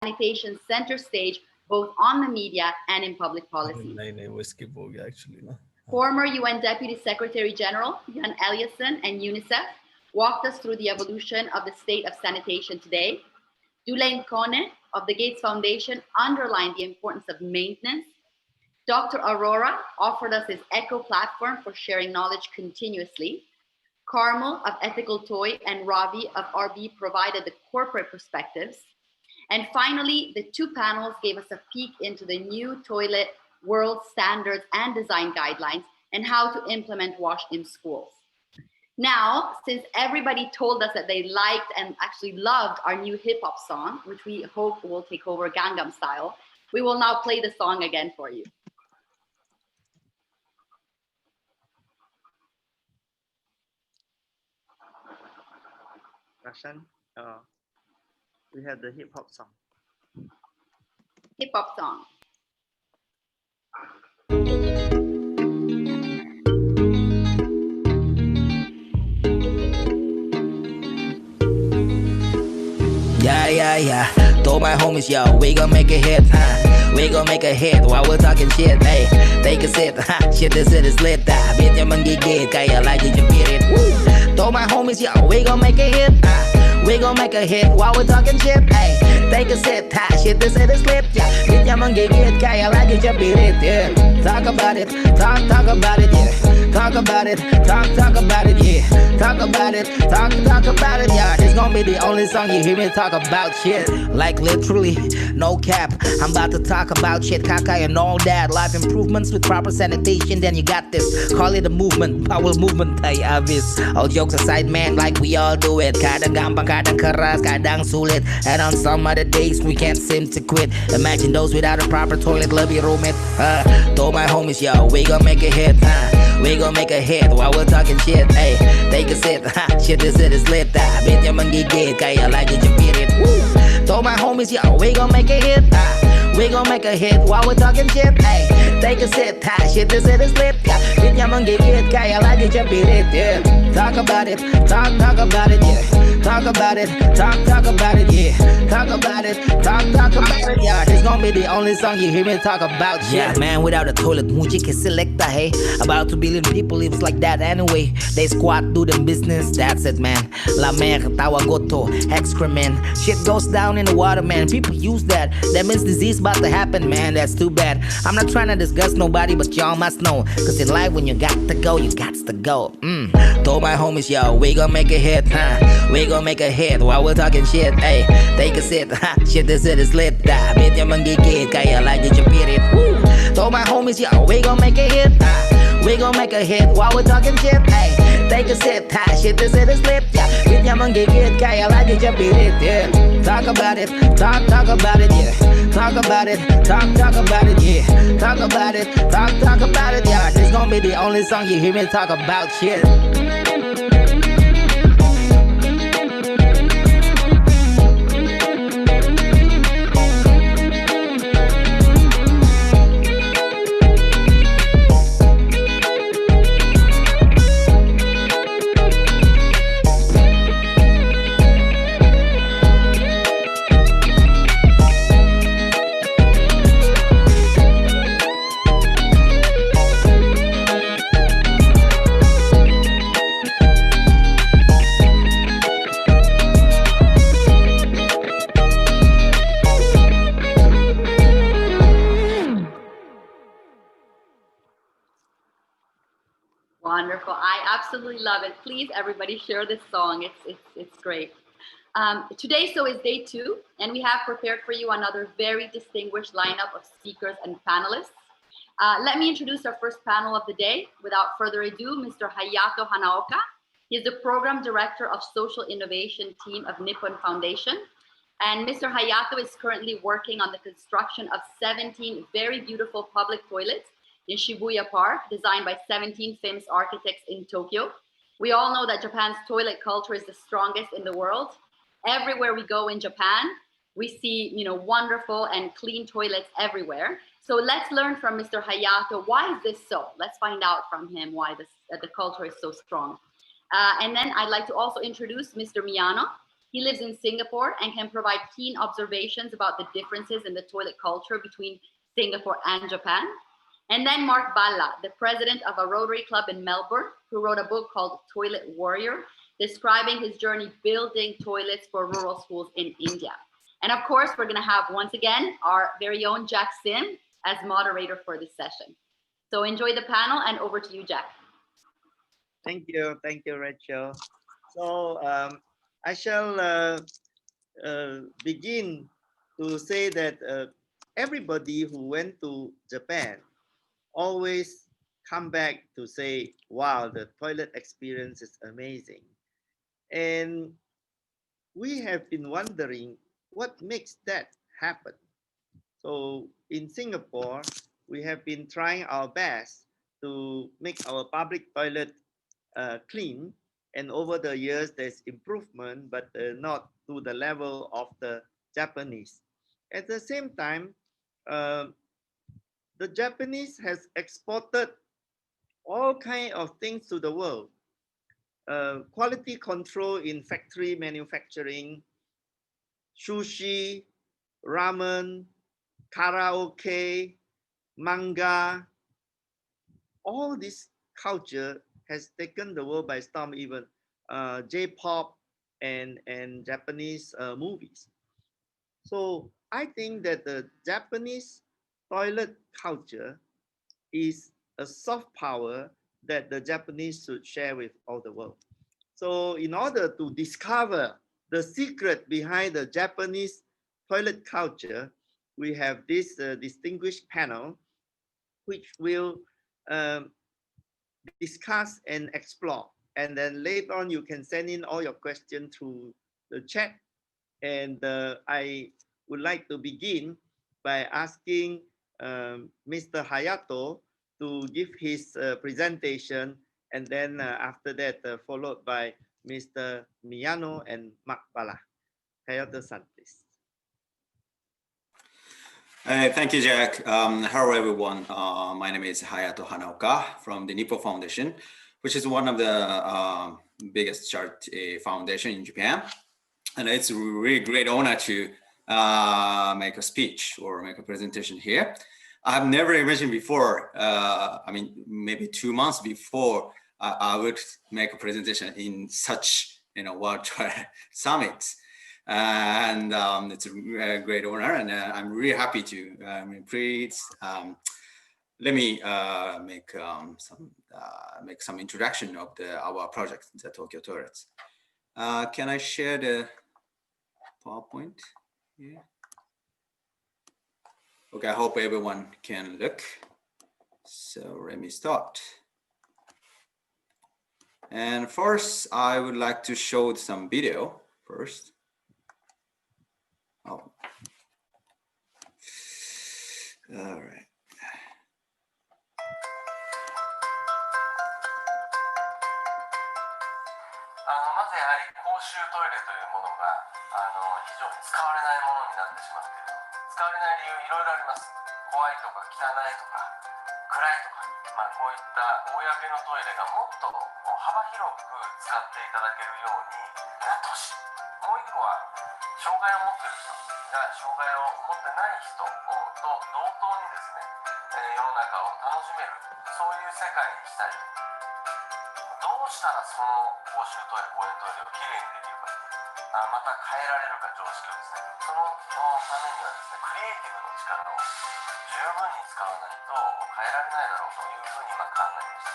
sanitation center stage, both on the media and in public policy. Former UN Deputy Secretary General Jan Eliasson and UNICEF walked us through the evolution of the state of sanitation today. Dulain Kone of the Gates Foundation underlined the importance of maintenance. Dr. Aurora offered us his ECHO platform for sharing knowledge continuously. Carmel of Ethical Toy and Ravi of RB provided the corporate perspectives. And finally, the two panels gave us a peek into the new toilet world standards and design guidelines and how to implement WASH in schools. Now, since everybody told us that they liked and actually loved our new hip hop song, which we hope will take over Gangnam Style, we will now play the song again for you. Russian, we have the hip hop song. Hip hop song. Yeah. Told my homies, yo, we gon' make a hit. We gon' make a hit while we're talking shit. Hey, take a sip. Shit, this shit is lit. Bitch, I'm gigit. Kaya like it, you beat it. Told my homies, yo, we gon' make a hit. We gon' make a hit while we're talking shit. Hey, take a sip. Shit, this shit is lit. Yeah, bitch, I'm gigit. Kaya like it, you beat it. Yeah, talk about it. Talk about it. Yeah, talk about it. Talk about it. Yeah, talk about it. Talk about it. Yeah, this gon' be the only song you hear me talk about shit. Like literally, no cap. I'm about to talk about shit, kaka and all that. Life improvements with proper sanitation, then you got this. Call it a movement, power movement, ay obvious. All jokes aside, man, like we all do it. Kadang gampang, kadang keras, kadang sulit. And on some other days, we can't seem to quit. Imagine those without a proper toilet, lebih rumit. Told my homies, yo, we gon' make a hit. We gon' make a hit while we're talking shit. Hey, take a sip. Shit, this shit is lit. Bitch, I'm gigit, kaya like it, you beat it. Told my homies, yo, we gon' make a hit. We gon' make a hit while we're talking shit. Hey, take a sip. Shit, this shit is lit. Bitch, I'm gigit, kaya like it, you beat it. Yeah, talk about it. Talk about it. Yeah, talk about it. Talk about it. Yeah, talk about it. Talk about it. Yeah, this gon' be the only song you hear me talk about shit. Yeah, man, without a toilet, Muji can select hey. About 2 billion people lives like that anyway. They squat, do them business, that's it, man. La mer, tawa goto, excrement. Shit goes down in the water, man. People use that. That means disease about to happen, man. That's too bad. I'm not trying to disgust nobody, but y'all must know. Cause in life, when you got to go, you got to go. Told my homies, yo, we gon' make a hit. We gon' make a hit while we're talking shit. Hey, take a sip. Shit, this shit is lit. Bitch, I'm gigit, kaya like it, you beat it. Told my homies, yo, we gon' make a hit. We gon' make a hit while we're talking shit. Hey, take a sip. Shit, this shit is lit. Yeah, bitch, I'm gigit, kaya like it, you beat it. Yeah, talk about it. Talk about it. Yeah, talk about it. Talk about it. Yeah, talk about it. Talk about it. Yeah, this gon' be the only song you hear me talk about shit. Wonderful. I absolutely love it. Please, everybody, share this song. It's great. Today, so is day 2, and we have prepared for you another very distinguished lineup of speakers and panelists. Let me introduce our first panel of the day. Without further ado, Mr. Hayato Hanaoka. He is the Program Director of Social Innovation Team of Nippon Foundation. And Mr. Hayato is currently working on the construction of 17 very beautiful public toilets in Shibuya Park, designed by 17 famous architects in Tokyo. We all know that Japan's toilet culture is the strongest in the world. Everywhere we go in Japan, we see, wonderful and clean toilets everywhere. So let's learn from Mr. Hayato, why is this so? Let's find out from him why the culture is so strong. And then I'd like to also introduce Mr. Miano. He lives in Singapore and can provide keen observations about the differences in the toilet culture between Singapore and Japan. And then Mark Balla, the president of a Rotary club in Melbourne, who wrote a book called Toilet Warrior, describing his journey building toilets for rural schools in India. And of course, we're going to have, once again, our very own Jack Sim as moderator for this session. So enjoy the panel, and over to you, Jack. Thank you, Rachel. So I shall begin to say that everybody who went to Japan always come back to say, wow, the toilet experience is amazing. And we have been wondering what makes that happen. So in Singapore, we have been trying our best to make our public toilet clean. And over the years, there's improvement, but not to the level of the Japanese. At the same time, the Japanese has exported all kinds of things to the world. Quality control in factory manufacturing, sushi, ramen, karaoke, manga, all this culture has taken the world by storm, even J-pop and Japanese movies. So I think that the Japanese toilet culture is a soft power that the Japanese should share with all the world. So in order to discover the secret behind the Japanese toilet culture, we have this distinguished panel, which will discuss and explore. And then later on, you can send in all your questions through the chat. And I would like to begin by asking Mr. Hayato to give his presentation, and then after that, followed by Mr. Miano and Mark Balla. Hayato-san, please. Thank you, Jack. Hello, everyone. My name is Hayato Hanaoka from the Nippon Foundation, which is one of the biggest charity foundation in Japan. And it's a really great honor to make a speech or make a presentation here. I've never imagined before, I mean, maybe 2 months before, I would make a presentation in such, World Toilet Summit. And it's a great honor, and I'm really happy to. Please let me make some introduction of our project, the Tokyo Toilets. Can I share the PowerPoint? Yeah. Okay, I hope everyone can look. So let me start. And first, I would like to show some video first. Oh. All right. まずやはり公衆トイレというものが非常に使われないものになってしまっている。使われない理由いろいろあります。怖いとか汚いとか暗いとか、こういった公のトイレがもっと幅広く使っていただけるようになってほしい。もう一個は障害を持っている人が障害を持ってない人と同等にですね、世の中を楽しめる、そういう世界にしたい。どうしたらその公衆トイレ、公園トイレをきれいにできるか、また変えられるか常識をですね、そのためにはですね、クリエイティブの力を十分に使わないと変えられないだろうというふうに今考えました。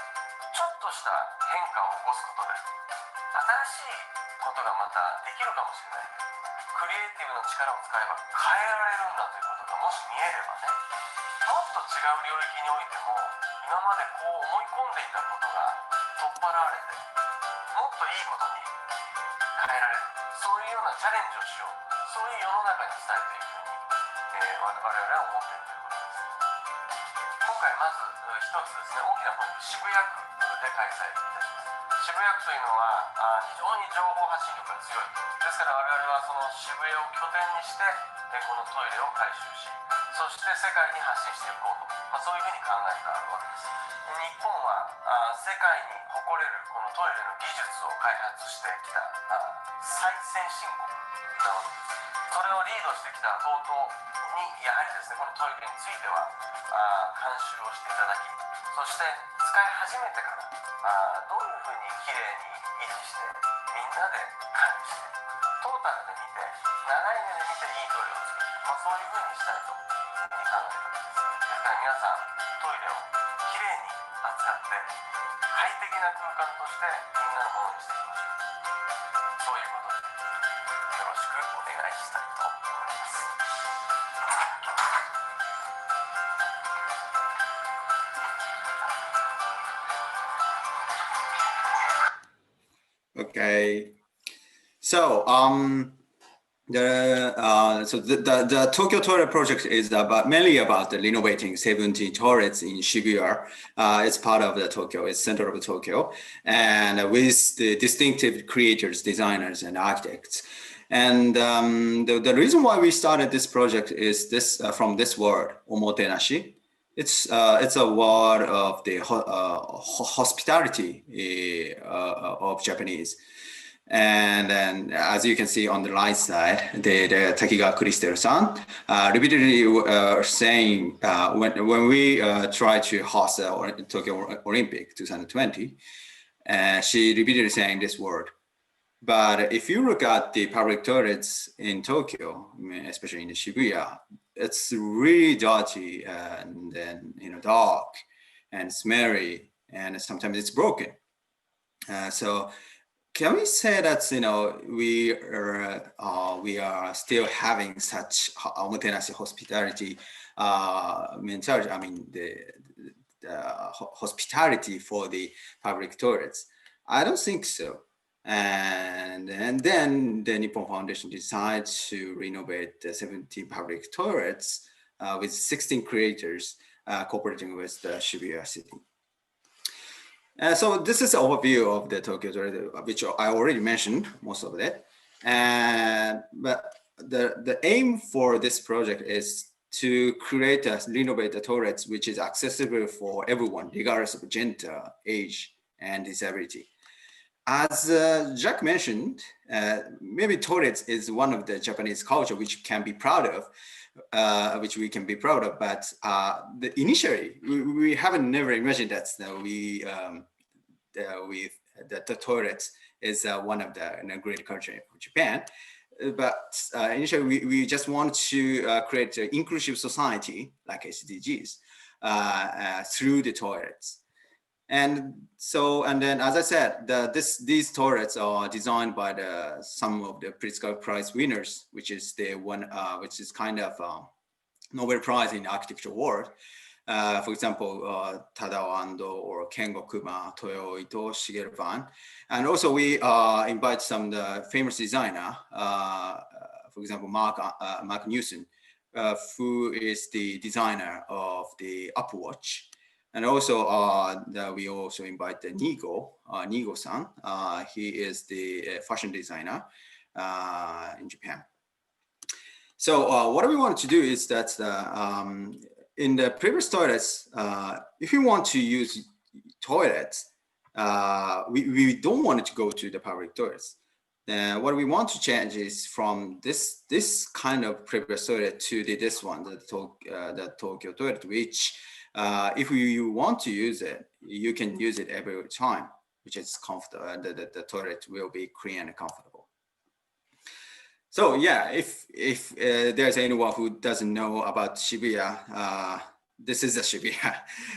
ちょっとした変化を起こすことで新しいことがまたできるかもしれない。クリエイティブの力を使えば変えられるんだということがもし見えればね、もっと違う領域においても今までこう思い込んでいたことが取っ払われて、もっといいことに変えられる、そういうようなチャレンジをしよう、そういう世の中にしたいというふうに、我々は思っているということです。今回まず一つですね、大きなポイント、渋谷区で開催いたします。渋谷区というのは非常に情報発信力が強い。ですから我々はその渋谷を拠点にして、このトイレを改修し、そして世界に発信していこうと、そういうふうに考えたわけです。日本は世界に誇れるこのトイレの技術を開発してきた最先進国なわけです。それをリードしてきたTOTOにやはりですね、このトイレについては監修をしていただき、そして使い始めてからどういうふうにきれいに維持してみんなで管理してトータルで見て長い目で見ていいトイレを作る、そういうふうにしたいというふうに考えたわけです。ですから皆さんトイレをきれいに扱って快適な空間としてみんなのものにしていきましょう。そういうことでよろしくお願いしたいと思います。Okay, so the Tokyo Toilet project is mainly about renovating 17 toilets in Shibuya. It's part of the Tokyo, it's center of Tokyo, and with the distinctive creators, designers, and architects. And the reason why we started this project is this from this word, omotenashi. It's a word of the hospitality of Japanese. And then, as you can see on the right side, the Takiga Crystal-san repeatedly saying when we tried to host the Tokyo Olympic 2020, she repeatedly saying this word. But if you look at the public toilets in Tokyo, especially in the Shibuya, it's really dirty and then dark and smelly, and sometimes it's broken. So can we say that we are still having such omotenashi hospitality mentality? I mean the hospitality for the public toilets. I don't think so. And then the Nippon Foundation decided to renovate the 17 public toilets with 16 creators cooperating with the Shibuya city. So this is an overview of the Tokyo toilet, which I already mentioned most of it. But the aim for this project is to renovate the toilets which is accessible for everyone, regardless of gender, age, and disability. As Jack mentioned, maybe toilets is one of the Japanese culture which we can be proud of, but initially we haven't never imagined that the toilets is one of the great culture of Japan. But initially we just want to create an inclusive society like SDGs through the toilets. And then, as I said, these toilets are designed by some of the Pritzker Prize winners, which is which is kind of Nobel Prize in architecture world. For example, Tadao Ando or Kengo Kuma, Toyo Ito, Shigeru Ban. And also we invite some of the famous designer, for example, Mark Newson, who is the designer of the Apple Watch. And also we also invite the Nigo-san. He is the fashion designer in Japan. So what we want to do is that in the previous toilets, if you want to use toilets, we don't want to go to the public toilets. What we want to change is from this kind of previous toilet to this one, the Tokyo toilet, which if you want to use it, you can use it every time, which is comfortable. The toilet will be clean and comfortable. So yeah, if there's anyone who doesn't know about Shibuya, this is a Shibuya,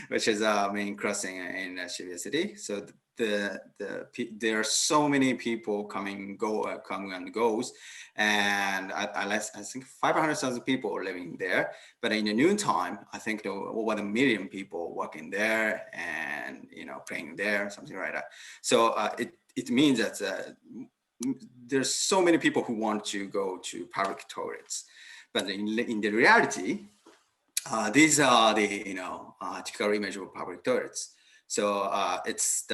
which is a main crossing in Shibuya city. So there are so many people come and goes, and I think 500,000 people are living there. But in the noontime, I think there were over 1 million people working there and playing there, something like that. So it means that there's so many people who want to go to public toilets, but in the reality, these are the typical image of public toilets. So it's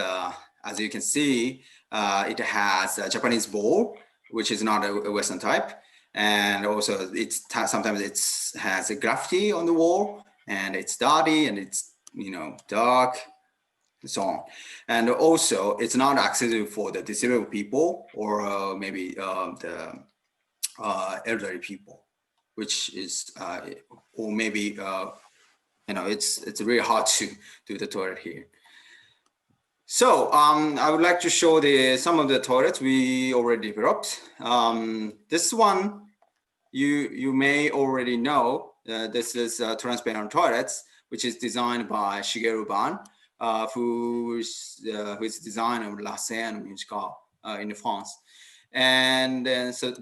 as you can see, it has a Japanese bowl, which is not a Western type. And also sometimes it has a graffiti on the wall, and it's dirty, and it's, you know, dark, and so on. And also it's not accessible for the disabled people, or maybe the elderly people, which is, or maybe, you know, it's really hard to do the toilet here. So I would like to show some of the toilets we already developed. This one you may already know. This is transparent toilets, which is designed by Shigeru Ban, who is designer of La Seine Municipal in France. And so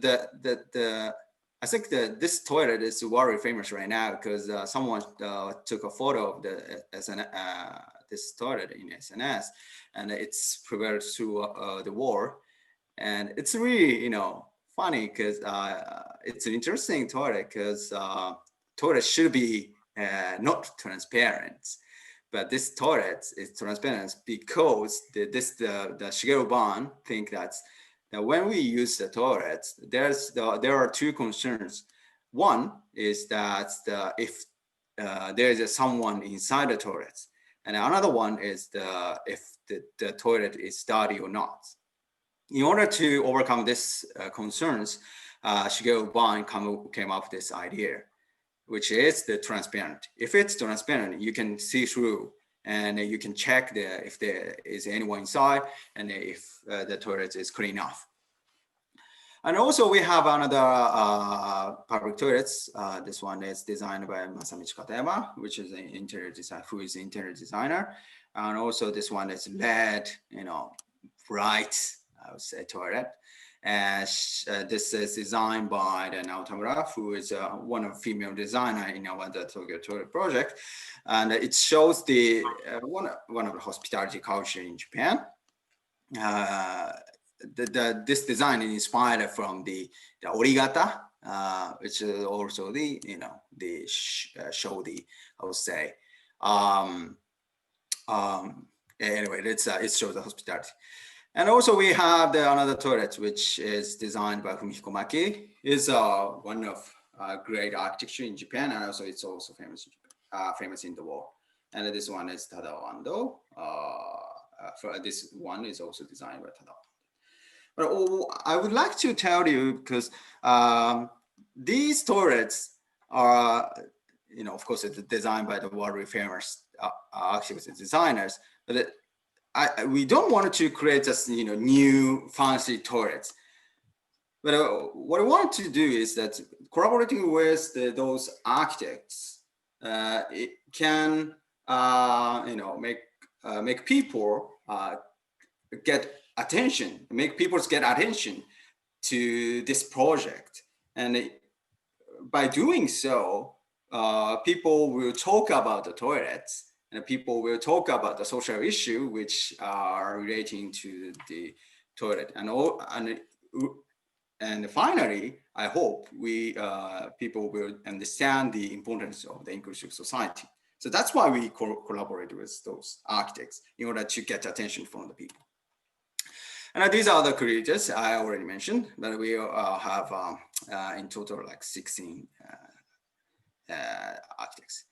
I think that this toilet is very famous right now because someone took a photo of this toilet in SNS, and it's prepared through the war. And it's really, you know, funny because it's an interesting toilet, because toilet should be not transparent, but this toilet is transparent because the Shigeru Ban think that when we use the toilets, there are two concerns. One is that if there is someone inside the toilet, and another one is if the toilet is dirty or not. In order to overcome these concerns, Shigeru Ban came up with this idea, which is the transparent. If it's transparent, you can see through, and you can check if there is anyone inside, and if the toilet is clean enough. And also we have another public toilets. This one is designed by Masamichi Katayama, which is an interior designer, who is an interior designer. And also this one is LED, you know, bright, I would say, toilet. And this is designed by the Naotamura, who is one of female designer in our Tokyo Toilet project. And it shows the one of the hospitality culture in Japan. This design is inspired from the origata, which is also the, you know, the show the, I would say, anyway, it shows the hospitality. And also we have another toilet, which is designed by Fumihiko Maki. Is one of great architecture in Japan, and also it's also famous in the world. And this one is Tadao Ando. This one is also designed by Tadao. But I would like to tell you, because these toilets are, you know, of course, it's designed by the world famous architects and designers, but we don't want to create just, you know, new fancy toilets. But what I want to do is that collaborating with those architects, it can, you know, make people get attention, make people get attention to this project. And by doing so, people will talk about the toilets, and people will talk about the social issue which are relating to the toilet. And finally, I hope people will understand the importance of the inclusive society. So that's why we collaborate with those architects, in order to get attention from the people. And these are the creators I already mentioned, but we have in total like 16 architects.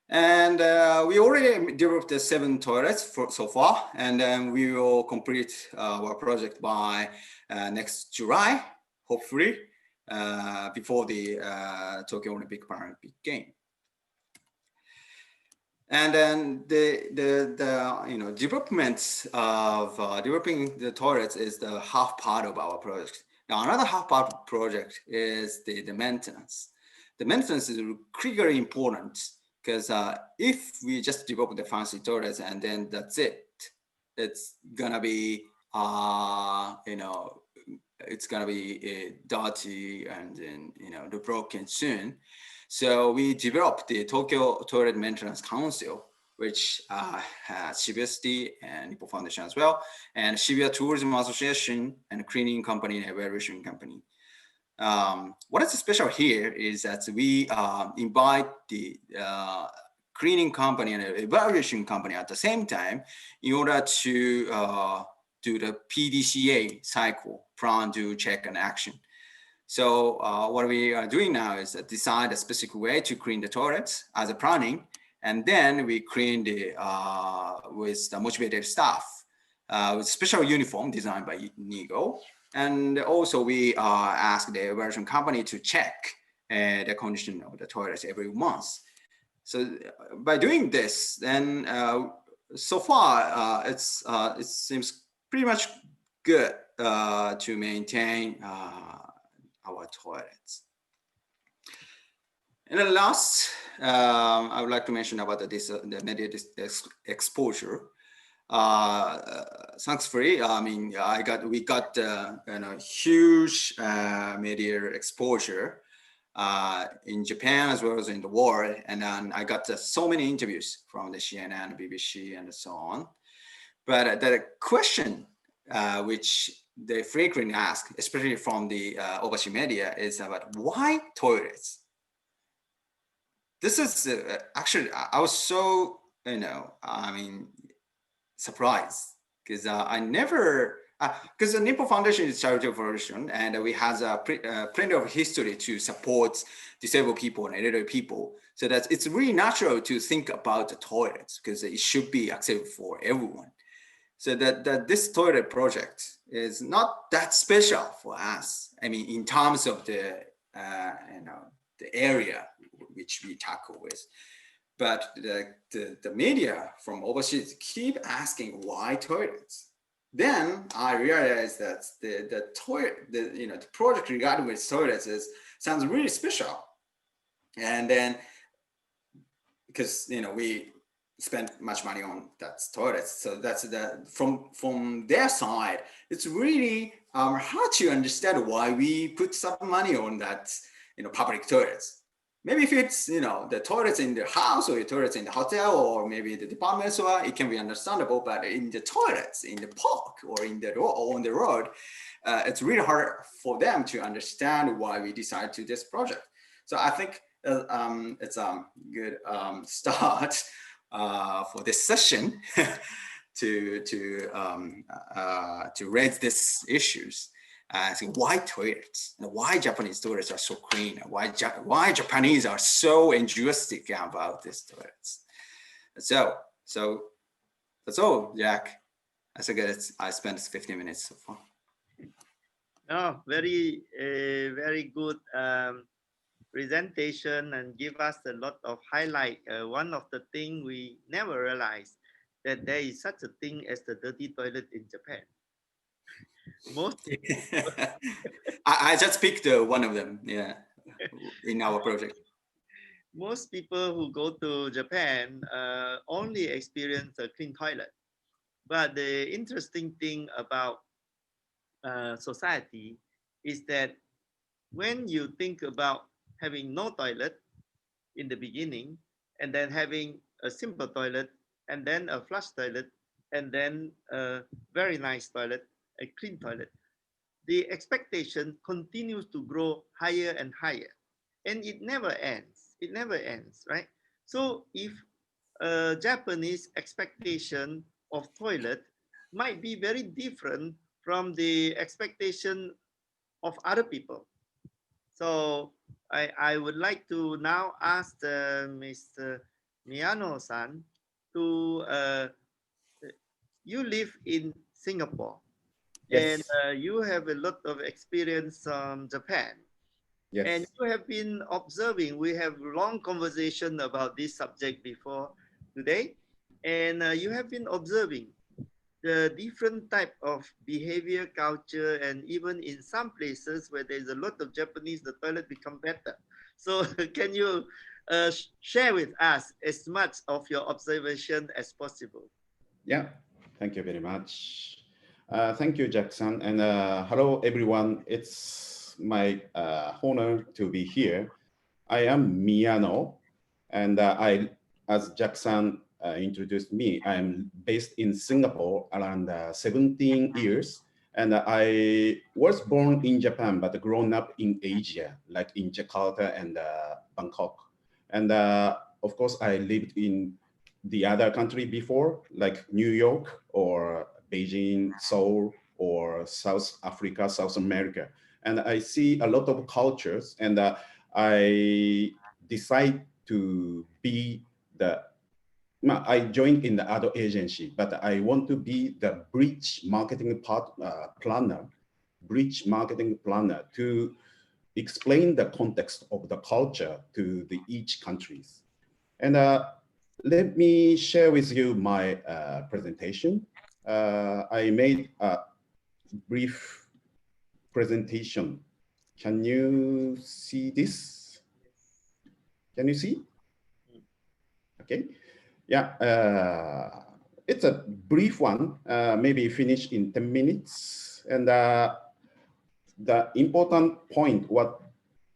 And we already developed the 7 toilets so far, and then we will complete our project by next July, hopefully, before the Tokyo Olympic Paralympic game. And then the you know, development of developing the toilets is the half part of our project. Now another half part of the project is the maintenance. The maintenance is critically important, because if we just develop the fancy toilets and then that's it, it's gonna be you know, it's gonna be dirty and then, you know, broken soon. So we developed the Tokyo Toilet Maintenance Council, which has Shibuya City and Nippon Foundation as well, and Shibuya Tourism Association and Cleaning Company and Evaluation Company. What is special here is that we invite the cleaning company and evaluation company at the same time, in order to do the PDCA cycle, plan, do, check, and action. So what we are doing now is decide a specific way to clean the toilets as a planning, and then we clean the with the motivated staff with special uniform designed by Nigo, and also we ask the version company to check the condition of the toilets every month. So by doing this, then so far it seems pretty much good to maintain our toilets. And then last, I would like to mention about the media exposure. Thankfully, I mean, we got huge media exposure in Japan as well as in the world, and then I got so many interviews from the CNN, BBC, and so on. But the question which they frequently ask, especially from the overseas media, is about why toilets. This is actually, I was so, surprised, because I never, because the Nippon Foundation is a charitable foundation, and we have plenty of history to support disabled people and elderly people. So that it's really natural to think about the toilets, because it should be accessible for everyone. So that this toilet project is not that special for us. I mean, in terms of the the area which we tackle with, but the media from overseas keep asking why toilets. Then I realized that the project regarding with toilets sounds really special, and then because we spend much money on that toilets. So that's from their side, it's really hard to understand why we put some money on that, public toilets. Maybe if it's, the toilets in the house or the toilets in the hotel or maybe the department store, it can be understandable, but in the toilets, in the park or on the road, it's really hard for them to understand why we decided to this project. So I think it's a good start for this session to raise these issues. So why toilets? And why Japanese toilets are so clean? Why Japanese are so enthusiastic about these toilets? So that's all, Jack. I spent 15 minutes so far. Oh, very good presentation, and give us a lot of highlight. One of the things we never realized, that there is such a thing as the dirty toilet in Japan. Most I just picked one of them, in our project. Most people who go to Japan only experience a clean toilet. But the interesting thing about society is that when you think about having no toilet in the beginning, and then having a simple toilet, and then a flush toilet, and then a very nice toilet, a clean toilet, the expectation continues to grow higher and higher, and it never ends. It never ends, right? So if a Japanese expectation of toilet might be very different from the expectation of other people. So I would like to now ask Mr. Miano-san to, you live in Singapore. Yes. And you have a lot of experience from Japan. Yes. And you have been observing, we have long conversation about this subject before today, and you have been observing the different type of behavior, culture, and even in some places where there's a lot of Japanese, the toilet become better. So can you share with us as much of your observation as possible? Yeah, thank you very much. Thank you, Jackson, and hello, everyone. It's my honor to be here. I am Miano, and as Jackson introduced me, I'm based in Singapore around 17 years, and I was born in Japan, but grown up in Asia, like in Jakarta and Bangkok. And of course, I lived in the other country before, like New York or Beijing, Seoul, or South Africa, South America. and I see a lot of cultures, and I decide to be I joined in the other agency, but I want to be the bridge marketing planner to explain the context of the culture to each countries. And let me share with you my presentation. I made a brief presentation. Can you see this? Can you see? Okay. Yeah, it's a brief one, maybe finish in 10 minutes. And the important point, what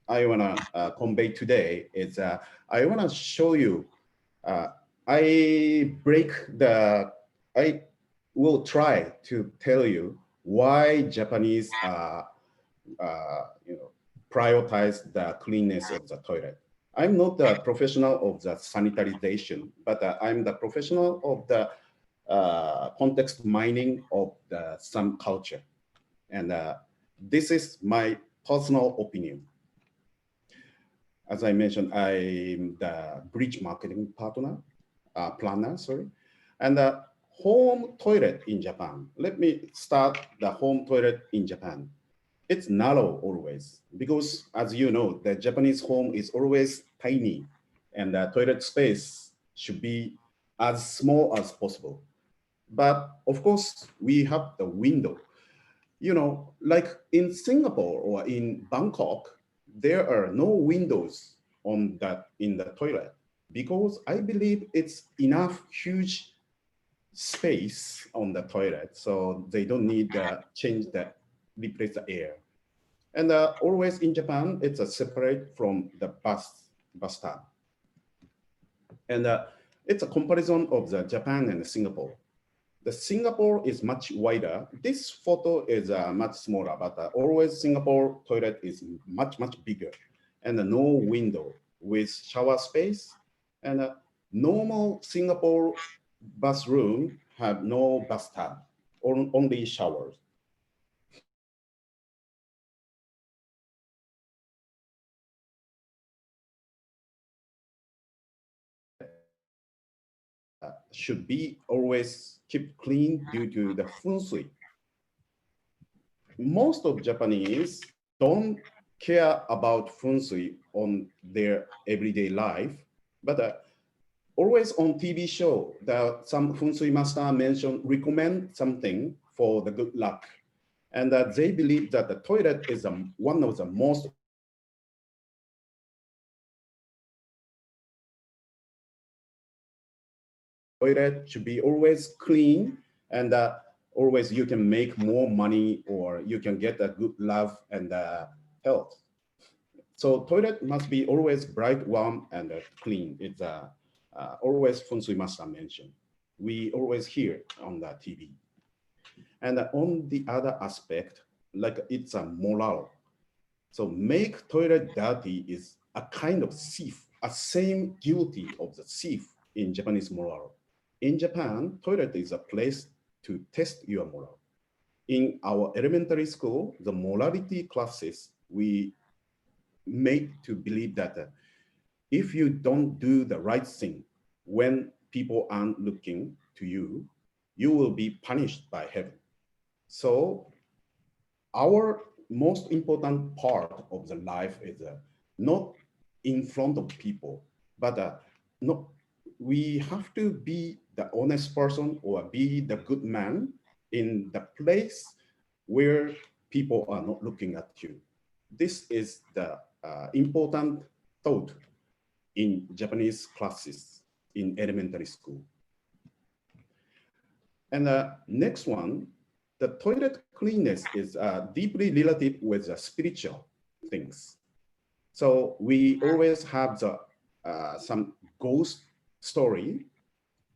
I wanna convey today is I wanna show you, I will try to tell you why Japanese prioritize the cleanness of the toilet. I'm not the professional of the sanitization, but I'm the professional of the context mining of some culture. And this is my personal opinion. As I mentioned, I'm the bridge marketing planner, sorry. And the home toilet in Japan. Let me start the home toilet in Japan. It's narrow always, because as you know, the Japanese home is always tiny, and the toilet space should be as small as possible. But of course, we have the window. You know, like in Singapore or in Bangkok, there are no windows in the toilet, because I believe it's enough huge space on the toilet, so they don't need to replace the air. And always in Japan, it's separate from the bathtub. And it's a comparison of the Japan and Singapore. The Singapore is much wider. This photo is much smaller, but always Singapore toilet is much, much bigger, and no window with shower space. And normal Singapore bathroom have no bathtub, only showers. Should be always kept clean due to the feng shui. Most of Japanese don't care about feng shui on their everyday life, but always on TV show, some feng shui master recommend something for the good luck. And they believe that the toilet is one of the most toilet should be always clean, and always you can make more money, or you can get a good love and health. So toilet must be always bright, warm, and clean. It's always feng shui master mention. We always hear on the TV. And on the other aspect, like it's a moral. So make toilet dirty is a kind of thief, a same guilty of the thief in Japanese moral. In Japan, toilet is a place to test your moral. In our elementary school, the morality classes, we made to believe that if you don't do the right thing when people aren't looking to you, you will be punished by heaven. So our most important part of the life is not in front of people, but we have to be the honest person or be the good man in the place where people are not looking at you. This is the important thought in Japanese classes in elementary school. And the next one, the toilet cleanness is deeply related with the spiritual things. So we always have some ghost story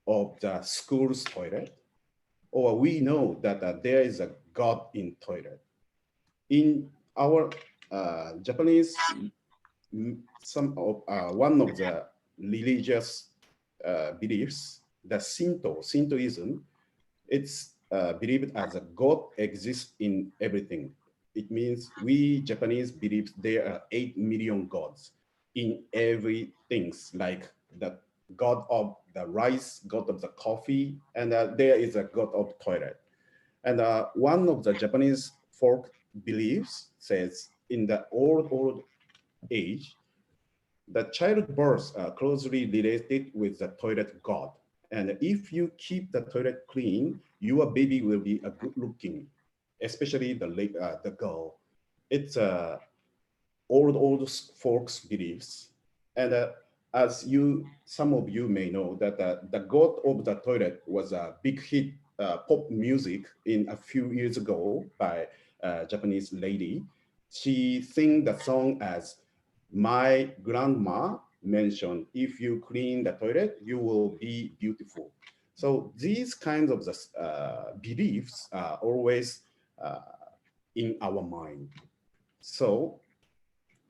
of the school's toilet, or we know that there is a God in toilet. In our Japanese, one of the religious beliefs, the Shintoism, it's believed as a God exists in everything. It means we Japanese believe there are 8 million gods in everything, like the god of the rice, god of the coffee, and there is a god of toilet. And one of the Japanese folk beliefs says in the old age, the childbirth are closely related with the toilet god. And if you keep the toilet clean, your baby will be a good looking, especially the girl. It's old folks beliefs. And as some of you may know, that the god of the toilet was a big hit pop music in a few years ago by a Japanese lady. She sang the song as my grandma mentioned, if you clean the toilet, you will be beautiful. So these kinds of beliefs are always in our mind. So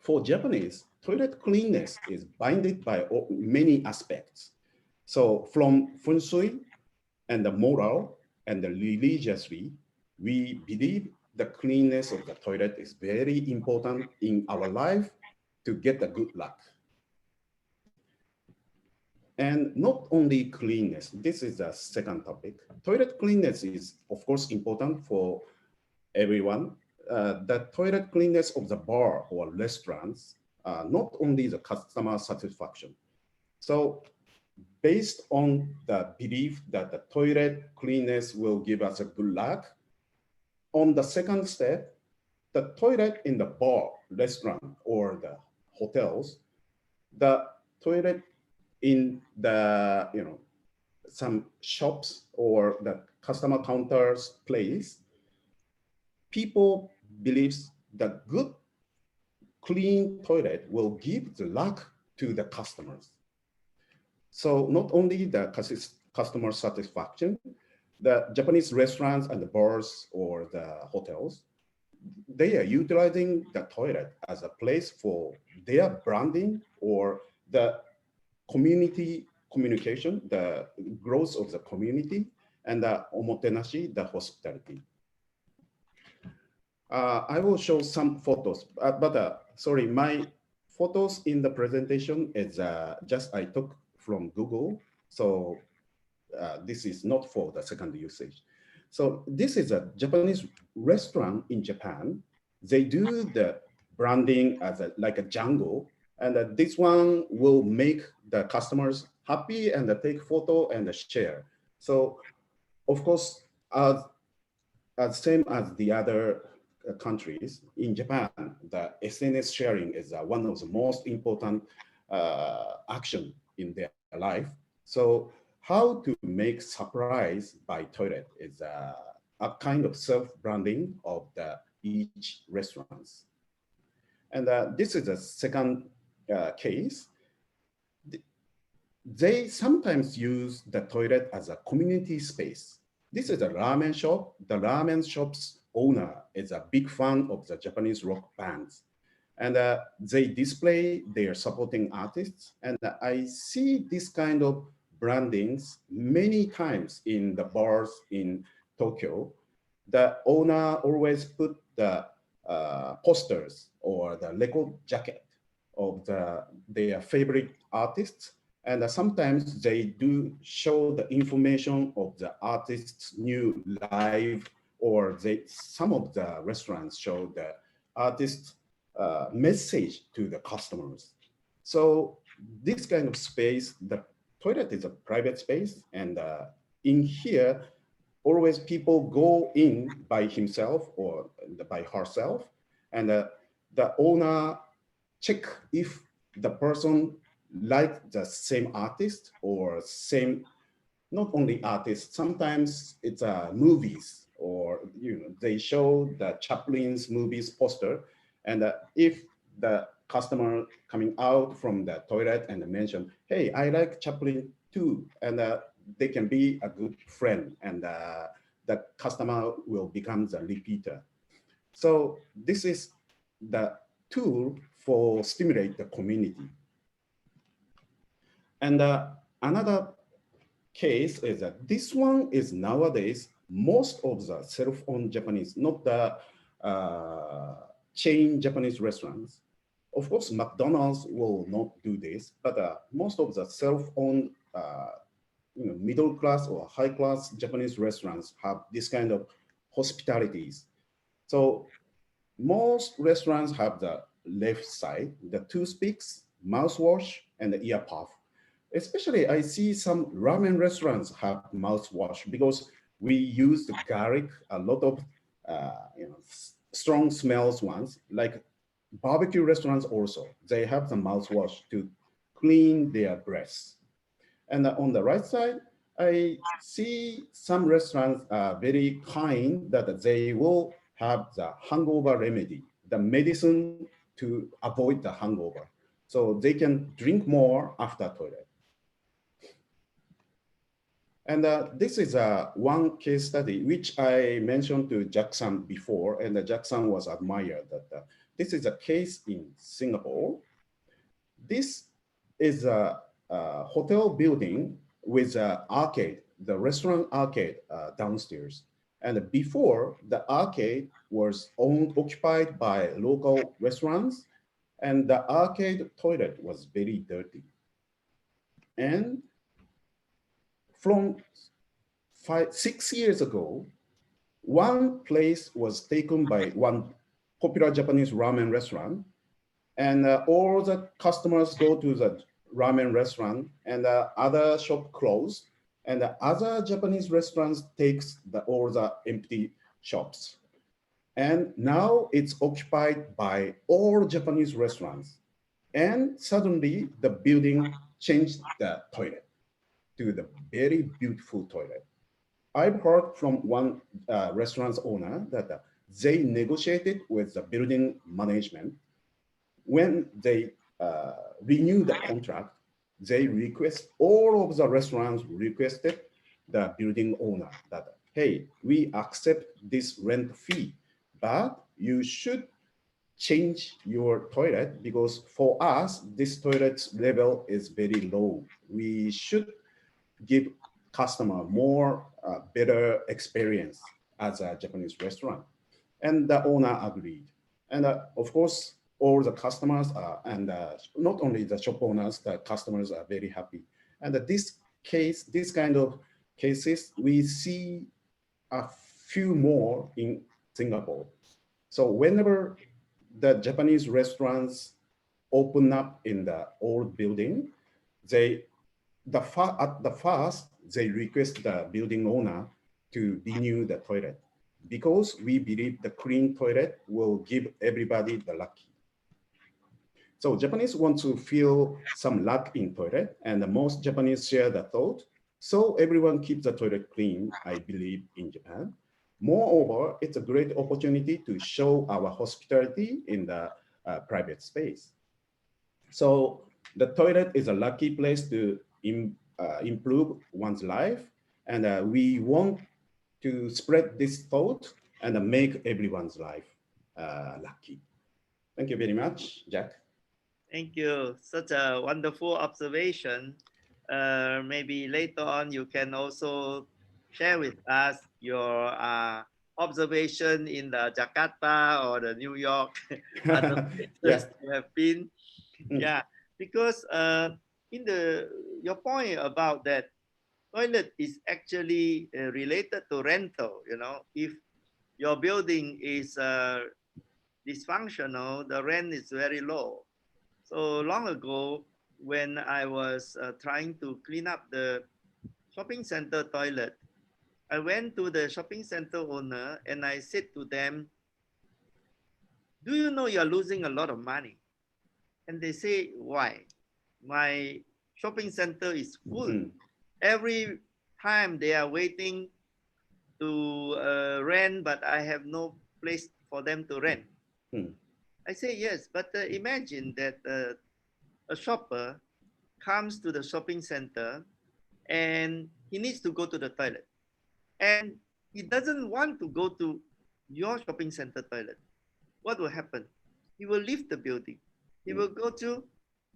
for Japanese, toilet cleanliness is bounded by many aspects. So from feng shui and the moral and the religiously, we believe the cleanliness of the toilet is very important in our life to get the good luck. And not only cleanliness, this is the second topic. Toilet cleanliness is, of course, important for everyone. The toilet cleanliness of the bar or restaurants, not only the customer satisfaction. So based on the belief that the toilet cleanliness will give us a good luck, on the second step, the toilet in the bar, restaurant, or the hotels, the toilet in the, some shops or the customer counters place, people believes that good clean toilet will give the luck to the customers. So not only the customer satisfaction, the Japanese restaurants and the bars or the hotels, they are utilizing the toilet as a place for their branding or the community communication, the growth of the community, and the omotenashi, the hospitality. I will show some photos, but sorry, my photos in the presentation is just I took from Google. So this is not for the second usage. So this is a Japanese restaurant in Japan. They do the branding as like a jungle, and this one will make the customers happy and take photo and share. So of course, as same as the other countries, in Japan, the SNS sharing is one of the most important action in their life. So how to make surprise by toilet is a kind of self-branding of each restaurants. And this is the second case. They sometimes use the toilet as a community space. This is a ramen shop. The ramen shop's owner is a big fan of the Japanese rock bands. And they display their supporting artists. And I see this kind of brandings many times in the bars in Tokyo. The owner always put the posters or the record jacket of their favorite artists. And sometimes they do show the information of the artist's new live, or some of the restaurants show the artist's message to the customers. So this kind of space, the toilet is a private space, and in here, always people go in by himself or by herself, and the owner check if the person like the same artist or same, not only artists, sometimes it's movies, or they show the Chaplin's movies poster, and if the customer coming out from the toilet and mention, hey, I like Chaplin too, and they can be a good friend, and the customer will become the repeater. So this is the tool for stimulate the community. And another case is that this one is nowadays, most of the cell phone Japanese, not the chain Japanese restaurants. Of course, McDonald's will not do this, but most of the self-owned middle class or high class Japanese restaurants have this kind of hospitalities. So most restaurants have the left side, the toothpicks, mouthwash, and the ear puff. Especially, I see some ramen restaurants have mouthwash because we use the garlic, a lot of strong smells ones, like barbecue restaurants also. They have the mouthwash to clean their breaths. And on the right side, I see some restaurants are very kind that they will have the hangover remedy, the medicine to avoid the hangover. So they can drink more after toilet. And this is one case study, which I mentioned to Jackson before, and Jackson was admired that this is a case in Singapore. This is a hotel building with an arcade, the restaurant arcade downstairs. And before, the arcade was occupied by local restaurants, and the arcade toilet was very dirty. And from 6 years ago, one place was taken by one popular Japanese ramen restaurant, and all the customers go to the ramen restaurant, and other shop closed, and other Japanese restaurants takes all the empty shops. And now it's occupied by all Japanese restaurants. And suddenly the building changed the toilet to the very beautiful toilet. I've heard from one restaurant's owner that they negotiated with the building management. When they renew the contract, they request, all of the restaurants requested the building owner that, hey, we accept this rent fee, but you should change your toilet because for us, this toilet level is very low. We should give customer more better experience as a Japanese restaurant. And the owner agreed. And of course, all the customers and not only the shop owners, the customers are very happy. And this kind of cases, we see a few more in Singapore. So whenever the Japanese restaurants open up in the old building, at the first, they request the building owner to renew the toilet because we believe the clean toilet will give everybody the lucky. So Japanese want to feel some luck in toilet, and most Japanese share the thought. So everyone keeps the toilet clean, I believe, in Japan. Moreover, it's a great opportunity to show our hospitality in the private space. So the toilet is a lucky place to improve one's life, and we want to spread this thought and make everyone's life lucky. Thank you very much, Jack. Thank you. Such a wonderful observation. Maybe later on you can also share with us your observation in the Jakarta or the New York other places you have been. Yeah, because in your point about that toilet is actually related to rental. You know, if your building is dysfunctional, the rent is very low. So long ago, when I was trying to clean up the shopping center toilet, I went to the shopping center owner and I said to them, do you know you're losing a lot of money? And they say, why? My shopping center is full. Every time they are waiting to rent, but I have no place for them to rent. I say, yes, but imagine that a shopper comes to the shopping center and he needs to go to the toilet. And he doesn't want to go to your shopping center toilet. What will happen? He will leave the building. He will go to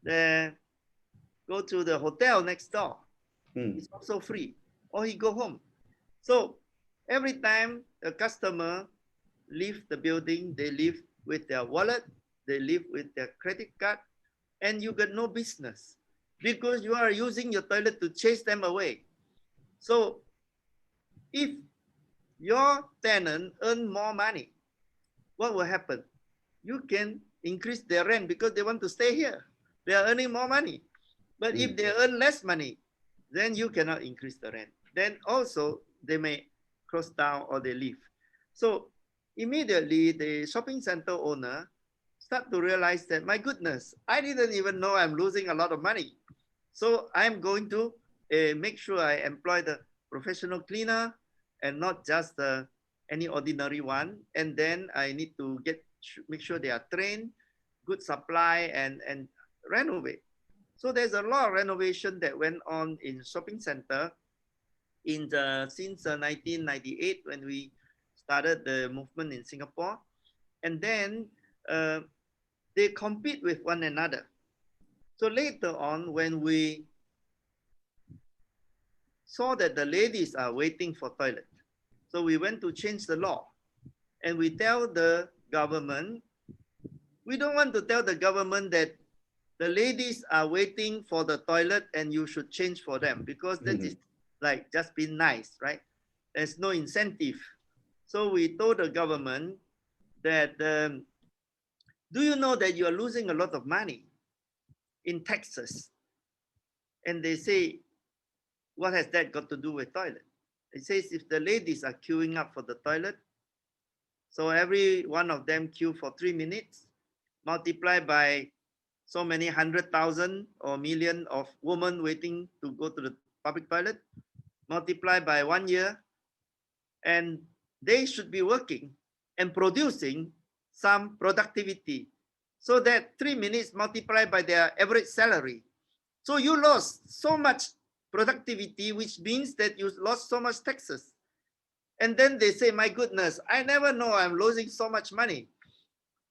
the hotel next door. It's also free. Or he go home. So every time a customer leave the building, they leave with their wallet, they leave with their credit card, and you got no business because you are using your toilet to chase them away. So if your tenant earn more money, what will happen? You can increase their rent because they want to stay here. They are earning more money. But if they earn less money, then you cannot increase the rent. Then also they may close down or they leave. So immediately the shopping center owner start to realize that, my goodness, I didn't even know I'm losing a lot of money. So I'm going to make sure I employ the professional cleaner and not just any ordinary one. And then I need to make sure they are trained, good supply, and renovate. So there's a lot of renovation that went on in shopping center since 1998 when we started the movement in Singapore. And then they compete with one another. So later on, when we saw that the ladies are waiting for toilet, so we went to change the law. And we tell the government, we don't want to tell the government that the ladies are waiting for the toilet and you should change for them, because that is like just being nice, right? There's no incentive. So we told the government that, do you know that you are losing a lot of money in taxes? And they say, what has that got to do with toilet? It says if the ladies are queuing up for the toilet, so every one of them queue for 3 minutes, multiplied by so many 100,000 or million of women waiting to go to the public toilet, multiplied by 1 year, and they should be working and producing some productivity, so that 3 minutes multiplied by their average salary. So you lost so much productivity, which means that you lost so much taxes. And then they say, my goodness, I never know I'm losing so much money.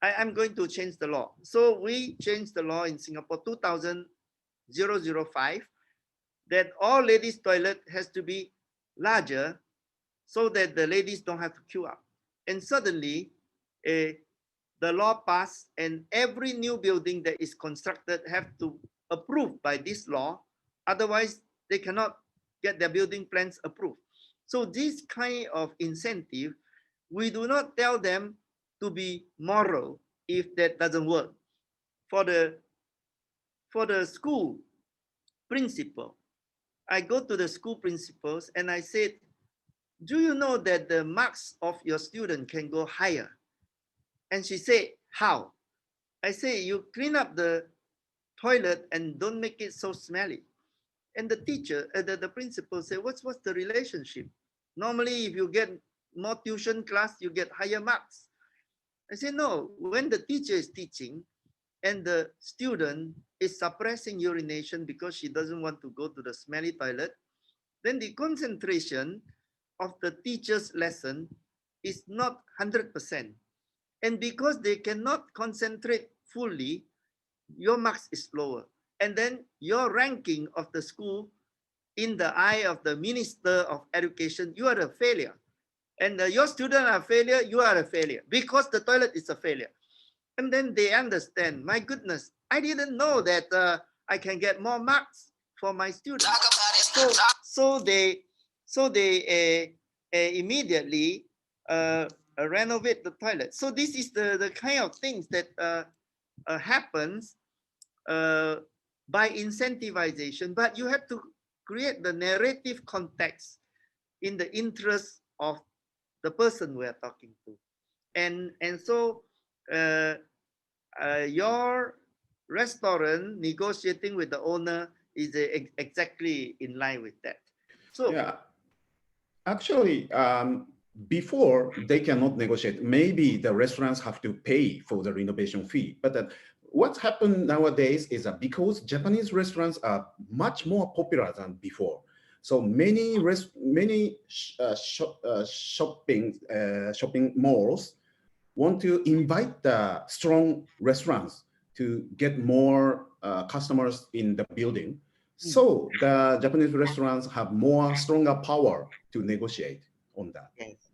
I'm going to change the law. So we changed the law in Singapore 2005 that all ladies' toilet has to be larger so that the ladies don't have to queue up. And suddenly, the law passed, and every new building that is constructed have to approve by this law. Otherwise, they cannot get their building plans approved. So this kind of incentive, we do not tell them to be moral if that doesn't work. For the school principal, I go to the school principals and I said, do you know that the marks of your student can go higher? And she said, how? I say, you clean up the toilet and don't make it so smelly. And the teacher, the principal said, what's the relationship? Normally, if you get more tuition class, you get higher marks. I said, no, when the teacher is teaching and the student is suppressing urination because she doesn't want to go to the smelly toilet, then the concentration of the teacher's lesson is not 100%. And because they cannot concentrate fully, your marks is lower. And then your ranking of the school in the eye of the Minister of Education, you are a failure. And your students are a failure, you are a failure because the toilet is a failure. And then they understand, my goodness, I didn't know that I can get more marks for my students. So they immediately renovate the toilet. So this is the kind of things that happens by incentivization, but you have to create the narrative context in the interest of the person we are talking to. And so your restaurant negotiating with the owner is exactly in line with that. So yeah, actually, before they cannot negotiate, maybe the restaurants have to pay for the renovation fee. But what's happened nowadays is that because Japanese restaurants are much more popular than before, so many shopping malls want to invite the strong restaurants to get more customers in the building. So the Japanese restaurants have more stronger power to negotiate on that. yes.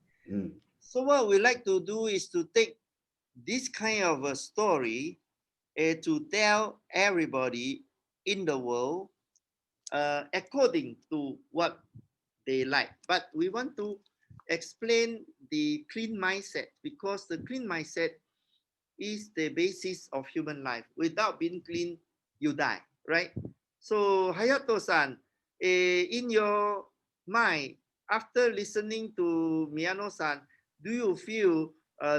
So what we like to do is to take this kind of a story to tell everybody in the world according to what they like. But we want to explain the clean mindset, because the clean mindset is the basis of human life. Without being clean, you die, right? So Hayato-san, in your mind, after listening to Miano-san, do you feel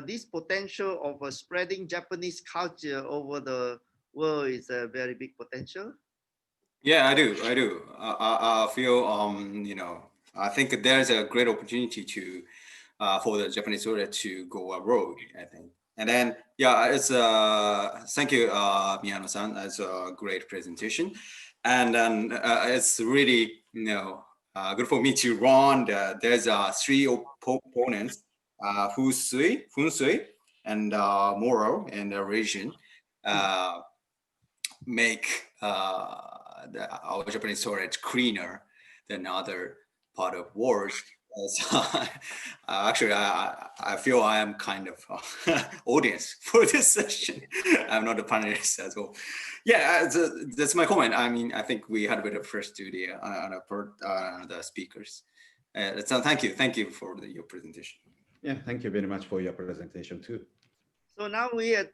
this potential of spreading Japanese culture over the world is a very big potential? Yeah, I do. I feel, you know, I think there's a great opportunity to for the Japanese tourists to go abroad, I think. And then, yeah, it's thank you, Miano-san. That's a great presentation. And then it's really, you know, good for me to run. There's three opponents, feng shui, and moral and religion, make our Japanese toilet cleaner than other part of world. So, actually, I feel I am kind of audience for this session. I'm not a panelist as well. Yeah, that's my comment. I mean, I think we had a bit of first duty on the speakers. So thank you for your presentation. Yeah, thank you very much for your presentation too. So now we have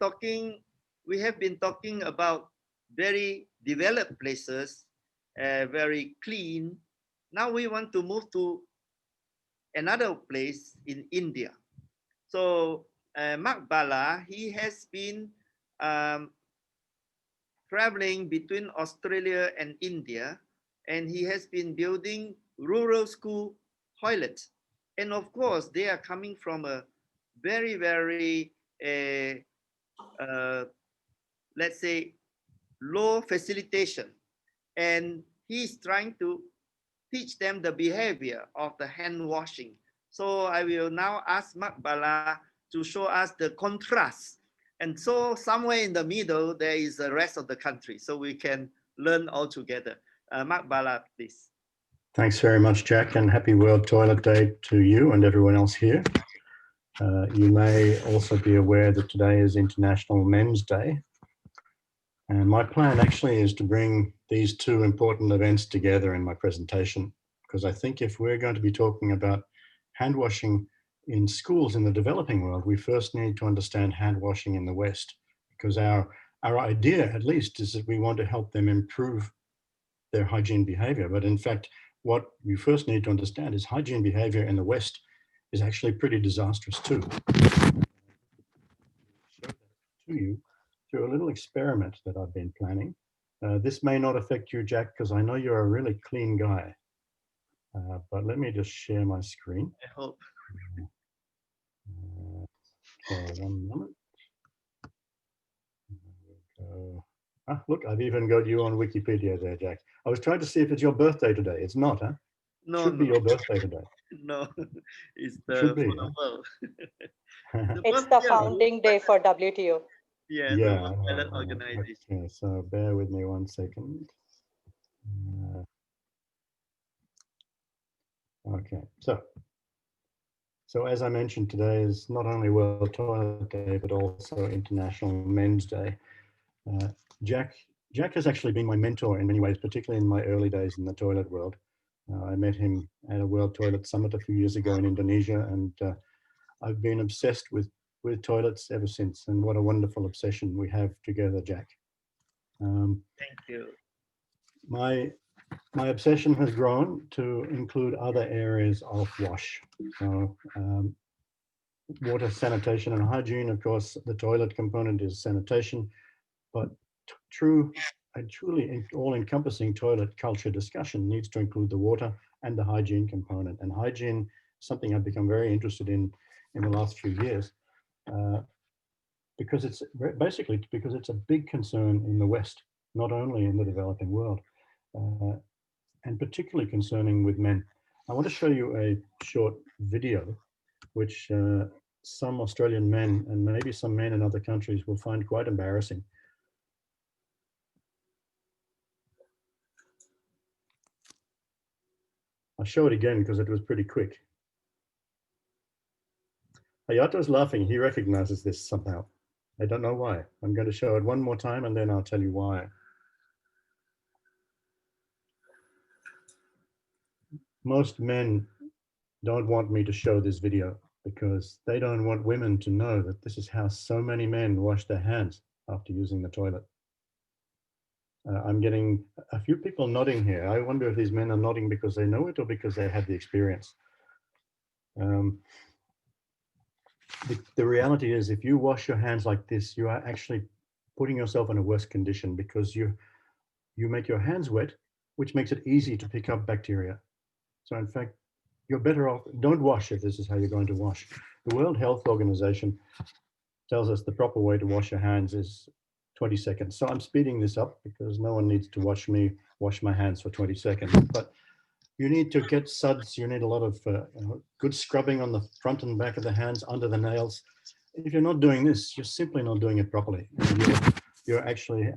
been talking about very developed places, very clean. Now we want to move to another place in India. So Mark Balla, he has been traveling between Australia and India, and he has been building rural school toilets. And of course, they are coming from a very, very, let's say, low facilitation. And he's trying to teach them the behavior of the hand washing. So I will now ask Mark Balla to show us the contrast. And so somewhere in the middle, there is the rest of the country, so we can learn all together. Mark Balla, please. Thanks very much, Jack, and happy World Toilet Day to you and everyone else here. You may also be aware that today is International Men's Day. And my plan actually is to bring these two important events together in my presentation, because I think if we're going to be talking about hand washing in schools in the developing world, we first need to understand hand washing in the West, because our idea, at least, is that we want to help them improve their hygiene behavior. But in fact, what we first need to understand is hygiene behavior in the West is actually pretty disastrous too. Show that to you through a little experiment that I've been planning. This may not affect you, Jack, because I know you're a really clean guy. But let me just share my screen. I hope. Okay, 1 moment. Ah, look, I've even got you on Wikipedia there, Jack. I was trying to see if it's your birthday today. It's not, huh? No, Should be your birthday today. No, it's the, Should be, for the world. It's the founding day for WTO. Yeah, Yeah, the World Toilet Organization. okay, so bear with me 1 second. Okay, so as I mentioned, today is not only World Toilet Day, but also International Men's Day. Jack has actually been my mentor in many ways, particularly in my early days in the toilet world. I met him at a World Toilet Summit a few years ago in Indonesia, and I've been obsessed with toilets ever since. And what a wonderful obsession we have together, Jack. Thank you. My obsession has grown to include other areas of WASH. So, water, sanitation, and hygiene. Of course, the toilet component is sanitation, but a truly all-encompassing toilet culture discussion needs to include the water and the hygiene component. And hygiene is something I've become very interested in the last few years, because it's a big concern in the West, not only in the developing world, and particularly concerning with men. I want to show you a short video, which some Australian men and maybe some men in other countries will find quite embarrassing. I'll show it again because it was pretty quick. Hayato's laughing. He recognizes this somehow. I don't know why. I'm going to show it one more time and then I'll tell you why. Most men don't want me to show this video because they don't want women to know that this is how so many men wash their hands after using the toilet. I'm getting a few people nodding here. I wonder if these men are nodding because they know it or because they had the experience. The reality is, if you wash your hands like this, you are actually putting yourself in a worse condition because you make your hands wet, which makes it easy to pick up bacteria. So in fact, you're better off, don't wash if this is how you're going to wash. The World Health Organization tells us the proper way to wash your hands is 20 seconds. So I'm speeding this up because no one needs to watch me wash my hands for 20 seconds. But you need to get suds. You need a lot of good scrubbing on the front and back of the hands, under the nails. If you're not doing this, you're simply not doing it properly. You're actually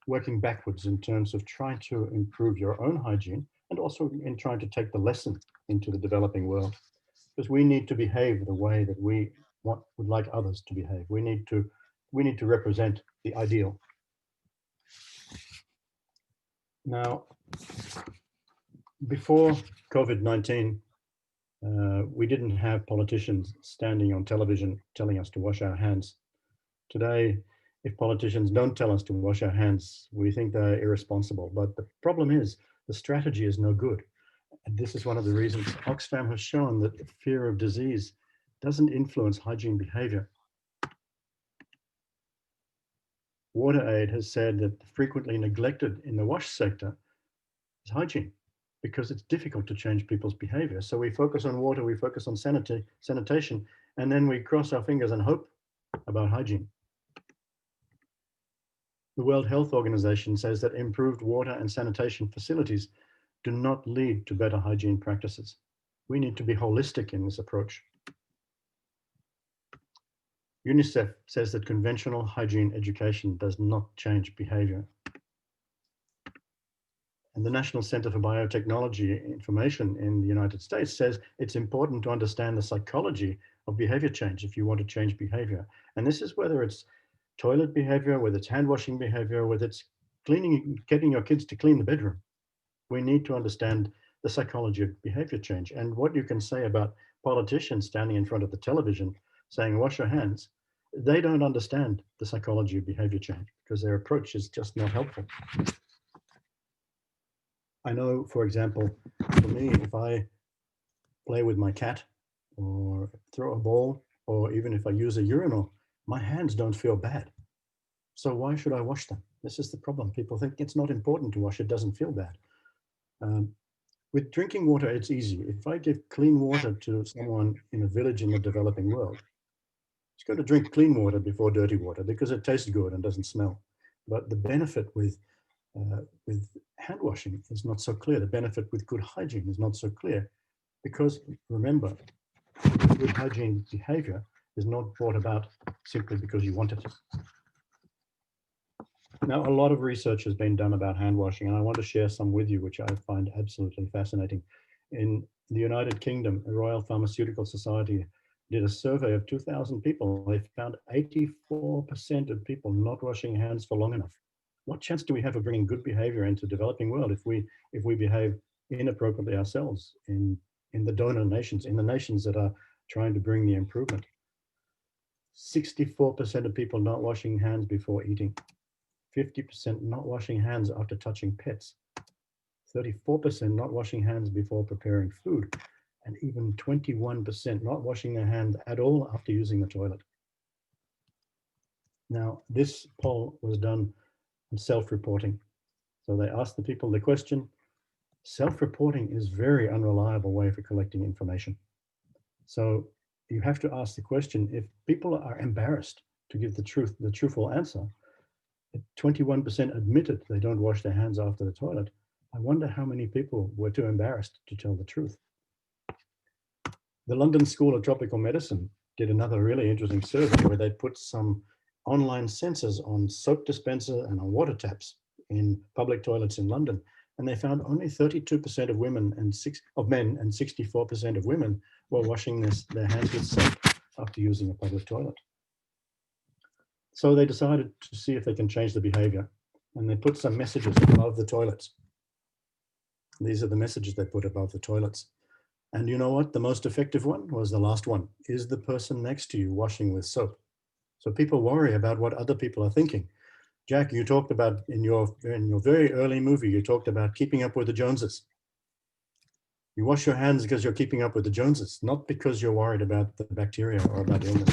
working backwards in terms of trying to improve your own hygiene and also in trying to take the lesson into the developing world. Because we need to behave the way that we would like others to behave. We need to represent the ideal. Now, before COVID-19, we didn't have politicians standing on television telling us to wash our hands. Today, if politicians don't tell us to wash our hands, we think they're irresponsible. But the problem is the strategy is no good. And this is one of the reasons Oxfam has shown that fear of disease doesn't influence hygiene behavior. WaterAid has said that frequently neglected in the wash sector is hygiene, because it's difficult to change people's behavior. So we focus on water, we focus on sanitation, and then we cross our fingers and hope about hygiene. The World Health Organization says that improved water and sanitation facilities do not lead to better hygiene practices. We need to be holistic in this approach. UNICEF says that conventional hygiene education does not change behavior. And the National Center for Biotechnology Information in the United States says it's important to understand the psychology of behavior change if you want to change behavior. And this is whether it's toilet behavior, whether it's hand washing behavior, whether it's getting your kids to clean the bedroom. We need to understand the psychology of behavior change. And what you can say about politicians standing in front of the television saying, wash your hands, they don't understand the psychology of behavior change because their approach is just not helpful. I know, for example, for me, if I play with my cat or throw a ball, or even if I use a urinal, my hands don't feel bad. So why should I wash them? This is the problem. People think it's not important to wash, it doesn't feel bad. With drinking water, it's easy. If I give clean water to someone in a village in the developing world, it's going to drink clean water before dirty water because it tastes good and doesn't smell. But the benefit with hand washing is not so clear. The benefit with good hygiene is not so clear because, remember, good hygiene behavior is not brought about simply because you want it. Now, a lot of research has been done about hand washing, and I want to share some with you, which I find absolutely fascinating. In the United Kingdom, the Royal Pharmaceutical Society did a survey of 2,000 people. They found 84% of people not washing hands for long enough. What chance do we have of bringing good behavior into the developing world if we behave inappropriately ourselves in the donor nations, in the nations that are trying to bring the improvement? 64% of people not washing hands before eating, 50% not washing hands after touching pets, 34% not washing hands before preparing food, and even 21% not washing their hands at all after using the toilet. Now, this poll was done on self-reporting. So they asked the people the question, self-reporting is a very unreliable way for collecting information. So you have to ask the question, if people are embarrassed to give the truthful answer, 21% admitted they don't wash their hands after the toilet. I wonder how many people were too embarrassed to tell the truth. The London School of Tropical Medicine did another really interesting survey where they put some online sensors on soap dispensers and on water taps in public toilets in London. And they found only 32% of men and 64% of women were washing their hands with soap after using a public toilet. So they decided to see if they can change the behavior, and they put some messages above the toilets. These are the messages they put above the toilets. And you know what? The most effective one was the last one. Is the person next to you washing with soap? So people worry about what other people are thinking. Jack, you talked about in your very early movie, you talked about keeping up with the Joneses. You wash your hands because you're keeping up with the Joneses, not because you're worried about the bacteria or about illness.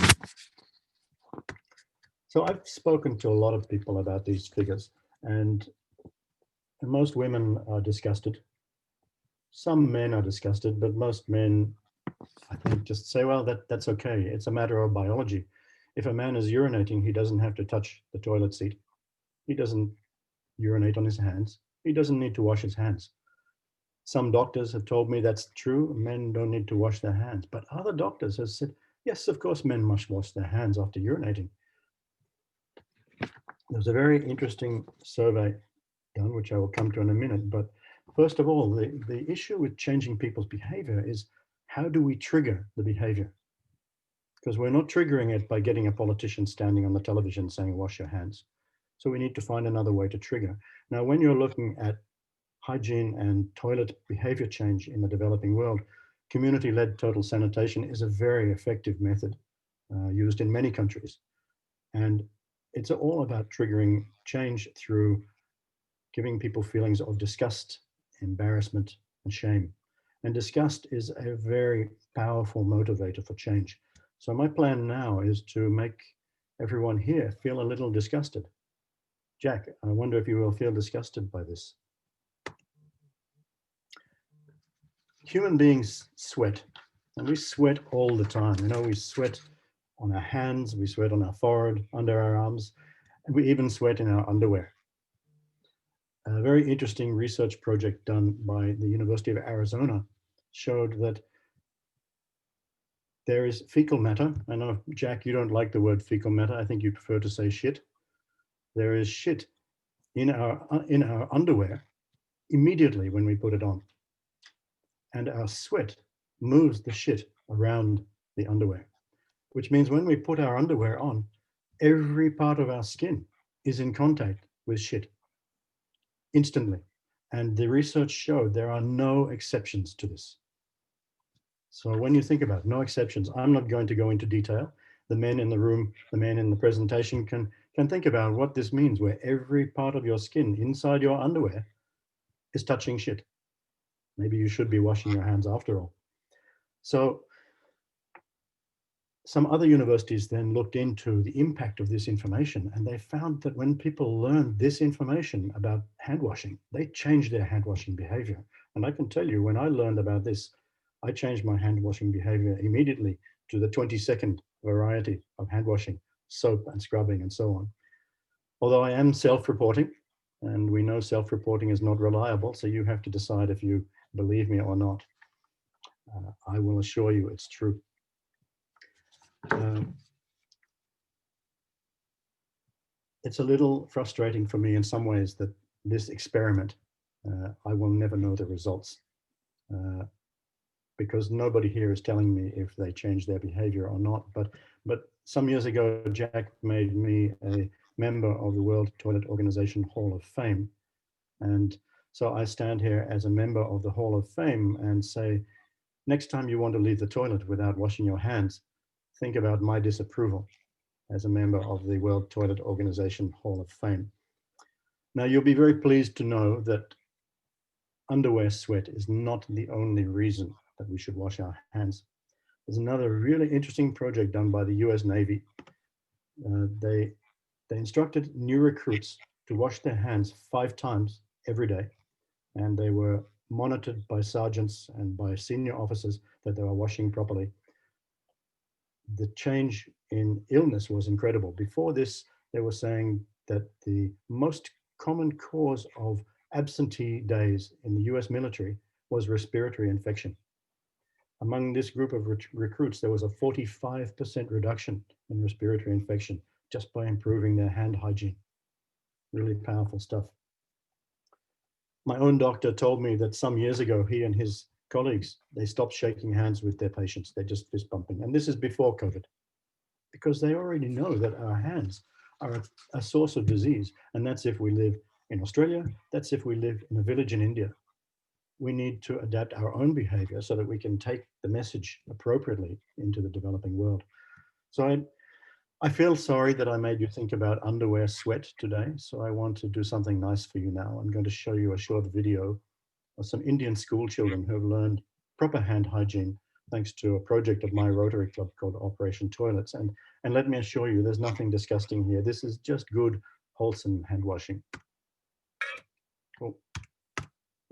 So I've spoken to a lot of people about these figures, and most women are disgusted. Some men are disgusted, but most men, I think, just say, well, that's okay. It's a matter of biology. If a man is urinating, he doesn't have to touch the toilet seat. He doesn't urinate on his hands. He doesn't need to wash his hands. Some doctors have told me that's true. Men don't need to wash their hands. But other doctors have said, yes, of course, men must wash their hands after urinating. There's a very interesting survey done, which I will come to in a minute. But first of all, the issue with changing people's behavior is, how do we trigger the behavior? Because we're not triggering it by getting a politician standing on the television saying, wash your hands. So we need to find another way to trigger. Now, when you're looking at hygiene and toilet behavior change in the developing world, community-led total sanitation is a very effective method used in many countries. And it's all about triggering change through giving people feelings of disgust, embarrassment, and shame. And disgust is a very powerful motivator for change. So my plan now is to make everyone here feel a little disgusted. Jack, I wonder if you will feel disgusted by this. Human beings sweat, and we sweat all the time. You know, we sweat on our hands, we sweat on our forehead, under our arms, and we even sweat in our underwear. A very interesting research project done by the University of Arizona showed that there is fecal matter. I know, Jack, you don't like the word fecal matter. I think you prefer to say shit. There is shit in our underwear immediately when we put it on. And our sweat moves the shit around the underwear, which means when we put our underwear on, every part of our skin is in contact with shit instantly. And the research showed there are no exceptions to this. So when you think about it, no exceptions, I'm not going to go into detail. The men in the room, the men in the presentation can think about what this means, where every part of your skin inside your underwear is touching shit. Maybe you should be washing your hands after all. So some other universities then looked into the impact of this information, and they found that when people learned this information about hand washing, they changed their hand washing behavior. And I can tell you, when I learned about this, I changed my hand washing behavior immediately to the 20-second variety of hand washing, soap and scrubbing and so on. Although I am self-reporting, and we know self-reporting is not reliable, so you have to decide if you believe me or not. I will assure you it's true. It's a little frustrating for me in some ways that this experiment, I will never know the results because nobody here is telling me if they change their behavior or not. But some years ago, Jack made me a member of the World Toilet Organization Hall of Fame. And so I stand here as a member of the Hall of Fame and say, next time you want to leave the toilet without washing your hands, think about my disapproval as a member of the World Toilet Organization Hall of Fame. Now, you'll be very pleased to know that underwear sweat is not the only reason that we should wash our hands. There's another really interesting project done by the US Navy. They instructed new recruits to wash their hands 5 times every day, and they were monitored by sergeants and by senior officers that they were washing properly. The change in illness was incredible. Before this, they were saying that the most common cause of absentee days in the US military was respiratory infection. Among this group of recruits, there was a 45% reduction in respiratory infection just by improving their hand hygiene. Really powerful stuff. My own doctor told me that some years ago, he and his colleagues, they stopped shaking hands with their patients. They're just fist bumping. And this is before COVID, because they already know that our hands are a source of disease. And that's if we live in Australia, that's if we live in a village in India. We need to adapt our own behavior so that we can take the message appropriately into the developing world. So I feel sorry that I made you think about underwear sweat today. So I want to do something nice for you now. I'm going to show you a short video of some Indian school children who have learned proper hand hygiene thanks to a project of my Rotary Club called Operation Toilets. And let me assure you, there's nothing disgusting here. This is just good, wholesome hand washing. Cool.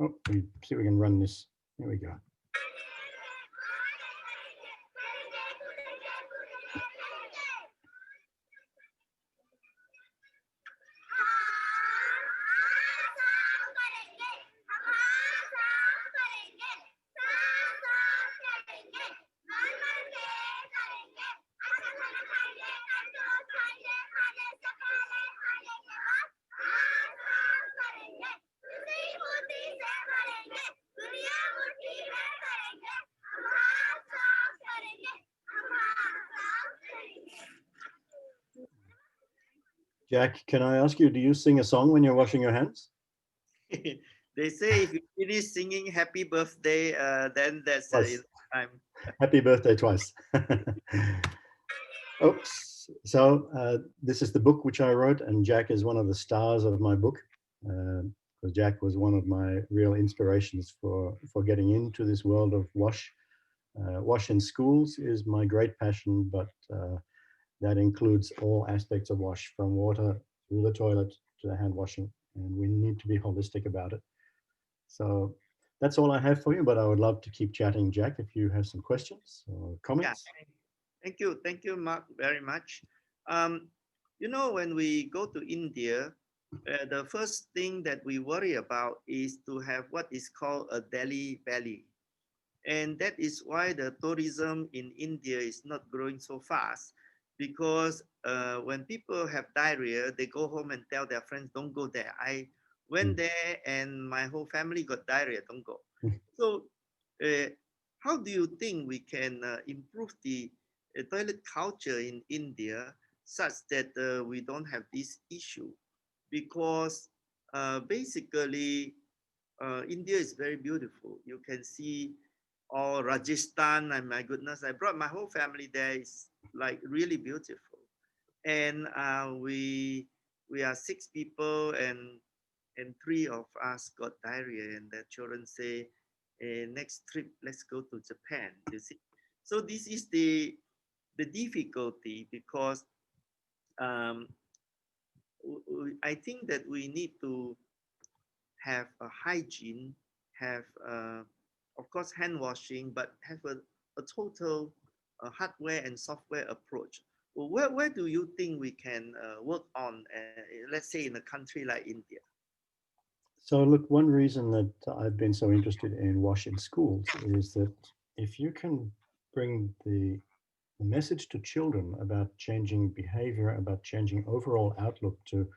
Oh, we see if we can run this. Here we go. Jack, can I ask you, do you sing a song when you're washing your hands? They say if you finish singing happy birthday, then that's time. Happy birthday twice. Oops. So this is the book which I wrote, and Jack is one of the stars of my book. Because Jack was one of my real inspirations for getting into this world of WASH. WASH in schools is my great passion, but that includes all aspects of WASH, from water through the toilet to the hand washing, and we need to be holistic about it. So that's all I have for you, but I would love to keep chatting, Jack, if you have some questions or comments. Yeah. Thank you, Mark, very much. You know, when we go to India, the first thing that we worry about is to have what is called a Delhi Valley. And that is why the tourism in India is not growing so fast, because when people have diarrhea, they go home and tell their friends, don't go there. I went there and my whole family got diarrhea, don't go. So how do you think we can improve the toilet culture in India such that we don't have this issue? Because basically, India is very beautiful. You can see all Rajasthan, and my goodness, I brought my whole family there. It's like really beautiful. And we are 6 people, and 3 of us got diarrhea, and the children say, next trip, let's go to Japan, you see. So this is the difficulty, because I think that we need to have a hygiene, have of course hand washing, but have a total hardware and software approach. Well, where do you think we can work on, let's say in a country like India? So look, one reason that I've been so interested in WASH in schools is that if you can bring the message to children about changing behavior, about changing overall outlook to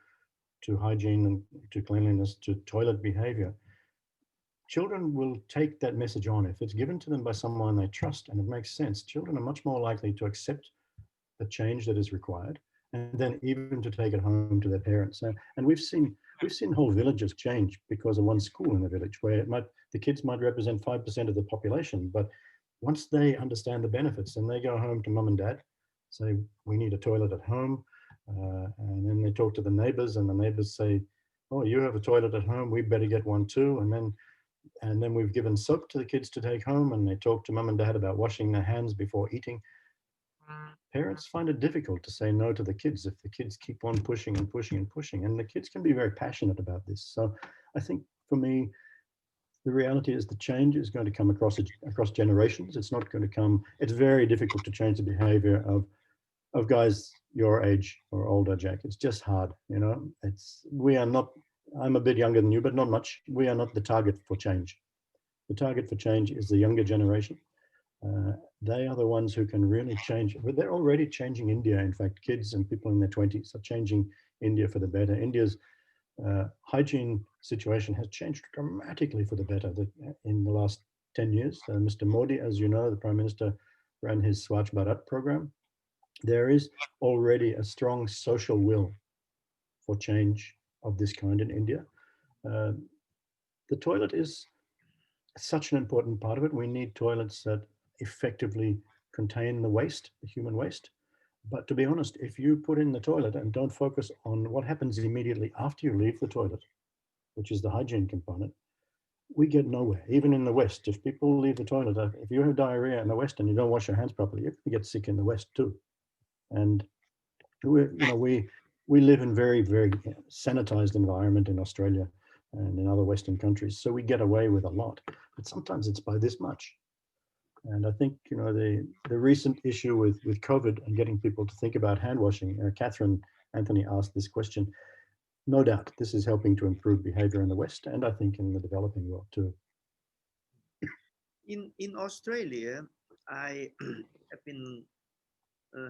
hygiene and to cleanliness, to toilet behavior, children will take that message on. If it's given to them by someone they trust and it makes sense, children are much more likely to accept the change that is required, and then even to take it home to their parents. And we've seen whole villages change because of one school in the village, where the kids might represent 5% of the population, but once they understand the benefits and they go home to mum and dad, say, we need a toilet at home, and then they talk to the neighbors, and the neighbors say, oh, you have a toilet at home, we better get one too. And then we've given soap to the kids to take home, and they talk to mum and dad about washing their hands before eating. Parents find it difficult to say no to the kids if the kids keep on pushing and pushing and pushing, and the kids can be very passionate about this. So I think for me, the reality is the change is going to come across generations. It's not going to come, it's very difficult to change the behavior of guys your age or older, Jack. It's just hard, you know. We are not, I'm a bit younger than you, but not much. We are not the target for change. The target for change is the younger generation. They are the ones who can really change. But they're already changing India. In fact, kids and people in their 20s are changing India for the better. India's hygiene situation has changed dramatically for the better in the last 10 years. Mr. Modi, as you know, the Prime Minister ran his Swachh Bharat program. There is already a strong social will for change of this kind in India. The toilet is such an important part of it. We need toilets that effectively contain the waste, the human waste. But to be honest, if you put in the toilet and don't focus on what happens immediately after you leave the toilet, which is the hygiene component, we get nowhere. Even in the West, if people leave the toilet, if you have diarrhea in the West and you don't wash your hands properly, you can get sick in the West too. And we live in very, very sanitized environment in Australia and in other Western countries, so we get away with a lot. But sometimes it's by this much. And I think the recent issue with COVID and getting people to think about hand washing. Catherine Anthony asked this question. No doubt, this is helping to improve behavior in the West, and I think in the developing world too. In Australia, I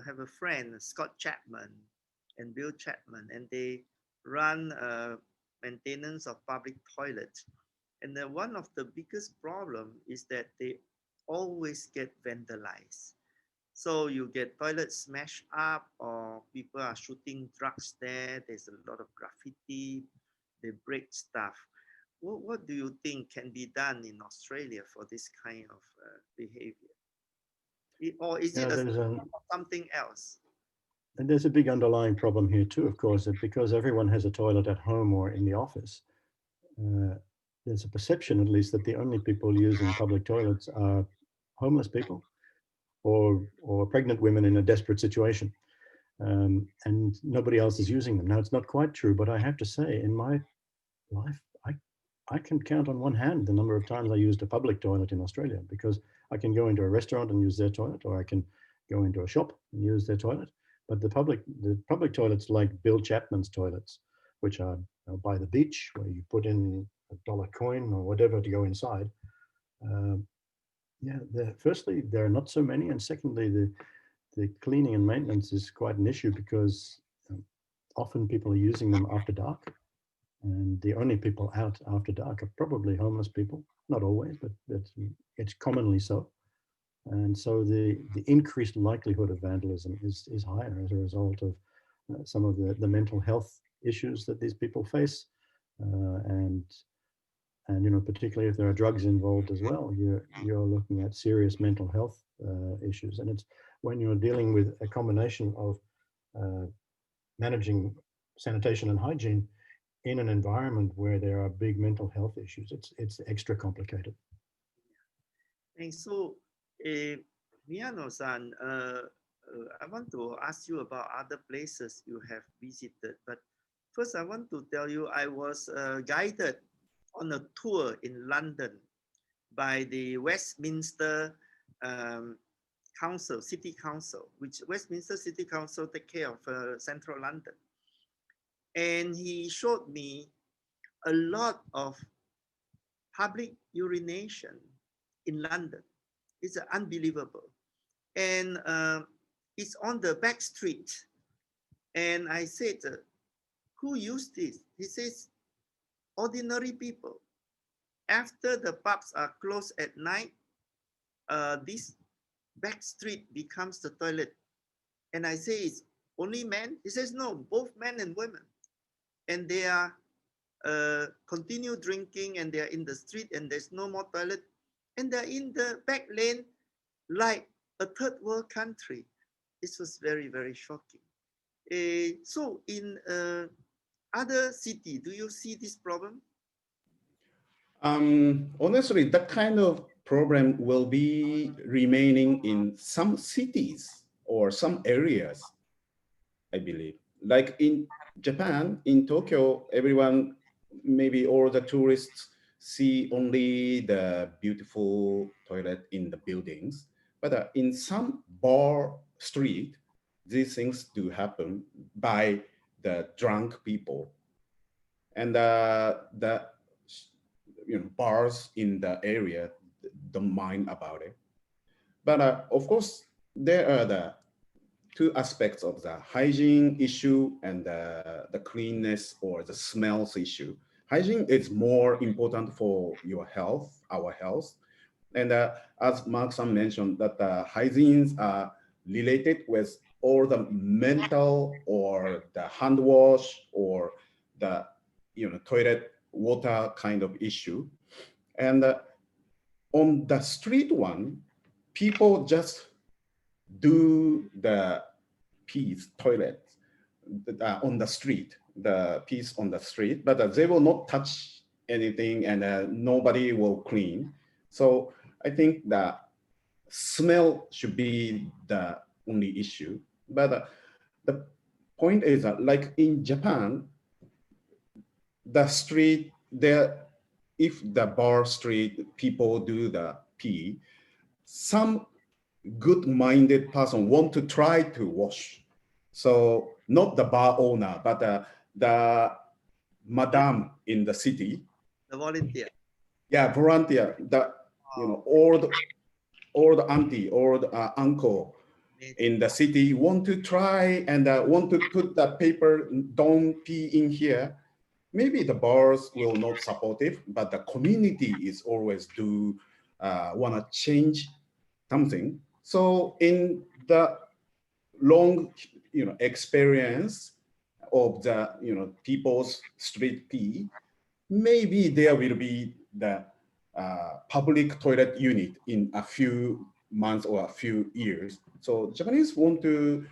have a friend, Scott Chapman and Bill Chapman, and they run maintenance of public toilets. And one of the biggest problem is that they always get vandalized. So you get toilets smashed up, or people are shooting drugs there. There's a lot of graffiti. They break stuff. What do you think can be done in Australia for this kind of behavior? Or is it something else? And there's a big underlying problem here too, of course, that because everyone has a toilet at home or in the office, there's a perception, at least, that the only people using public toilets are homeless people or pregnant women in a desperate situation, and nobody else is using them. Now, it's not quite true, but I have to say, in my life, I can count on one hand the number of times I used a public toilet in Australia, because I can go into a restaurant and use their toilet, or I can go into a shop and use their toilet. But the public toilets, like Bill Chapman's toilets, which are by the beach, where you put in $1 coin or whatever to go inside. Firstly, there are not so many, and secondly, the cleaning and maintenance is quite an issue, because often people are using them after dark, and the only people out after dark are probably homeless people. Not always, but it's commonly so. And so the increased likelihood of vandalism is higher as a result of some of the mental health issues that these people face, and particularly if there are drugs involved as well, you're looking at serious mental health issues. And it's when you're dealing with a combination of managing sanitation and hygiene in an environment where there are big mental health issues, it's extra complicated. And so, Miano-san, I want to ask you about other places you have visited. But first, I want to tell you, I was guided on a tour in London by the Westminster Council, City Council, which Westminster City Council take care of central London. And he showed me a lot of public urination in London. It's unbelievable. And it's on the back street. And I said, who used this? He says, ordinary people. After the pubs are closed at night, this back street becomes the toilet. And I say, it's only men? He says, no, both men and women. And they are continue drinking, and they are in the street, and there's no more toilet. And they're in the back lane like a third world country. This was very, very shocking. So in other cities, do you see this problem? Honestly, that kind of problem will be remaining in some cities or some areas, I believe. Like in Japan, in Tokyo, everyone, maybe all the tourists see only the beautiful toilet in the buildings. But in some bar street, these things do happen by the drunk people. And the bars in the area don't mind about it. But of course, there are the two aspects of the hygiene issue and the cleanness or the smells issue. Hygiene is more important for your health, our health. And as Mark-san mentioned, that hygienes are related with all the mental or the hand wash or the toilet water kind of issue. And on the street one, people just do the pees toilet on the street, the pees on the street, but they will not touch anything and nobody will clean. So I think the smell should be the only issue. But the point is that, like in Japan, the street there, if the bar street people do the pee, some good-minded person want to try to wash. So not the bar owner, but the madam in the city. The volunteer. Yeah, volunteer. The old auntie or uncle in the city want to try and want to put the paper, don't pee in here. Maybe the bars will not support it, but the community is always do want to change something. So in the long experience of the people's street pee, maybe there will be the public toilet unit in a few months or a few years. So Japanese want to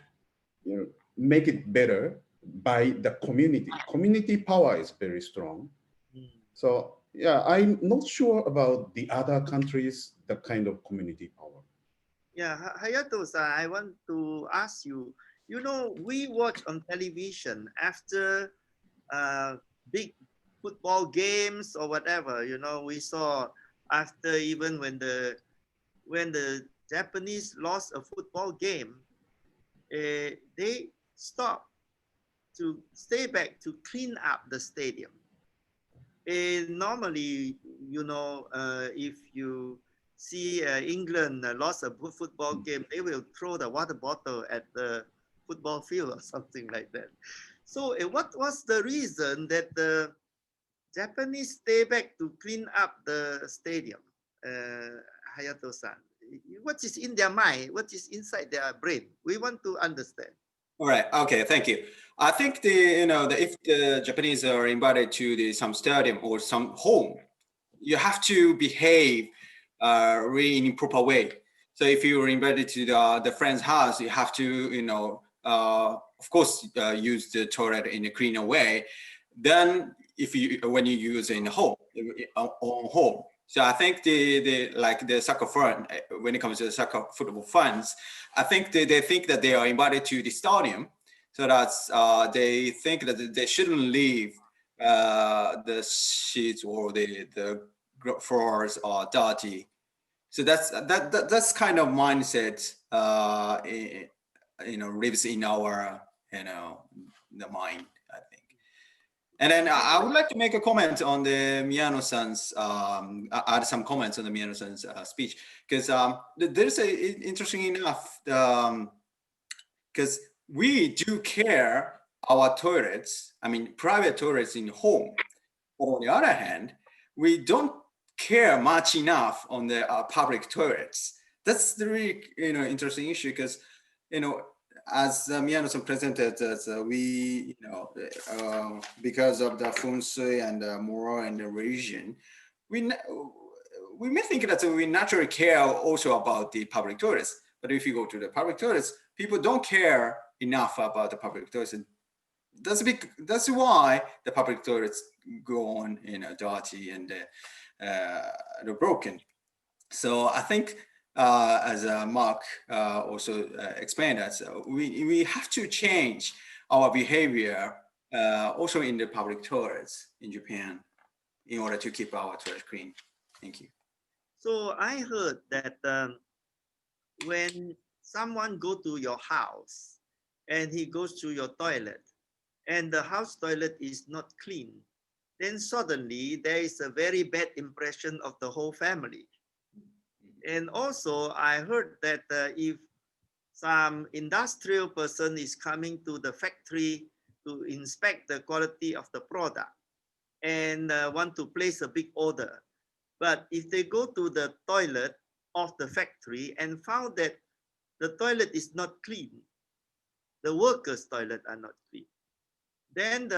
make it better by the community. Community power is very strong. So yeah, I'm not sure about the other countries, the kind of community power. Yeah, Hayato-san, I want to ask you, we watch on television after big football games or whatever, we saw after even when the Japanese lost a football game, they stopped to stay back to clean up the stadium. Normally, if you see England lost a football game, they will throw the water bottle at the football field or something like that. So what was the reason that the Japanese stay back to clean up the stadium? Hayato-san, what is in their mind? What is inside their brain? We want to understand. All right. Okay. Thank you. I think if the Japanese are invited to some stadium or some home, you have to behave really in a proper way. So if you are invited to the friend's house, you have to of course use the toilet in a cleaner way. Then when you use it in home on home. So I think the soccer fund, when it comes to the soccer football funds, I think they think that they are invited to the stadium, so that they think that they shouldn't leave the sheets or the floors are dirty. So that's kind of mindset lives in our the mind, I think. And then I would like to make a comment on the Miano-san's, add some comments on the Miano-san's speech, because there's interesting enough, because we do care our toilets, private toilets in home. But on the other hand, we don't care much enough on the public toilets. That's the really interesting issue, because as Miano-san presented, we because of the feng shui and moral and the religion, we may think that we naturally care also about the public toilets. But if you go to the public toilets, people don't care enough about the public toilets. And that's why the public toilets go on dirty and they're broken. So I think as Mark also explained that, we have to change our behavior also in the public toilets in Japan in order to keep our toilet clean. Thank you. So I heard that when someone go to your house and he goes to your toilet and the house toilet is not clean, then suddenly there is a very bad impression of the whole family. And also I heard that if some industrial person is coming to the factory to inspect the quality of the product and want to place a big order, But if they go to the toilet of the factory and found that the toilet is not clean, the workers' toilet are not clean, then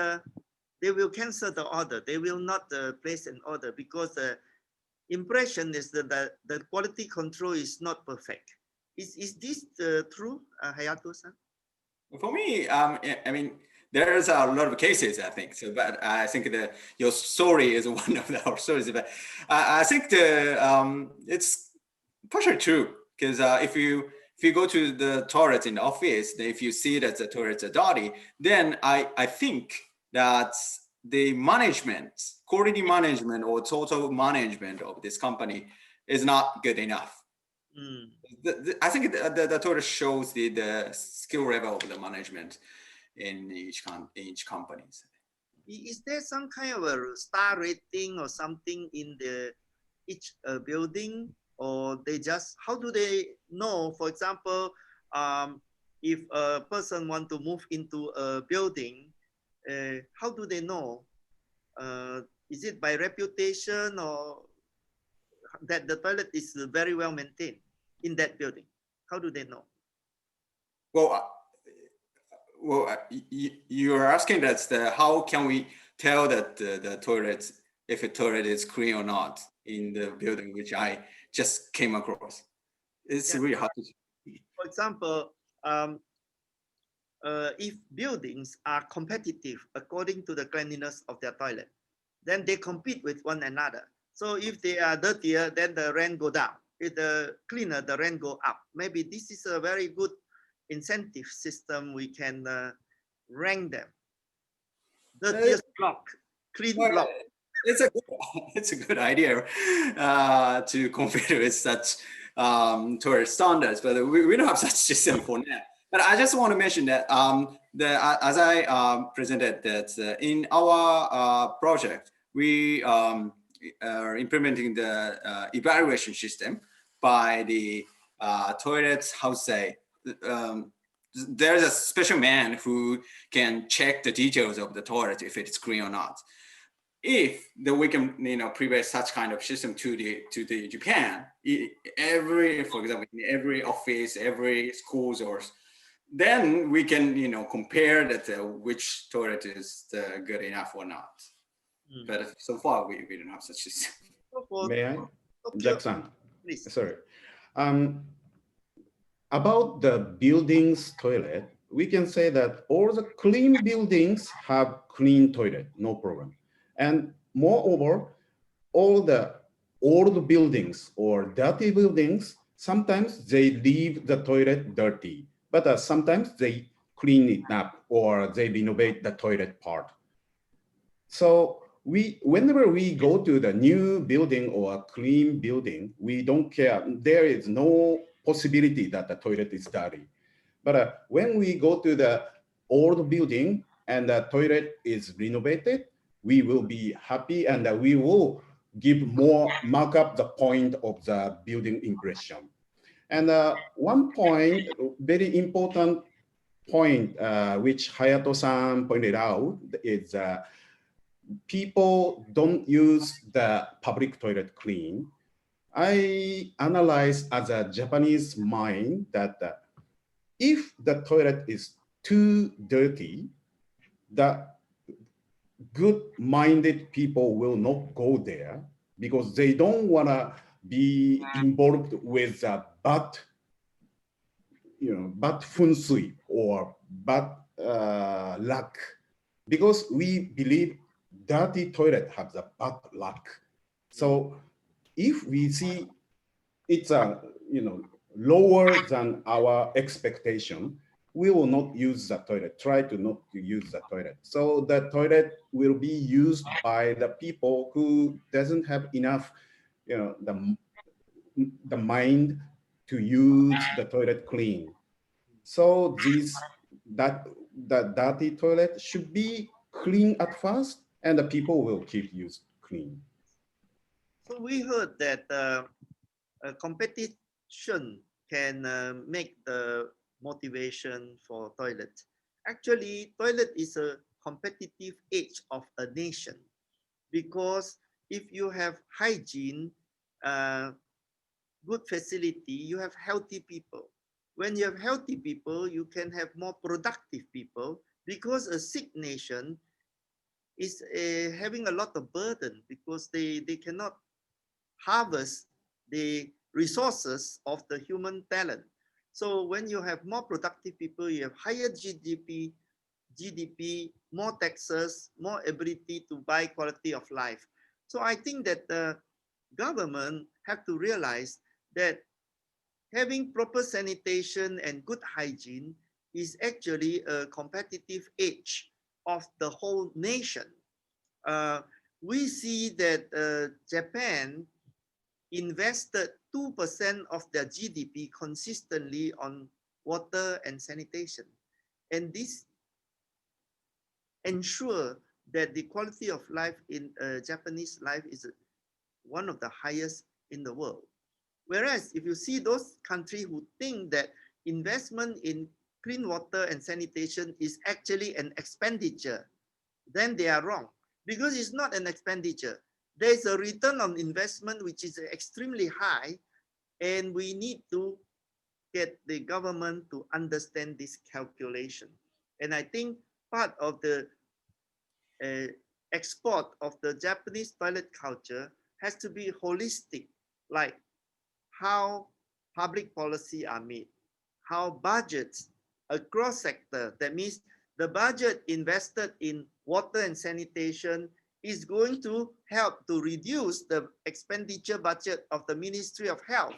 they will cancel the order. They will not place an order because the impression is that the quality control is not perfect. Is this true, Hayato-san? For me, I mean, there's a lot of cases, I think. So, but I think your story is one of our stories. But I think it's partially true because if you go to the toilet in the office, then if you see that the toilets are dirty, then I think that the management, quality management or total management of this company is not good enough. I think the total shows the skill level of the management in each companies. Is there some kind of a star rating or something in each building, or they just, how do they know? For example, if a person want to move into a building, how do they know? Is it by reputation or that the toilet is very well maintained in that building? How do they know? Well, you are asking that how can we tell that the toilet, if a toilet is clean or not in the building which I just came across? It's really hard to see. For example, if buildings are competitive according to the cleanliness of their toilet, then they compete with one another. So if they are dirtier, then the rent go down. If the cleaner, the rent go up. Maybe this is a very good incentive system. We can rank them. Dirtiest block, clean block. It's a good idea to compare with such tourist standards, but we don't have such system for now. But I just want to mention that as I presented that in our project, we are implementing the evaluation system by the toilets, how to say, there's a special man who can check the details of the toilet if it's clean or not. If we can, prevent such kind of system to the Japan, for example, in every office, every schools, or then we can, compare that which toilet is good enough or not. But so far, we don't have such system. May I, Jackson? Please. Sorry. About the building's toilet, we can say that all the clean buildings have clean toilet, no problem. And moreover, all the old buildings or dirty buildings, sometimes they leave the toilet dirty, but sometimes they clean it up or they renovate the toilet part. So whenever we go to the new building or a clean building, we don't care. There is no possibility that the toilet is dirty. But when we go to the old building and the toilet is renovated, we will be happy and we will mark up the point of the building impression. And one point, very important point, which Hayato-san pointed out, is people don't use the public toilet clean. I analyze as a Japanese mind that if the toilet is too dirty, the good-minded people will not go there because they don't want to be involved with bad funsui or bad luck, because we believe dirty toilet has a bad luck. So if we see it's lower than our expectation, we will not use the toilet, try to not to use the toilet. So the toilet will be used by the people who doesn't have enough, the mind to use the toilet clean. So the dirty toilet should be clean at first, and the people will keep use clean. So we heard that competition can make the motivation for toilet. Actually, toilet is a competitive edge of a nation, because if you have hygiene, good facility, you have healthy people. When you have healthy people, you can have more productive people, because a sick nation is having a lot of burden, because they cannot harvest the resources of the human talent. So when you have more productive people, you have higher GDP, more taxes, more ability to buy quality of life. So I think that the government have to realize that having proper sanitation and good hygiene is actually a competitive edge of the whole nation. We see that Japan invested 2% of their GDP consistently on water and sanitation. And this ensure that the quality of life in Japanese life is one of the highest in the world. Whereas if you see those countries who think that investment in clean water and sanitation is actually an expenditure, then they are wrong, because it's not an expenditure. There's a return on investment which is extremely high, and we need to get the government to understand this calculation. And I think part of the export of the Japanese toilet culture has to be holistic, like how public policy are made, how budgets across sector, that means the budget invested in water and sanitation is going to help to reduce the expenditure budget of the Ministry of Health.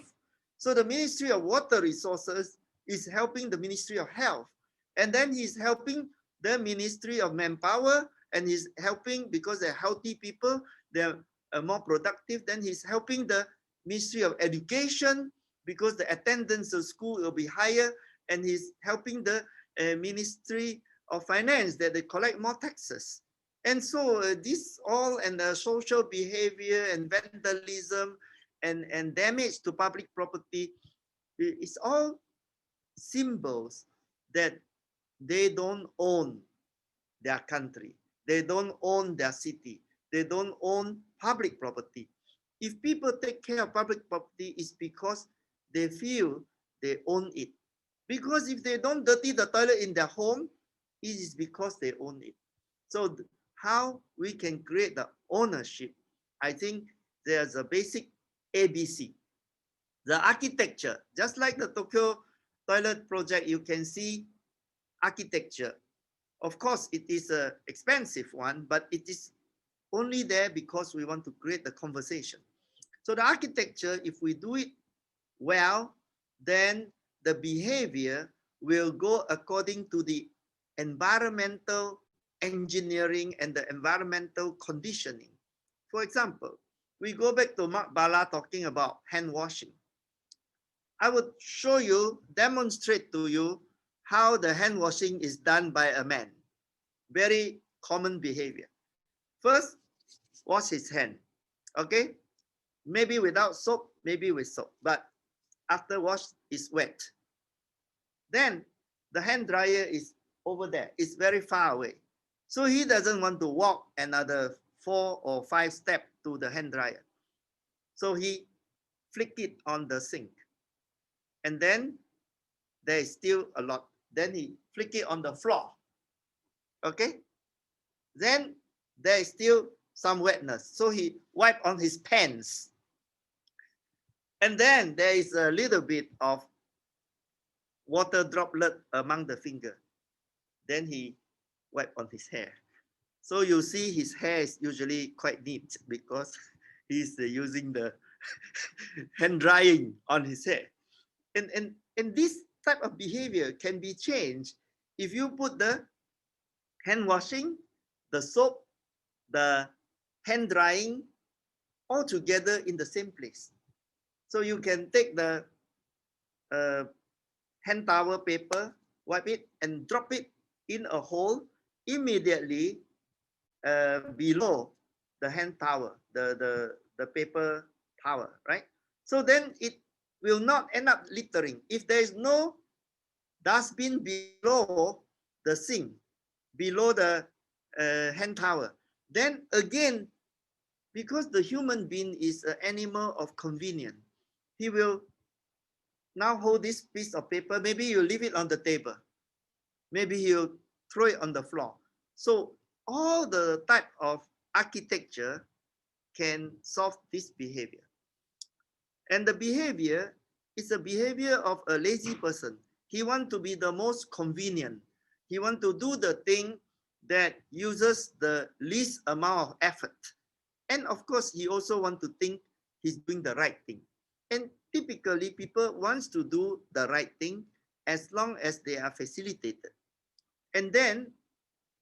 So the Ministry of Water Resources is helping the Ministry of Health, and then he's helping the Ministry of Manpower, and he's helping, because they're healthy people, they're more productive, then he's helping the Ministry of Education, because the attendance of school will be higher, and he's helping the Ministry of Finance, that they collect more taxes. And so this all, and the social behavior and vandalism and damage to public property, it's all symbols that they don't own their country, they don't own their city, they don't own public property. If people take care of public property, it's because they feel they own it. Because if they don't dirty the toilet in their home, it is because they own it. So how we can create the ownership, I think there's a basic ABC. The architecture, just like the Tokyo toilet project, you can see architecture. Of course, it is an expensive one, but it is only there because we want to create the conversation. So the architecture, if we do it well, then the behavior will go according to the environmental engineering and the environmental conditioning. For example, we go back to Mark Balla talking about hand washing. I would show you, demonstrate to you how the hand washing is done by a man. Very common behavior. First, wash his hand, okay? Maybe without soap, maybe with soap, but after wash is wet. Then the hand dryer is over there, it's very far away. So he doesn't want to walk another 4 or 5 steps to the hand dryer. So he flick it on the sink. And then there is still a lot. Then he flick it on the floor. Okay? Then there is still some wetness. So he wipe on his pants. And then there is a little bit of water droplet among the finger. Then he wipe on his hair. So you see his hair is usually quite neat because he's using the hand drying on his hair. And this type of behavior can be changed if you put the hand washing, the soap, the hand drying all together in the same place. So you can take the hand towel paper, wipe it and drop it in a hole immediately below the hand towel, the paper towel, right? So then it will not end up littering. If there is no dustbin below the sink, below the hand towel, then again, because the human being is an animal of convenience. He will now hold this piece of paper. Maybe you leave it on the table. Maybe he'll throw it on the floor. So all the type of architecture can solve this behavior. And the behavior is a behavior of a lazy person. He wants to be the most convenient. He wants to do the thing that uses the least amount of effort. And of course, he also wants to think he's doing the right thing. And typically, people want to do the right thing as long as they are facilitated. And then,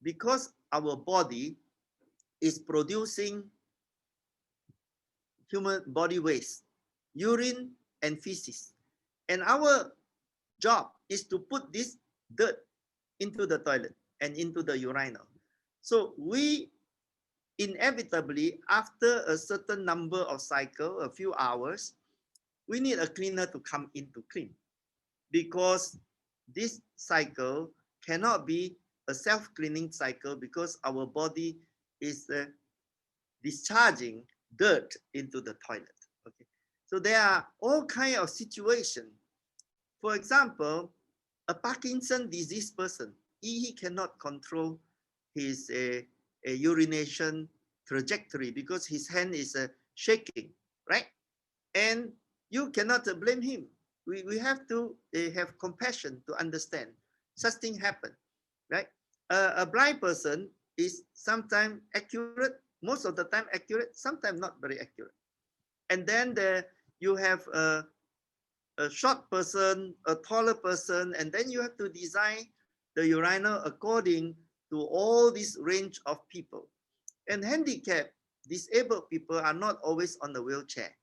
because our body is producing human body waste, urine and feces, and our job is to put this dirt into the toilet and into the urinal. So we inevitably, after a certain number of cycles, a few hours, we need a cleaner to come in to clean, because this cycle cannot be a self-cleaning cycle, because our body is discharging dirt into the toilet. Okay, so there are all kinds of situations. For example, a Parkinson disease person, he cannot control his urination trajectory because his hand is shaking, right? And you cannot blame him. We have to have compassion to understand such things happen, right? A blind person is sometimes accurate, most of the time accurate, sometimes not very accurate. And then you have a short person, a taller person, and then you have to design the urinal according to all this range of people. And handicapped, disabled people are not always on the wheelchair.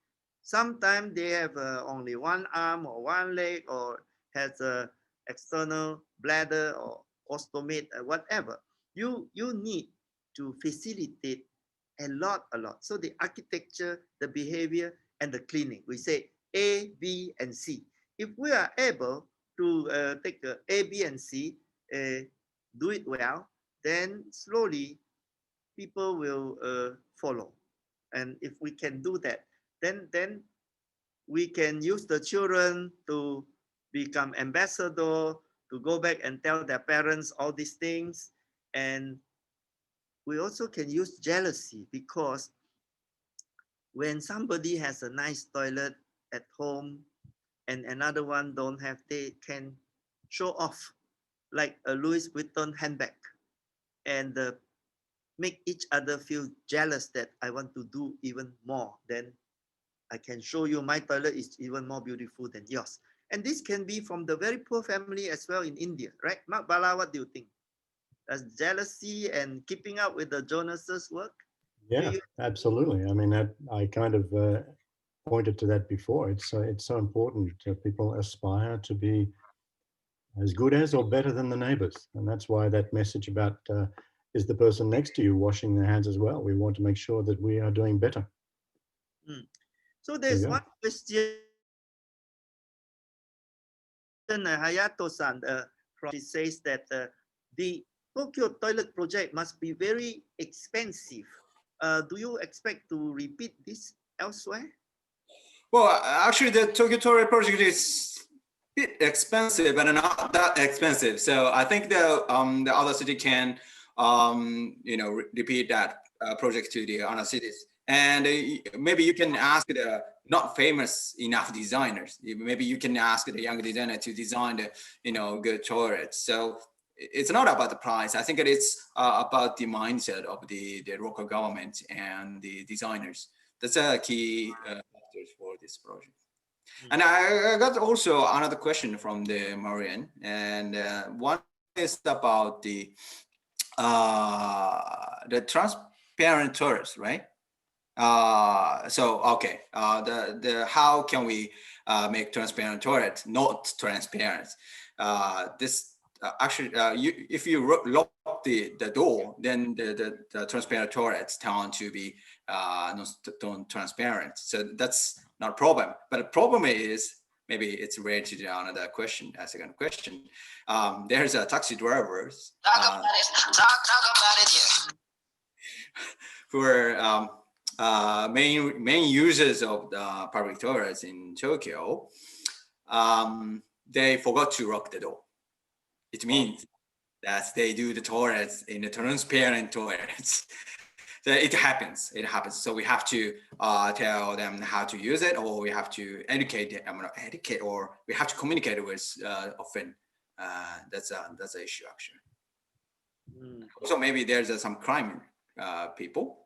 Sometimes they have only one arm or one leg, or has a external bladder or ostomate, whatever. You need to facilitate a lot. So the architecture, the behavior, and the cleaning. We say A, B, and C. If we are able to take A, B, and C, do it well, then slowly people will follow. And if we can do that, then we can use the children to become ambassador, to go back and tell their parents all these things. And we also can use jealousy, because when somebody has a nice toilet at home and another one don't have, they can show off like a Louis Vuitton handbag and make each other feel jealous that I want to do even more. Then I can show you my toilet is even more beautiful than yours. And this can be from the very poor family as well in India, right? Mark, Balla, what do you think? Does jealousy and keeping up with the Jonases work? Yeah, absolutely. I mean, I kind of pointed to that before. It's so important that people aspire to be as good as or better than the neighbors. And that's why that message about is the person next to you washing their hands as well? We want to make sure that we are doing better. So there's one question, Hayato-san, she says that the Tokyo toilet project must be very expensive. Do you expect to repeat this elsewhere? Well, actually, the Tokyo toilet project is a bit expensive, but not that expensive. So I think the other city can, repeat that project to the other cities. And maybe you can ask the not famous enough designers. Maybe you can ask the young designer to design the, good toilets. So it's not about the price. I think it is about the mindset of the local government and the designers. That's a key factors for this project. And I got also another question from the Marian, and one is about the transparent toilets, right? Okay, the how can we make transparent toilet not transparent? This actually, if you lock the door, then the transparent toilets turn to be non-transparent. So that's not a problem. But the problem is, maybe it's related to another question, a second question. There's a taxi drivers talk about it, yeah. Who are main users of the public toilets in Tokyo, they forgot to lock the door. It means that they do the toilets in the transparent toilets. So it happens. So we have to tell them how to use it, or we have to educate them, or we have to communicate with often. That's an issue actually. Also, maybe there's some crime people.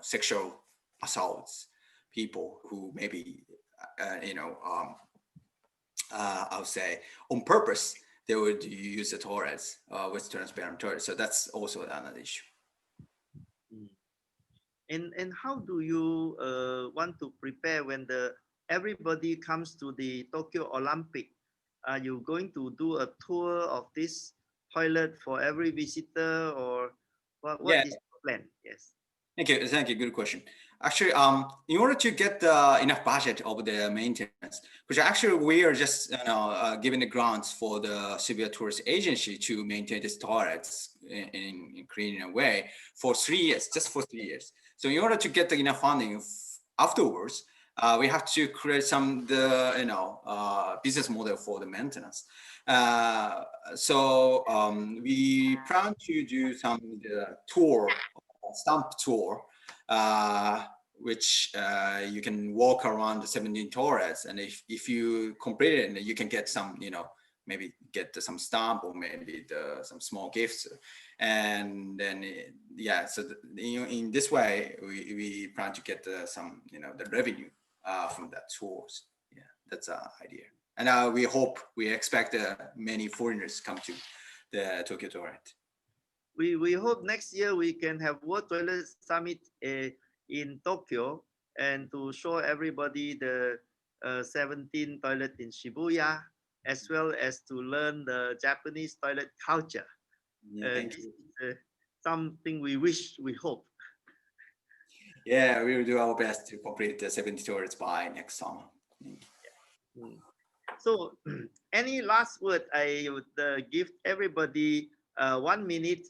Sexual assaults, people who maybe, I would say on purpose, they would use the toilets with transparent toilets. So that's also another issue. And how do you want to prepare when everybody comes to the Tokyo Olympic? Are you going to do a tour of this toilet for every visitor, or what is the plan? Yes. Thank you. Good question. Actually, in order to get enough budget of the maintenance, which actually we are just giving the grants for the Shibuya Tourist Agency to maintain these toilets in clean way for 3 years, just for 3 years. So in order to get enough funding afterwards, we have to create some business model for the maintenance. So we plan to do some tour, stamp tour, which you can walk around the 17 toilets, and if you complete it, you can get some, maybe get some stamp or maybe some small gifts, and then so in this way we plan to get some the revenue from that tours. Yeah, that's our idea, and we expect many foreigners come to the Tokyo toilet. We hope next year we can have World Toilet Summit in Tokyo, and to show everybody the 17 toilet in Shibuya, as well as to learn the Japanese toilet culture. This is something we hope. Yeah, we will do our best to complete the 70 toilets by next summer. So, any last word I would give everybody 1 minute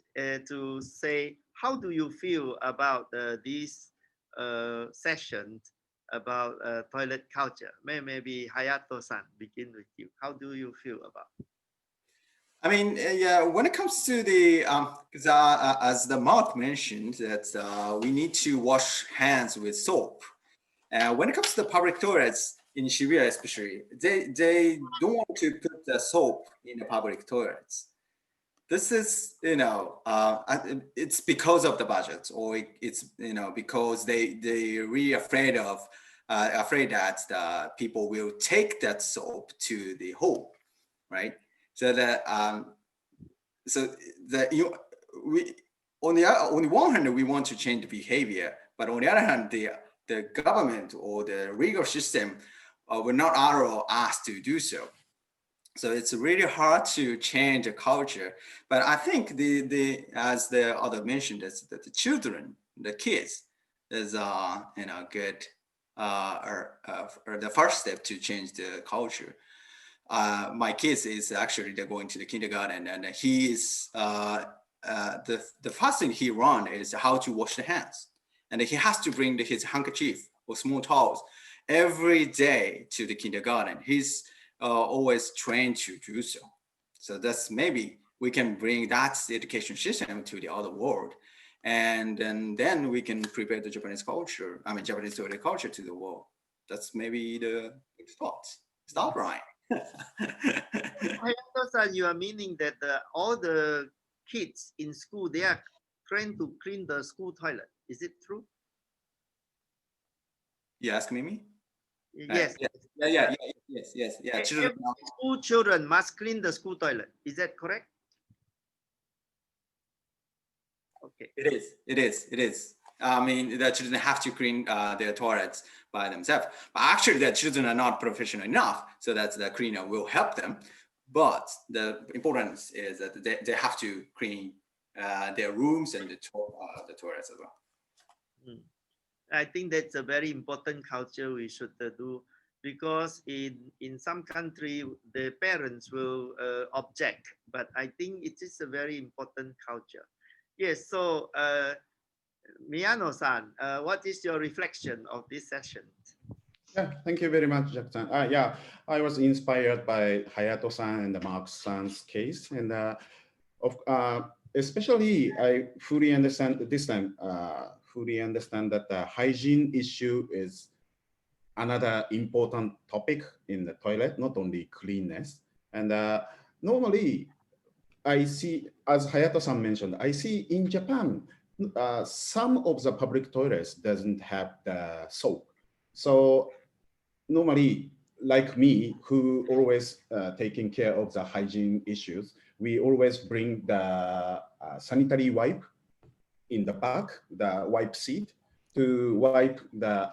to say, how do you feel about this session about toilet culture? Maybe Hayato-san, begin with you. How do you feel about it? I mean, when it comes to the, as the Mark mentioned, that we need to wash hands with soap. When it comes to the public toilets in Shibuya especially, they don't want to put the soap in the public toilets. This is, it's because of the budget, or it's, because they're really afraid that the people will take that soap to the home, right? So that, on the one hand, we want to change the behavior, but on the other hand, the government or the legal system will not allow us to do so. So it's really hard to change the culture. But I think as the other mentioned, is that the children, the kids, is good or the first step to change the culture. My kids is actually they're going to the kindergarten, and he is the first thing he learned is how to wash the hands, and he has to bring his handkerchief or small towels every day to the kindergarten. He's always trained to do so. So that's maybe we can bring that education system to the other world, and then we can prepare the Japanese culture. I mean, Japanese toilet culture to the world. That's maybe the thought. Stop, Ryan. You are meaning that all the kids in school, they are trained to clean the school toilet. Is it true? You ask me? Yes. Yes. School children must clean the school toilet. Is that correct? Okay. It is. I mean, the children have to clean their toilets by themselves. But actually, the children are not professional enough, so that the cleaner will help them. But the importance is that they have to clean their rooms and the toilets as well. I think that's a very important culture we should do, because in some country the parents will object, but I think it is a very important culture. Yes, so Miano-san, what is your reflection of this session? Yeah, thank you very much, Jackson. Yeah, I was inspired by Hayato-san and Mark-san's case, and especially I fully understand this time. Fully understand that the hygiene issue is another important topic in the toilet, not only cleanness. And normally, I see, as Hayato-san mentioned, I see in Japan, some of the public toilets doesn't have the soap. So normally, like me, who always taking care of the hygiene issues, we always bring the sanitary wipe in the back, the wipe seat, to wipe the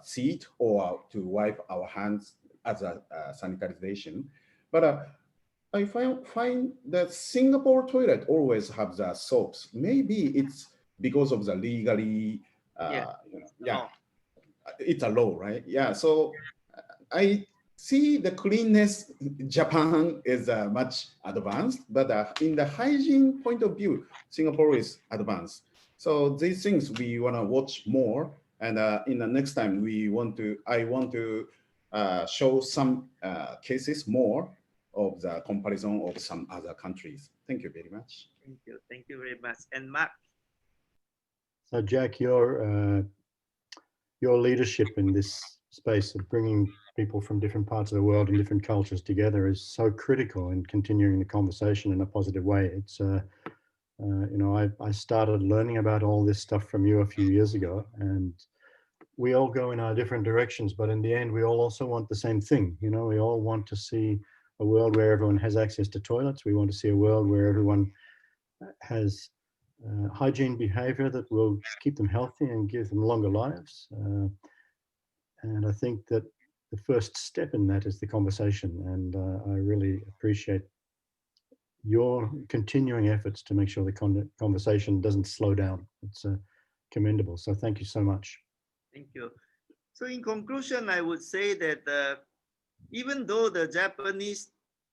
seat or to wipe our hands as a sanitization. But I find that Singapore toilet always have the soaps. Maybe it's because of the legally, it's a law, right? Yeah, so I see the cleanness, Japan is much advanced, but in the hygiene point of view, Singapore is advanced. So these things we want to watch more, and in the next time I want to show some cases more of the comparison of some other countries. Thank you very much. Thank you very much. And Mark. So Jack, your leadership in this space of bringing people from different parts of the world and different cultures together is so critical in continuing the conversation in a positive way. It's, you know, I started learning about all this stuff from you a few years ago, and we all go in our different directions, but in the end, we all also want the same thing. You know, we all want to see a world where everyone has access to toilets. We want to see a world where everyone has hygiene behavior that will keep them healthy and give them longer lives. And I think that the first step in that is the conversation. And I really appreciate your continuing efforts to make sure the conversation doesn't slow down. It's commendable. So thank you so much. Thank you. So in conclusion, I would say that even though the Japanese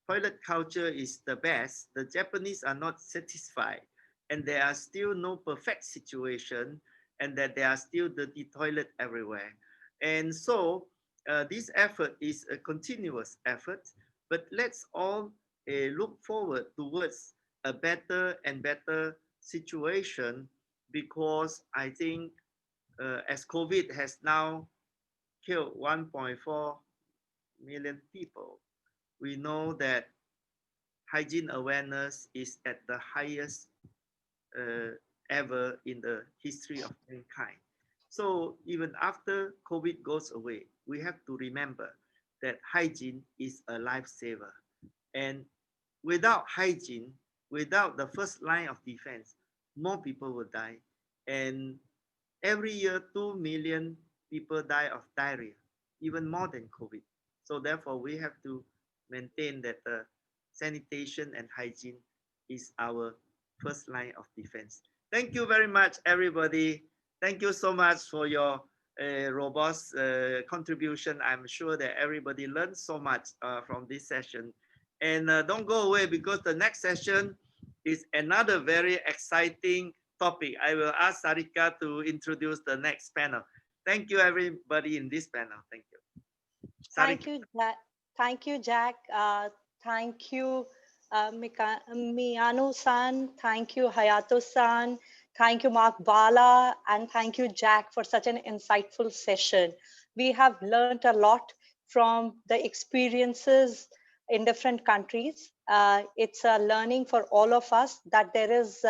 toilet culture is the best, the Japanese are not satisfied, and there are still no perfect situation, and that there are still dirty toilet everywhere. And so this effort is a continuous effort, but let's all look forward towards a better and better situation, because I think as COVID has now killed 1.4 million people, we know that hygiene awareness is at the highest ever in the history of mankind. So even after COVID goes away, we have to remember that hygiene is a lifesaver. And without hygiene, without the first line of defense, more people will die. And every year, 2 million people die of diarrhea, even more than COVID. So therefore, we have to maintain that sanitation and hygiene is our first line of defense. Thank you very much, everybody. Thank you so much for your robust contribution. I'm sure that everybody learned so much from this session. And don't go away, because the next session is another very exciting topic. I will ask Sarika to introduce the next panel. Thank you, everybody in this panel. Thank you. Thank you, Jack. Thank you, Jack. Thank you, Miano-san. Thank you, Hayato-san. Thank you, Mark Balla. And thank you, Jack, for such an insightful session. We have learned a lot from the experiences in different countries. It's a learning for all of us that there is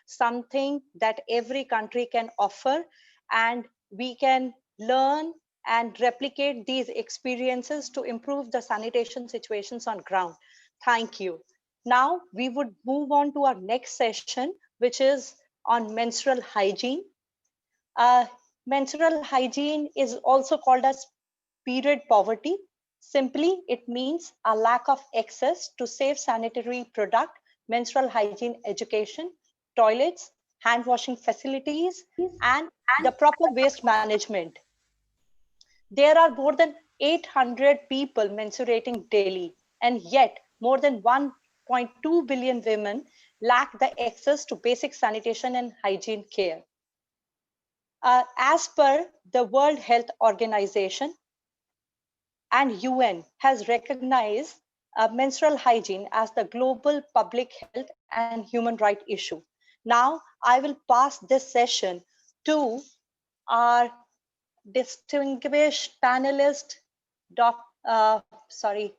something that every country can offer, and we can learn and replicate these experiences to improve the sanitation situations on ground. Thank you. Now we would move on to our next session, which is on menstrual hygiene. Menstrual hygiene is also called as period poverty. Simply, it means a lack of access to safe sanitary product, menstrual hygiene education, toilets, hand washing facilities, and the proper waste management. There are more than 800 people menstruating daily, and yet more than 1.2 billion women lack the access to basic sanitation and hygiene care. As per the World Health Organization and UN has recognized menstrual hygiene as the global public health and human right issue. Now, I will pass this session to our distinguished panelist, Sadhvi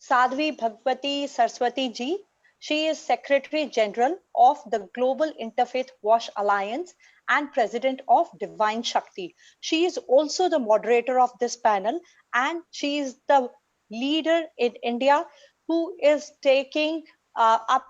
Bhagawati Saraswati ji. She is Secretary General of the Global Interfaith WASH Alliance and President of Divine Shakti. She is also the moderator of this panel, and she is the leader in India who is taking up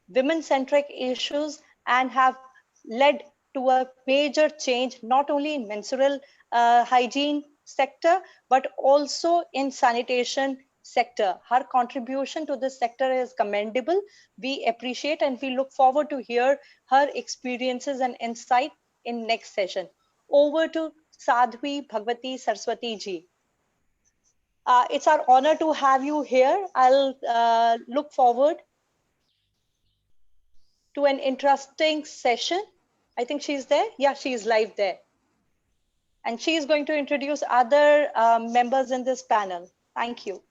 women-centric issues and have led to a major change, not only in menstrual hygiene sector, but also in sanitation sector. Her contribution to this sector is commendable. We appreciate and we look forward to hear her experiences and insight in next session. Over to Sadhvi Bhagawati Saraswati ji. It's our honor to have you here. I'll look forward to an interesting session. I think she's there. Yeah, she's live there. And she is going to introduce other members in this panel. Thank you.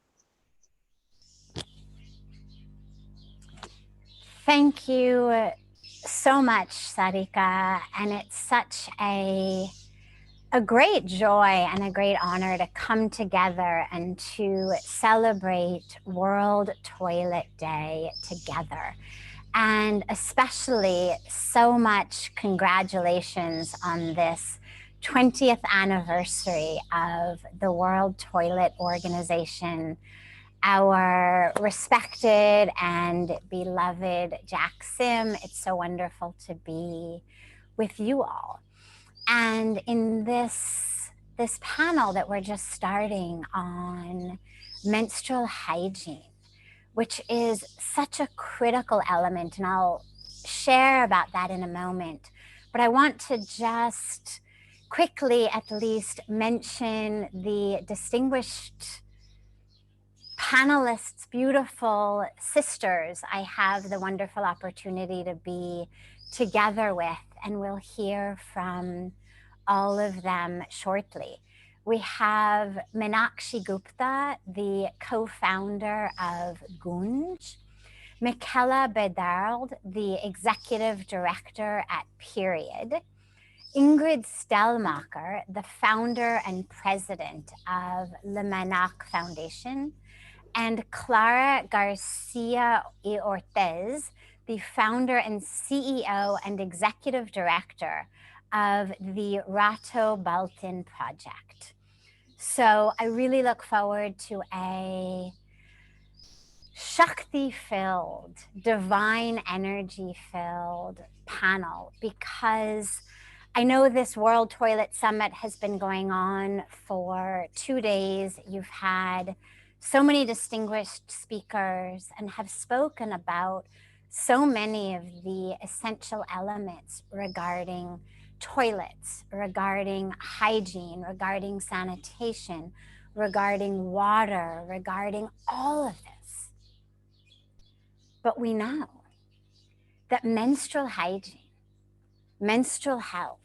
Thank you so much, Sarika. And it's such a great joy and a great honor to come together and to celebrate World Toilet Day together. And especially so much congratulations on this 20th anniversary of the World Toilet Organization. Our respected and beloved Jack Sim, it's so wonderful to be with you all. And in this panel that we're just starting on menstrual hygiene, which is such a critical element, and I'll share about that in a moment. But I want to just quickly at least mention the distinguished panelists, beautiful sisters I have the wonderful opportunity to be together with, and we'll hear from all of them shortly. We have Meenakshi Gupta, the co-founder of GOONJ, Michela Bedard, the executive director at Period, Ingrid Stellmacher, the founder and president of the Menach Foundation, and Clara Garcia y Ortés, the founder and CEO and executive director of the Rato Baltin project. So I really look forward to a Shakti-filled, divine energy-filled panel, because I know this World Toilet Summit has been going on for 2 days. You've had so many distinguished speakers and have spoken about so many of the essential elements regarding toilets, regarding hygiene, regarding sanitation, regarding water, regarding all of this. But we know that menstrual hygiene, menstrual health,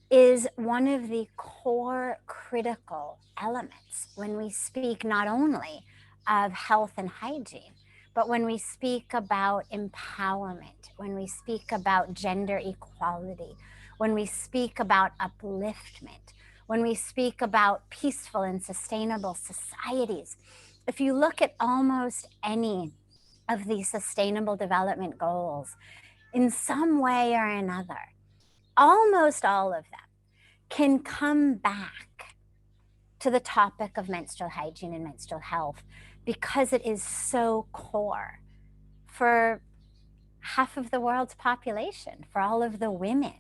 is one of the core critical elements when we speak not only of health and hygiene, but when we speak about empowerment, when we speak about gender equality, when we speak about upliftment, when we speak about peaceful and sustainable societies. If you look at almost any of these sustainable development goals, in some way or another, almost all of them can come back to the topic of menstrual hygiene and menstrual health, because it is so core for half of the world's population, for all of the women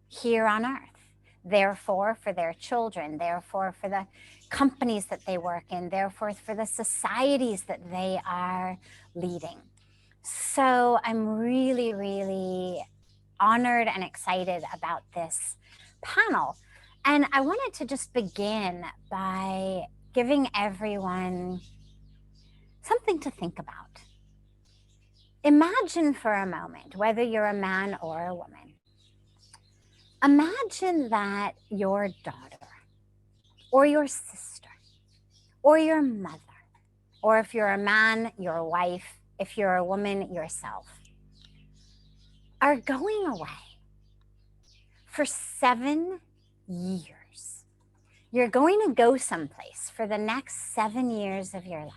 here on earth, therefore for their children, therefore for the companies that they work in, therefore for the societies that they are leading. So I'm really, really honored and excited about this panel. And I wanted to just begin by giving everyone something to think about. Imagine for a moment, whether you're a man or a woman, Imagine that your daughter or your sister or your mother, or if you're a man, your wife, if you're a woman, yourself, are going away for 7 years. You're going to go someplace for the next 7 years of your life.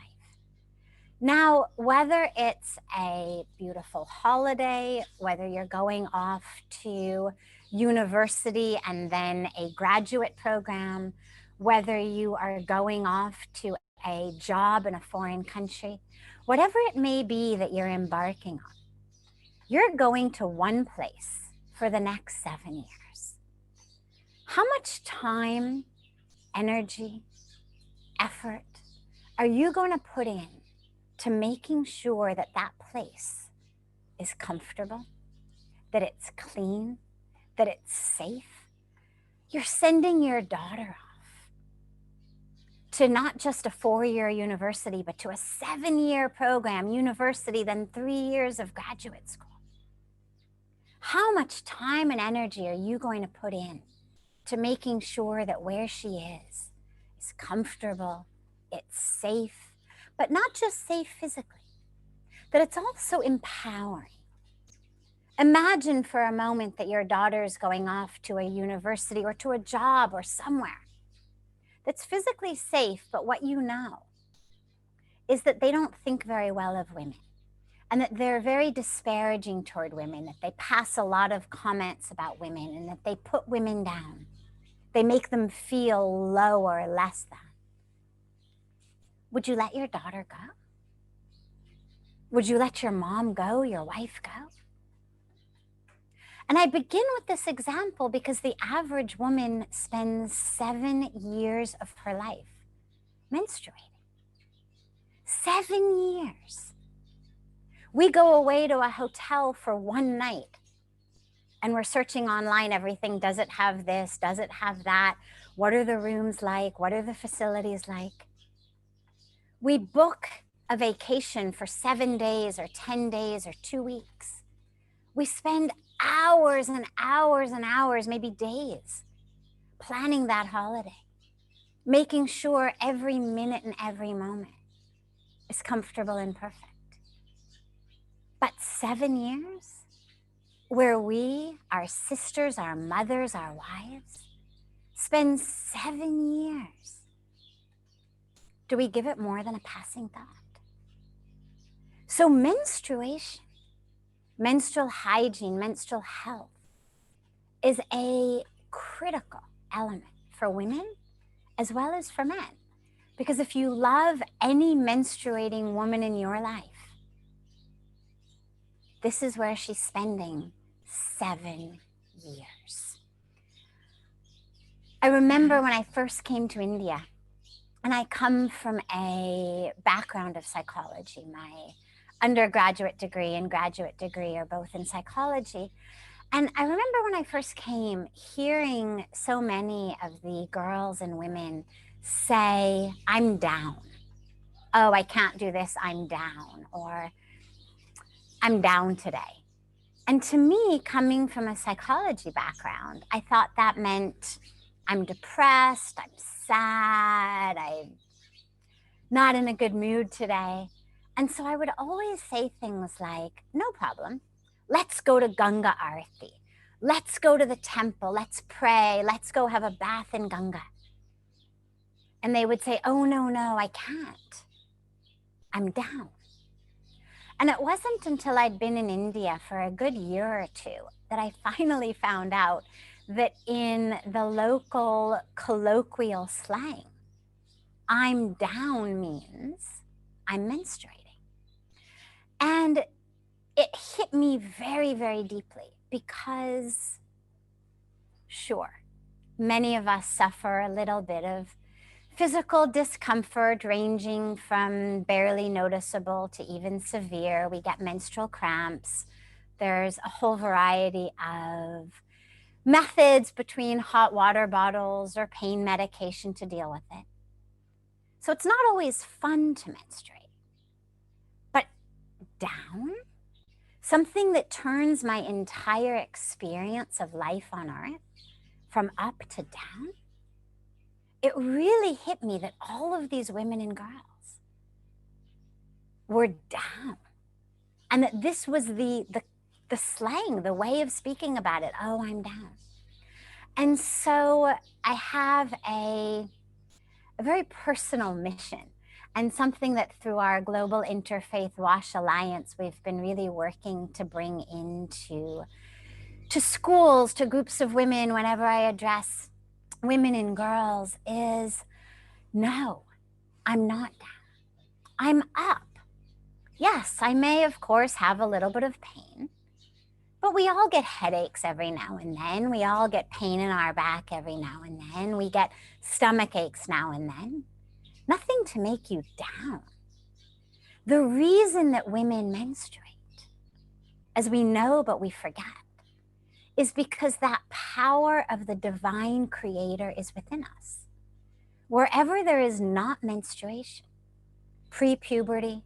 Now, whether it's a beautiful holiday, whether you're going off to university and then a graduate program, whether you are going off to a job in a foreign country, whatever it may be that you're embarking on, you're going to one place for the next 7 years. How much time, energy, effort are you going to put in to making sure that that place is comfortable, that it's clean, that it's safe? You're sending your daughter off to not just a 4-year university, but to a 7-year program, university, then 3 years of graduate school. How much time and energy are you going to put in to making sure that where she is comfortable, it's safe, but not just safe physically, that it's also empowering? Imagine for a moment that your daughter's going off to a university or to a job or somewhere that's physically safe, but what you know is that they don't think very well of women and that they're very disparaging toward women, that they pass a lot of comments about women and that they put women down. They make them feel low or less than. Would you let your daughter go? Would you let your mom go, your wife go? And I begin with this example because the average woman spends 7 years of her life menstruating. 7 years. We go away to a hotel for one night and we're searching online everything. Does it have this? Does it have that? What are the rooms like? What are the facilities like? We book a vacation for 7 days or 10 days or 2 weeks. We spend hours and hours and hours, maybe days, planning that holiday, making sure every minute and every moment is comfortable and perfect. But 7 years, where we, our sisters, our mothers, our wives, spend 7 years, do we give it more than a passing thought? So menstruation, menstrual hygiene, menstrual health is a critical element for women as well as for men. Because if you love any menstruating woman in your life, this is where she's spending 7 years. I remember when I first came to India, and I come from a background of psychology. My undergraduate degree and graduate degree are both in psychology. And I remember when I first came, hearing so many of the girls and women say, I'm down. Oh, I can't do this, I'm down. Or I'm down today. And to me, coming from a psychology background, I thought that meant I'm depressed, I'm sad, I'm not in a good mood today. And so I would always say things like, no problem. Let's go to Ganga Arti. Let's go to the temple. Let's pray. Let's go have a bath in Ganga. And they would say, oh, no, I can't. I'm down. And it wasn't until I'd been in India for a good year or two that I finally found out that in the local colloquial slang, I'm down means I'm menstruating. And it hit me very, very deeply because, sure, many of us suffer a little bit of physical discomfort ranging from barely noticeable to even severe. We get menstrual cramps. There's a whole variety of methods between hot water bottles or pain medication to deal with it. So it's not always fun to menstruate. But down, something that turns my entire experience of life on earth, from up to down, it really hit me that all of these women and girls were down. And that this was the slang, the way of speaking about it. Oh, I'm down. And so I have a very personal mission, and something that through our Global Interfaith WASH Alliance, we've been really working to bring into schools, to groups of women whenever I address women and girls is, no, I'm not down. I'm up. Yes, I may, of course, have a little bit of pain, but we all get headaches every now and then. We all get pain in our back every now and then. We get stomach aches now and then. Nothing to make you down. The reason that women menstruate, as we know but we forget, is because that power of the divine creator is within us. Wherever there is not menstruation, pre-puberty,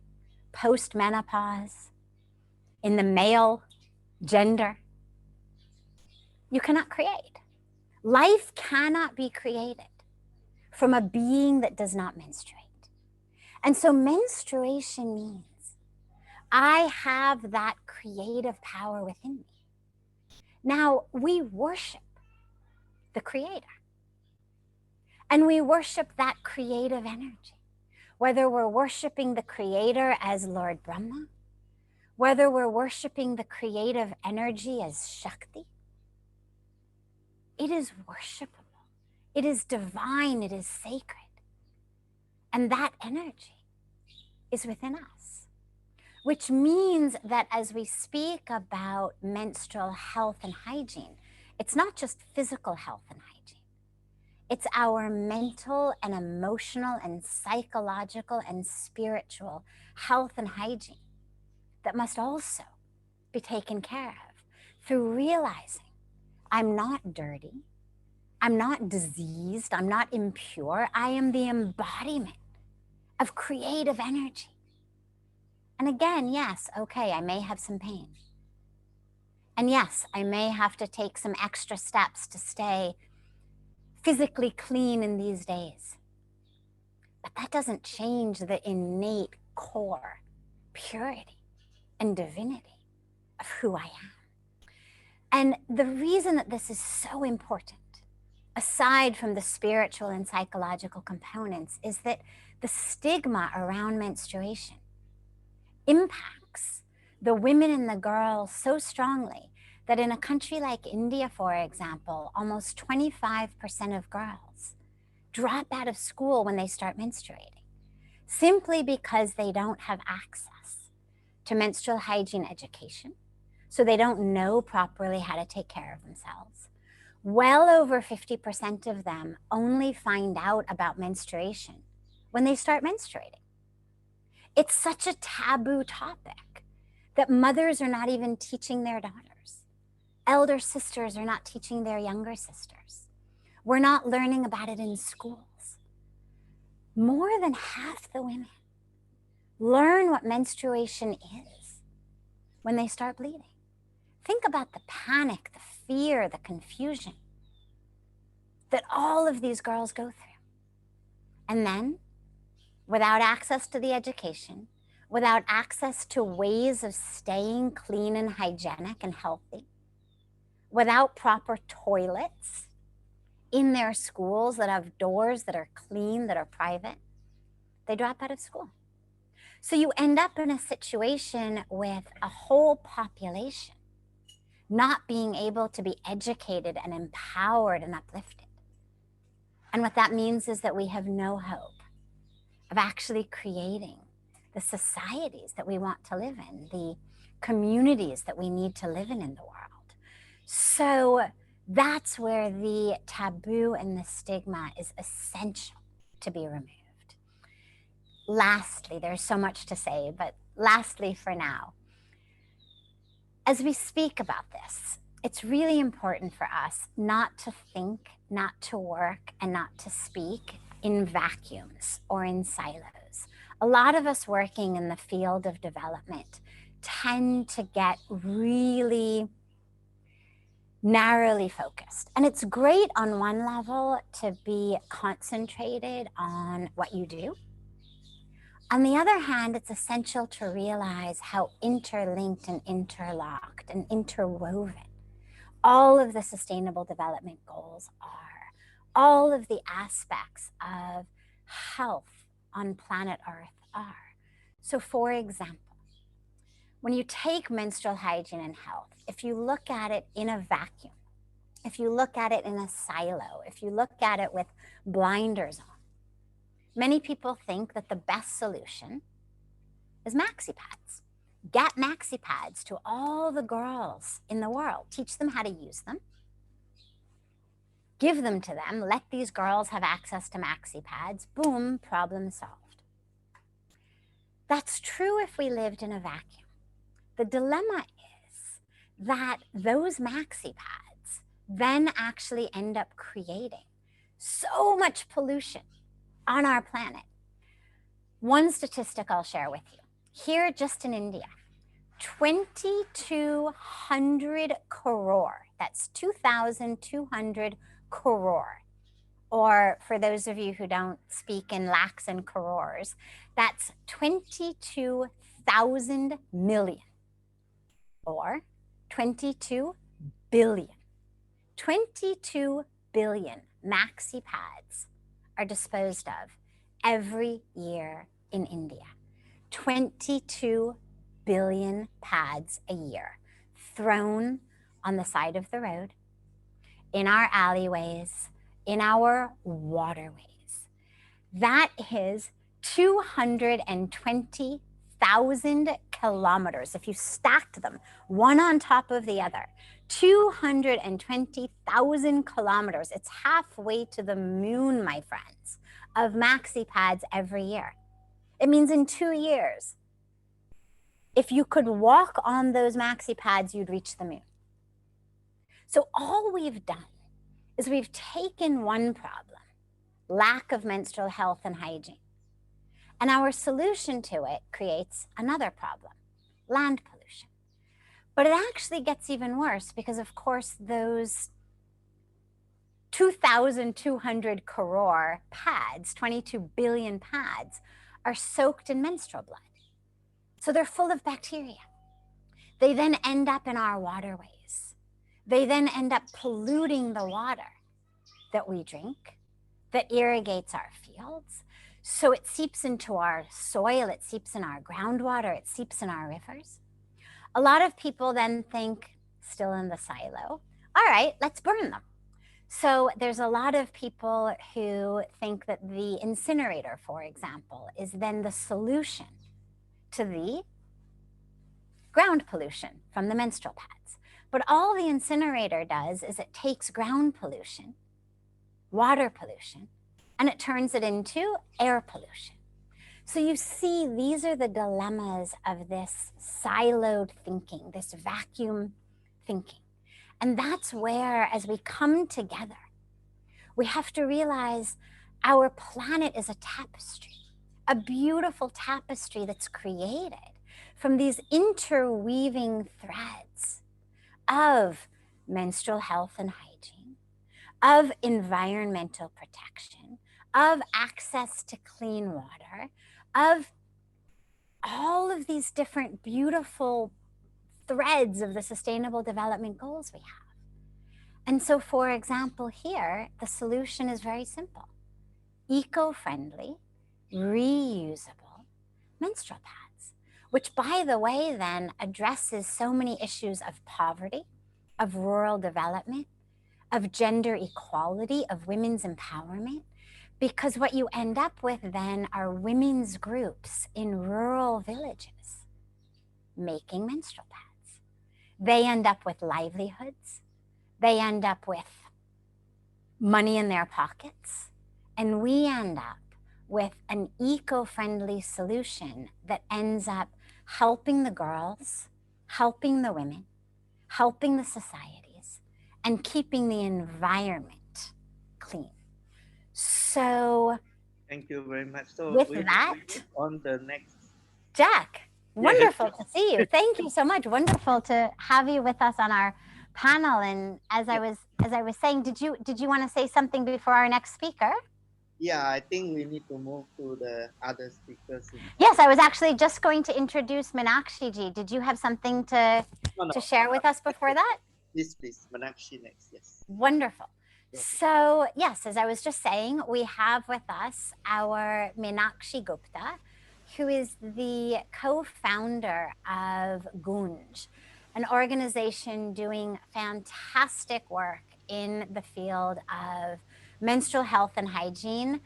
post-menopause, in the male gender, you cannot create. Life cannot be created from a being that does not menstruate. And so menstruation means I have that creative power within me. Now, we worship the creator, and we worship that creative energy, whether we're worshiping the creator as Lord Brahma, whether we're worshiping the creative energy as Shakti. It is worshipable. It is divine. It is sacred. And that energy is within us, which means that as we speak about menstrual health and hygiene, it's not just physical health and hygiene. It's our mental and emotional and psychological and spiritual health and hygiene that must also be taken care of through realizing I'm not dirty, I'm not diseased, I'm not impure, I am the embodiment of creative energy. And again, yes, okay, I may have some pain. And yes, I may have to take some extra steps to stay physically clean in these days. But that doesn't change the innate core purity and divinity of who I am. And the reason that this is so important, aside from the spiritual and psychological components, is that the stigma around menstruation impacts the women and the girls so strongly that in a country like India, for example, almost 25% of girls drop out of school when they start menstruating, simply because they don't have access to menstrual hygiene education, so they don't know properly how to take care of themselves. Well over 50% of them only find out about menstruation when they start menstruating. It's such a taboo topic that mothers are not even teaching their daughters. Elder sisters are not teaching their younger sisters. We're not learning about it in schools. More than half the women learn what menstruation is when they start bleeding. Think about the panic, the fear, the confusion that all of these girls go through. And then, without access to the education, without access to ways of staying clean and hygienic and healthy, without proper toilets in their schools that have doors that are clean, that are private, they drop out of school. So you end up in a situation with a whole population not being able to be educated and empowered and uplifted. And what that means is that we have no hope of actually creating the societies that we want to live in, the communities that we need to live in the world. So that's where the taboo and the stigma is essential to be removed. Lastly, there's so much to say, but lastly for now, as we speak about this, it's really important for us not to think, not to work, and not to speak in vacuums or in silos. A lot of us working in the field of development tend to get really narrowly focused. And it's great on one level to be concentrated on what you do. On the other hand, it's essential to realize how interlinked and interlocked and interwoven all of the Sustainable Development Goals are, all of the aspects of health on planet Earth are. So for example, when you take menstrual hygiene and health, if you look at it in a vacuum, if you look at it in a silo, if you look at it with blinders on, many people think that the best solution is maxi pads. Get maxi pads to all the girls in the world. Teach them how to use them. Give them to them. Let these girls have access to maxi pads. Boom, problem solved. That's true if we lived in a vacuum. The dilemma is that those maxi pads then actually end up creating so much pollution on our planet. One statistic I'll share with you. Here, just in India, 2,200 crore, that's 2,200 crore, or for those of you who don't speak in lakhs and crores, that's 22,000 million, or 22 billion. 22 billion maxi pads are disposed of every year in India. 22 billion pads a year thrown on the side of the road, in our alleyways, in our waterways. That is 220,000 kilometers. If you stacked them one on top of the other, 220,000 kilometers. It's halfway to the moon, my friends, of maxi pads every year. It means in 2 years, if you could walk on those maxi pads, you'd reach the moon. So all we've done is we've taken one problem, lack of menstrual health and hygiene, and our solution to it creates another problem, land pollution. But it actually gets even worse because, of course, those 2,200 crore pads, 22 billion pads, are soaked in menstrual blood. So they're full of bacteria. They then end up in our waterways. They then end up polluting the water that we drink, that irrigates our fields. So it seeps into our soil, it seeps in our groundwater, it seeps in our rivers. A lot of people then think, still in the silo, all right, let's burn them. So there's a lot of people who think that the incinerator, for example, is then the solution to the ground pollution from the menstrual pads. But all the incinerator does is it takes ground pollution, water pollution, and it turns it into air pollution. So you see, these are the dilemmas of this siloed thinking, this vacuum thinking. And that's where, as we come together, we have to realize our planet is a tapestry, a beautiful tapestry that's created from these interweaving threads of menstrual health and hygiene, of environmental protection, of access to clean water, of all of these different beautiful threads of the Sustainable Development Goals we have. And so, for example, here, the solution is very simple. Eco-friendly, reusable menstrual pads, which, by the way, then addresses so many issues of poverty, of rural development, of gender equality, of women's empowerment, because what you end up with then are women's groups in rural villages making menstrual pads. They end up with livelihoods. They end up with money in their pockets. And we end up with an eco-friendly solution that ends up helping the girls, helping the women, helping the societies, and keeping the environment clean. So thank you very much. So with that, on the next, Jack, wonderful to see you. Thank you so much. Wonderful to have you with us on our panel. And as I was saying, did you want to say something before our next speaker? Yeah, I think we need to move to the other speakers. Yes, I was actually just going to introduce Meenakshi ji. Did you have something to share with us before that? Please, Meenakshi next, yes. Wonderful. So yes, as I was just saying, we have with us our Meenakshi Gupta, who is the co-founder of GOONJ, an organization doing fantastic work in the field of menstrual health and hygiene,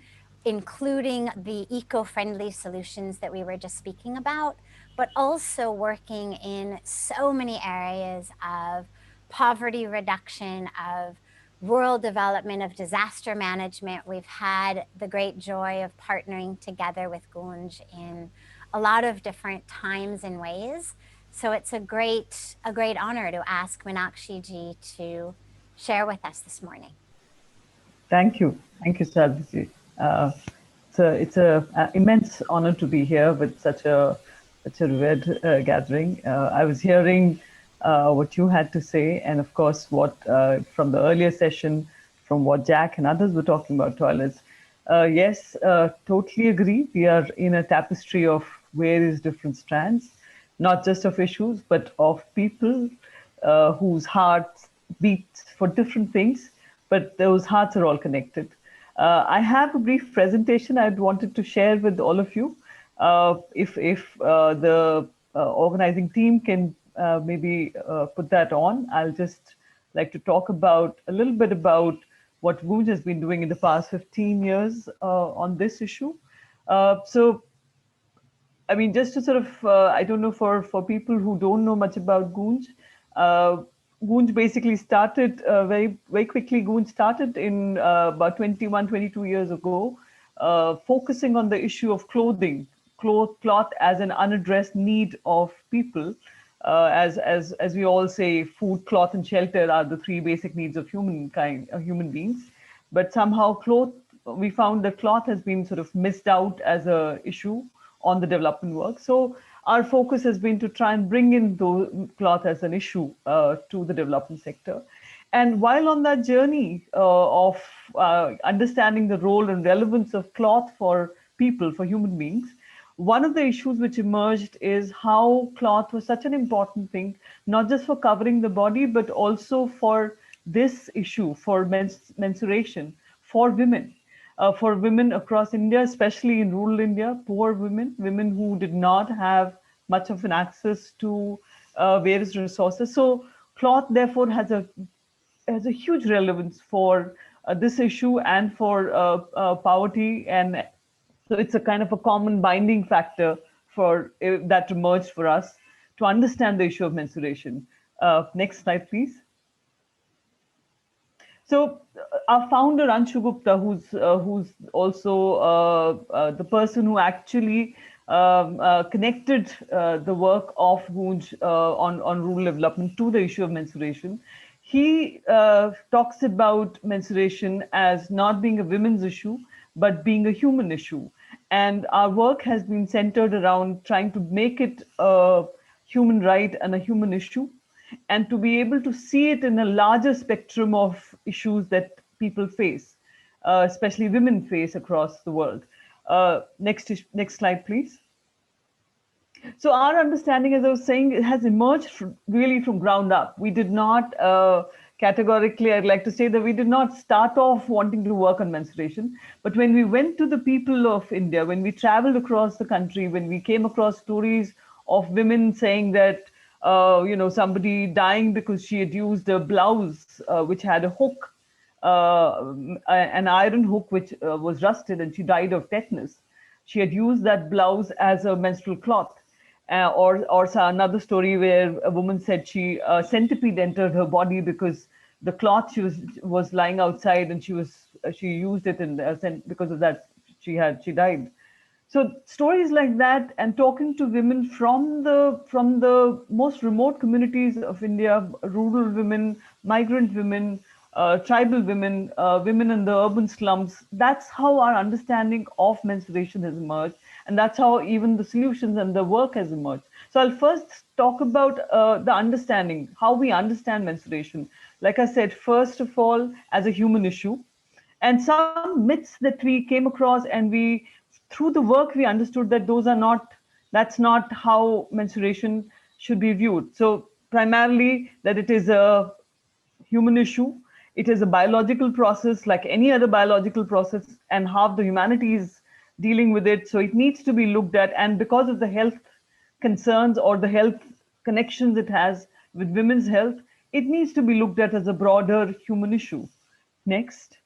including the eco-friendly solutions that we were just speaking about, but also working in so many areas of poverty reduction, of rural development, of disaster management. We've had the great joy of partnering together with GOONJ in a lot of different times and ways. So it's a great honor to ask Meenakshi ji to share with us this morning. Thank you, Sadhvi. It's an immense honor to be here with such a revered gathering. I was hearing what you had to say, and of course, what from the earlier session, from what Jack and others were talking about toilets. Yes, totally agree. We are in a tapestry of various different strands, not just of issues, but of people whose hearts beat for different things, but those hearts are all connected. I have a brief presentation I'd wanted to share with all of you. If the organizing team can maybe put that on, I'll just like to talk about a little bit about what GOONJ has been doing in the past 15 years on this issue. So, I mean, just to sort of, I don't know, for people who don't know much about GOONJ, GOONJ basically started very quickly. GOONJ started in about 21, 22 years ago, focusing on the issue of clothing, cloth as an unaddressed need of people. As we all say, food, cloth, and shelter are the three basic needs of human beings. But somehow we found that cloth has been sort of missed out as a issue on the development work. So our focus has been to try and bring in the cloth as an issue to the development sector. And while on that journey of understanding the role and relevance of cloth for people, for human beings, one of the issues which emerged is how cloth was such an important thing, not just for covering the body, but also for this issue, for menstruation, for women. For women across India, especially in rural India, poor women who did not have much of an access to various resources. So cloth, therefore, has a huge relevance for this issue and for poverty. And so it's a kind of a common binding factor for that emerged for us to understand the issue of menstruation. Next slide, please. So our founder, Anshu Gupta, who's also the person who actually connected the work of GOONJ on rural development to the issue of menstruation, he talks about menstruation as not being a women's issue, but being a human issue. And our work has been centered around trying to make it a human right and a human issue, and to be able to see it in a larger spectrum of issues that people face, especially women face across the world. Next slide, please. So our understanding, as I was saying, it has emerged really from ground up. We did not categorically, I'd like to say that we did not start off wanting to work on menstruation, but when we went to the people of India, when we traveled across the country, when we came across stories of women saying that somebody dying because she had used a blouse which had a hook, an iron hook which was rusted, and she died of tetanus. She had used that blouse as a menstrual cloth. Or another story where a woman said a centipede entered her body because the cloth she was lying outside, and she used it, and because of that she died. So stories like that, and talking to women from the most remote communities of India, rural women, migrant women, tribal women, women in the urban slums. That's how our understanding of menstruation has emerged. And that's how even the solutions and the work has emerged. So I'll first talk about the understanding, how we understand menstruation. Like I said, first of all, as a human issue, and some myths that we came across, and we, through the work, we understood that that's not how menstruation should be viewed. So primarily that it is a human issue. It is a biological process like any other biological process, and how the humanity is dealing with it. So it needs to be looked at. And because of the health concerns or the health connections it has with women's health, it needs to be looked at as a broader human issue. Next.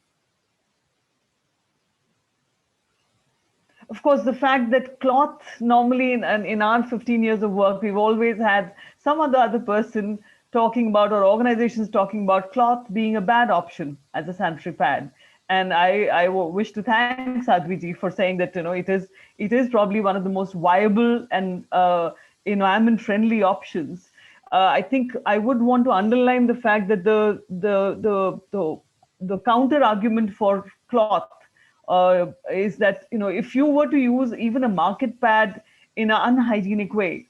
Of course, the fact that cloth, normally in our 15 years of work, we've always had some other person talking about, or organizations talking about, cloth being a bad option as a sanitary pad. And I wish to thank Sadhvi ji for saying that, it is probably one of the most viable and environment-friendly options. I think I would want to underline the fact that the counter argument for cloth is that, if you were to use even a market pad in an unhygienic way,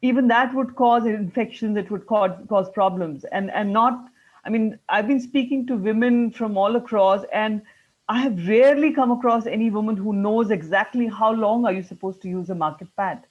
even that would cause infections, it would cause problems. And not, I've been speaking to women from all across, and I have rarely come across any woman who knows exactly how long are you supposed to use a market pad.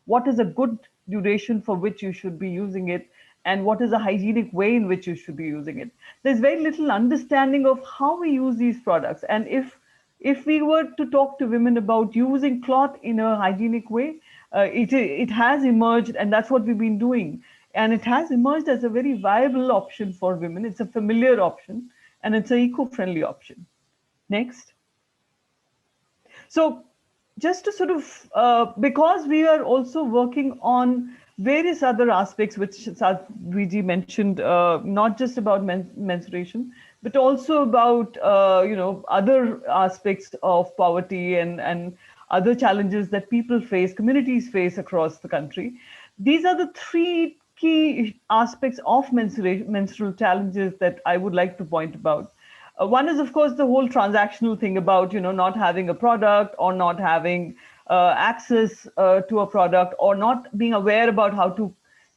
What is a good duration for which you should be using it, and what is a hygienic way in which you should be using it. There's very little understanding of how we use these products. And if we were to talk to women about using cloth in a hygienic way, it has emerged, and that's what we've been doing. And it has emerged as a very viable option for women. It's a familiar option, and it's an eco-friendly option. Next. So just to sort of, because we are also working on various other aspects, which Sadhvi mentioned, not just about menstruation, but also about, other aspects of poverty and other challenges that people face, communities face across the country. These are the three key aspects of menstrual challenges that I would like to point about. One is, of course, the whole transactional thing about, not having a product, or not having access to a product, or not being aware about how to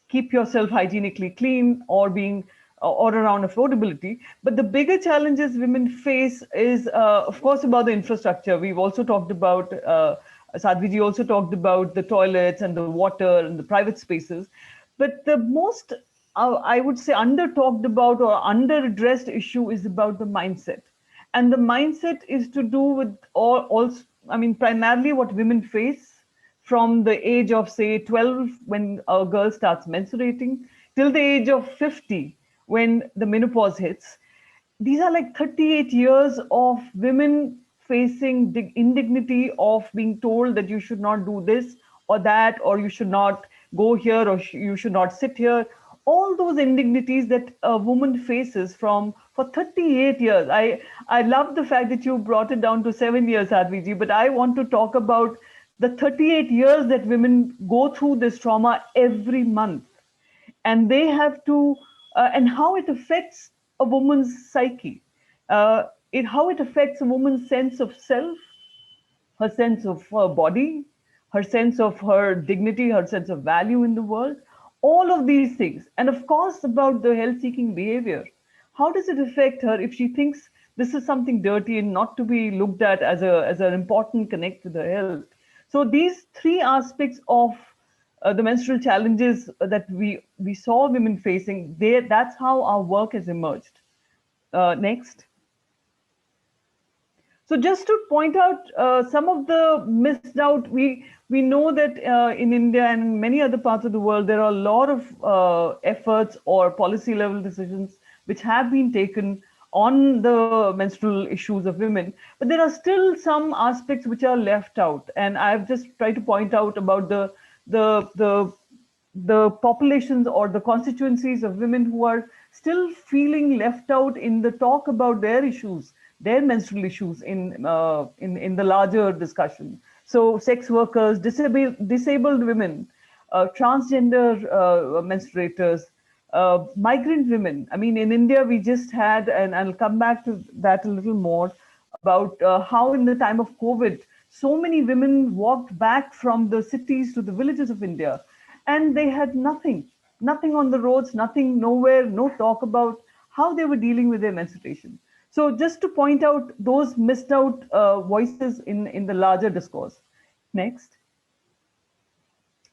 keep yourself hygienically clean, or around affordability. But the bigger challenges women face is, of course, about the infrastructure. We've also talked about, Sadhvi ji also talked about the toilets and the water and the private spaces. But the most, I would say, under-talked about or under-addressed issue is about the mindset. And the mindset is to do with primarily what women face from the age of, say, 12, when a girl starts menstruating, till the age of 50, when the menopause hits. These are like 38 years of women facing the indignity of being told that you should not do this or that, or you should not go here, or you should not sit here. All those indignities that a woman faces for 38 years. I love the fact that you brought it down to 7 years, Sadhvi ji, but I want to talk about the 38 years that women go through this trauma every month. And they have to, and how it affects a woman's psyche, how it affects a woman's sense of self, her sense of her body, her sense of her dignity, her sense of value in the world, all of these things. And of course, about the health-seeking behavior. How does it affect her if she thinks this is something dirty and not to be looked at as an important connect with her health? So these three aspects of the menstrual challenges that we saw women facing, that's how our work has emerged. Next. So just to point out some of the missed out, we know that in India and many other parts of the world, there are a lot of efforts or policy level decisions which have been taken on the menstrual issues of women, but there are still some aspects which are left out. And I've just tried to point out about the populations or the constituencies of women who are still feeling left out in the talk about their issues, their menstrual issues in the larger discussion. So sex workers, disabled women, transgender menstruators, Migrant women. I mean, in India, we just had, and I'll come back to that a little more, about how in the time of COVID, so many women walked back from the cities to the villages of India, and they had nothing on the roads, nothing, nowhere, no talk about how they were dealing with their menstruation. So just to point out those missed out voices in the larger discourse. Next.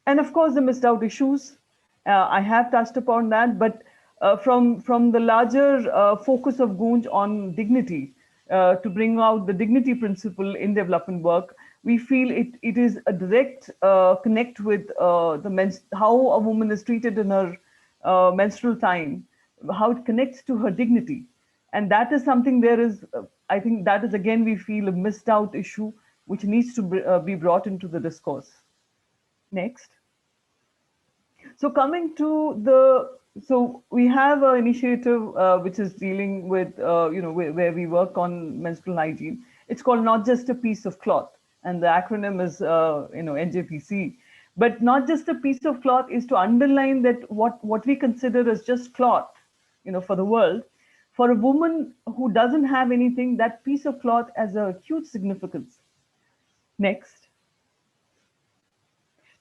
And of course, the missed out issues. I have touched upon that, but from the larger focus of GOONJ on dignity, to bring out the dignity principle in development work, we feel it is a direct connect with how a woman is treated in her menstrual time, how it connects to her dignity. And that is something I think that is again, we feel a missed out issue, which needs to be brought into the discourse. Next. So coming to so we have an initiative which is dealing with, where we work on menstrual hygiene. It's called Not Just a Piece of Cloth, and the acronym is, NJPC. But not just a piece of cloth is to underline that what we consider as just cloth, for the world, for a woman who doesn't have anything, that piece of cloth has a huge significance. Next.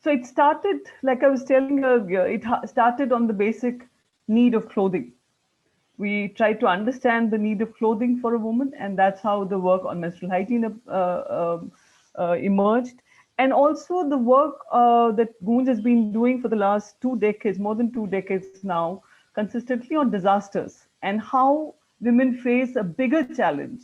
So it started, like I was telling earlier, it started on the basic need of clothing. We tried to understand the need of clothing for a woman, and that's how the work on menstrual hygiene emerged. And also the work that GOONJ has been doing for the last 2 decades, more than 2 decades now, consistently on disasters and how women face a bigger challenge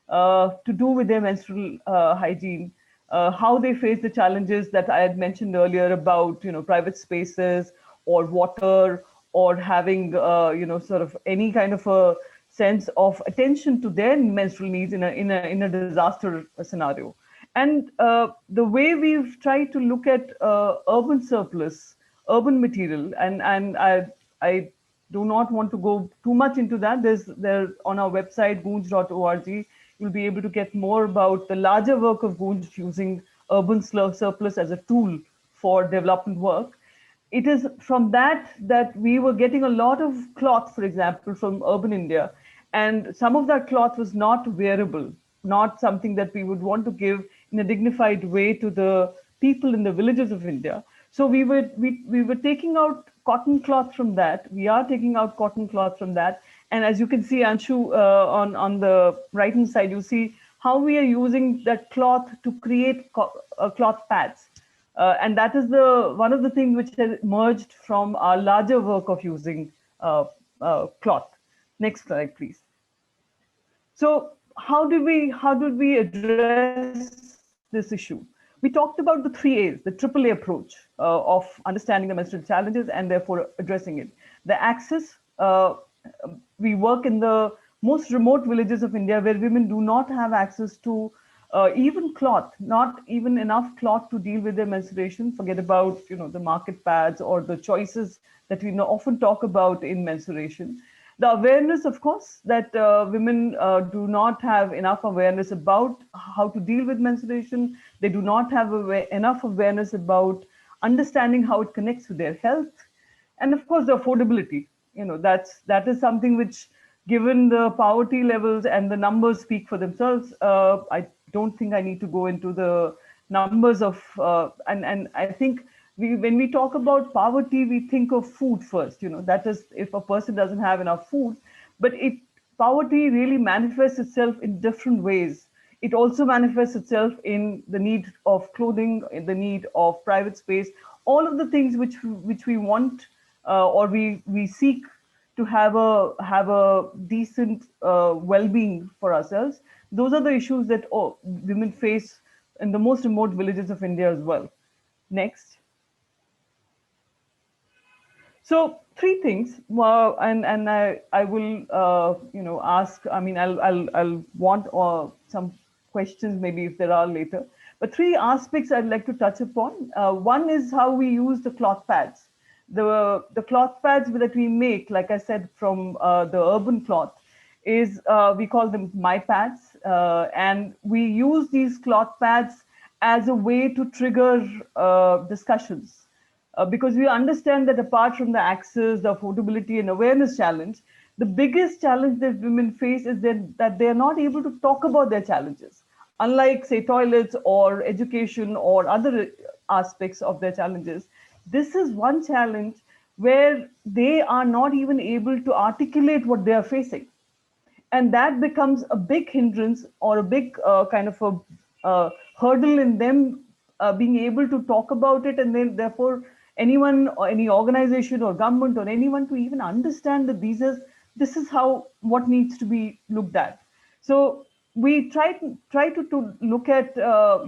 to do with their menstrual hygiene. How they face the challenges that I had mentioned earlier about, private spaces or water, or having, sort of any kind of a sense of attention to their menstrual needs in a disaster scenario. And the way we've tried to look at urban surplus, urban material, and I do not want to go too much into that. There on our website, goonj.org, you'll be able to get more about the larger work of GOONJ using urban surplus as a tool for development work. It is from that we were getting a lot of cloth, for example, from urban India. And some of that cloth was not wearable, not something that we would want to give in a dignified way to the people in the villages of India. So we were taking out cotton cloth from that. We are taking out cotton cloth from that. And as you can see, Anshu, on the right-hand side, you see how we are using that cloth to create cloth pads. And that is one of the things which has emerged from our larger work of using cloth. Next slide, please. So how did we address this issue? We talked about the 3 A's, the AAA approach of understanding the menstrual challenges and therefore addressing it. The access, we work in the most remote villages of India where women do not have access to even cloth, not even enough cloth to deal with their menstruation. Forget about the market pads or the choices that we often talk about in menstruation. The awareness, of course, that women do not have enough awareness about how to deal with menstruation. They do not have enough awareness about understanding how it connects with their health. And of course, the affordability. That is something which, given the poverty levels and the numbers speak for themselves, I don't think I need to go into the numbers of, and I think when we talk about poverty, we think of food first, that is if a person doesn't have enough food, but poverty really manifests itself in different ways. It also manifests itself in the need of clothing, in the need of private space, all of the things which we want or we seek to have a decent well-being for ourselves. Those are the issues that women face in the most remote villages of India as well. Next. So 3 things, and I will ask. I mean, I'll want some questions maybe if there are later. But 3 aspects I'd like to touch upon. One is how we use the cloth pads. The cloth pads that we make, like I said, from the urban cloth, is we call them my pads, and we use these cloth pads as a way to trigger discussions. because we understand that apart from the access, the affordability and awareness challenge, the biggest challenge that women face is that they are not able to talk about their challenges. Unlike, say, toilets or education or other aspects of their challenges, this is one challenge where they are not even able to articulate what they are facing. And that becomes a big hindrance or a big kind of a hurdle in them being able to talk about it, and then therefore anyone or any organization or government or anyone to even understand that this is how what needs to be looked at. So we try to look at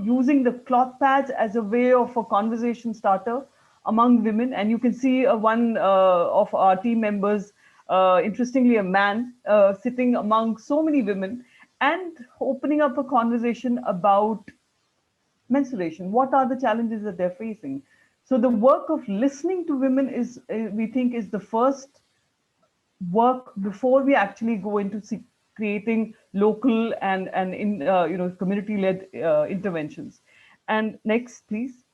using the cloth pads as a way of a conversation starter among women, and you can see one of our team members, interestingly a man, sitting among so many women and opening up a conversation about menstruation. What are the challenges that they're facing? So the work of listening to women is, we think, is the first work before we actually go into creating local and in community-led interventions. And next, please.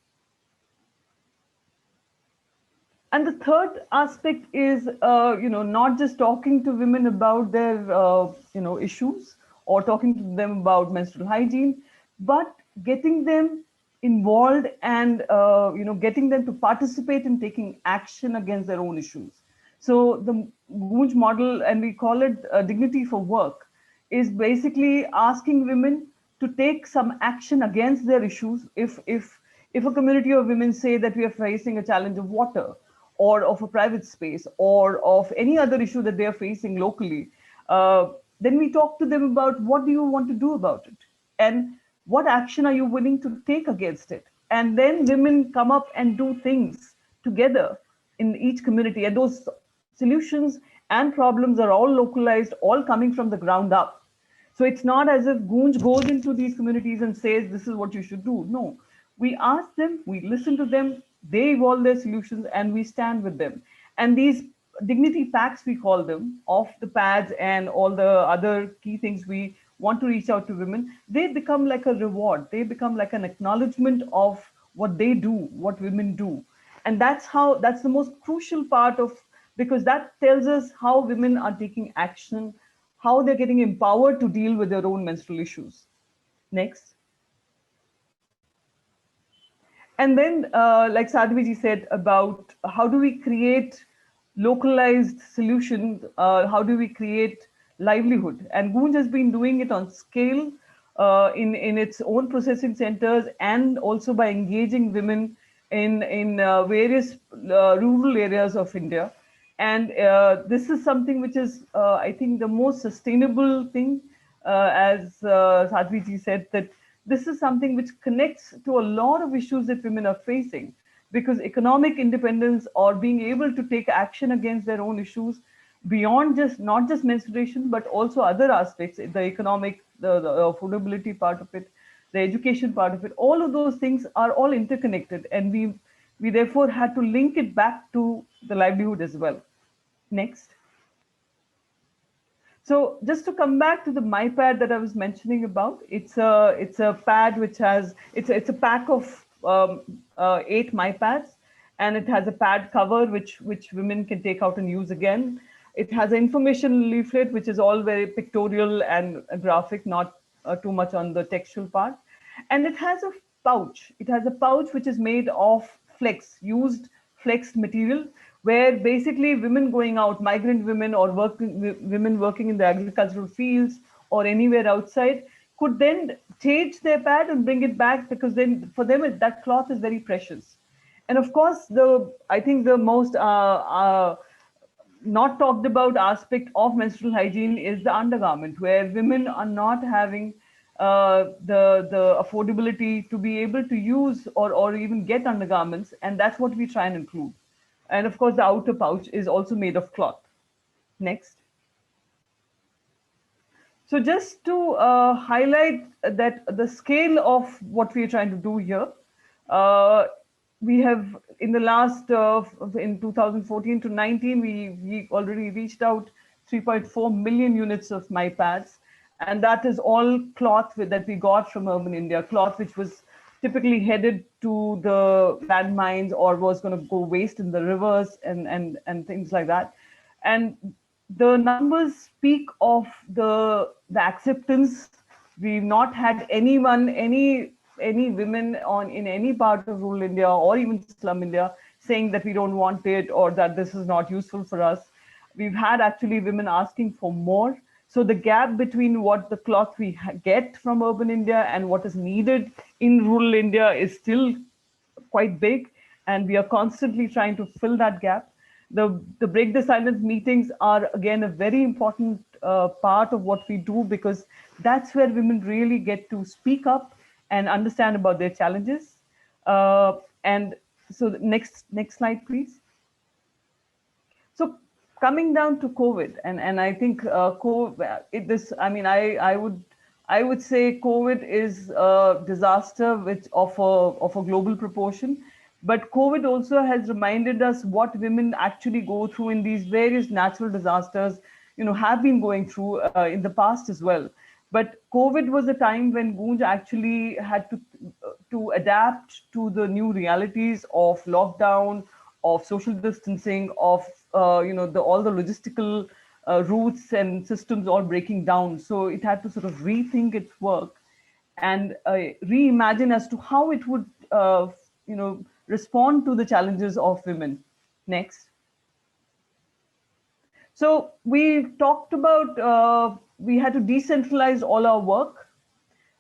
And the third aspect is, not just talking to women about their, issues or talking to them about menstrual hygiene, but getting them involved and, getting them to participate in taking action against their own issues. So the GOONJ model, and we call it dignity for work, is basically asking women to take some action against their issues. If a community of women say that we are facing a challenge of water, or of a private space, or of any other issue that they are facing locally, then we talk to them about what do you want to do about it, and what action are you willing to take against it. And then women come up and do things together in each community, and those solutions and problems are all localized, all coming from the ground up. So it's not as if GOONJ goes into these communities and says, this is what you should do. No, we ask them, we listen to them, they evolve their solutions, and we stand with them. And these dignity packs, we call them, of the pads and all the other key things we want to reach out to women, they become like a reward. They become like an acknowledgement of what they do, what women do. And that's the most crucial part of, because that tells us how women are taking action, how they're getting empowered to deal with their own menstrual issues. Next. And then, like Sadhvi said, about how do we create localized solutions, how do we create livelihood? And GOONJ has been doing it on scale in its own processing centers, and also by engaging women in various rural areas of India. And this is something which is, I think, the most sustainable thing, as Sadhvi said, that this is something which connects to a lot of issues that women are facing, because economic independence or being able to take action against their own issues beyond not just menstruation, but also other aspects, the economic, the affordability part of it, the education part of it, all of those things are all interconnected. And we therefore had to link it back to the livelihood as well. Next. So just to come back to the MyPad that I was mentioning about, it's a pad which has, it's a pack of 8 MyPads, and it has a pad cover which women can take out and use again. It has an information leaflet which is all very pictorial and graphic, not too much on the textual part. And it has a pouch. It has a pouch which is made of used flexed material, where basically women going out, migrant women or women working in the agricultural fields or anywhere outside, could then change their pad and bring it back, because then for them that cloth is very precious. And of course, I think the most not talked about aspect of menstrual hygiene is the undergarment, where women are not having the affordability to be able to use or even get undergarments, and that's what we try and include. And of course, the outer pouch is also made of cloth. Next. So just to highlight that the scale of what we are trying to do here, we have in the last, in 2014 to 19, we already reached out 3.4 million units of MyPads. And that is all cloth that we got from urban India, cloth which was typically headed to the landmines or was going to go waste in the rivers and things like that. And the numbers speak of the acceptance. We've not had anyone, any women in any part of rural India or even slum India saying that we don't want it or that this is not useful for us. We've had actually women asking for more. So the gap between what the cloth we get from urban India and what is needed in rural India is still quite big, and we are constantly trying to fill that gap. The Break the Silence meetings are again a very important part of what we do, because that's where women really get to speak up and understand about their challenges. And so next slide, please. So coming down to COVID, and I think I would say COVID is a disaster of a global proportion, but COVID also has reminded us what women actually go through in these various natural disasters, have been going through in the past as well. But COVID was a time when GOONJ actually had to adapt to the new realities of lockdown, of social distancing, of all the logistical routes and systems all breaking down. So it had to sort of rethink its work and reimagine as to how it would respond to the challenges of women. Next. So we talked about we had to decentralize all our work.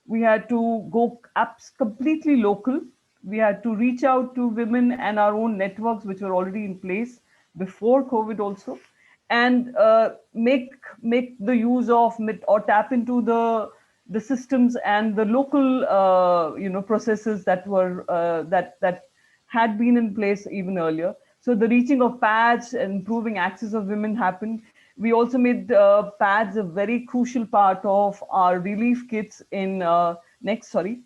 We had to go apps completely local. We had to reach out to women and our own networks, which were already in place before COVID also, and make the use of or tap into the systems and the local processes that were that had been in place even earlier. So the reaching of pads and improving access of women happened. We also made pads a very crucial part of our relief kits in next, sorry.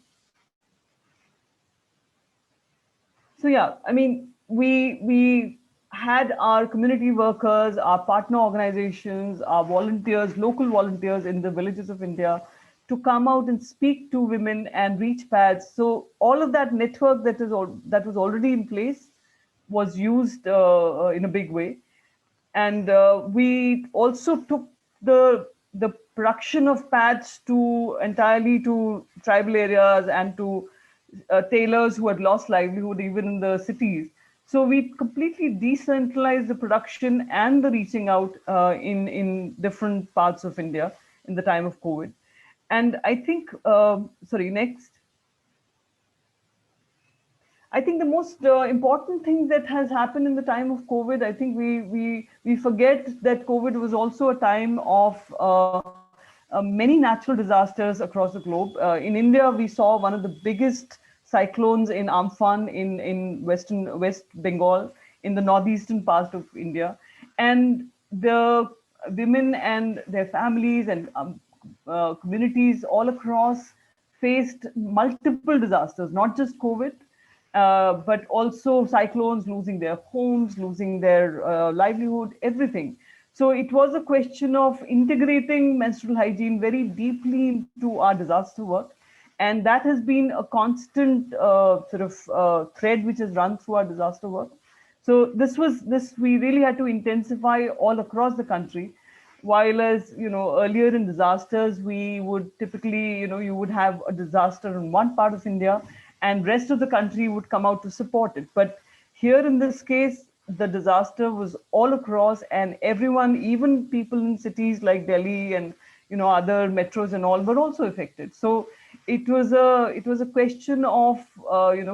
So yeah, I mean, we had our community workers, our partner organizations, our volunteers, local volunteers in the villages of India to come out and speak to women and reach pads. So all of that network that was already in place was used in a big way. And we also took the production of pads entirely to tribal areas and to tailors who had lost livelihood even in the cities. So we completely decentralized the production and the reaching out in different parts of India in the time of COVID. And I think, sorry, next. I think the most important thing that has happened in the time of COVID, I think we forget that COVID was also a time of many natural disasters across the globe. In India, we saw one of the biggest cyclones in Amphan in West Bengal, in the northeastern part of India. And the women and their families and communities all across faced multiple disasters, not just COVID, but also cyclones, losing their homes, losing their livelihood, everything. So it was a question of integrating menstrual hygiene very deeply into our disaster work. And that has been a constant thread which has run through our disaster work. So we really had to intensify all across the country. While as earlier in disasters, we would typically, you would have a disaster in one part of India and rest of the country would come out to support it. But here in this case, the disaster was all across, and everyone, even people in cities like Delhi and other metros and all, were also affected. So it was a question of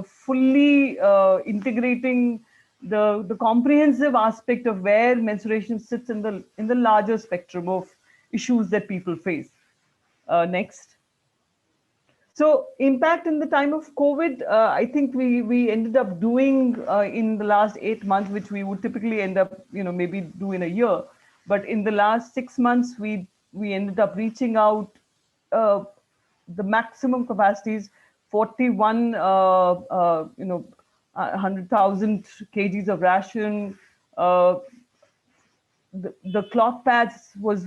fully integrating the comprehensive aspect of where menstruation sits in the larger spectrum of issues that people face. Next. So impact in the time of COVID, I think we ended up doing in the last 8 months, which we would typically end up maybe do in a year. But in the last 6 months, we ended up reaching out the maximum capacities, 41 100,000 kgs of ration. The cloth pads was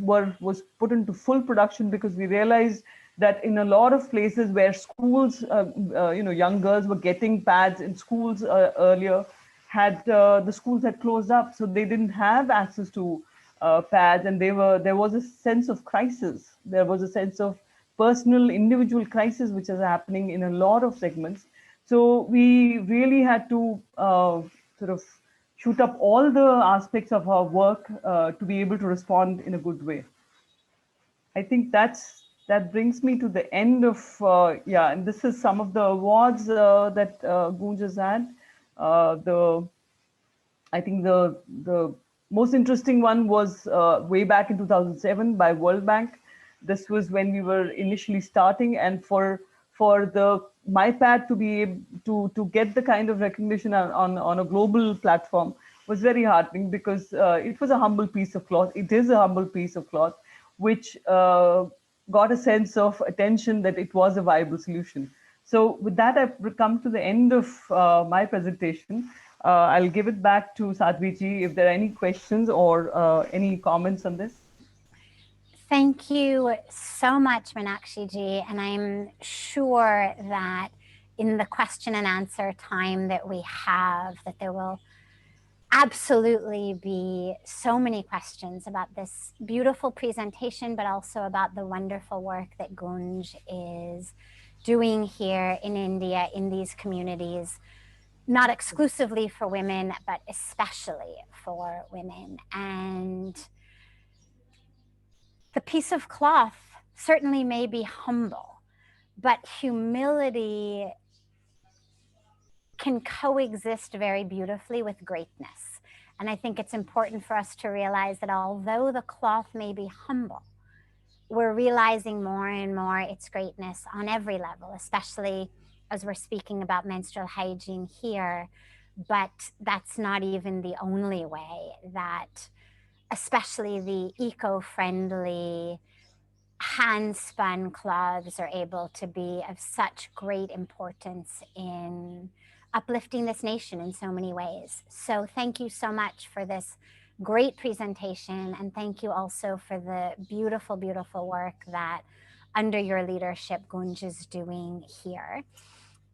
put into full production because we realized that in a lot of places where schools, young girls were getting pads in schools earlier, the schools had closed up, so they didn't have access to pads, and there was a sense of crisis. There was a sense of personal, individual crisis which is happening in a lot of segments. So we really had to sort of shoot up all the aspects of our work to be able to respond in a good way. I think that brings me to the end of, and this is some of the awards that GOONJ has had. I think the most interesting one was way back in 2007 by World Bank. This was when we were initially starting, and for the MyPad to be able to get the kind of recognition on a global platform was very heartening, because it was a humble piece of cloth. It is a humble piece of cloth, which got a sense of attention that it was a viable solution. So with that, I've come to the end of my presentation. I'll give it back to Sadhvi ji if there are any questions or any comments on this. Thank you so much, Meenakshi ji, and I'm sure that in the question and answer time that we have, that there will absolutely be so many questions about this beautiful presentation, but also about the wonderful work that GOONJ is doing here in India, in these communities, not exclusively for women, but especially for women. And the piece of cloth certainly may be humble, but humility can coexist very beautifully with greatness. And I think it's important for us to realize that although the cloth may be humble, we're realizing more and more its greatness on every level, especially as we're speaking about menstrual hygiene here. But that's not even the only way that especially the eco-friendly hand-spun cloths are able to be of such great importance in uplifting this nation in so many ways. So thank you so much for this great presentation, and thank you also for the beautiful, beautiful work that under your leadership GOONJ is doing here.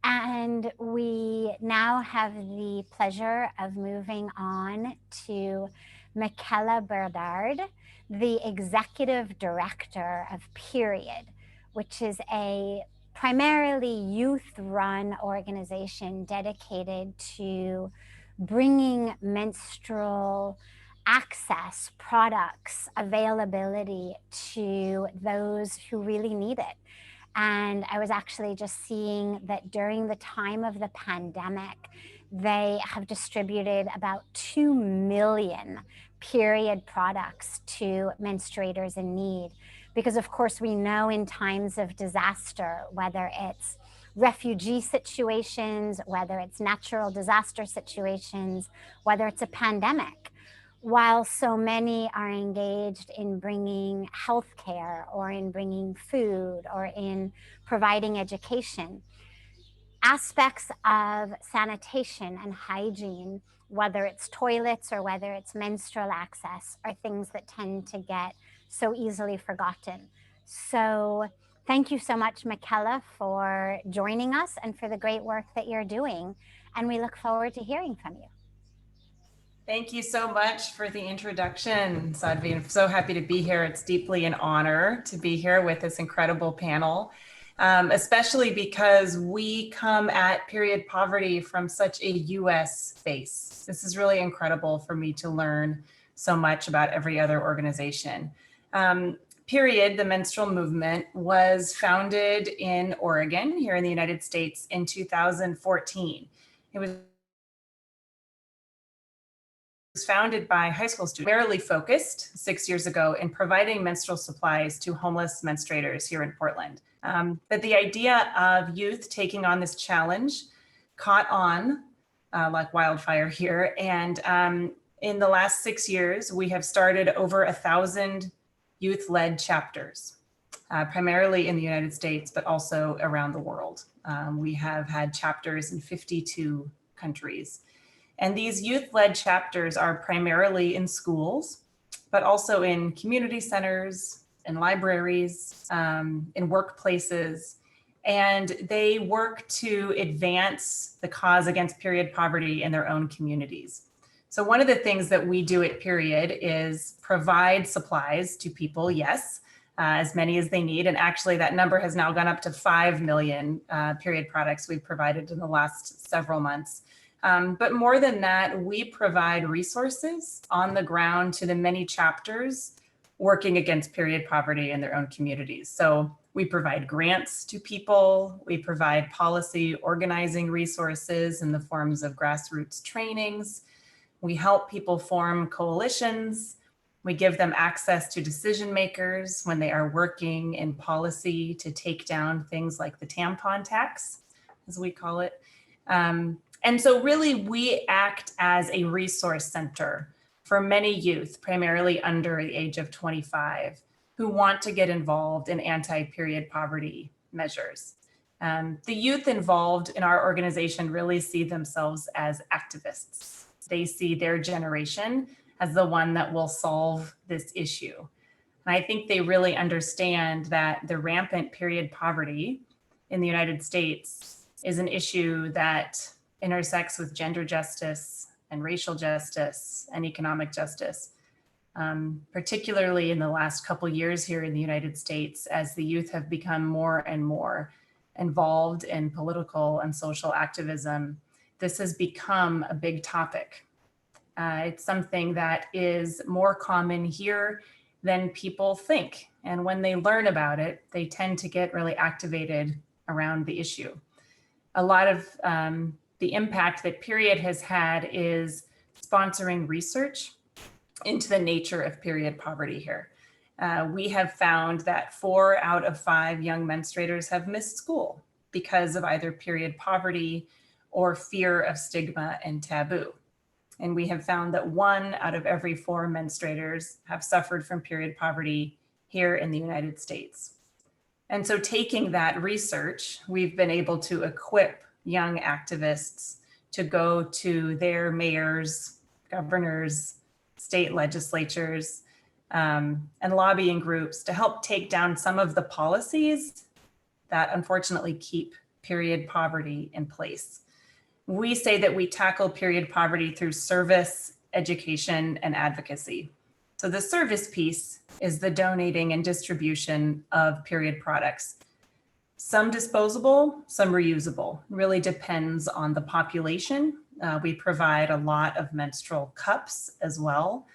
And we now have the pleasure of moving on to Michela Bedard, the Executive Director of Period, which is a primarily youth-run organization dedicated to bringing menstrual access, products, availability to those who really need it. And I was actually just seeing that during the time of the pandemic, they have distributed about 2 million period products to menstruators in need. Because of course we know in times of disaster, whether it's refugee situations, whether it's natural disaster situations, whether it's a pandemic, while so many are engaged in bringing healthcare or in bringing food or in providing education, aspects of sanitation and hygiene, whether it's toilets or whether it's menstrual access, are things that tend to get so easily forgotten. So thank you so much, Michela, for joining us and for the great work that you're doing. And we look forward to hearing from you. Thank you so much for the introduction, Sadhvi. I'm so happy to be here. It's deeply an honor to be here with this incredible panel, especially because we come at period poverty from such a US base. This is really incredible for me to learn so much about every other organization. Period, the menstrual movement, was founded in Oregon, here in the United States, in 2014. It was founded by high school students, primarily focused 6 years ago in providing menstrual supplies to homeless menstruators here in Portland. But the idea of youth taking on this challenge caught on like wildfire here. And in the last 6 years, we have started over 1,000 youth-led chapters, primarily in the United States, but also around the world. We have had chapters in 52 countries. And these youth-led chapters are primarily in schools, but also in community centers, in libraries, in workplaces, and they work to advance the cause against period poverty in their own communities. So one of the things that we do at Period is provide supplies to people, yes, as many as they need. And actually that number has now gone up to 5 million period products we've provided in the last several months. But more than that, we provide resources on the ground to the many chapters working against period poverty in their own communities. So we provide grants to people, we provide policy organizing resources in the forms of grassroots trainings, we help people form coalitions, we give them access to decision makers when they are working in policy to take down things like the tampon tax, as we call it. And so really we act as a resource center for many youth, primarily under the age of 25, who want to get involved in anti-period poverty measures. The youth involved in our organization really see themselves as activists. They see their generation as the one that will solve this issue. And I think they really understand that the rampant period poverty in the United States is an issue that intersects with gender justice and racial justice and economic justice, particularly in the last couple years here in the United States, as the youth have become more and more involved in political and social activism. This has become a big topic. It's something that is more common here than people think. And when they learn about it, they tend to get really activated around the issue. A lot of the impact that Period has had is sponsoring research into the nature of period poverty here. We have found that 4 out of 5 young menstruators have missed school because of either period poverty or fear of stigma and taboo. And we have found that 1 out of every 4 menstruators have suffered from period poverty here in the United States. And so taking that research, we've been able to equip young activists to go to their mayors, governors, state legislatures, and lobbying groups to help take down some of the policies that unfortunately keep period poverty in place. We say that we tackle period poverty through service, education, and advocacy. So the service piece is the donating and distribution of period products. Some disposable, some reusable. Really depends on the population. We provide a lot of menstrual cups as well.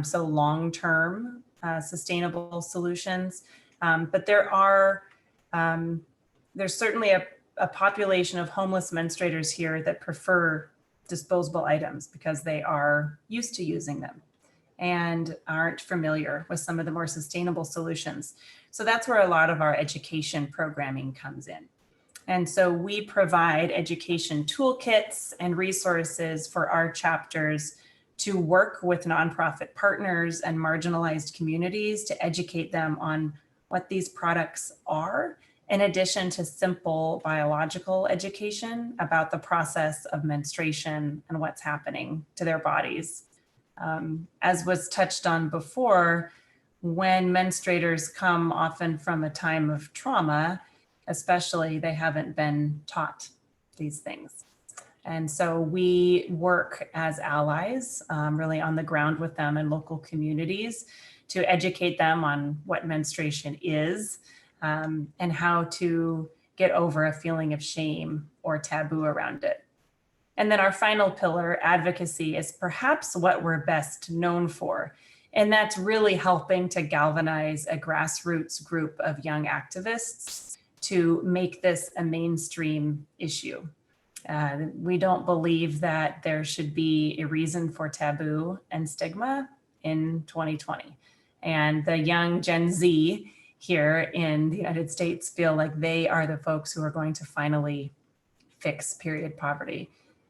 So long-term sustainable solutions. But there's certainly a population of homeless menstruators here that prefer disposable items because they are used to using them and aren't familiar with some of the more sustainable solutions. So that's where a lot of our education programming comes in. And so we provide education toolkits and resources for our chapters to work with nonprofit partners and marginalized communities to educate them on what these products are, in addition to simple biological education about the process of menstruation and what's happening to their bodies. As was touched on before, when menstruators come often from a time of trauma, especially, they haven't been taught these things. And so we work as allies, really on the ground with them in local communities to educate them on what menstruation is and how to get over a feeling of shame or taboo around it. And then our final pillar, advocacy, is perhaps what we're best known for. And that's really helping to galvanize a grassroots group of young activists to make this a mainstream issue. We don't believe that there should be a reason for taboo and stigma in 2020. And the young Gen Z here in the United States feel like they are the folks who are going to finally fix period poverty.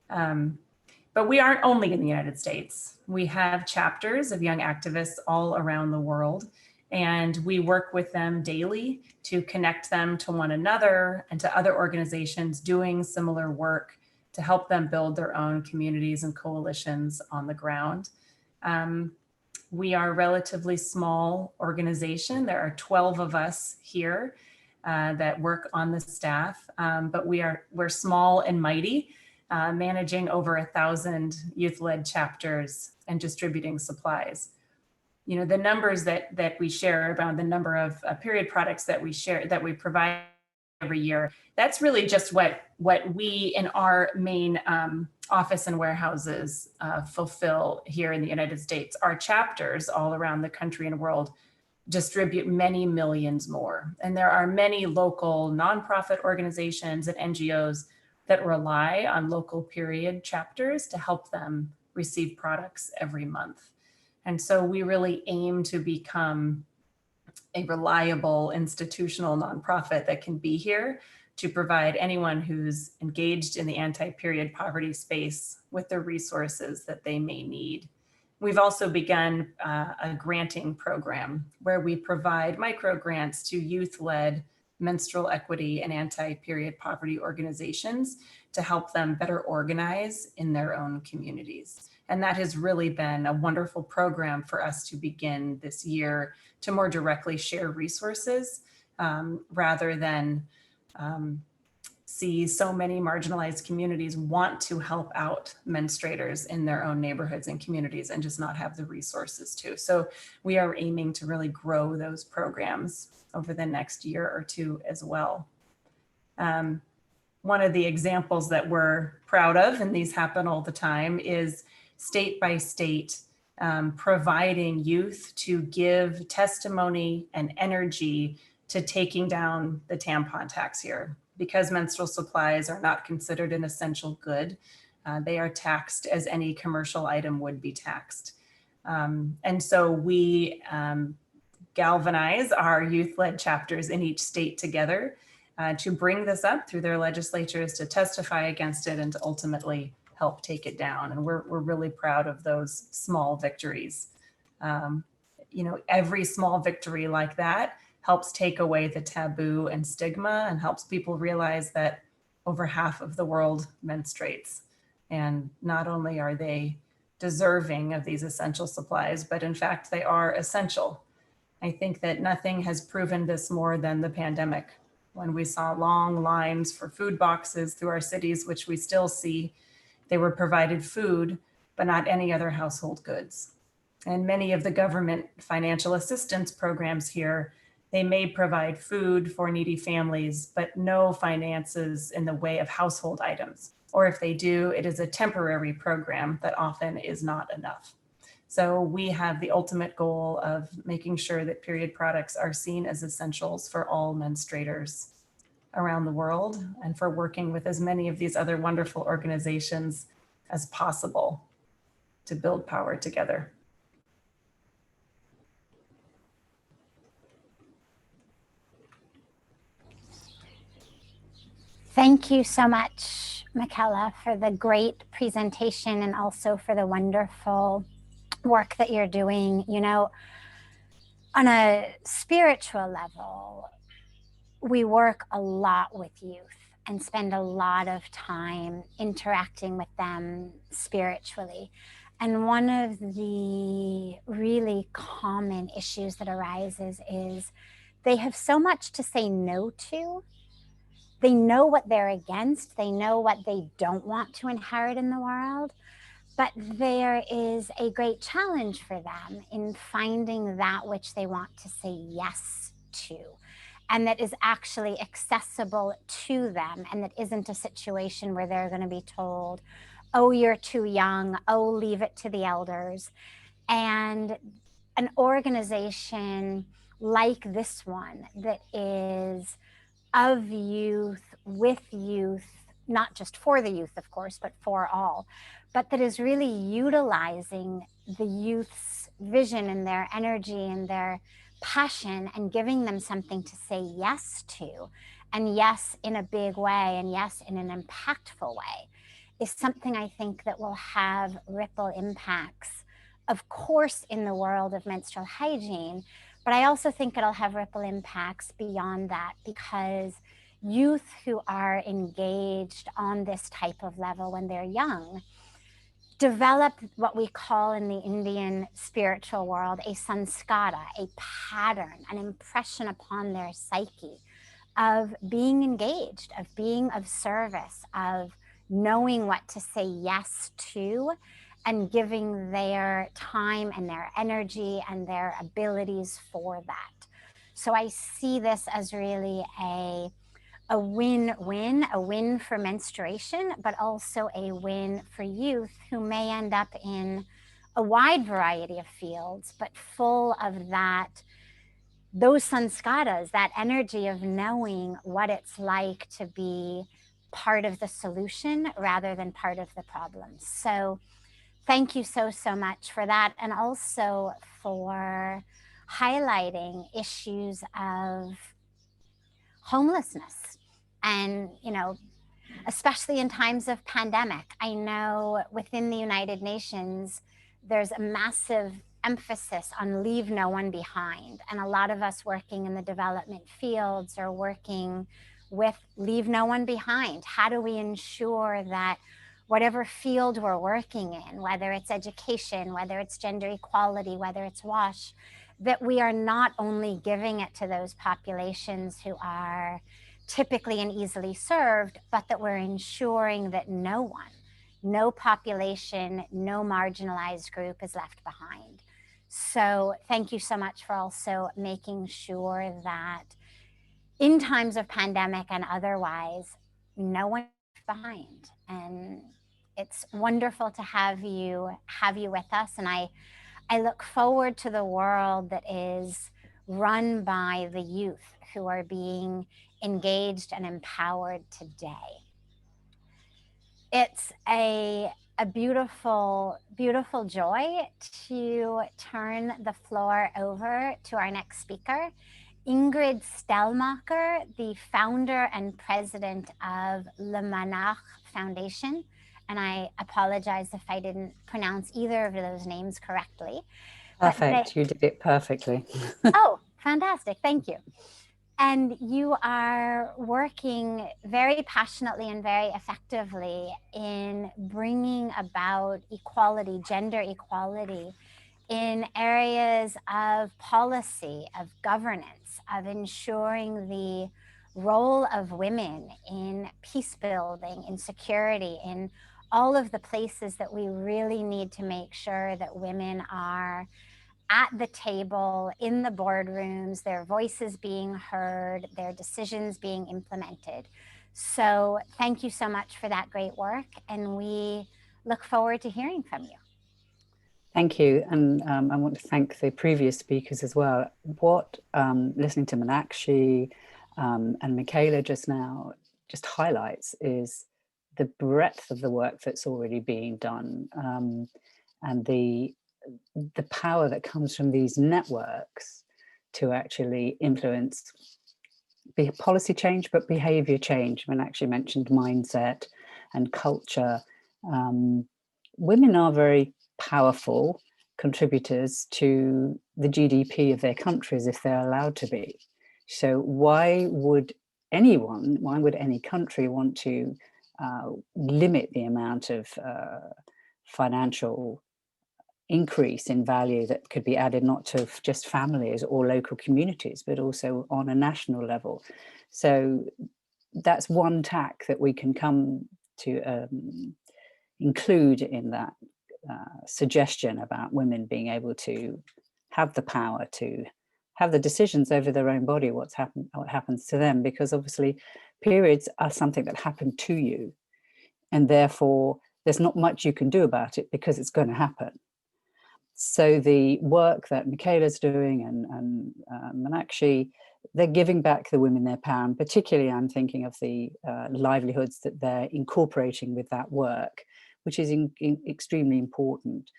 But we aren't only in the United States. We have chapters of young activists all around the world, and we work with them daily to connect them to one another and to other organizations doing similar work to help them build their own communities and coalitions on the ground. We are a relatively small organization. There are 12 of us here that work on the staff, but we're small and mighty, managing over 1,000 youth-led chapters and distributing supplies. You know, the numbers that we share about the number of period products that we provide every year, that's really just what we in our main office and warehouses fulfill here in the United States. Our chapters all around the country and world distribute many millions more. And there are many local nonprofit organizations and NGOs that rely on local period chapters to help them receive products every month. And so we really aim to become a reliable institutional nonprofit that can be here to provide anyone who's engaged in the anti-period poverty space with the resources that they may need. We've also begun a granting program where we provide micro grants to youth-led menstrual equity and anti-period poverty organizations to help them better organize in their own communities. And that has really been a wonderful program for us to begin this year to more directly share resources rather than see so many marginalized communities want to help out menstruators in their own neighborhoods and communities and just not have the resources to. So we are aiming to really grow those programs over the next year or two as well. One of the examples that we're proud of, and these happen all the time, is state by state providing youth to give testimony and energy to taking down the tampon tax here. Because menstrual supplies are not considered an essential good, they are taxed as any commercial item would be taxed. And so we galvanize our youth-led chapters in each state together to bring this up through their legislatures, to testify against it, and to ultimately help take it down. And we're really proud of those small victories. You know, every small victory like that helps take away the taboo and stigma and helps people realize that over half of the world menstruates. And not only are they deserving of these essential supplies, but in fact, they are essential. I think that nothing has proven this more than the pandemic, when we saw long lines for food boxes through our cities, which we still see. They were provided food, but not any other household goods. And many of the government financial assistance programs here, they may provide food for needy families, but no finances in the way of household items. Or if they do, it is a temporary program that often is not enough. So we have the ultimate goal of making sure that period products are seen as essentials for all menstruators around the world, and for working with as many of these other wonderful organizations as possible to build power together. Thank you so much, Michela, for the great presentation and also for the wonderful work that you're doing. You know, on a spiritual level, we work a lot with youth and spend a lot of time interacting with them spiritually. And one of the really common issues that arises is they have so much to say no to. They know what they're against. They know what they don't want to inherit in the world. But there is a great challenge for them in finding that which they want to say yes to, and that is actually accessible to them, and that isn't a situation where they're going to be told, oh, you're too young, oh, leave it to the elders. And an organization like this one that is of youth, with youth, not just for the youth, of course, but for all, but that is really utilizing the youth's vision and their energy and their passion and giving them something to say yes to, and yes in a big way, and yes in an impactful way, is something I think that will have ripple impacts, of course, in the world of menstrual hygiene, but I also think it'll have ripple impacts beyond that, because youth who are engaged on this type of level when they're young develop what we call in the Indian spiritual world a sanskara, a pattern, an impression upon their psyche of being engaged, of being of service, of knowing what to say yes to, and giving their time and their energy and their abilities for that. So I see this as really a win-win, a win for menstruation, but also a win for youth who may end up in a wide variety of fields, but full of that, those sanskaras, that energy of knowing what it's like to be part of the solution rather than part of the problem. So thank you so much for that, and also for highlighting issues of homelessness. And, you know, especially in times of pandemic, I know within the United Nations, there's a massive emphasis on leave no one behind. And a lot of us working in the development fields are working with leave no one behind. How do we ensure that whatever field we're working in, whether it's education, whether it's gender equality, whether it's WASH, that we are not only giving it to those populations who are typically and easily served, but that we're ensuring that no one, no population, no marginalized group is left behind. So thank you so much for also making sure that in times of pandemic and otherwise, no one is left behind. And it's wonderful to have you with us. And I look forward to the world that is run by the youth who are being engaged and empowered today. It's a beautiful, beautiful joy to turn the floor over to our next speaker, Ingrid Stellmacher, the founder and president of the Menach Foundation. And I apologize if I didn't pronounce either of those names correctly. Perfect, you did it perfectly. Oh, fantastic, thank you. And you are working very passionately and very effectively in bringing about equality, gender equality, in areas of policy, of governance, of ensuring the role of women in peace building, in security, in all of the places that we really need to make sure that women are at the table, in the boardrooms, their voices being heard, their decisions being implemented. So thank you so much for that great work, and we look forward to hearing from you. Thank you, and I want to thank the previous speakers as well. What listening to Meenakshi and Michela just now just highlights is the breadth of the work that's already being done, and the power that comes from these networks to actually influence policy change, but behavior change. When actually mentioned mindset and culture, women are very powerful contributors to the GDP of their countries if they're allowed to be. So why would any country want to limit the amount of financial increase in value that could be added not to just families or local communities, but also on a national level? So that's one tack that we can come to include in that suggestion about women being able to have the power to have the decisions over their own body, what happens to them, because obviously periods are something that happen to you, and therefore there's not much you can do about it because it's going to happen. So the work that Michela's doing and Meenakshi, they're giving back the women their power, and particularly I'm thinking of the livelihoods that they're incorporating with that work, which is extremely important.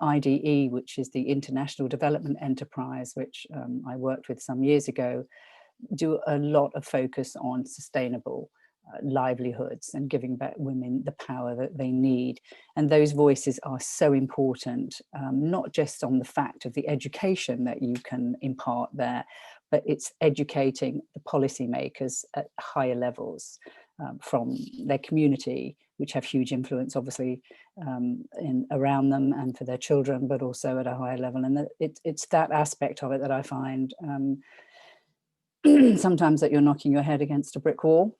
IDE, which is the International Development Enterprise, which I worked with some years ago, do a lot of focus on sustainable livelihoods and giving back women the power that they need. And those voices are so important, not just on the fact of the education that you can impart there, but it's educating the policymakers at higher levels, from their community which have huge influence, obviously, around them and for their children, but also at a higher level. And it's that aspect of it that I find sometimes that you're knocking your head against a brick wall,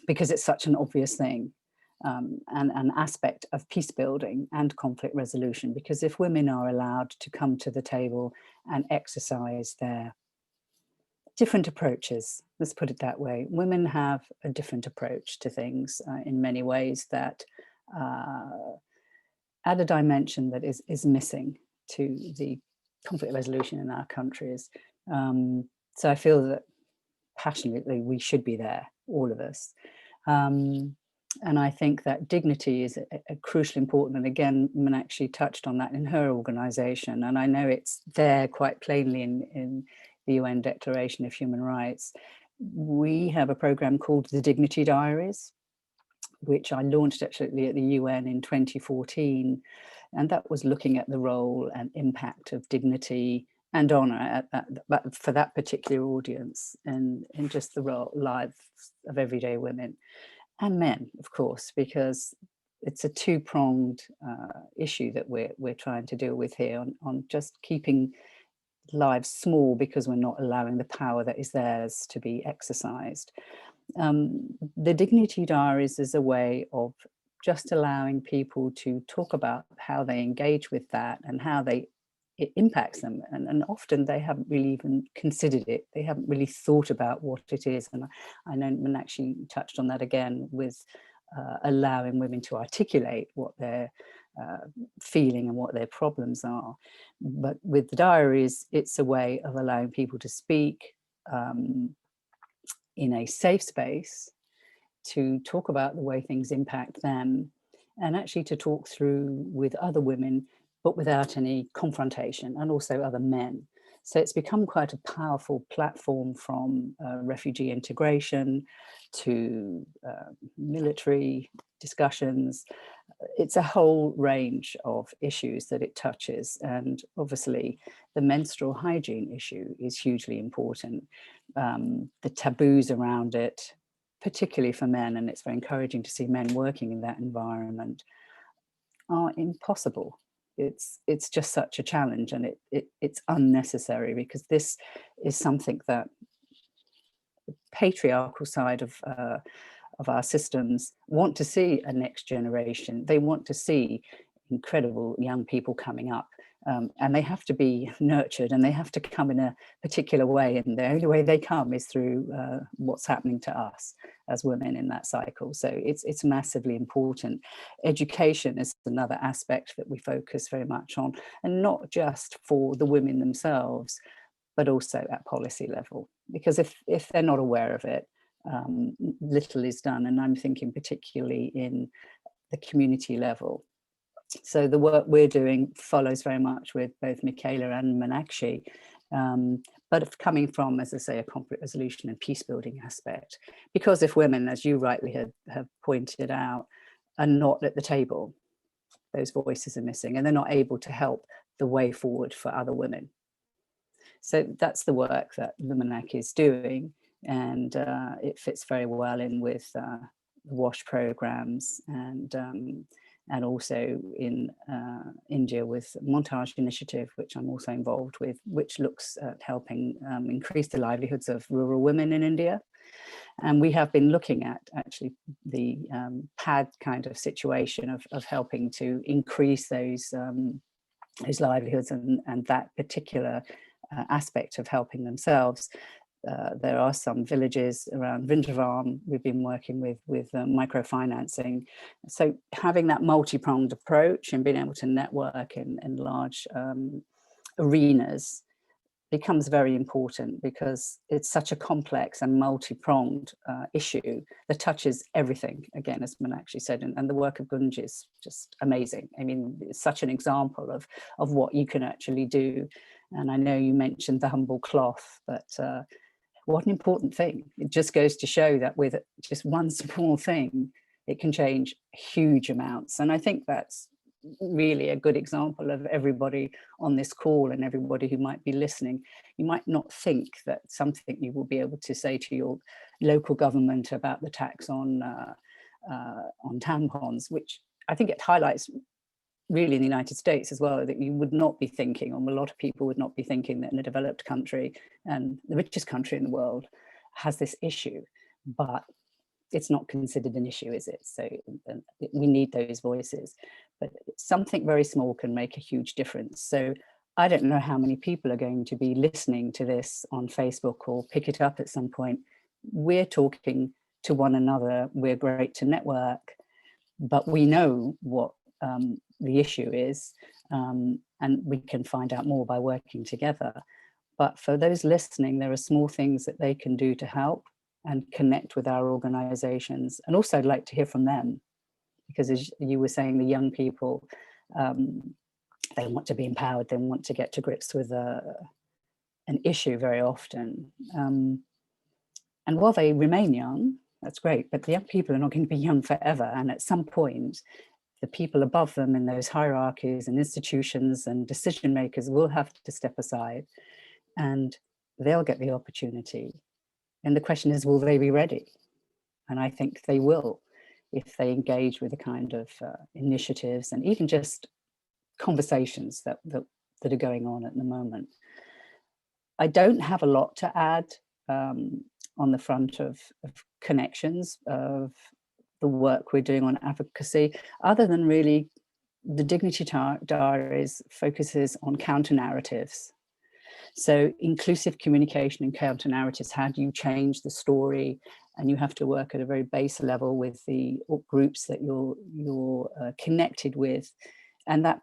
because it's such an obvious thing, and an aspect of peace building and conflict resolution. Because if women are allowed to come to the table and exercise their different approaches, let's put it that way, women have a different approach to things in many ways that add a dimension that is missing to the conflict resolution in our countries. So I feel that passionately we should be there, all of us. And I think that dignity is a crucially important, and again, Meenakshi touched on that in her organization, and I know it's there quite plainly in the UN Declaration of Human Rights. We have a program called the Dignity Diaries, which I launched actually at the UN in 2014, and that was looking at the role and impact of dignity and honor for that particular audience, and in just the lives of everyday women and men, of course, because it's a two-pronged issue that we're trying to deal with here on just keeping lives small because we're not allowing the power that is theirs to be exercised. The Dignity Diaries is a way of just allowing people to talk about how they engage with that and how it impacts them, and often they haven't really even considered it. They haven't really thought about what it is, and I know Meenakshi touched on that again with allowing women to articulate what they're feeling and what their problems are. But with the diaries, it's a way of allowing people to speak in a safe space, to talk about the way things impact them, and actually to talk through with other women, but without any confrontation, and also other men. So it's become quite a powerful platform, from refugee integration to military discussions. It's a whole range of issues that it touches. And obviously the menstrual hygiene issue is hugely important. The taboos around it, particularly for men, and it's very encouraging to see men working in that environment, are impossible. It's just such a challenge, and it's unnecessary, because this is something that the patriarchal side of our systems want to see a next generation. They want to see incredible young people coming up, and they have to be nurtured, and they have to come in a particular way, and the only way they come is through what's happening to us as women in that cycle. So it's massively important. Education is another aspect that we focus very much on, and not just for the women themselves, but also at policy level, because if they're not aware of it, little is done. And I'm thinking particularly in the community level. So the work we're doing follows very much with both Michela and Meenakshi, but coming from, as I say, a conflict resolution and peace building aspect. Because if women, as you rightly have pointed out, are not at the table, those voices are missing, and they're not able to help the way forward for other women. So that's the work that the Menach is doing, and it fits very well in with the WASH programs, and also in India with Montage Initiative, which I'm also involved with, which looks at helping increase the livelihoods of rural women in India. And we have been looking at actually the pad kind of situation of helping to increase those livelihoods and that particular aspect of helping themselves. There are some villages around Vrindavan we've been working with microfinancing. So having that multi-pronged approach and being able to network in large arenas becomes very important, because it's such a complex and multi-pronged issue that touches everything, again, as Meenakshi said, and the work of GOONJ is just amazing. I mean, it's such an example of what you can actually do. And I know you mentioned the humble cloth, but what an important thing. It just goes to show that with just one small thing, it can change huge amounts. And I think that's really a good example of everybody on this call and everybody who might be listening. You might not think that something you will be able to say to your local government about the tax on on tampons, which I think it highlights really in the United States as well, that you would not be thinking, or a lot of people would not be thinking, that in a developed country and the richest country in the world has this issue, but it's not considered an issue, is it? So we need those voices, but something very small can make a huge difference. So I don't know how many people are going to be listening to this on Facebook or pick it up at some point. We're talking to one another, we're great to network, but we know what the issue is, and we can find out more by working together. But for those listening, there are small things that they can do to help and connect with our organizations. And also I'd like to hear from them, because as you were saying, the young people, they want to be empowered, they want to get to grips with an issue very often. And while they remain young, that's great, but the young people are not going to be young forever. And at some point, the people above them in those hierarchies and institutions and decision makers will have to step aside, and they'll get the opportunity. And the question is, will they be ready? And I think they will, if they engage with the kind of initiatives and even just conversations that are going on at the moment. I don't have a lot to add on the front of connections of the work we're doing on advocacy, other than really the Dignity Diaries focuses on counter-narratives. So inclusive communication and counter-narratives, how do you change the story? And you have to work at a very base level with the groups that you're connected with. And that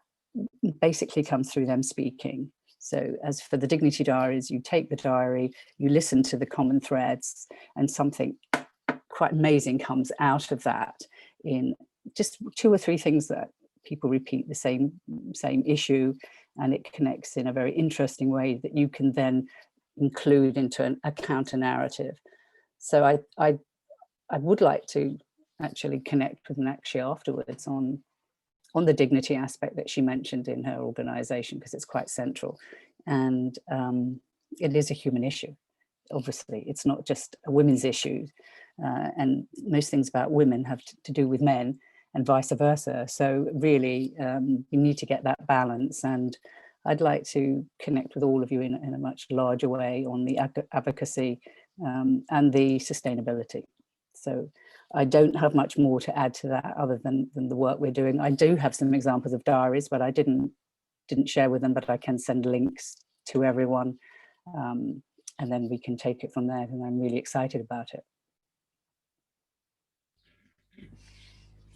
basically comes through them speaking. So as for the Dignity Diaries, you take the diary, you listen to the common threads, and something quite amazing comes out of that in just 2 or 3 things that people repeat the same issue, and it connects in a very interesting way that you can then include into a counter narrative. So I would like to actually connect with Meenakshi afterwards on the dignity aspect that she mentioned in her organization, because it's quite central, and it is a human issue. Obviously, it's not just a women's issue, and most things about women have to do with men and vice versa. So really, you need to get that balance, and I'd like to connect with all of you in a much larger way on the advocacy and the sustainability. So I don't have much more to add to that other than the work we're doing. I do have some examples of diaries, but I didn't share with them, but I can send links to everyone, and then we can take it from there, and I'm really excited about it.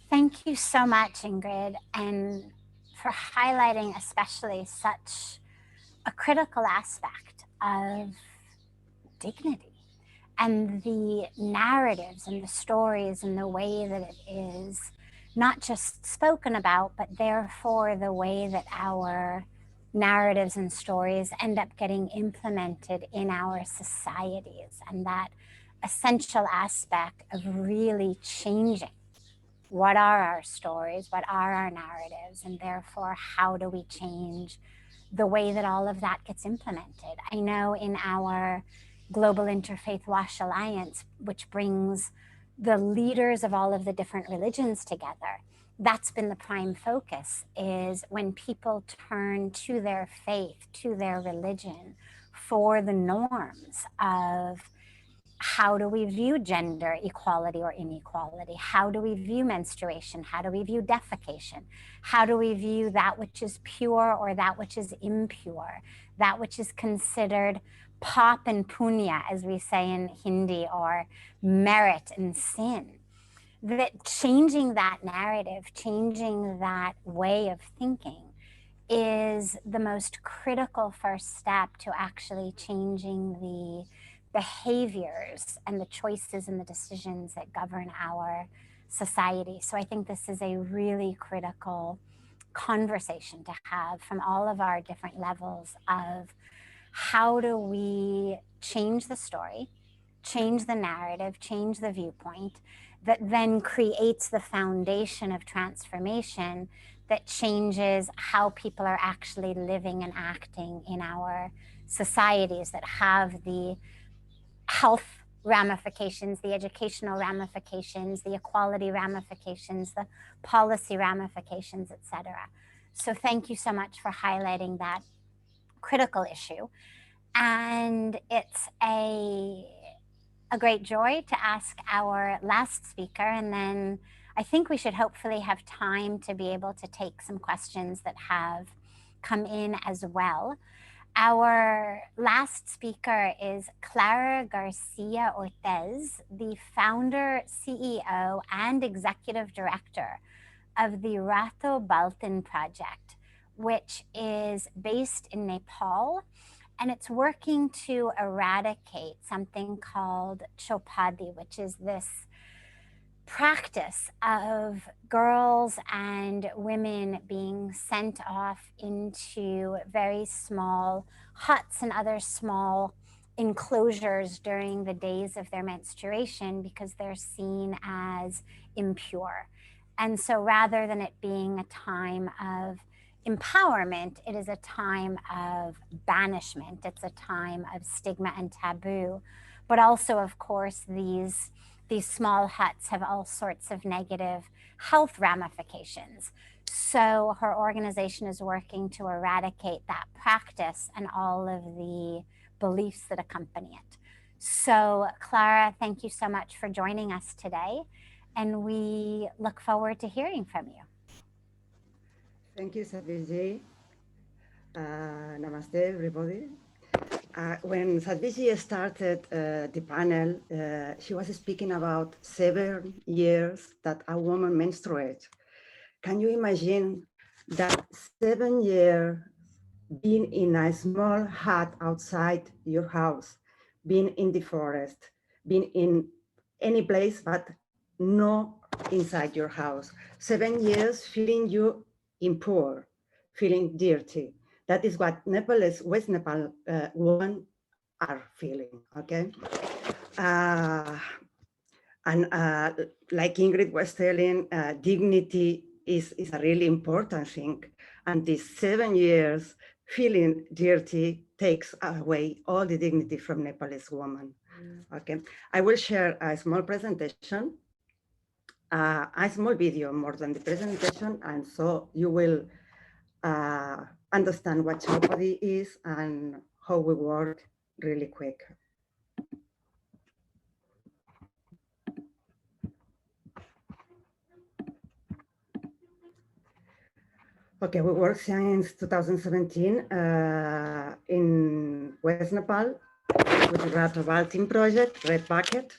Thank you so much, Ingrid, and for highlighting especially such a critical aspect of dignity and the narratives and the stories and the way that it is not just spoken about, but therefore the way that our narratives and stories end up getting implemented in our societies, and that essential aspect of really changing what are our stories, what are our narratives, and therefore how do we change the way that all of that gets implemented. I know in our Global Interfaith WASH Alliance, which brings the leaders of all of the different religions together, that's been the prime focus, is when people turn to their faith, to their religion, for the norms of how do we view gender equality or inequality? How do we view menstruation? How do we view defecation? How do we view that which is pure or that which is impure? That which is considered pap and punya, as we say in Hindi, or merit and sin. That changing that narrative, changing that way of thinking is the most critical first step to actually changing the behaviors and the choices and the decisions that govern our society. So I think this is a really critical conversation to have from all of our different levels of how do we change the story, change the narrative, change the viewpoint that then creates the foundation of transformation that changes how people are actually living and acting in our societies that have the health ramifications, the educational ramifications, the equality ramifications, the policy ramifications, etc. So thank you so much for highlighting that critical issue. And it's a great joy to ask our last speaker, and then I think we should hopefully have time to be able to take some questions that have come in as well. Our last speaker is Clara Garcia Ortés, the founder, CEO, and executive director of the Rato Baltin project, which is based in Nepal, and it's working to eradicate something called chopadi, which is this practice of girls and women being sent off into very small huts and other small enclosures during the days of their menstruation because they're seen as impure. And so rather than it being a time of empowerment, it is a time of banishment. It's a time of stigma and taboo. But also, of course, these small huts have all sorts of negative health ramifications. So her organization is working to eradicate that practice and all of the beliefs that accompany it. So Clara, thank you so much for joining us today, and we look forward to hearing from you. Thank you, Sadhvi. Namaste, everybody. When Sadhvi started the panel, she was speaking about 7 years that a woman menstruates. Can you imagine that 7 years being in a small hut outside your house, being in the forest, being in any place but no inside your house? 7 years feeling you impure, feeling dirty. That is what Nepalese, West Nepal women are feeling, okay? Like Ingrid was telling, dignity is a really important thing. And these 7 years feeling dirty takes away all the dignity from Nepalese women, okay? I will share a small presentation, a small video more than the presentation, and so you will understand what chopadi is and how we work really quick. Okay, we work since 2017 in West Nepal with the Rato Baltin project, Red Bucket.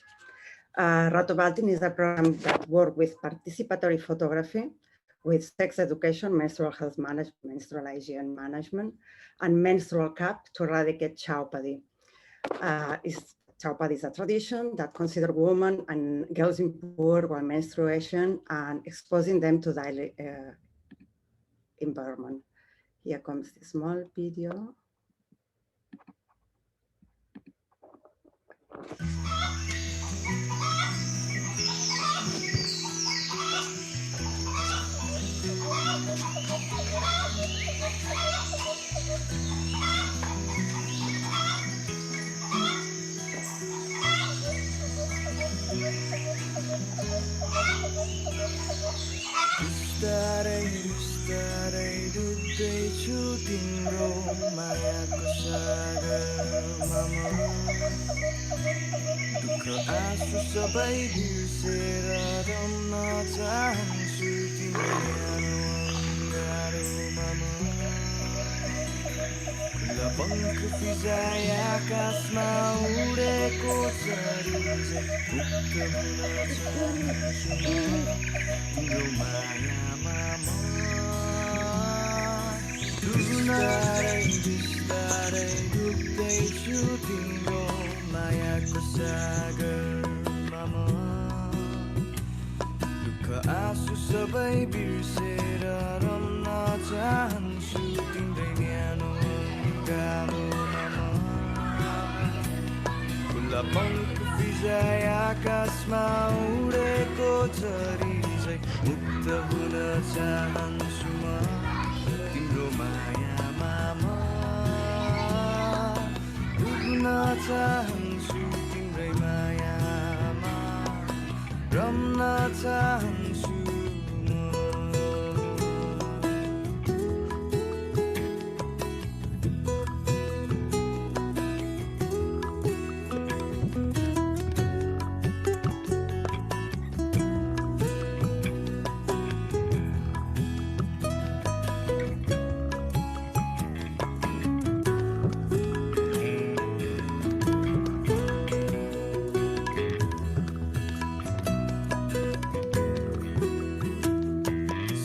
Rato Baltin is a program that works with participatory photography, with sex education, menstrual health management, menstrual hygiene management, and menstrual cup to eradicate chopadi. Chopadi is a tradition that considers women and girls impure while menstruation and exposing them to daily environment. Here comes the small video.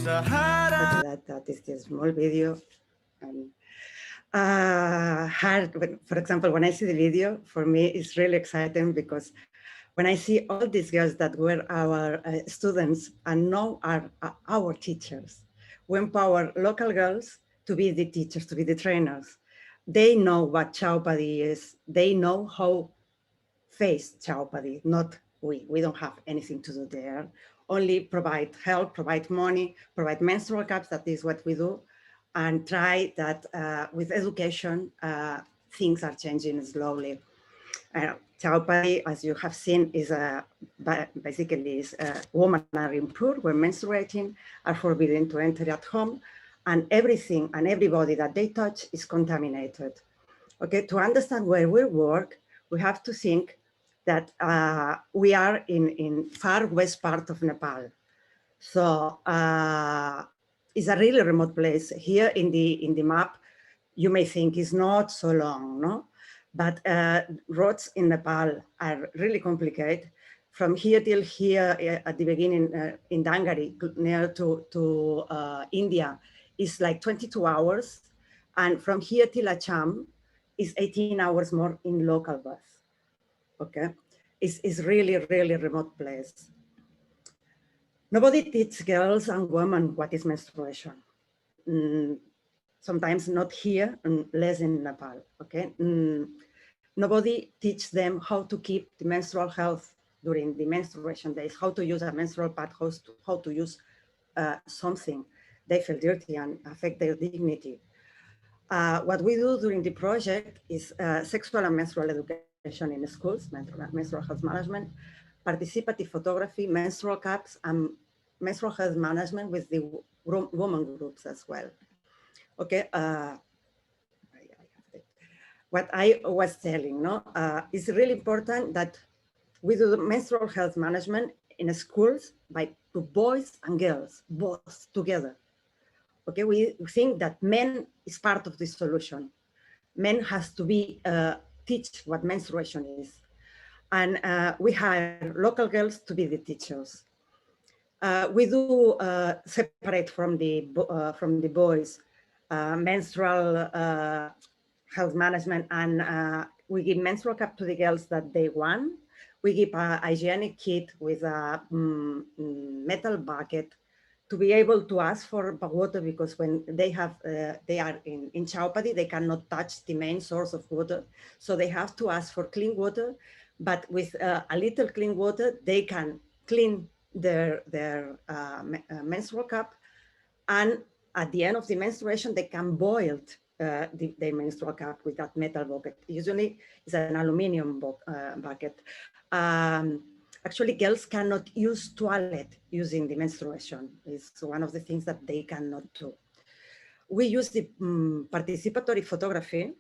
That is this small video. And for example, when I see the video, for me, it's really exciting because when I see all these girls that were our students and now are our teachers, we empower local girls to be the teachers, to be the trainers. They know what Chaupadi is. They know how face Chaupadi, not we. We don't have anything to do there. Only provide help, provide money, provide menstrual cups. That is what we do. And try that with education, things are changing slowly. Chaupadi, as you have seen, is basically women are impure when menstruating, are forbidden to enter at home, and everything and everybody that they touch is contaminated. Okay, to understand where we work, we have to think that we are in far west part of Nepal. So it's a really remote place. Here in the map, you may think it's not so long, no? But roads in Nepal are really complicated. From here till here at the beginning in Dangari, near to India, is like 22 hours. And from here till Acham is 18 hours more in local bus. Okay, it's really, really remote place. Nobody teaches girls and women what is menstruation. Sometimes not here and less in Nepal, okay? Nobody teaches them how to keep the menstrual health during the menstruation days, how to use a menstrual pad, how to use something. They feel dirty and affect their dignity. What we do during the project is sexual and menstrual education in schools, menstrual health management, participative photography, menstrual cups, and menstrual health management with the women groups as well. Okay, what I was telling, no, it's really important that we do the menstrual health management in schools by boys and girls, both together. Okay, we think that men is part of the solution. Men has to be teach what menstruation is, and we hire local girls to be the teachers. We do separate from the boys menstrual health management, and we give menstrual cup to the girls that they want. We give a hygienic kit with a metal bucket to be able to ask for water, because when they are in Chaupadi, they cannot touch the main source of water. So they have to ask for clean water, but with a little clean water, they can clean their menstrual cup. And at the end of the menstruation, they can boil the menstrual cup with that metal bucket. Usually it's an aluminum bucket. Actually, girls cannot use toilet using the menstruation. It's one of the things that they cannot do. We use the participatory photography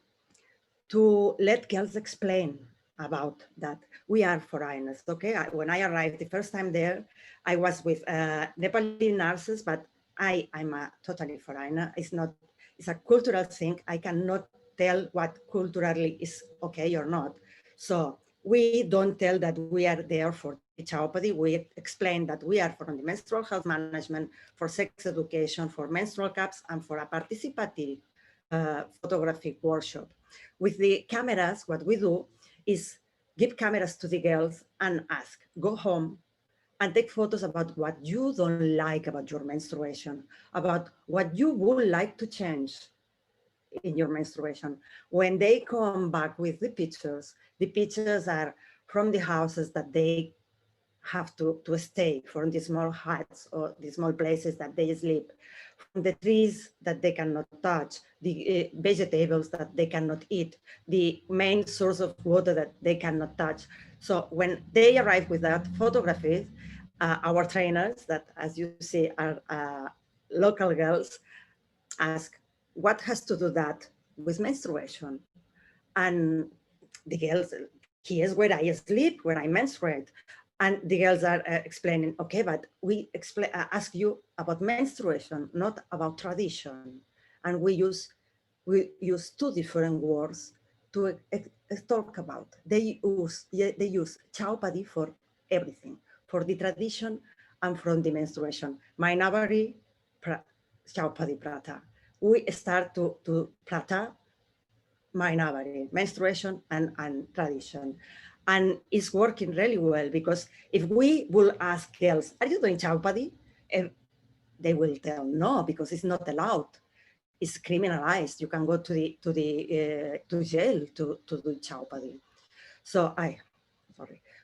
to let girls explain about that. We are foreigners, okay? When I arrived the first time there, I was with Nepali nurses, but I'm a totally foreigner. It's a cultural thing. I cannot tell what culturally is okay or not. So we don't tell that we are there for Chaupadi. We explain that we are from the menstrual health management, for sex education, for menstrual cups, and for a participative photographic workshop. With the cameras, what we do is give cameras to the girls and ask, go home and take photos about what you don't like about your menstruation, about what you would like to change in your menstruation. When they come back with the pictures are from the houses that they have to stay, from the small huts or the small places that they sleep, from the trees that they cannot touch, the vegetables that they cannot eat, the main source of water that they cannot touch. So when they arrive with that photography, our trainers, that as you see are local girls, ask, what has to do that with menstruation? And the girls, here's where I sleep, where I menstruate. And the girls are explaining, okay, but we ask you about menstruation, not about tradition. And we use two different words to talk about. They use Chaupadi for everything, for the tradition and from the menstruation. Mainavari Chaupadi Prata. We start to Prata, Mainabari, menstruation and tradition. And it's working really well, because if we will ask girls, are you doing Chaupadi? They will tell no, because it's not allowed. It's criminalized. You can go to jail to do Chaupadi. So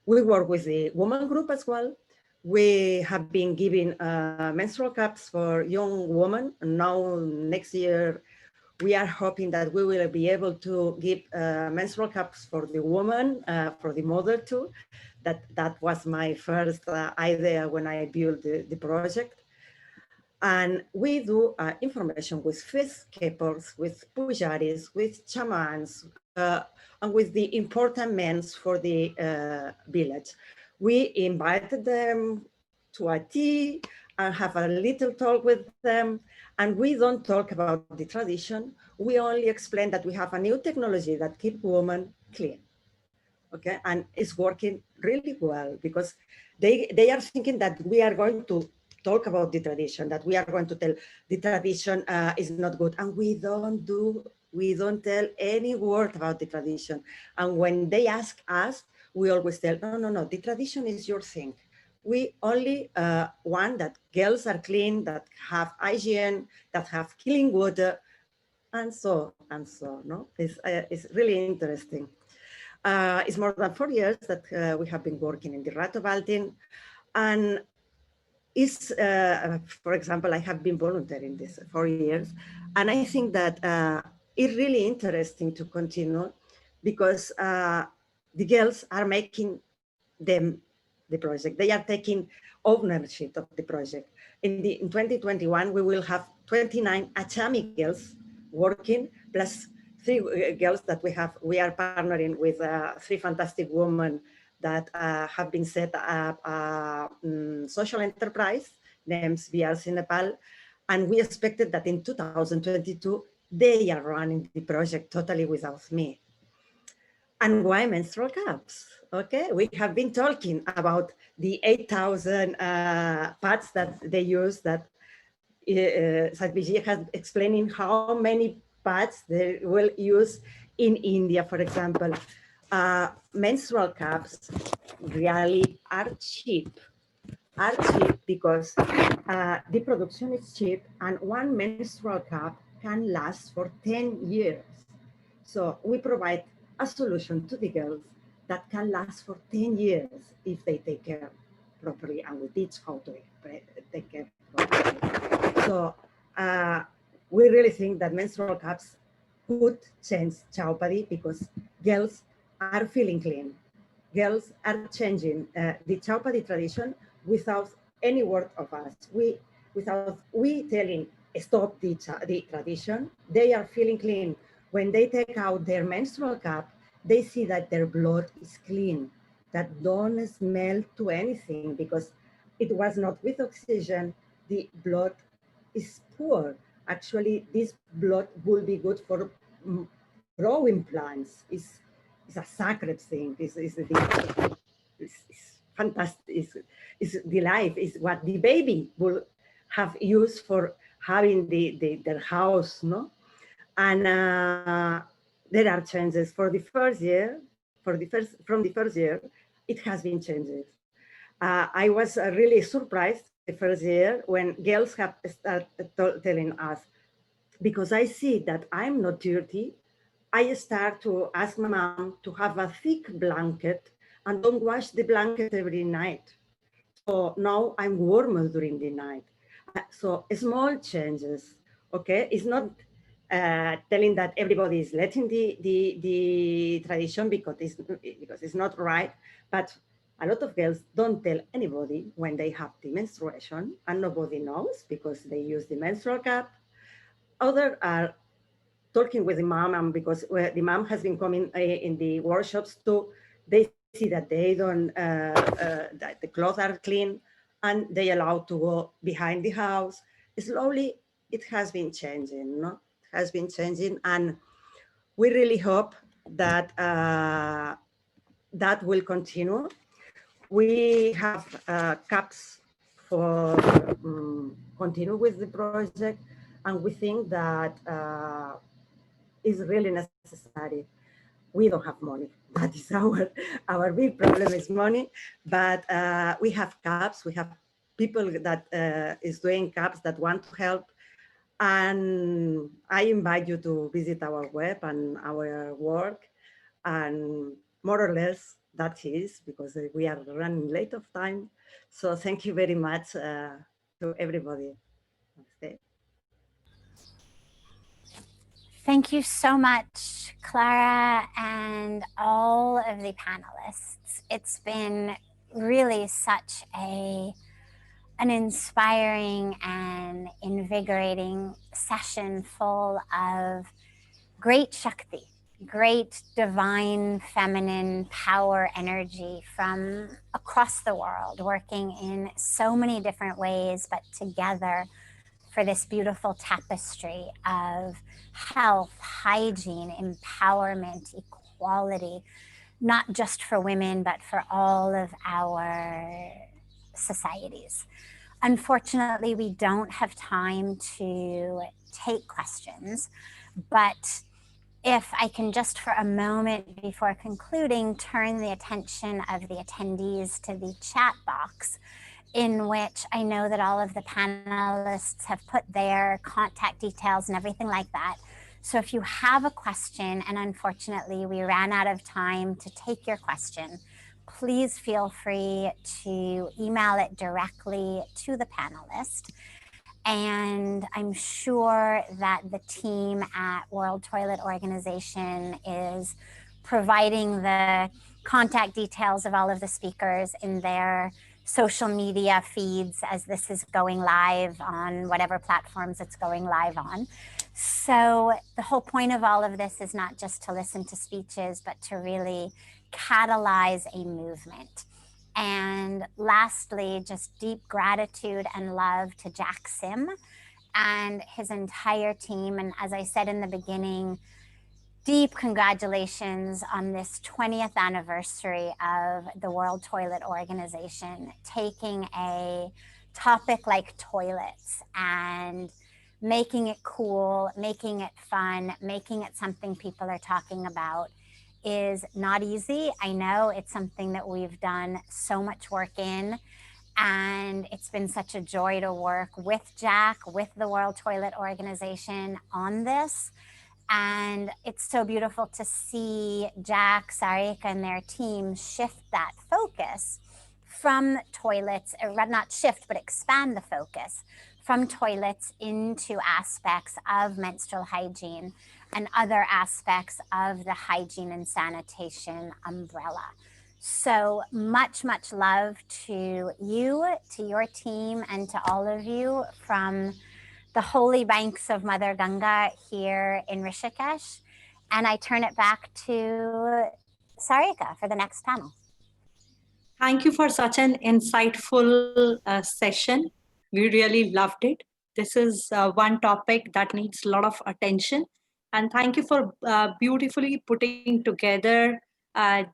we work with the woman group as well. We have been giving menstrual cups for young women. And now next year, we are hoping that we will be able to give menstrual cups for the woman, for the mother too. That was my first idea when I built the project. And we do information with faith keepers, with pujaris, with shamans, and with the important men for the village. We invited them to a tea and have a little talk with them. And we don't talk about the tradition. We only explain that we have a new technology that keeps women clean. Okay, and it's working really well, because they are thinking that we are going to talk about the tradition, that we are going to tell the tradition is not good, and we don't tell any word about the tradition. And when they ask us, we always tell, no, the tradition is your thing. We only want that girls are clean, that have hygiene, that have clean water, and so. No, it's really interesting. It's more than 4 years that we have been working in the Rato Baltin, and is, for example, I have been volunteering this 4 years, and I think that it's really interesting to continue, because the girls are making the project. They are taking ownership of the project. In 2021, we will have 29 Achami girls working, plus 3 girls that we are partnering with 3 fantastic women that have been set up social enterprise named BRC Nepal. And we expected that in 2022, they are running the project totally without me. And why menstrual cups? Okay, we have been talking about the 8,000 pads that they use, that Sadhvi has explaining how many pads they will use in India, for example. Menstrual cups really are cheap because the production is cheap, and one menstrual cup can last for 10 years. So we provide a solution to the girls that can last for 10 years if they take care properly, and we teach how to take care properly. So we really think that menstrual cups could change Chaupadi, because girls are feeling clean. Girls are changing the Chaupadi tradition without any word of us. Without we telling stop the tradition, they are feeling clean. When they take out their menstrual cup, they see that their blood is clean, that don't smell to anything, because it was not with oxygen. The blood is poor. Actually, this blood will be good for growing plants. It's a sacred thing. It's fantastic. It's the life. Is what the baby will have used for having their house, no? And there are changes for the first year. From the first year, it has been changes. I was really surprised the first year when girls have started telling us, because I see that I'm not dirty, I start to ask my mom to have a thick blanket and don't wash the blanket every night. So now I'm warmer during the night. So small changes, okay? It's not telling that everybody is letting the tradition because it's not right, but a lot of girls don't tell anybody when they have the menstruation, and nobody knows because they use the menstrual cup. Others are talking with the mom, and because the mom has been coming in the workshops too, they see that they don't, that the clothes are clean, and they allow to go behind the house. Slowly, it has been changing, no? It has been changing, and we really hope that that will continue. We have cups for continue with the project, and we think that is really necessary. We don't have money. That is our big problem is money. But we have CAPs. We have people that is doing CAPs that want to help. And I invite you to visit our web and our work. And more or less that is, because we are running late of time. So thank you very much to everybody. Thank you so much, Clara, and all of the panelists. It's been really such an inspiring and invigorating session full of great Shakti, great divine feminine power energy from across the world, working in so many different ways, but together for this beautiful tapestry of health, hygiene, empowerment, equality, not just for women, but for all of our societies. Unfortunately, we don't have time to take questions, but if I can just for a moment before concluding, turn the attention of the attendees to the chat box, in which I know that all of the panelists have put their contact details and everything like that. So if you have a question, and unfortunately we ran out of time to take your question, please feel free to email it directly to the panelist. And I'm sure that the team at World Toilet Organization is providing the contact details of all of the speakers in their social media feeds as this is going live on whatever platforms it's going live on. So the whole point of all of this is not just to listen to speeches, but to really catalyze a movement. And lastly, just deep gratitude and love to Jack Sim and his entire team. And as I said in the beginning, deep congratulations on this 20th anniversary of the World Toilet Organization, taking a topic like toilets and making it cool, making it fun, making it something people are talking about is not easy. I know it's something that we've done so much work in, and it's been such a joy to work with Jack, with the World Toilet Organization on this. And it's so beautiful to see Jack, Sarika, and their team shift that focus from toilets, or not shift, but expand the focus from toilets into aspects of menstrual hygiene and other aspects of the hygiene and sanitation umbrella. So much, much love to you, to your team, and to all of you from the holy banks of Mother Ganga here in Rishikesh. And I turn it back to Sarika for the next panel. Thank you for such an insightful session. We really loved it. This is one topic that needs a lot of attention. And thank you for beautifully putting together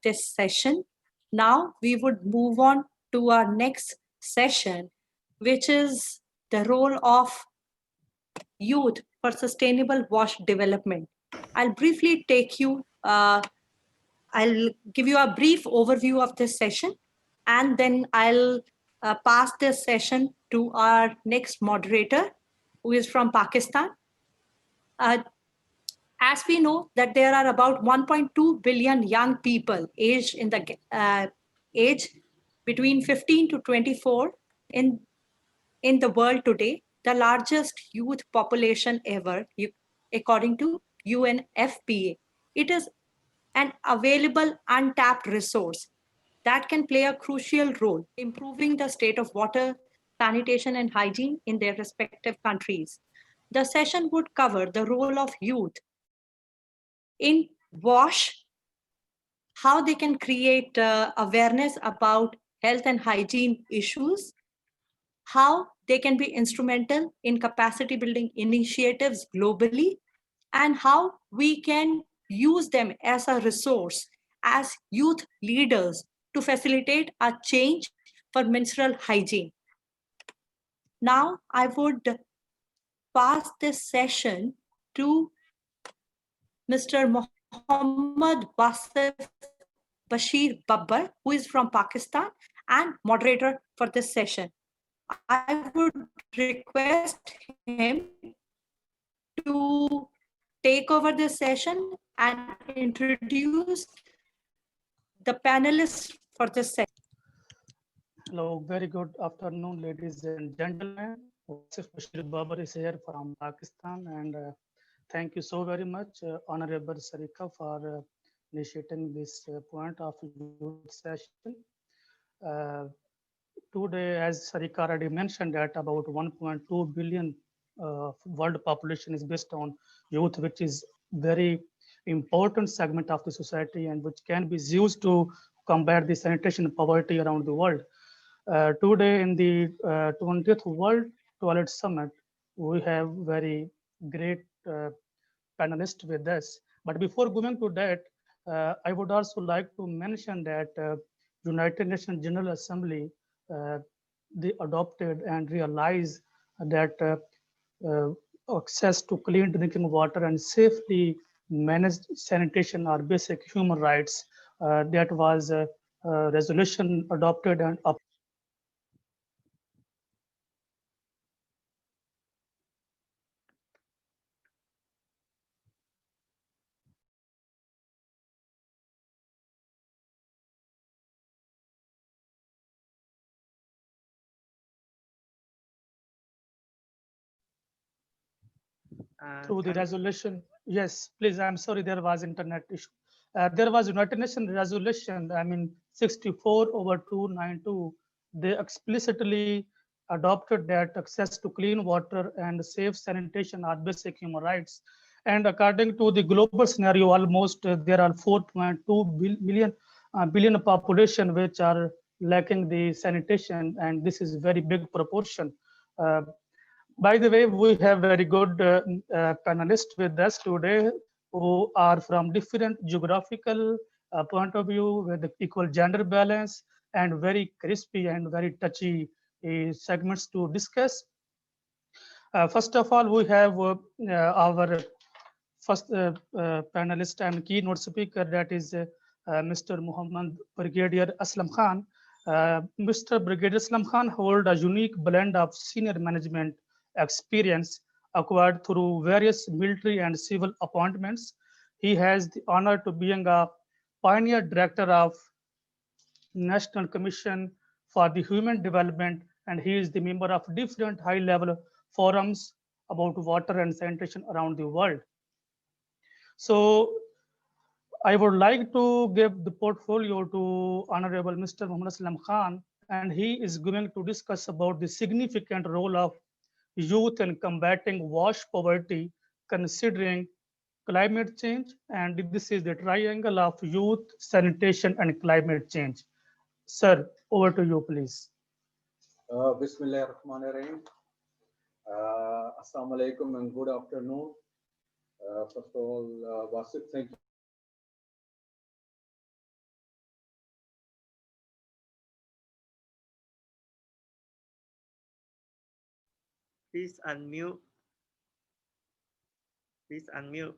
this session. Now we would move on to our next session, which is the role of youth for sustainable WASH development. I'll briefly take you, I'll give you a brief overview of this session, and then I'll pass this session to our next moderator, who is from Pakistan. As we know that there are about 1.2 billion young people aged in the age between 15 to 24 in the world today, the largest youth population ever, according to UNFPA. It is an available untapped resource that can play a crucial role improving the state of water, sanitation, and hygiene in their respective countries. The session would cover the role of youth in WASH, how they can create awareness about health and hygiene issues, how they can be instrumental in capacity building initiatives globally, and how we can use them as a resource as youth leaders to facilitate a change for menstrual hygiene. Now I would pass this session to Mr. Muhammad Bashir Babbar, who is from Pakistan and moderator for this session. I would request him to take over this session and introduce the panelists for this session. Hello, very good afternoon, ladies and gentlemen. Bashir Babbar is here from Pakistan, and thank you so very much, Honorable Sarika, for initiating this point of youth session. Today, as Sarika already mentioned, that about 1.2 billion world population is based on youth, which is very important segment of the society and which can be used to combat the sanitation and poverty around the world. Today in the 20th World Toilet Summit, we have very great panelists with us. But before going to that, I would also like to mention that United Nations General Assembly, they adopted and realized that access to clean drinking water and safely managed sanitation are basic human rights. That was a resolution adopted and through the resolution. Yes, please, I'm sorry, there was internet issue. There was United Nations resolution, 64/292. They explicitly adopted that access to clean water and safe sanitation are basic human rights. And according to the global scenario, almost there are 4.2 billion population which are lacking the sanitation, and this is very big proportion. By the way, we have very good panelists with us today who are from different geographical point of view with equal gender balance and very crispy and very touchy segments to discuss. First of all, we have our first panelist and keynote speaker, that is Mr. Muhammad Brigadier Aslam Khan. Mr. Brigadier Aslam Khan holds a unique blend of senior management experience acquired through various military and civil appointments. He has the honor to being a pioneer director of National Commission for the Human Development, and he is the member of different high-level forums about water and sanitation around the world. So I would like to give the portfolio to Honorable Mr. Muhammad Aslam Khan, and he is going to discuss about the significant role of youth in combating wash poverty, considering climate change, and this is the triangle of youth, sanitation, and climate change. Sir, over to you, please. Bismillah ar-Rahman ar-Rahim. Assalamu alaikum and good afternoon. First of all, Wasit, thank you. Please unmute. Please unmute.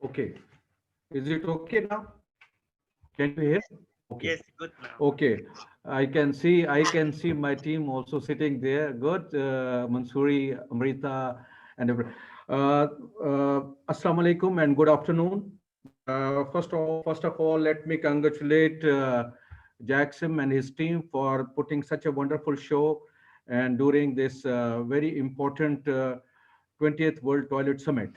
Okay. Is it okay now? Can you hear? Okay. Yes, good now. Okay. I can see my team also sitting there. Good. Mansouri, Amrita, and everyone. Assalamu alaikum and good afternoon. First of all, let me congratulate Jackson and his team for putting such a wonderful show and during this very important 20th World Toilet Summit.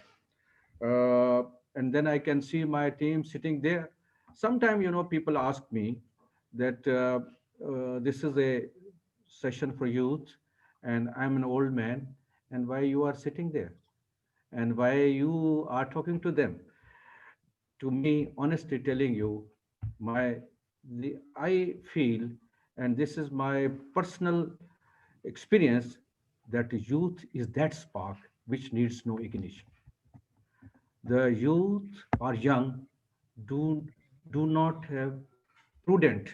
And then I can see my team sitting there. Sometimes, people ask me that this is a session for youth and I'm an old man, and why you are sitting there and why you are talking to them. To me, honestly telling you, I feel, and this is my personal experience, that youth is that spark which needs no ignition. The youth are young, do not have prudent.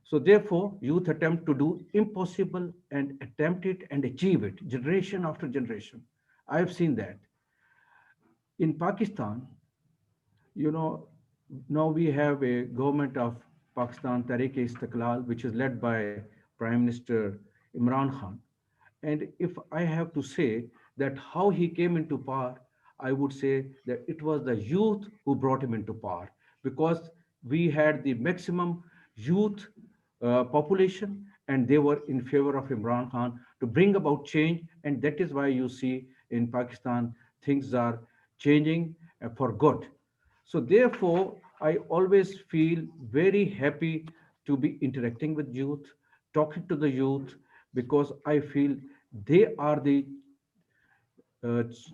So therefore, youth attempt to do impossible and attempt it and achieve it generation after generation. I've seen that. In Pakistan, you know, now we have a government of Pakistan, Tehreek-e-Istiqlal, which is led by Prime Minister Imran Khan. And if I have to say that how he came into power, I would say that it was the youth who brought him into power, because we had the maximum youth population and they were in favor of Imran Khan to bring about change. And that is why you see in Pakistan things are changing for good. So therefore, I always feel very happy to be interacting with youth, talking to the youth, because I feel they are the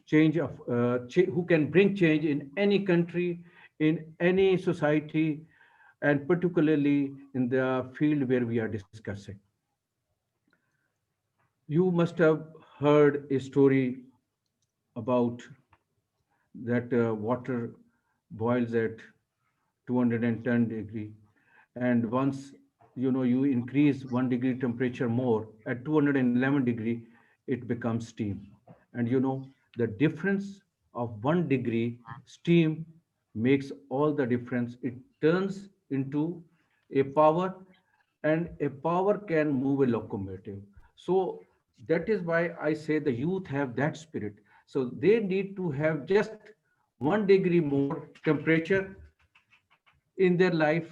change of who can bring change in any country, in any society, and particularly in the field where we are discussing. You must have heard a story about that water boils at 210 degree, and once you increase 1 degree temperature more at 211 degree, it becomes steam. And the difference of 1 degree steam makes all the difference. It turns into a power, and a power can move a locomotive. So that is why I say the youth have that spirit. So they need to have just 1 degree more temperature in their life,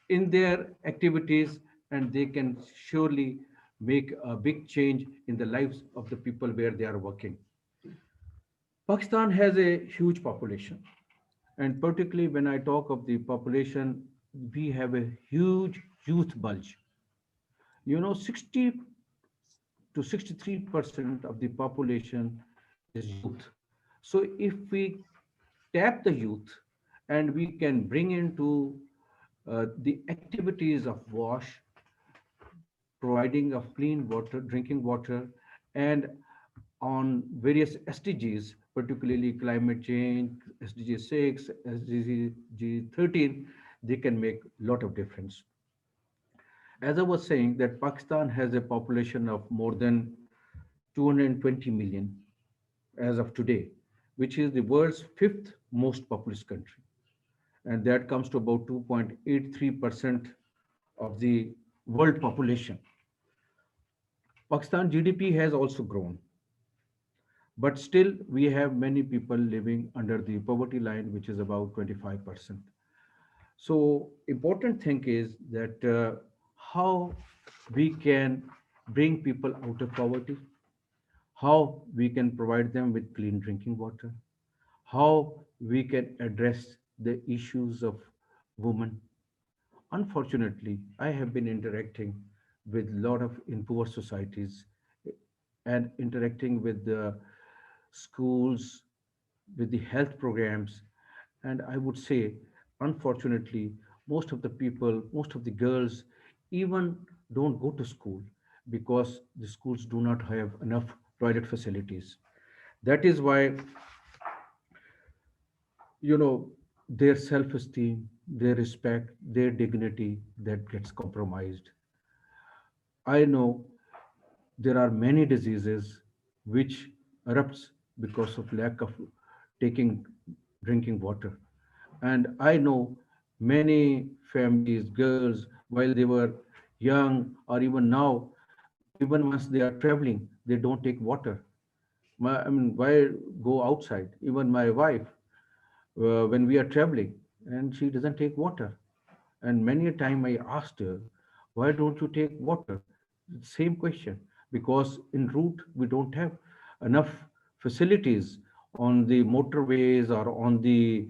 in their activities, and they can surely make a big change in the lives of the people where they are working. Pakistan has a huge population, and particularly when I talk of the population, we have a huge youth bulge. 60 to 63% of the population is youth. So if we tap the youth and we can bring into the activities of WASH, providing of clean water, drinking water, and on various SDGs, particularly climate change, SDG 6, SDG 13, they can make a lot of difference. As I was saying, that Pakistan has a population of more than 220 million as of today, which is the world's fifth most populous country. And that comes to about 2.83% of the world population. Pakistan GDP has also grown, but still we have many people living under the poverty line, which is about 25%. So important thing is that how we can bring people out of poverty, how we can provide them with clean drinking water, how we can address the issues of women. Unfortunately, I have been interacting with a lot of in poor societies and interacting with the schools, with the health programs. And I would say, unfortunately, most of the people, most of the girls even don't go to school because the schools do not have enough toilet facilities. That is why, their self-esteem, their respect, their dignity, that gets compromised. I know there are many diseases which erupts because of lack of taking drinking water. And I know many families, girls, while they were young or even now, even once they are traveling, they don't take water. Why go outside? Even my wife, when we are traveling, and she doesn't take water. And many a time I asked her, why don't you take water? Same question, because in route we don't have enough facilities on the motorways or on the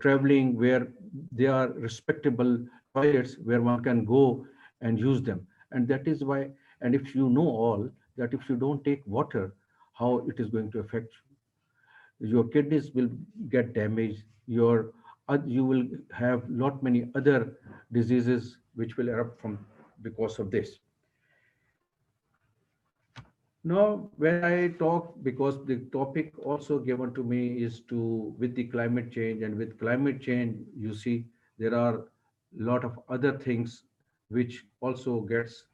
traveling where there are respectable toilets where one can go and use them. And that is why, and if you know all that if you don't take water, how it is going to affect you. Your kidneys will get damaged, you will have lot many other diseases which will erupt from because of this. Now, when I talk, because the topic also given to me is to with the climate change, and with climate change, you see there are a lot of other things which also gets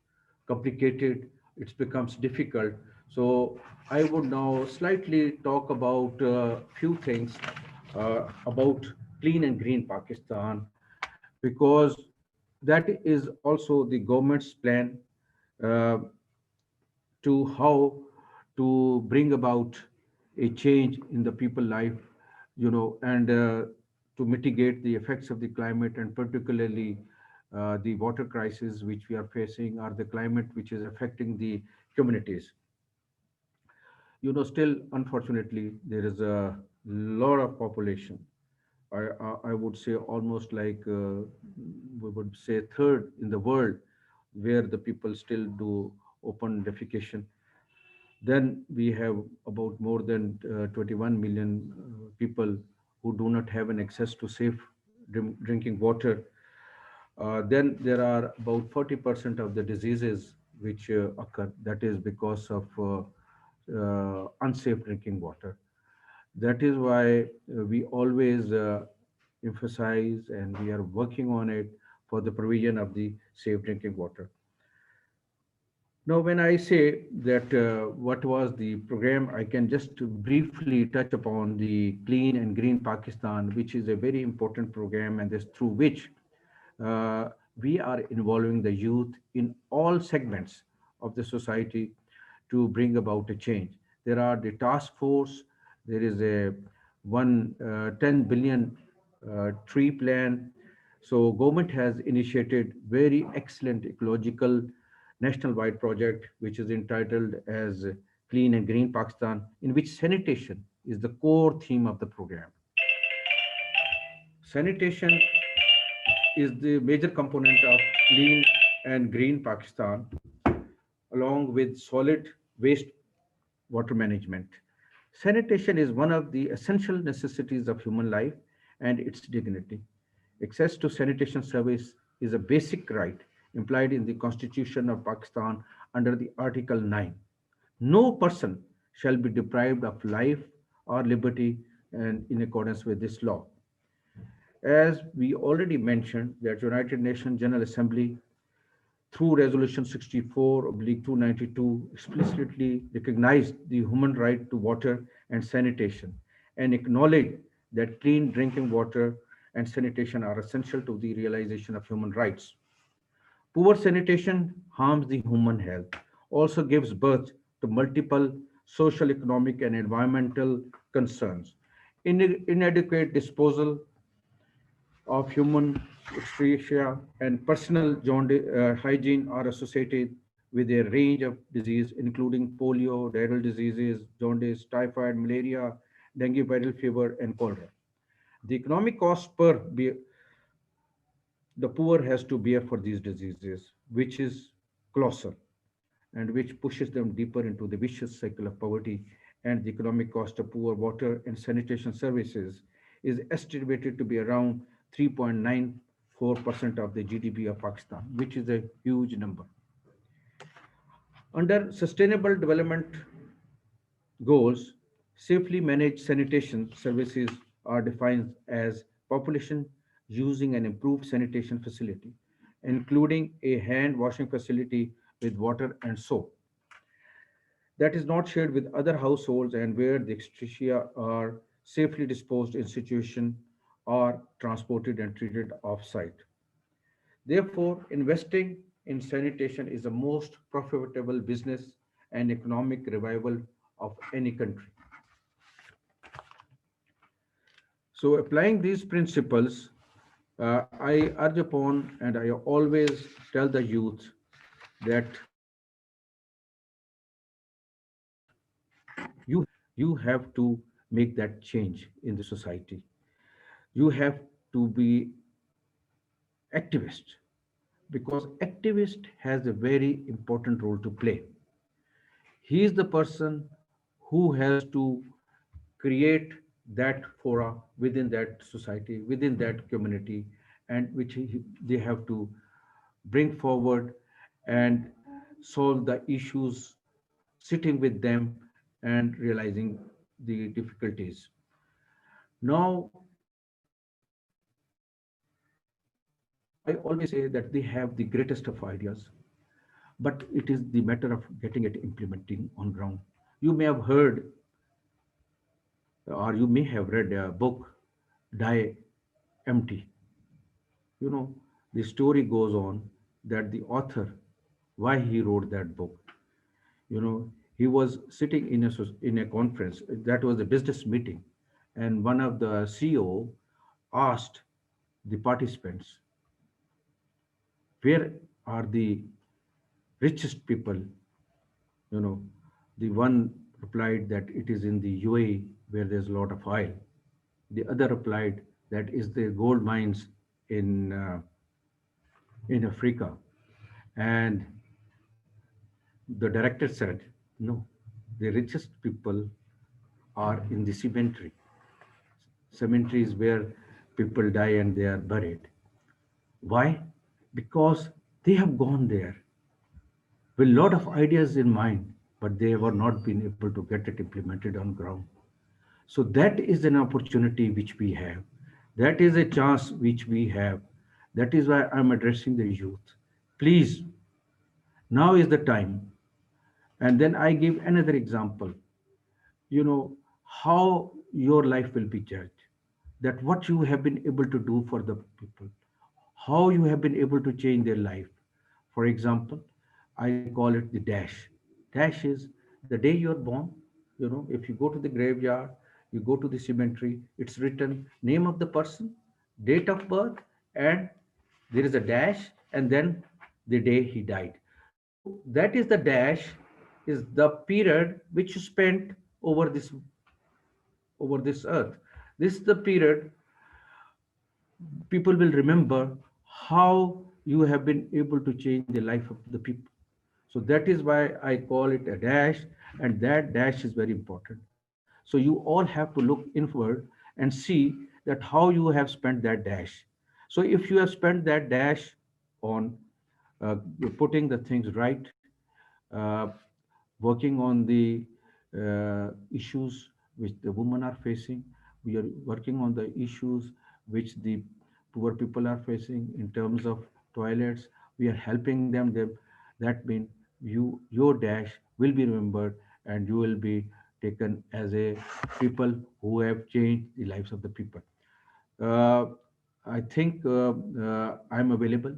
complicated. It becomes difficult. So I would now slightly talk about a few things about clean and green Pakistan, because that is also the government's plan uh, to how to bring about a change in the people life, and to mitigate the effects of the climate, and particularly the water crisis which we are facing, or the climate which is affecting the communities. Still, unfortunately, there is a lot of population. I would say almost like we would say third in the world, where the people still do open defecation. Then we have about more than 21 million people who do not have an access to safe drinking water. Then there are about 40% of the diseases which occur. That is because of unsafe drinking water. That is why we always emphasize, and we are working on it for the provision of the safe drinking water. Now, when I say that what was the program, I can just briefly touch upon the Clean and Green Pakistan, which is a very important program, and this through which we are involving the youth in all segments of the society to bring about a change. There are the task force, there is a 10 billion tree plan. So government has initiated very excellent ecological national-wide project, which is entitled as Clean and Green Pakistan, in which sanitation is the core theme of the program. Sanitation is the major component of Clean and Green Pakistan, along with solid waste water management. Sanitation is one of the essential necessities of human life and its dignity. Access to sanitation service is a basic right implied in the Constitution of Pakistan under the Article 9. No person shall be deprived of life or liberty, and in accordance with this law. As we already mentioned, that United Nations General Assembly through Resolution 64/292 explicitly recognized the human right to water and sanitation, and acknowledged that clean drinking water and sanitation are essential to the realization of human rights. Poor sanitation harms the human health, also gives birth to multiple social, economic, and environmental concerns. Inadequate disposal of human excreta and personal hygiene are associated with a range of disease, including polio, diarrheal diseases, jaundice, typhoid, malaria, dengue viral fever, and cholera. The economic cost the poor has to bear for these diseases, which is colossal, and which pushes them deeper into the vicious cycle of poverty. And the economic cost of poor water and sanitation services is estimated to be around 3.94% of the GDP of Pakistan, which is a huge number. Under Sustainable Development Goals, safely managed sanitation services are defined as population using an improved sanitation facility, including a hand washing facility with water and soap that is not shared with other households, and where the excreta are safely disposed in situation or transported and treated off-site. Therefore, investing in sanitation is the most profitable business and economic revival of any country. So applying these principles, I urge upon, and I always tell the youth that you have to make that change in the society. You have to be activist, because activist has a very important role to play. He is the person who has to create that fora within that society, within that community, and which they have to bring forward and solve the issues, sitting with them and realizing the difficulties. Now, I always say that they have the greatest of ideas, but it is the matter of getting it implementing on ground. You may have heard, or you may have read a book, Die Empty. You know, the story goes on that the author, why he wrote that book. You know, he was sitting in a conference, that was a business meeting, and one of the CEO asked the participants, where are the richest people? You know, the one replied that it is in the UAE where there's a lot of oil. The other replied that is the gold mines in Africa. And the director said, no, the richest people are in the cemetery. Cemetery is where people die and they are buried. Why? Because they have gone there with a lot of ideas in mind, but they have not been able to get it implemented on ground. So that is an opportunity which we have. That is a chance which we have. That is why I'm addressing the youth. Please, now is the time. And then I give another example. You know, how your life will be judged. That what you have been able to do for the people, how you have been able to change their life. For example, I call it the dash. Dash is the day you're born. You know, if you go to the graveyard, you go to the cemetery, it's written name of the person, date of birth, and there is a dash, and then the day he died. So that is the dash, is the period which you spent over this earth. This is the period people will remember how you have been able to change the life of the people. So that is why I call it a dash, and that dash is very important. So you all have to look inward and see that how you have spent that dash. So if you have spent that dash on putting the things right, uh, working on the issues which the women are facing. We are working on the issues which the poor people are facing in terms of toilets. We are helping them. That means your dash will be remembered, and you will be taken as a people who have changed the lives of the people. Uh, I think I'm available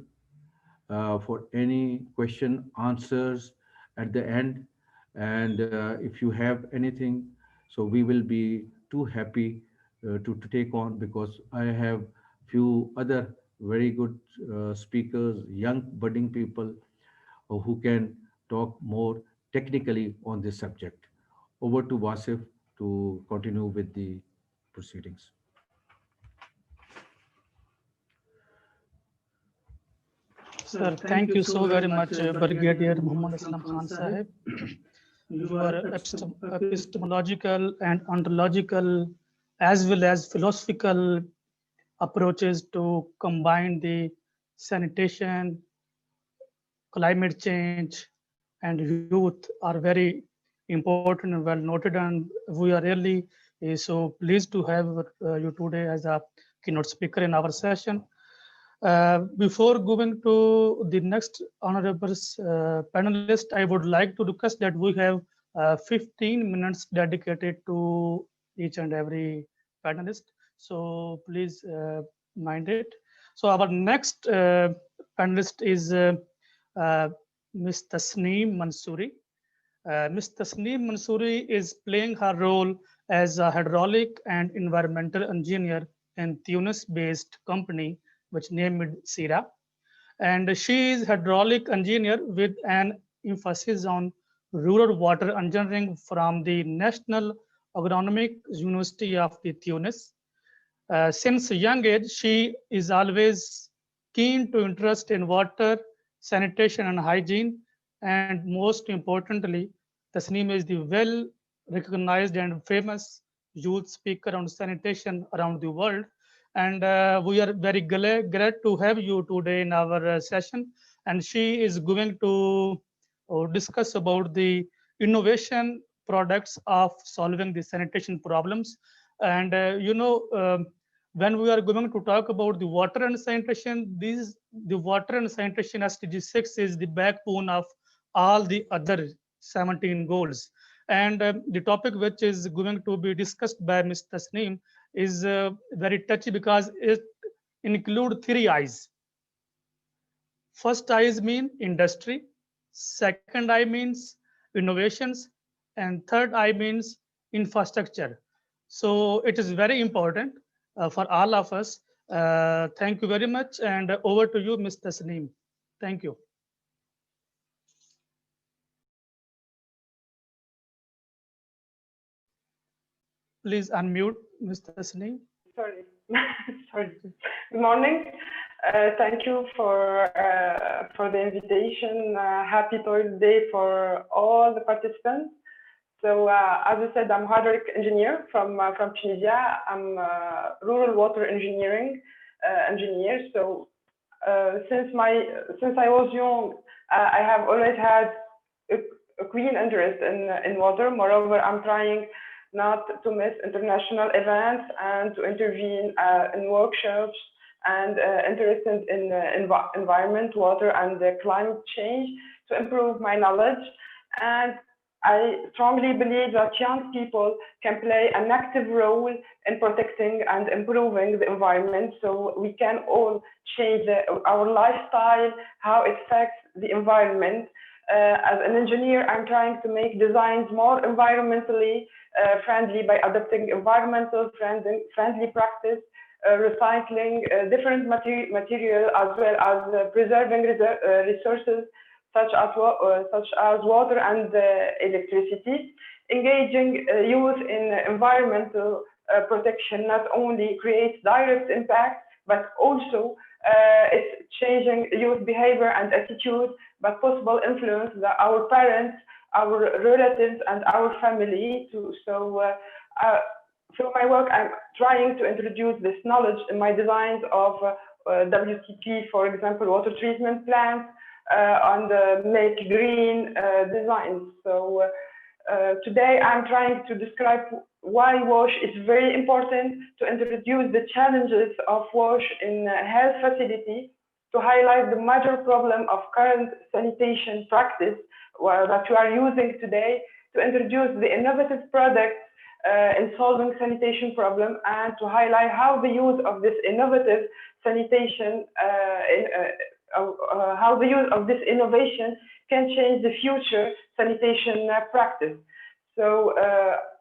for any question, answers at the end. And if you have anything, so we will be too happy to take on, because I have few other very good speakers, young budding people who can talk more technically on this subject. Over to Wasif to continue with the proceedings. Sir, thank you so very much, Brigadier Muhammad Aslam Khan Sahib. Your epistemological and ontological, as well as philosophical approaches to combine the sanitation, climate change, and youth are very important and well noted. And we are really so pleased to have you today as a keynote speaker in our session. Before going to the next honorable panelist, I would like to request that we have 15 minutes dedicated to each and every panelist. So please mind it. So our next panelist is Ms. Tasnime Mansouri. Ms. Tasnime Mansouri is playing her role as a hydraulic and environmental engineer in Tunis-based company which named Sira. And she is hydraulic engineer with an emphasis on rural water engineering from the National Agronomic University of the Tunis. Since a young age, she is always keen to interest in water, sanitation and hygiene. And most importantly, Tasnime is the well recognized and famous youth speaker on sanitation around the world. And we are very glad to have you today in our session. And she is going to discuss about the innovation products of solving the sanitation problems. And when we are going to talk about the water and sanitation, the water and sanitation SDG 6 is the backbone of all the other 17 goals. And the topic which is going to be discussed by Ms. Tasneem is very touchy because it includes 3 I's. First I mean industry, second I means innovations, and third I means infrastructure. So it is very important for all of us. Thank you very much, and over to you, Ms. Tasneem. Thank you. Please unmute, Ms. Tasneem. Sorry. Sorry. Good morning. Thank you for the invitation. Happy Toilet Day for all the participants. So as I said, I'm hydraulic engineer from Tunisia. I'm a rural water engineering engineer. So since I was young, I have always had a keen interest in water. Moreover, I'm trying not to miss international events and to intervene in workshops and interested in environment, water, and climate change to improve my knowledge. And I strongly believe that young people can play an active role in protecting and improving the environment, so we can all change our lifestyle, how it affects the environment. As an engineer, I'm trying to make designs more environmentally friendly by adopting environmental friendly practice, recycling different material, as well as preserving resources such as water and electricity. Engaging youth in environmental protection not only creates direct impact, but also it's changing youth behavior and attitude, but possible influence our parents, our relatives, and our family too. So through my work, I'm trying to introduce this knowledge in my designs of WTP, for example, water treatment plants, on the make green designs. So today I'm trying to describe why WASH is very important, to introduce the challenges of WASH in health facility, to highlight the major problem of current sanitation practice that we are using today, to introduce the innovative products in solving sanitation problem, and to highlight how the use of this innovative sanitation how the use of this innovation can change the future sanitation practice. So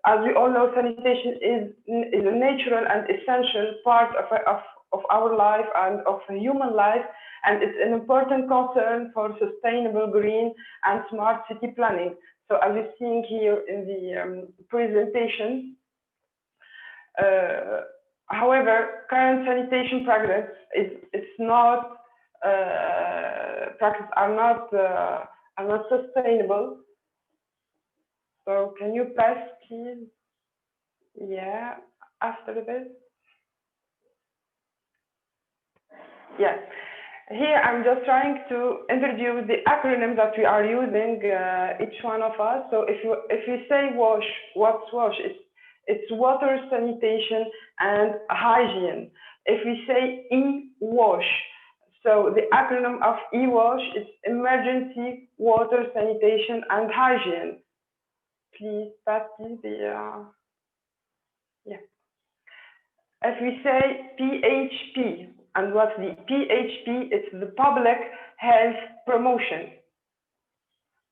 as we all know, sanitation is a natural and essential part of our life and of human life, and it's an important concern for sustainable green and smart city planning. So as you're seeing here in the presentation, however, current sanitation practice is not are not sustainable. So can you pass, please? Yeah, after this. Yes. Here I'm just trying to introduce the acronym that we are using, each one of us. So if you say WASH, what's WASH? It's water, sanitation, and hygiene. If we say E-WASH, so the acronym of E-WASH is emergency water, sanitation, and hygiene. Please pass the yeah. If we say PHP, and what's the PHP? It's the public health promotion.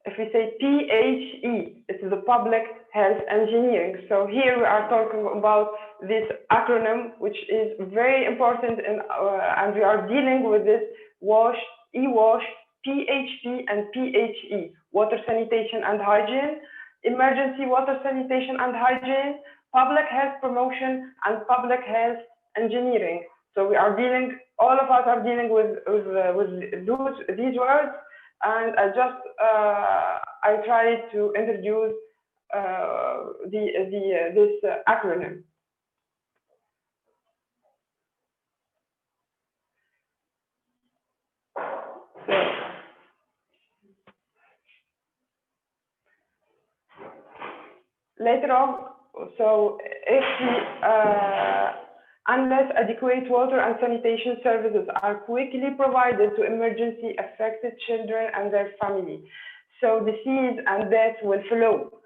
If we say PHE, it's the public health engineering. So here we are talking about this acronym, which is very important, and we are dealing with this WASH, E-WASH, PHP, and PHE, water, sanitation, and hygiene, emergency water, sanitation, and hygiene, public health promotion, and public health engineering. So we are dealing, all of us are dealing with these words, and I try to introduce this acronym. So, later on, so if we unless adequate water and sanitation services are quickly provided to emergency affected children and their family. So disease and death will follow.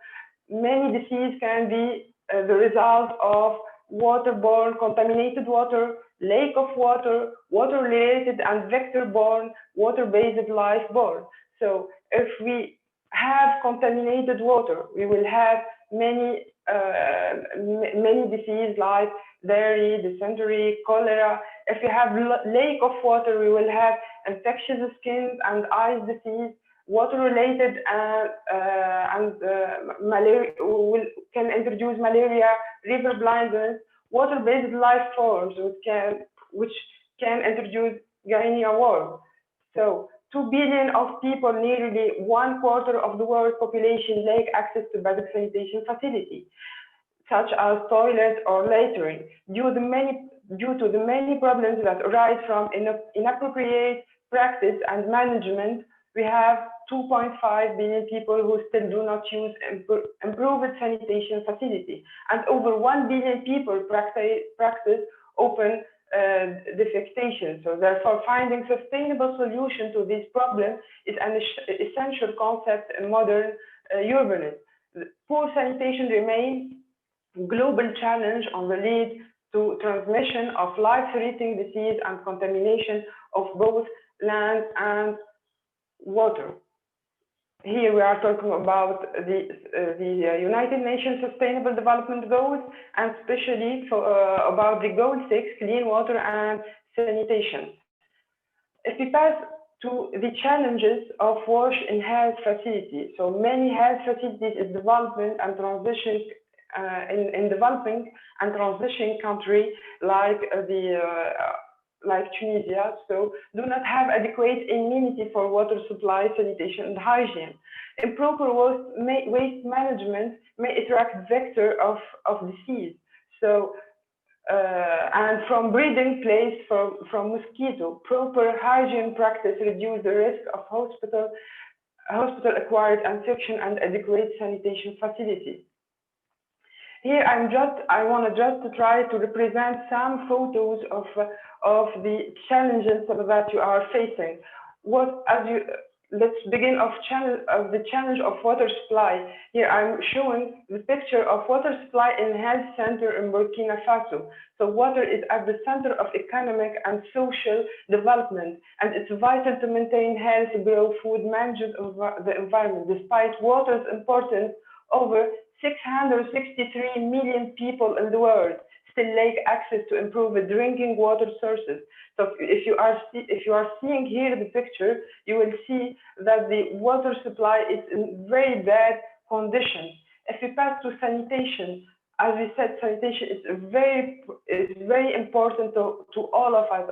Many diseases can be the result of waterborne contaminated water, lack of water, water-related and vector-borne, water-based life-borne. So if we have contaminated water, we will have many diseases like diarrhea, dysentery, cholera. If we have lack of water, we will have infectious skin and eyes disease. Water-related and malaria can introduce malaria, river blindness, water-based life forms which can introduce Guinea worm. So 2 billion of people, nearly 1/4 of the world population, lack access to basic sanitation facilities, such as toilet or latrine, due to the many problems that arise from inappropriate practice and management. We have 2.5 billion people who still do not use improved sanitation facility, and over 1 billion people practice open defecation. So therefore, finding sustainable solution to this problem is an essential concept in modern urbanism. Poor sanitation remains a global challenge on the lead to transmission of life-threatening disease and contamination of both land and water. Here we are talking about the United Nations Sustainable Development Goals, and especially about the Goal 6, clean water and sanitation. If we pass to the challenges of WASH in health facilities, so many health facilities in development and transition in developing and transition countries like Tunisia, so do not have adequate amenity for water supply, sanitation, and hygiene. Improper waste management may attract vector of disease. So, and from breeding place from mosquito, proper hygiene practice reduce the risk of hospital-acquired infection and adequate sanitation facilities. Here I want to try to represent some photos of the challenges that you are facing. Let's begin of the challenge of water supply. Here I'm showing the picture of water supply in health center in Burkina Faso. So water is at the center of economic and social development, and it's vital to maintain health, grow food, manage the environment. Despite water's importance, over 663 million people in the world still lack access to improved drinking water sources. So if you are seeing here the picture, you will see that the water supply is in very bad conditions. If we pass to sanitation, as we said, sanitation is very important to all of us.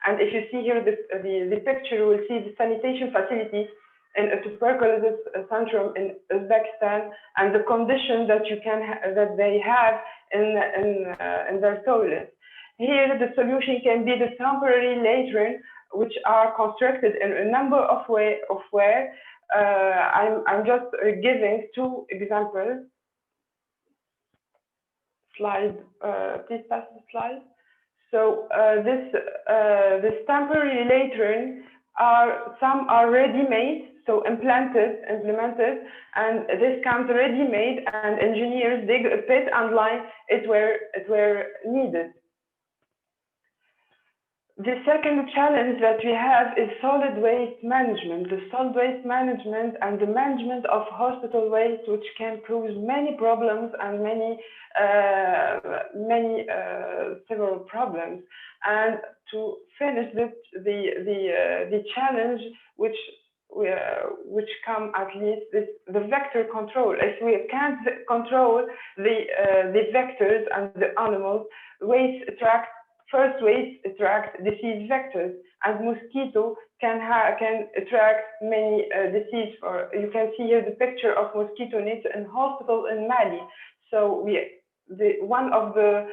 And if you see here the picture, you will see the sanitation facilities in a tuberculosis syndrome in Uzbekistan, and the condition that that they have in their toilets. Here, the solution can be the temporary latrine, which are constructed in a number of ways. I'm just giving 2 examples. Slide, please pass the slide. So this temporary latrine some are ready-made, so implemented, and this comes ready-made, and engineers dig a pit and line it where needed. The second challenge that we have is solid waste management. The solid waste management and the management of hospital waste, which can pose many problems and several problems. And to finish the challenge, which come at least the vector control. If we can't control the vectors and the animals, waste attract disease vectors, and mosquito can attract many disease. You can see here the picture of mosquito nets in hospital in Mali. So one of the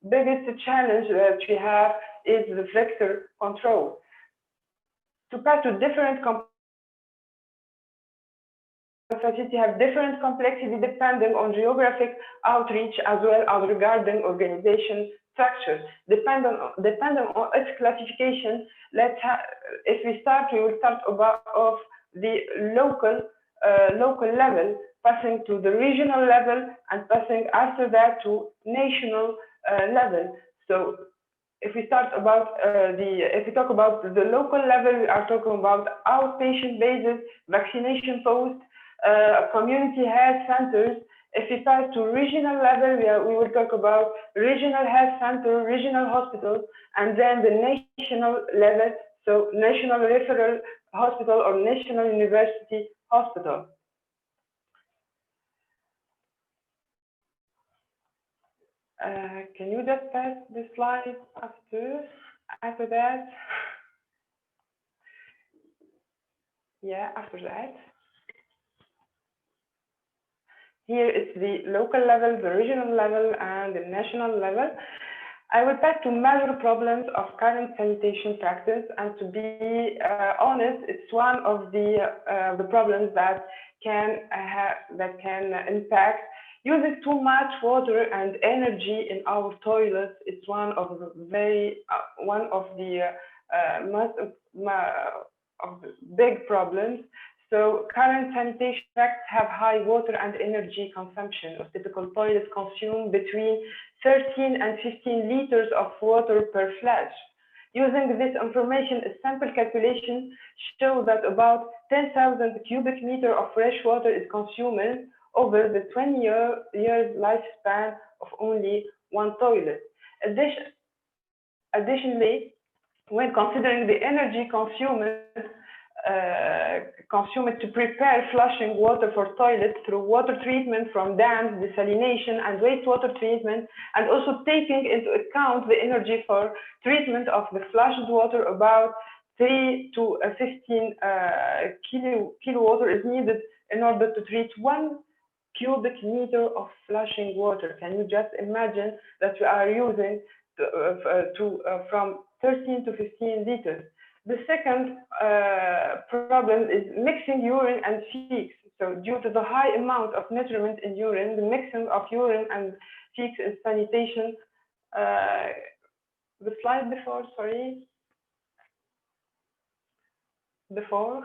biggest challenge that we have is the vector control. To pass to different facility have different complexity depending on geographic outreach as well as regarding organization structures. Depending on its classification, if we will start of the local level, passing to the regional level, and passing after that to national level. So if we talk about the local level, we are talking about outpatient basis, vaccination post, community health centers. If we pass to regional level, we will talk about regional health center, regional hospitals, and then the national level, so national referral hospital or national university hospital. Can you just pass the slide after that? Yeah, after that. Here is the local level, the regional level, and the national level. I will pass to major problems of current sanitation practice, and to be honest, it's one of the problems that can impact. Using too much water and energy in our toilets is one of the big problems. So current sanitation practices have high water and energy consumption. A typical toilet consume between 13 and 15 liters of water per flush. Using this information, a simple calculation shows that about 10,000 cubic meters of fresh water is consumed over the 20 years lifespan of only one toilet. Additionally, when considering the energy consumed to prepare flushing water for toilets through water treatment from dams, desalination, and wastewater treatment, and also taking into account the energy for treatment of the flushed water, about 3 to 15 kilowatt is needed in order to treat 1 cubic meter of flushing water. Can you just imagine that we are using from 13 to 15 liters? The second problem is mixing urine and feces. So due to the high amount of nutrient in urine, the mixing of urine and feces in sanitation, the slide before, sorry. Before,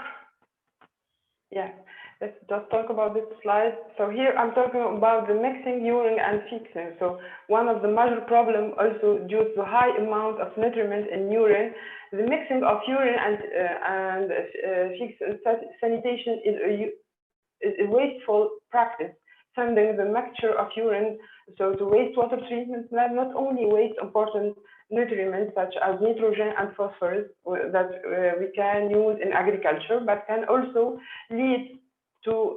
yeah. Let's just talk about this slide. So here I'm talking about the mixing urine and feces. So one of the major problems also due to high amount of nutriment in urine, the mixing of urine and feces in sanitation is a wasteful practice, sending the mixture of urine to wastewater treatment plant not only waste important nutrients such as nitrogen and phosphorus that we can use in agriculture, but can also lead to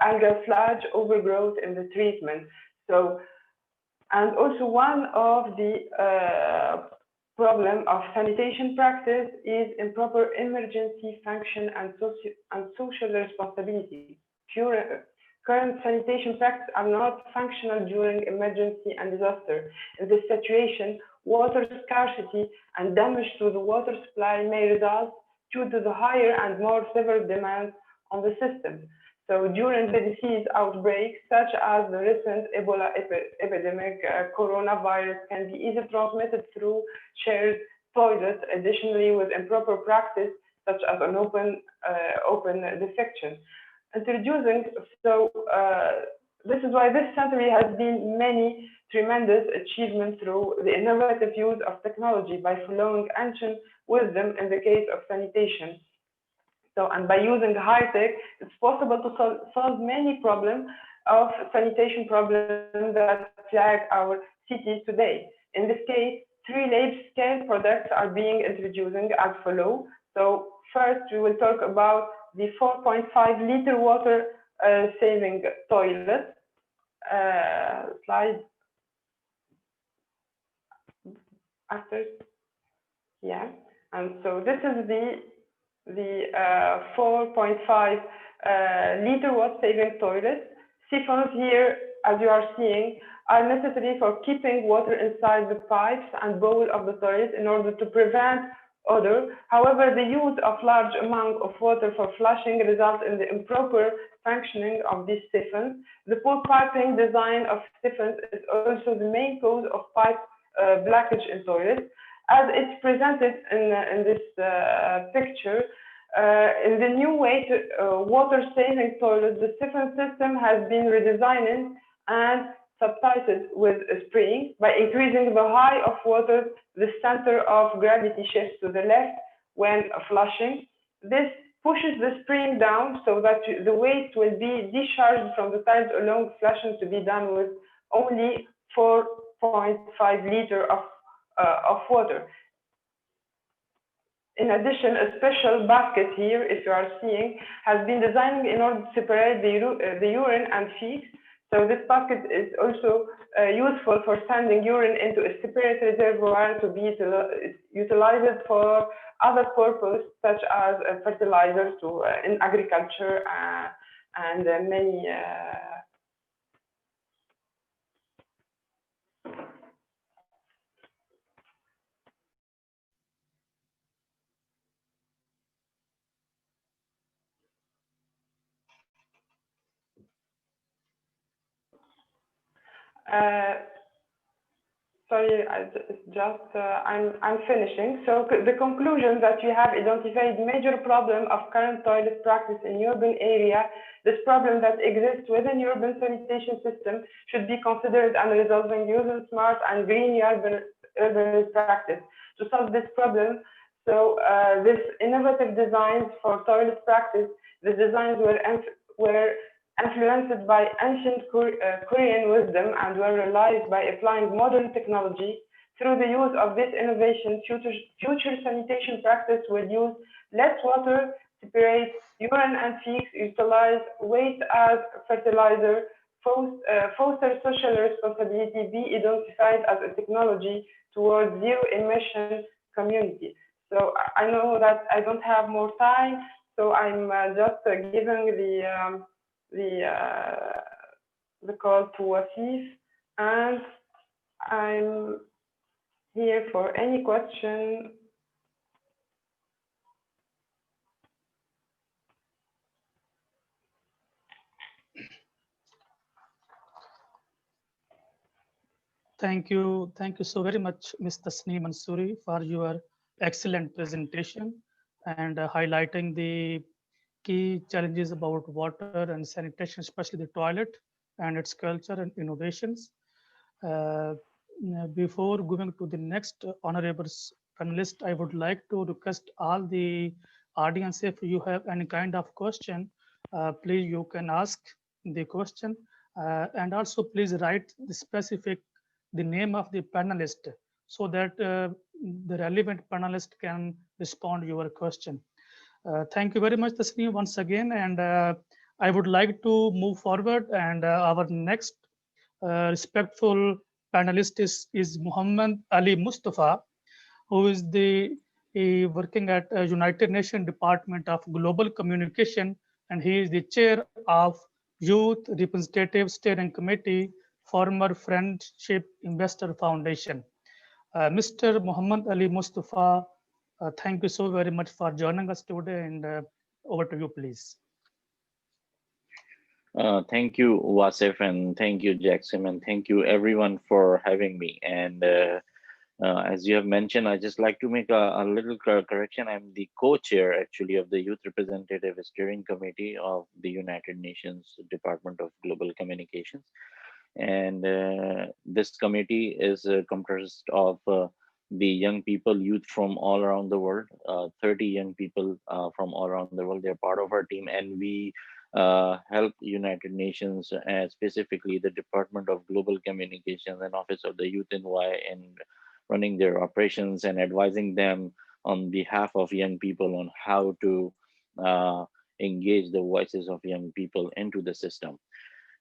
algal sludge overgrowth in the treatment. So, and also one of the problem of sanitation practice is improper emergency function and social responsibility. Current sanitation practices are not functional during emergency and disaster. In this situation, water scarcity and damage to the water supply may result due to the higher and more severe demands on the system. So during the disease outbreaks, such as the recent Ebola epidemic, coronavirus can be easily transmitted through shared toilets, additionally with improper practice, such as an open dissection. Introducing, this is why this century has been many tremendous achievements through the innovative use of technology by following ancient wisdom in the case of sanitation. So, and by using high tech, it's possible to solve many problems of sanitation problems that flag our cities today. In this case, 3 large-scale products are being introduced as follow. So first, we will talk about the 4.5 liter water saving toilet. Slide after, yeah. And so this is the 4.5 liter water saving toilet. Siphons here, as you are seeing, are necessary for keeping water inside the pipes and bowl of the toilet in order to prevent odor. However, the use of large amount of water for flushing results in the improper functioning of these siphons. The poor piping design of siphons is also the main cause of pipe blockage in toilets. As it's presented in this picture, in the new way to water-saving toilets, the siphon system has been redesigned and substituted with spraying. By increasing the height of water, the center of gravity shifts to the left when flushing. This pushes the spring down so that the waste will be discharged from the tiles along flushing to be done with only 4.5 liters of water. In addition, a special basket here, if you are seeing, has been designed in order to separate the urine and feces. So this basket is also useful for sending urine into a separate reservoir to be utilized for other purposes, such as fertilizers in agriculture and many. Sorry, I'm finishing. So the conclusion that you have identified major problem of current toilet practice in urban area. This problem that exists within urban sanitation system should be considered and resolving using smart and green urban practice to solve this problem. So this innovative designs for toilet practice, the designs were influenced by ancient Korean wisdom and were realized by applying modern technology. Through the use of this innovation, future sanitation practice will use less water, separate urine and feces, utilize waste as fertilizer, foster social responsibility, be identified as a technology towards zero emission community. So I know that I don't have more time, so I'm just giving the call to Wasif, and I'm here for any question. Thank you so very much, Ms. Tasnime Mansouri, for your excellent presentation and highlighting the key challenges about water and sanitation, especially the toilet and its culture and innovations. Before going to the next honorable panelist, I would like to request all the audience, if you have any kind of question, please you can ask the question, and also please write the name of the panelist so that the relevant panelist can respond to your question. Thank you very much, Tasneem, once again, and I would like to move forward, and our next respectful panelist is Muhammad Ali Mustafa, who is working at United Nations Department of Global Communication, and he is the chair of Youth Representative Steering Committee, former Friendship Investor Foundation. Mr. Muhammad Ali Mustafa, thank you so very much for joining us today, and over to you, please. Thank you, Wasif, and thank you, Jackson, and thank you everyone for having me. And as you have mentioned, I just like to make a little correction. I'm the co-chair actually of the Youth Representative Steering Committee of the United Nations Department of Global Communications. And this committee is composed of the young people, youth from all around the world, 30 young people from all around the world. They're part of our team, and we help United Nations, specifically the Department of Global Communications and Office of the Youth NY, in running their operations and advising them on behalf of young people on how to engage the voices of young people into the system.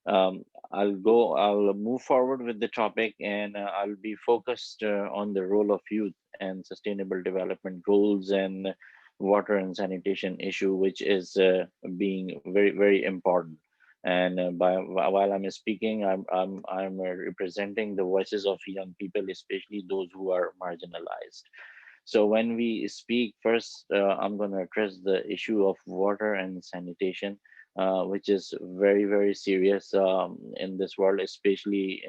I'll move forward with the topic, and I'll be focused on the role of youth and sustainable development goals and water and sanitation issue, which is being very, very important. And while I'm speaking, I'm representing the voices of young people, especially those who are marginalized. So when we speak first, I'm going to address the issue of water and sanitation, which is very, very serious in this world, especially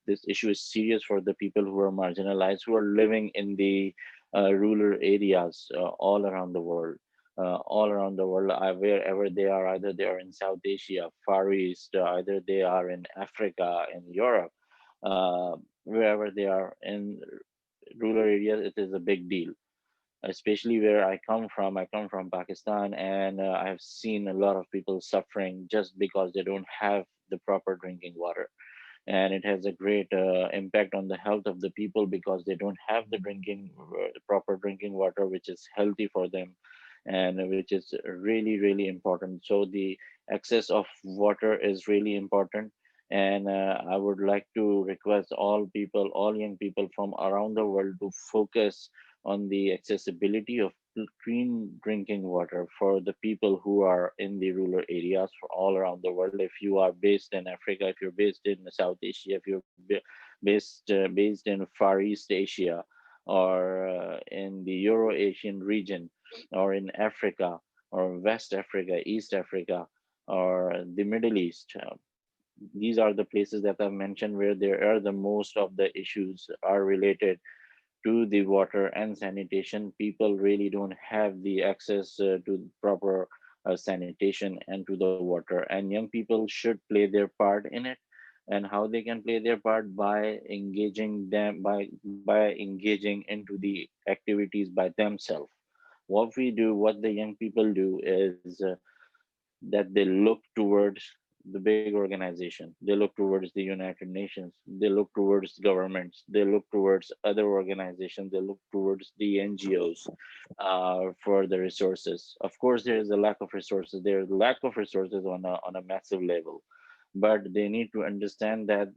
this issue is serious for the people who are marginalized, who are living in the rural areas all around the world. Wherever they are, either they are in South Asia, Far East, either they are in Africa, in Europe, wherever they are in rural areas, it is a big deal. Especially where I come from. I come from Pakistan, and I have seen a lot of people suffering just because they don't have the proper drinking water. And it has a great impact on the health of the people because they don't have the proper drinking water, which is healthy for them, and which is really, really important. So the access of water is really important. And I would like to request all people, all young people from around the world to focus on the accessibility of clean drinking water for the people who are in the rural areas for all around the world. If you are based in Africa, if you're based in South Asia, if you're based in Far East Asia, or in the Euro-Asian region, or in Africa, or West Africa, East Africa, or the Middle East. These are the places that I've mentioned where there are the most of the issues are related to the water and sanitation. People really don't have the access to proper sanitation and to the water, and young people should play their part in it. And how they can play their part? By engaging into the activities by themselves. What the young people do is that they look towards the big organization, they look towards the United Nations, they look towards governments, they look towards other organizations, they look towards the NGOs for the resources. Of course, there is a lack of resources. There is lack of resources on a massive level, but they need to understand that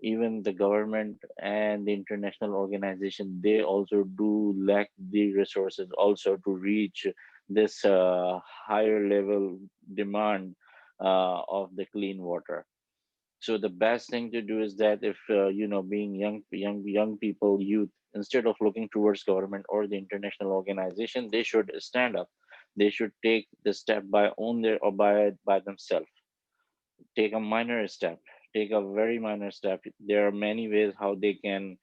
even the government and the international organization, they also do lack the resources also to reach this higher level demand of the clean water. So the best thing to do is that if being young people, youth, instead of looking towards government or the international organization, they should stand up. They should take the step by own their or by themselves. Take a minor step, take a very minor step. There are many ways how they can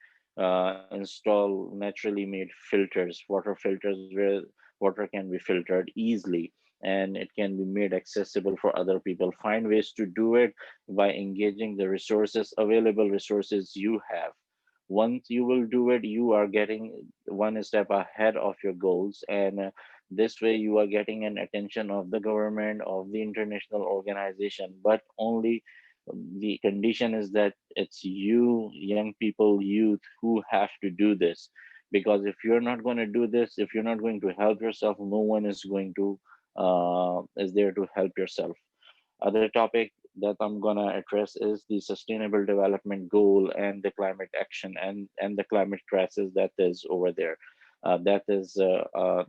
install naturally made filters, water filters, where water can be filtered easily and it can be made accessible for other people. Find ways to do it by engaging the resources, available resources you have. Once you will do it, you are getting one step ahead of your goals, and this way you are getting an attention of the government, of the international organization. But only the condition is that it's you, young people, youth, who have to do this. Because if you're not going to do this, if you're not going to help yourself, no one is going to is there to help yourself. Other topic that I'm gonna address is the sustainable development goal and the climate action and the climate crisis that is over there. That is of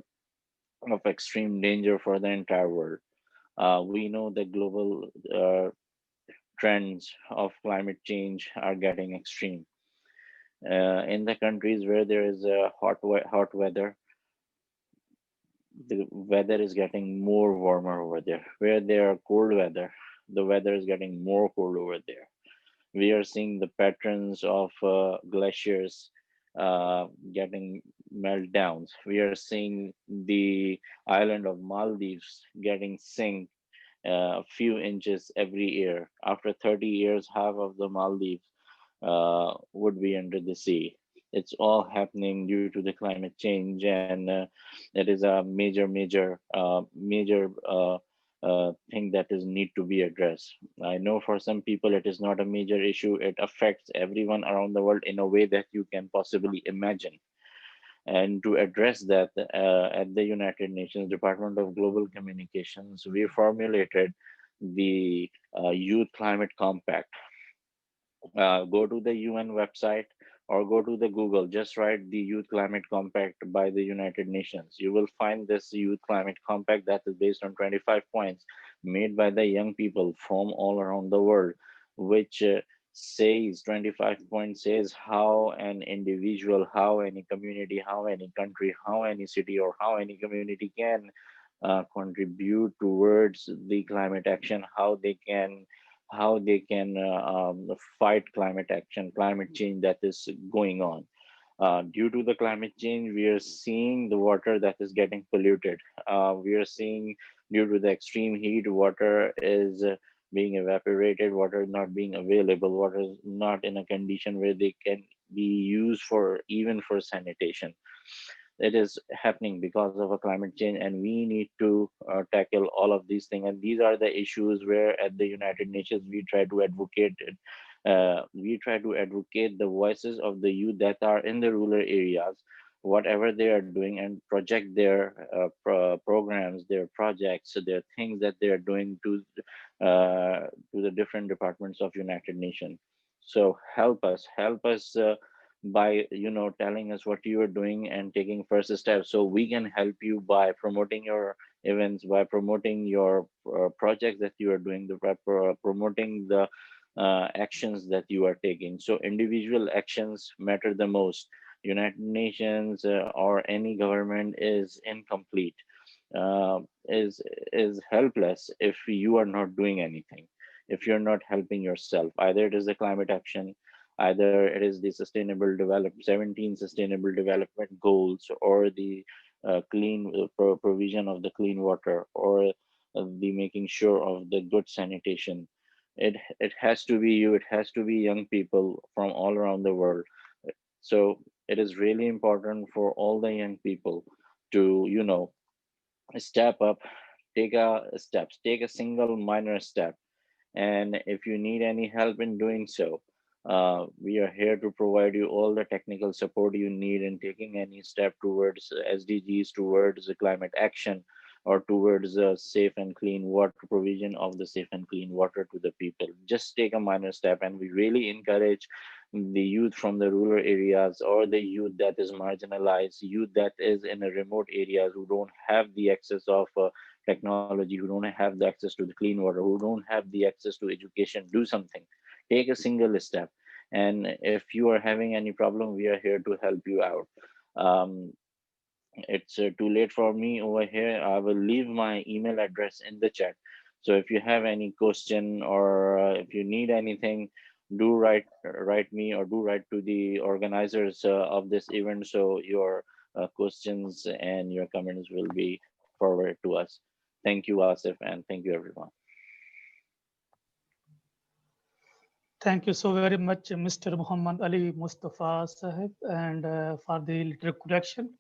extreme danger for the entire world. We know the global trends of climate change are getting extreme. In the countries where there is a hot weather, the weather is getting more warmer over there. Where there are cold weather, the weather is getting more cold over there. We are seeing the patterns of glaciers getting meltdowns. We are seeing the island of Maldives getting sink a few inches every year. After 30 years, half of the Maldives would be under the sea. It's all happening due to the climate change, and it is a major thing that is need to be addressed. I know for some people it is not a major issue. It affects everyone around the world in a way that you can possibly imagine. And to address that, at the United Nations Department of Global Communications, we formulated the Youth Climate Compact. Go to the UN website or go to the Google, just write the Youth Climate Compact by the United Nations. You will find this Youth Climate Compact that is based on 25 points made by the young people from all around the world, which says 25 points says how an individual, how any community, how any country, how any city, or how any community can contribute towards the climate action, how they can fight climate action, climate change that is going on. Due to the climate change, we are seeing the water that is getting polluted. We are seeing, due to the extreme heat, water is being evaporated, water is not being available, water is not in a condition where they can be used for even for sanitation. It is happening because of a climate change, and we need to tackle all of these things. And these are the issues where at the United Nations we try to advocate it. We try to advocate the voices of the youth that are in the rural areas, whatever they are doing, and project their programs, their projects, their things that they are doing to the different departments of United Nations. So help us by telling us what you are doing and taking first steps, so we can help you by promoting your events, by promoting your projects that you are doing, promoting the actions that you are taking. So individual actions matter the most. United Nations or any government is incomplete, is helpless if you are not doing anything, if you're not helping yourself. Either it is the climate action, either it is the 17 sustainable development goals, or the provision of the clean water, or the making sure of the good sanitation. It has to be you, it has to be young people from all around the world. So it is really important for all the young people to step up, take a single minor step. And if you need any help in doing so, we are here to provide you all the technical support you need in taking any step towards SDGs, towards the climate action, or towards a safe and clean water, provision of the safe and clean water to the people. Just take a minor step, and we really encourage the youth from the rural areas, or the youth that is marginalized, youth that is in a remote areas, who don't have the access of technology, who don't have the access to the clean water, who don't have the access to education. Do something, take a single step. And if you are having any problem, we are here to help you out. It's too late for me over here. I will leave my email address in the chat. So if you have any question, or if you need anything, do write me, or do write to the organizers of this event, so your questions and your comments will be forwarded to us. Thank you, Asif, and thank you, everyone. Thank you so very much, Mr. Muhammad Ali Mustafa Sahib, and for the little correction.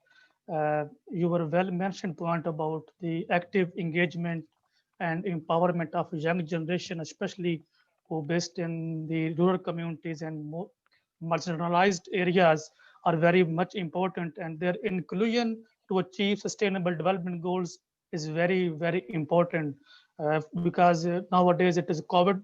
Your well-mentioned point about the active engagement and empowerment of young generation, especially who based in the rural communities and more marginalized areas, are very much important, and their inclusion to achieve sustainable development goals is very, very important, because nowadays it is COVID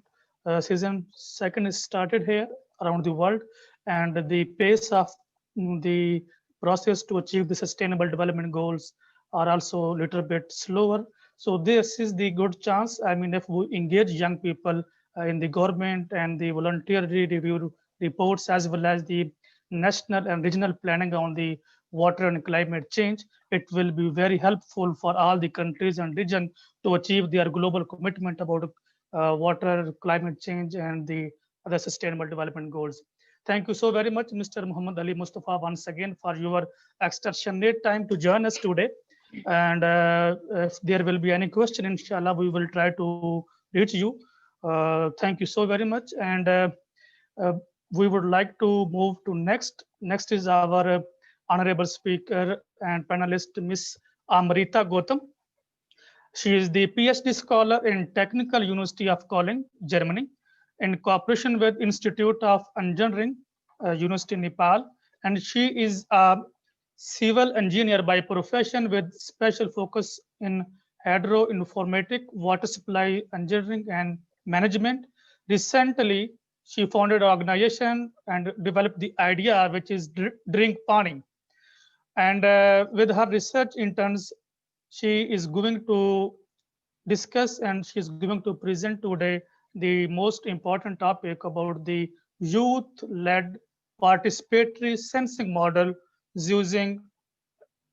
season second is started here around the world, and the pace of the process to achieve the sustainable development goals are also a little bit slower. So this is the good chance. I mean, if we engage young people in the government and the voluntary review reports, as well as the national and regional planning on the water and climate change, it will be very helpful for all the countries and region to achieve their global commitment about water, climate change, and the other sustainable development goals. Thank you so very much, Mr. Muhammad Ali Mustafa, once again for your extraordinary time to join us today. And if there will be any question, inshallah, we will try to reach you. Thank you so very much. And we would like to move to next. Next is our honorable speaker and panelist, Miss Amrita Gautam. She is the PhD scholar in Technical University of Cologne, Germany, in cooperation with Institute of Engineering, University Nepal. And she is a civil engineer by profession with special focus in hydroinformatic, water supply engineering and management. Recently, she founded an organization and developed the idea, which is Drink Pani. And with her research interns, she is going to discuss and she's going to present today the most important topic about the youth-led participatory sensing model using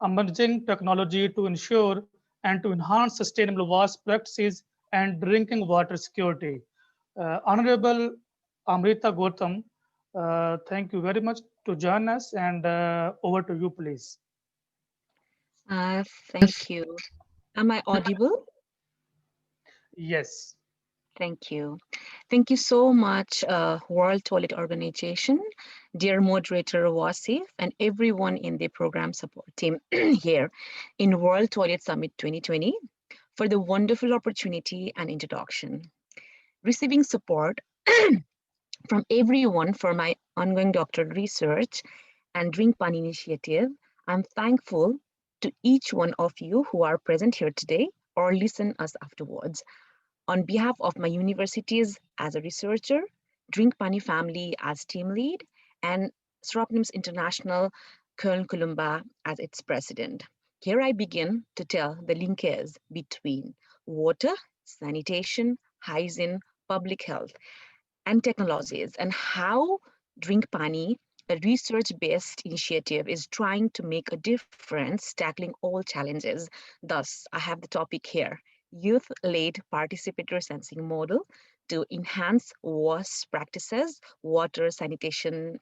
emerging technology to ensure and to enhance sustainable wash practices and drinking water security. Honorable Amrita Gautam, thank you very much to join us, and over to you, please. Thank you. Am I audible? Yes. Thank you. Thank you so much, World Toilet Organization, dear moderator Wasif, and everyone in the program support team here in World Toilet Summit 2020 for the wonderful opportunity and introduction. Receiving support from everyone for my ongoing doctoral research and Drink Pani initiative, I'm thankful to each one of you who are present here today or listen us afterwards. On behalf of my universities as a researcher, Drink Pani family as team lead, and Sropnims International Köln Columba as its president. Here I begin to tell the linkage between water, sanitation, hygiene, public health, and technologies, and how Drink Pani, a research-based initiative, is trying to make a difference tackling all challenges. Thus, I have the topic here, youth-led participatory sensing model to enhance WASH practices, water, sanitation,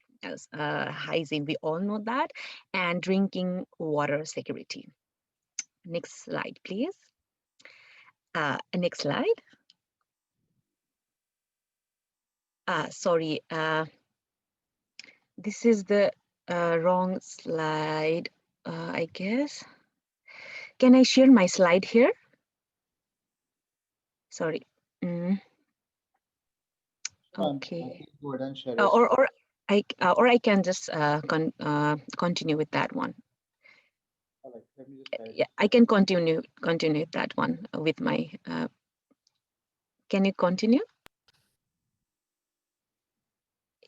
hygiene, we all know that, and drinking water security. Next slide, please. Next slide. Sorry, this is the wrong slide, I guess. Can I share my slide here? Sorry. Okay. Or I can just continue with that one. Yeah, I can continue that one with my. Can you continue?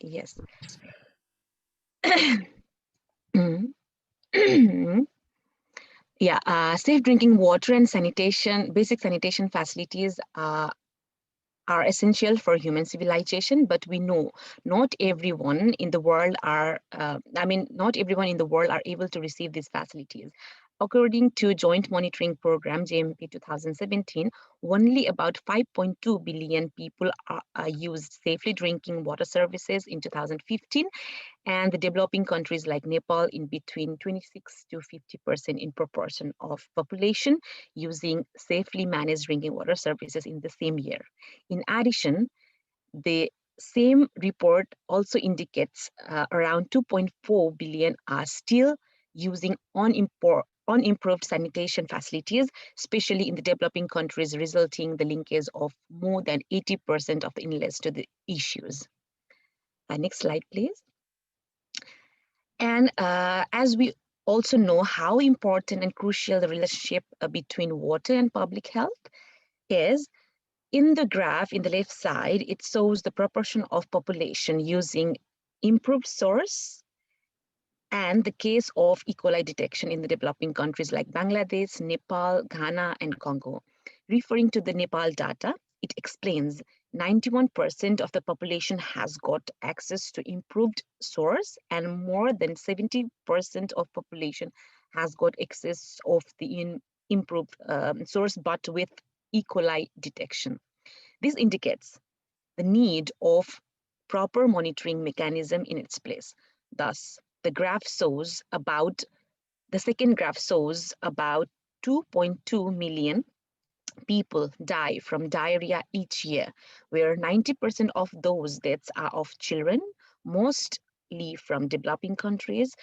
Yes. Yeah, safe drinking water and sanitation, basic sanitation facilities are essential for human civilization, but we know not everyone in the world are, not everyone in the world are able to receive these facilities. According to Joint Monitoring Program, JMP 2017, only about 5.2 billion people used safely drinking water services in 2015, and the developing countries like Nepal in between 26 to 50% in proportion of population using safely managed drinking water services in the same year. In addition, the same report also indicates around 2.4 billion are still using unimproved sanitation facilities, especially in the developing countries, resulting the linkage of more than 80% of the inlets to the issues. Next slide, please. And as we also know how important and crucial the relationship between water and public health is, in the graph in the left side, it shows the proportion of population using improved source and the case of E. coli detection in the developing countries like Bangladesh, Nepal, Ghana, and Congo. Referring to the Nepal data, it explains 91% of the population has got access to improved source, and more than 70% of population has got access of the improved source, but with E. coli detection. This indicates the need of proper monitoring mechanism in its place. Thus, the second graph shows about 2.2 million people die from diarrhea each year, where 90% of those deaths are of children, mostly from developing countries.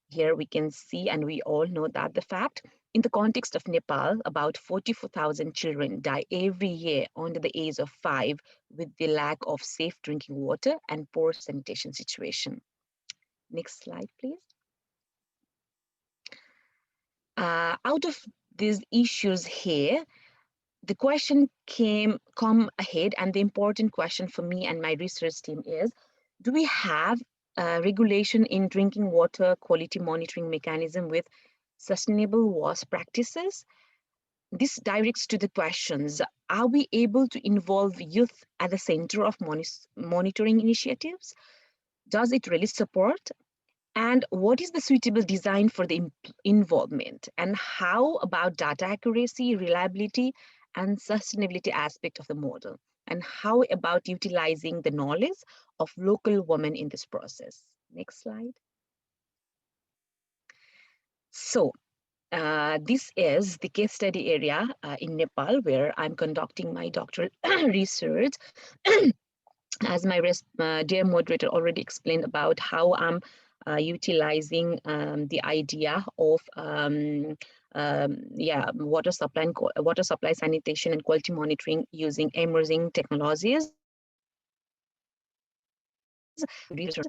Here we can see, and we all know that the fact, in the context of Nepal, about 44,000 children die every year under the age of 5 with the lack of safe drinking water and poor sanitation situation. Next slide, please. Out of these issues here, the question come ahead, and the important question for me and my research team is, do we have regulation in drinking water quality monitoring mechanism with sustainable WASH practices? this directs to the questions: are we able to involve youth at the center of monitoring initiatives? Does it really support? And what is the suitable design for the involvement? And how about data accuracy, reliability, and sustainability aspect of the model? And how about utilizing the knowledge of local women in this process? Next slide. So this is the case study area in Nepal, where I'm conducting my doctoral research. As my dear moderator already explained about how I'm utilizing the idea of water supply, sanitation, and quality monitoring using emerging technologies.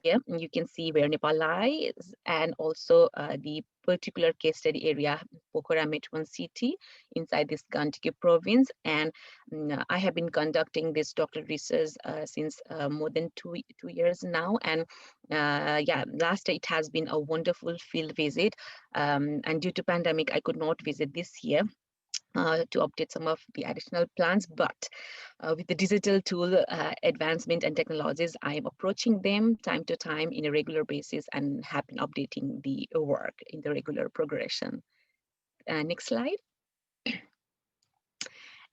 Here you can see where Nepal lies, and also the particular case study area, Pokhara Metro city, inside this Gandhi province. And I have been conducting this doctoral research since more than two years now. And last year it has been a wonderful field visit. And due to pandemic, I could not visit this year to update some of the additional plans, but with the digital tool advancement and technologies, I am approaching them time to time in a regular basis and have been updating the work in the regular progression. Next slide.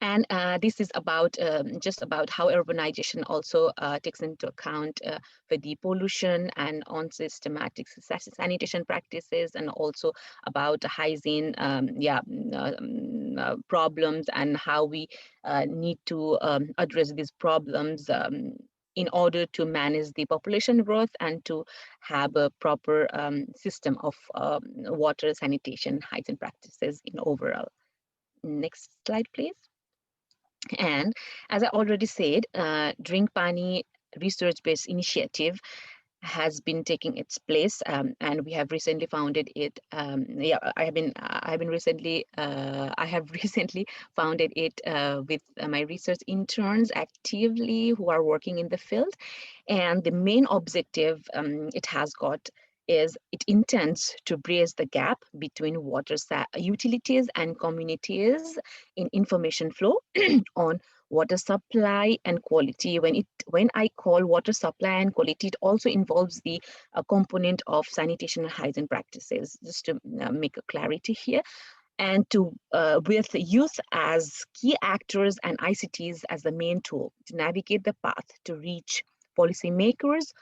And this is about just about how urbanization also takes into account for the pollution and unsystematic sanitation practices, and also about hygiene problems, and how we need to address these problems in order to manage the population growth and to have a proper system of water sanitation hygiene practices in overall. Next slide, please. And as I already said, Drink Pani research-based initiative has been taking its place, and we have recently founded it. I have recently founded it with my research interns actively who are working in the field. And the main objective it has got is it intends to bridge the gap between water utilities and communities in information flow on water supply and quality. When I call water supply and quality, it also involves the component of sanitation and hygiene practices, just to make a clarity here. And to with youth as key actors and ICTs as the main tool to navigate the path to reach policymakers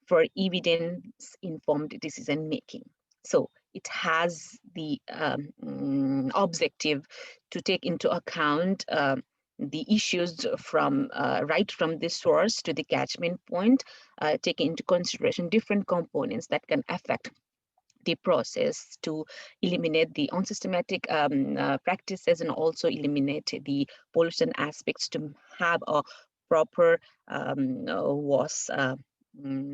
for evidence-informed decision making. So it has the objective to take into account the issues from right from the source to the catchment point, taking into consideration different components that can affect the process to eliminate the unsystematic practices, and also eliminate the pollution aspects to have a proper WASH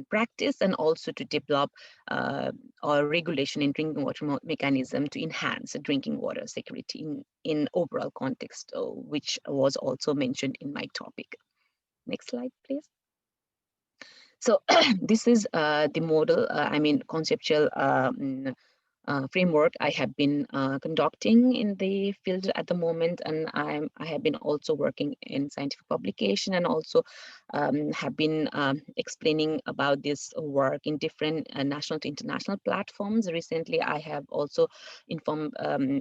practice, and also to develop our regulation in drinking water mechanism to enhance drinking water security in overall context, which was also mentioned in my topic. Next slide, please. So this is the model, conceptual framework I have been conducting in the field at the moment, and I have been also working in scientific publication, and also have been explaining about this work in different national to international platforms. Recently, I have also informed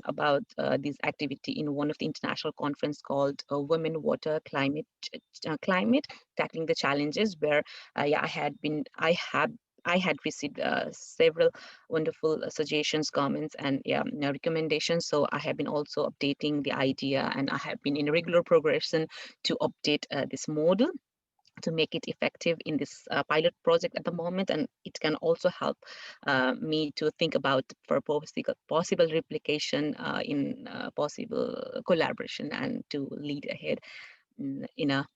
about this activity in one of the international conference called Women, Water, Climate, Tackling the Challenges, where I had received several wonderful suggestions, comments, and recommendations. So I have been also updating the idea, and I have been in a regular progression to update this model to make it effective in this pilot project at the moment. And it can also help me to think about for possible replication in possible collaboration, and to lead ahead in a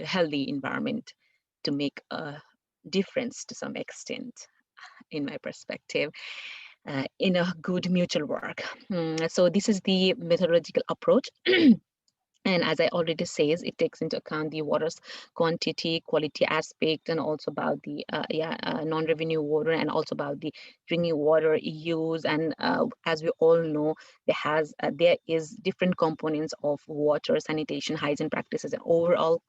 healthy environment to make a difference to some extent, in my perspective, in a good mutual work. So this is the methodological approach. And as I already says, it takes into account the water's quantity, quality aspect, and also about the non-revenue water, and also about the drinking water use. And as we all know, there is different components of water, sanitation, hygiene practices, and overall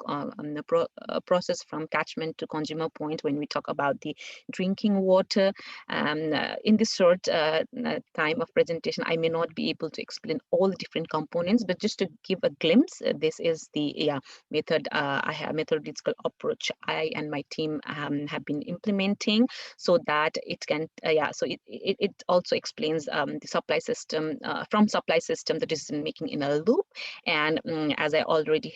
process from catchment to consumer point when we talk about the drinking water. In this short time of presentation, I may not be able to explain all the different components, but just to give a glimpse, this is the methodological approach I and my team have been implementing, so that it can it also explains the supply system from supply system, the decision making in a loop. And as I already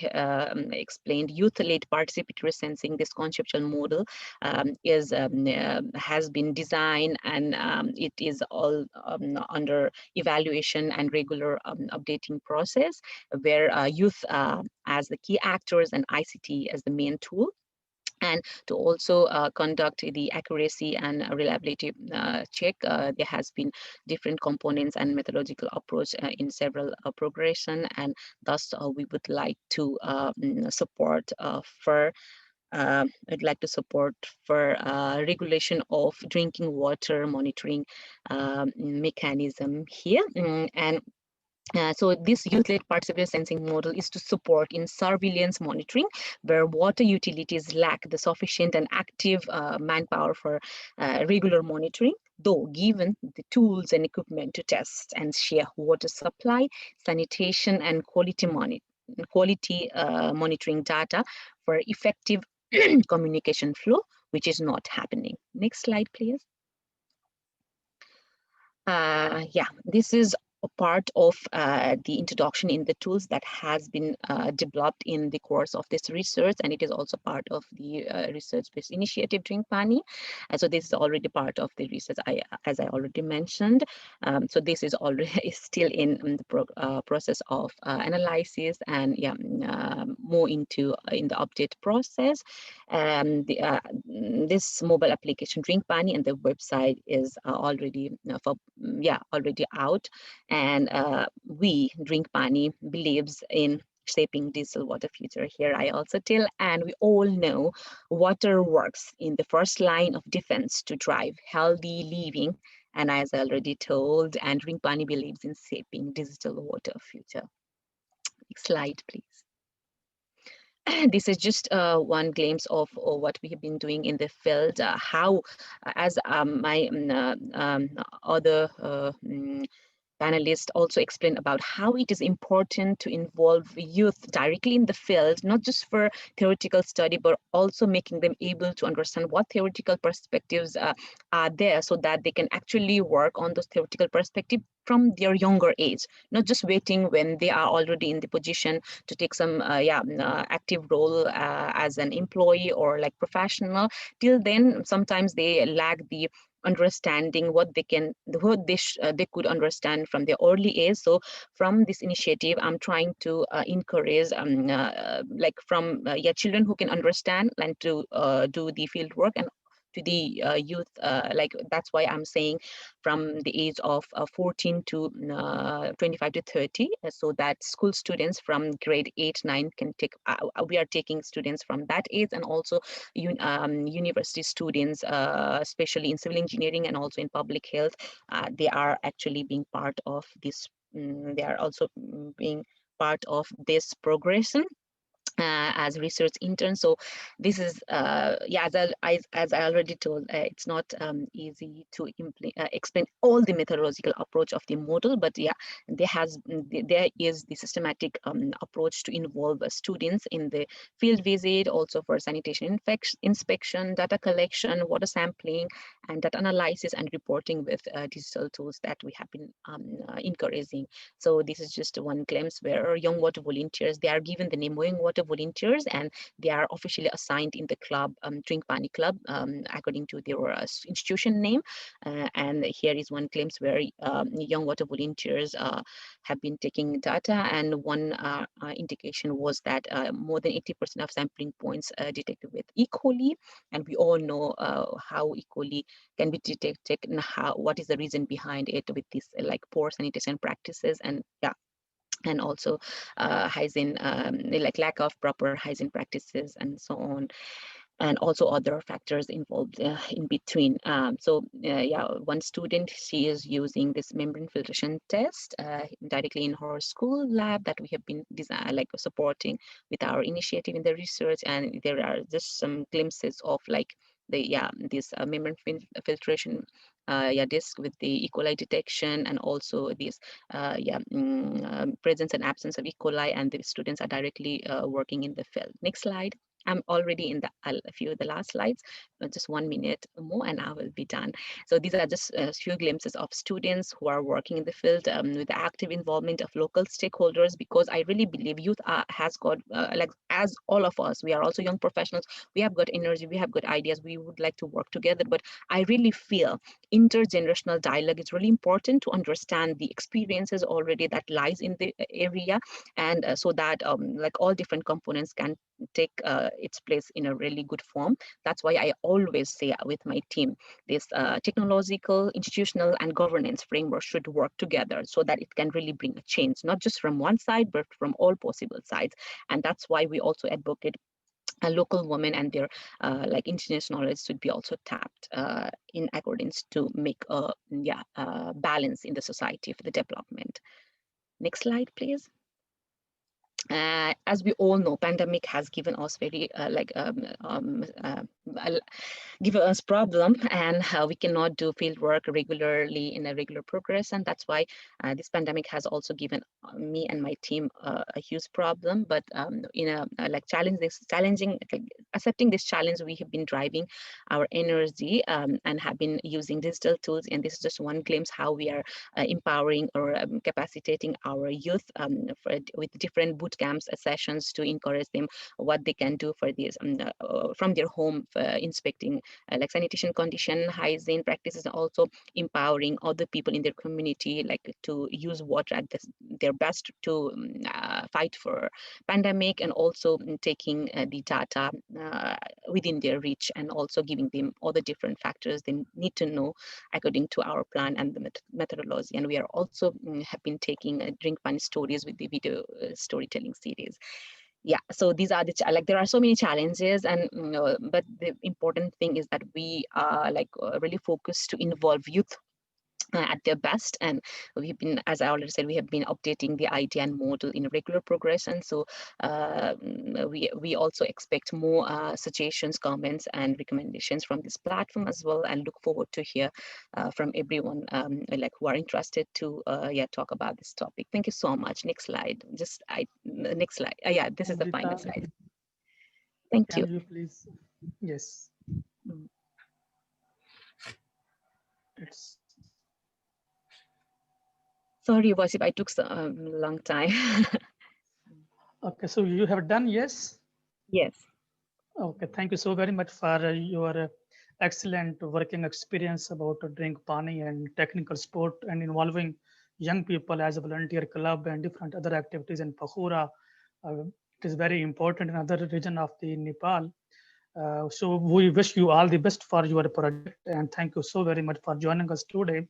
explained, youth-led participatory sensing, this conceptual model has been designed, and it is all under evaluation and regular updating process, where youth as the key actors and ICT as the main tool. And to also conduct the accuracy and reliability check, there has been different components and methodological approach in several progression, and thus we would like to support I'd like to support for regulation of drinking water monitoring mechanism here. And so this youth-led participatory sensing model is to support in surveillance monitoring, where water utilities lack the sufficient and active manpower for regular monitoring, though given the tools and equipment to test and share water supply, sanitation, and quality monitoring data for effective communication flow, which is not happening. Next slide, please. This is a part of the introduction in the tools that has been developed in the course of this research, and it is also part of the research-based initiative Drink Pani. So this is already part of the research, as I already mentioned. So this is already still in the process of analysis, and more into in the update process. This mobile application Drink Pani and the website is already already out. And we, Drink Pani, believes in shaping digital water future. Here I also tell, and we all know water works in the first line of defense to drive healthy living. And as I already told, and Drink Pani believes in shaping digital water future. Next slide, please. This is just one glimpse of what we have been doing in the field, how, as my other panelists also explained about how it is important to involve youth directly in the field, not just for theoretical study, but also making them able to understand what theoretical perspectives are there, so that they can actually work on those theoretical perspectives from their younger age, not just waiting when they are already in the position to take some active role as an employee or like professional. Till then, sometimes they lack the understanding what they could understand from their early age. So from this initiative, I'm trying to encourage children who can understand and to do the field work, and to the youth, that's why I'm saying from the age of 14 to 25 to 30, so that school students from grade 8, 9 can take, we are taking students from that age, and also university students, especially in civil engineering and also in public health, they are actually being part of this, they are also being part of this progression. As research interns. So this is as I already told, it's not easy to explain all the methodological approach of the model, but there is the systematic approach to involve students in the field visit, also for sanitation inspection, data collection, water sampling, and data analysis and reporting with digital tools that we have been encouraging. So this is just one glimpse where young water volunteers, they are given the name Young Water Volunteers, and they are officially assigned in the club, Drink Pani Club, according to their institution name. And here is one glimpse where young water volunteers have been taking data, and one indication was that more than 80% of sampling points detected with E. coli, and we all know how E. coli can be detected and what is the reason behind it with this like poor sanitation practices. And and also hygiene, like lack of proper hygiene practices and so on, and also other factors involved in between. Yeah, one student, she is using this membrane filtration test directly in her school lab that we have been supporting with our initiative in the research, and there are just some glimpses of like this membrane filtration disc with the E. coli detection, and also this presence and absence of E. coli, and the students are directly working in the field. Next slide. I'm already in a few of the last slides, just 1 minute more and I will be done. So these are just a few glimpses of students who are working in the field with the active involvement of local stakeholders, because I really believe youth has got, as all of us, we are also young professionals, we have got energy, we have got ideas, we would like to work together, but I really feel intergenerational dialogue is really important to understand the experiences already that lies in the area, and so that like all different components can take its place in a really good form. That's why I always say with my team, this technological, institutional, and governance framework should work together so that it can really bring a change, not just from one side, but from all possible sides. And that's why we also advocate local women and their indigenous knowledge should be also tapped in accordance to make a balance in the society for the development. Next slide, please. As we all know, pandemic has given us very given us problem, and we cannot do field work regularly in a regular progress, and that's why this pandemic has also given me and my team a huge problem. But in a accepting this challenge, we have been driving our energy and have been using digital tools, and this is just one glimpse how we are empowering or capacitating our youth with different boot camps sessions to encourage them what they can do for this from their home, inspecting like sanitation condition, hygiene practices, and also empowering other people in their community to use water at their best to fight for pandemic, and also taking the data within their reach, and also giving them all the different factors they need to know according to our plan and the methodology. And we are also have been taking drink fun stories with the video storytelling series. Yeah, so these are there are so many challenges, and but the important thing is that we are really focused to involve youth at their best, and we've been, as I already said, we have been updating the idea and model in regular progression. So we also expect more suggestions, comments, and recommendations from this platform as well, and look forward to hear from everyone who are interested to talk about this topic. Thank you so much. Next slide. Next slide. Yeah, this is the final slide. Thank you. Can you please? Yes. It's sorry, Wasif, I took a long time. Okay, so you have done, yes? Yes. Okay, thank you so very much for your excellent working experience about drink pani and technical sport and involving young people as a volunteer club and different other activities in Pakhura. It is very important in other region of the Nepal. So we wish you all the best for your project, and thank you so very much for joining us today.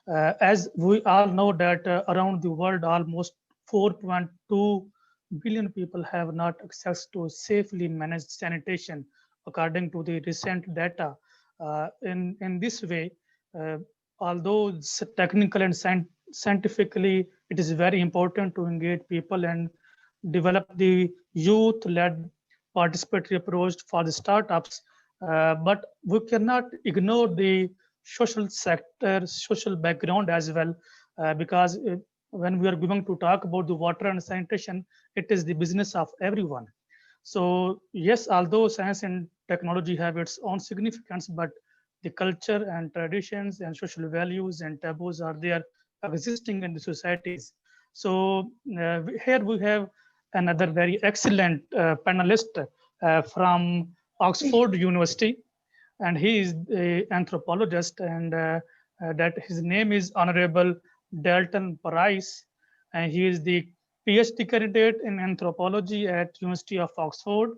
As we all know that around the world, almost 4.2 billion people have not access to safely managed sanitation, according to the recent data. In this way, although it's technical and scientifically, it is very important to engage people and develop the youth-led participatory approach for the startups, but we cannot ignore the social sector, social background as well, because when we are going to talk about the water and sanitation, it is the business of everyone. So yes, although science and technology have its own significance, but the culture and traditions and social values and taboos are there existing in the societies. So here we have another very excellent panelist from Oxford University, and he is an anthropologist, and that his name is Honorable Dalton Price, and he is the PhD candidate in anthropology at University of Oxford,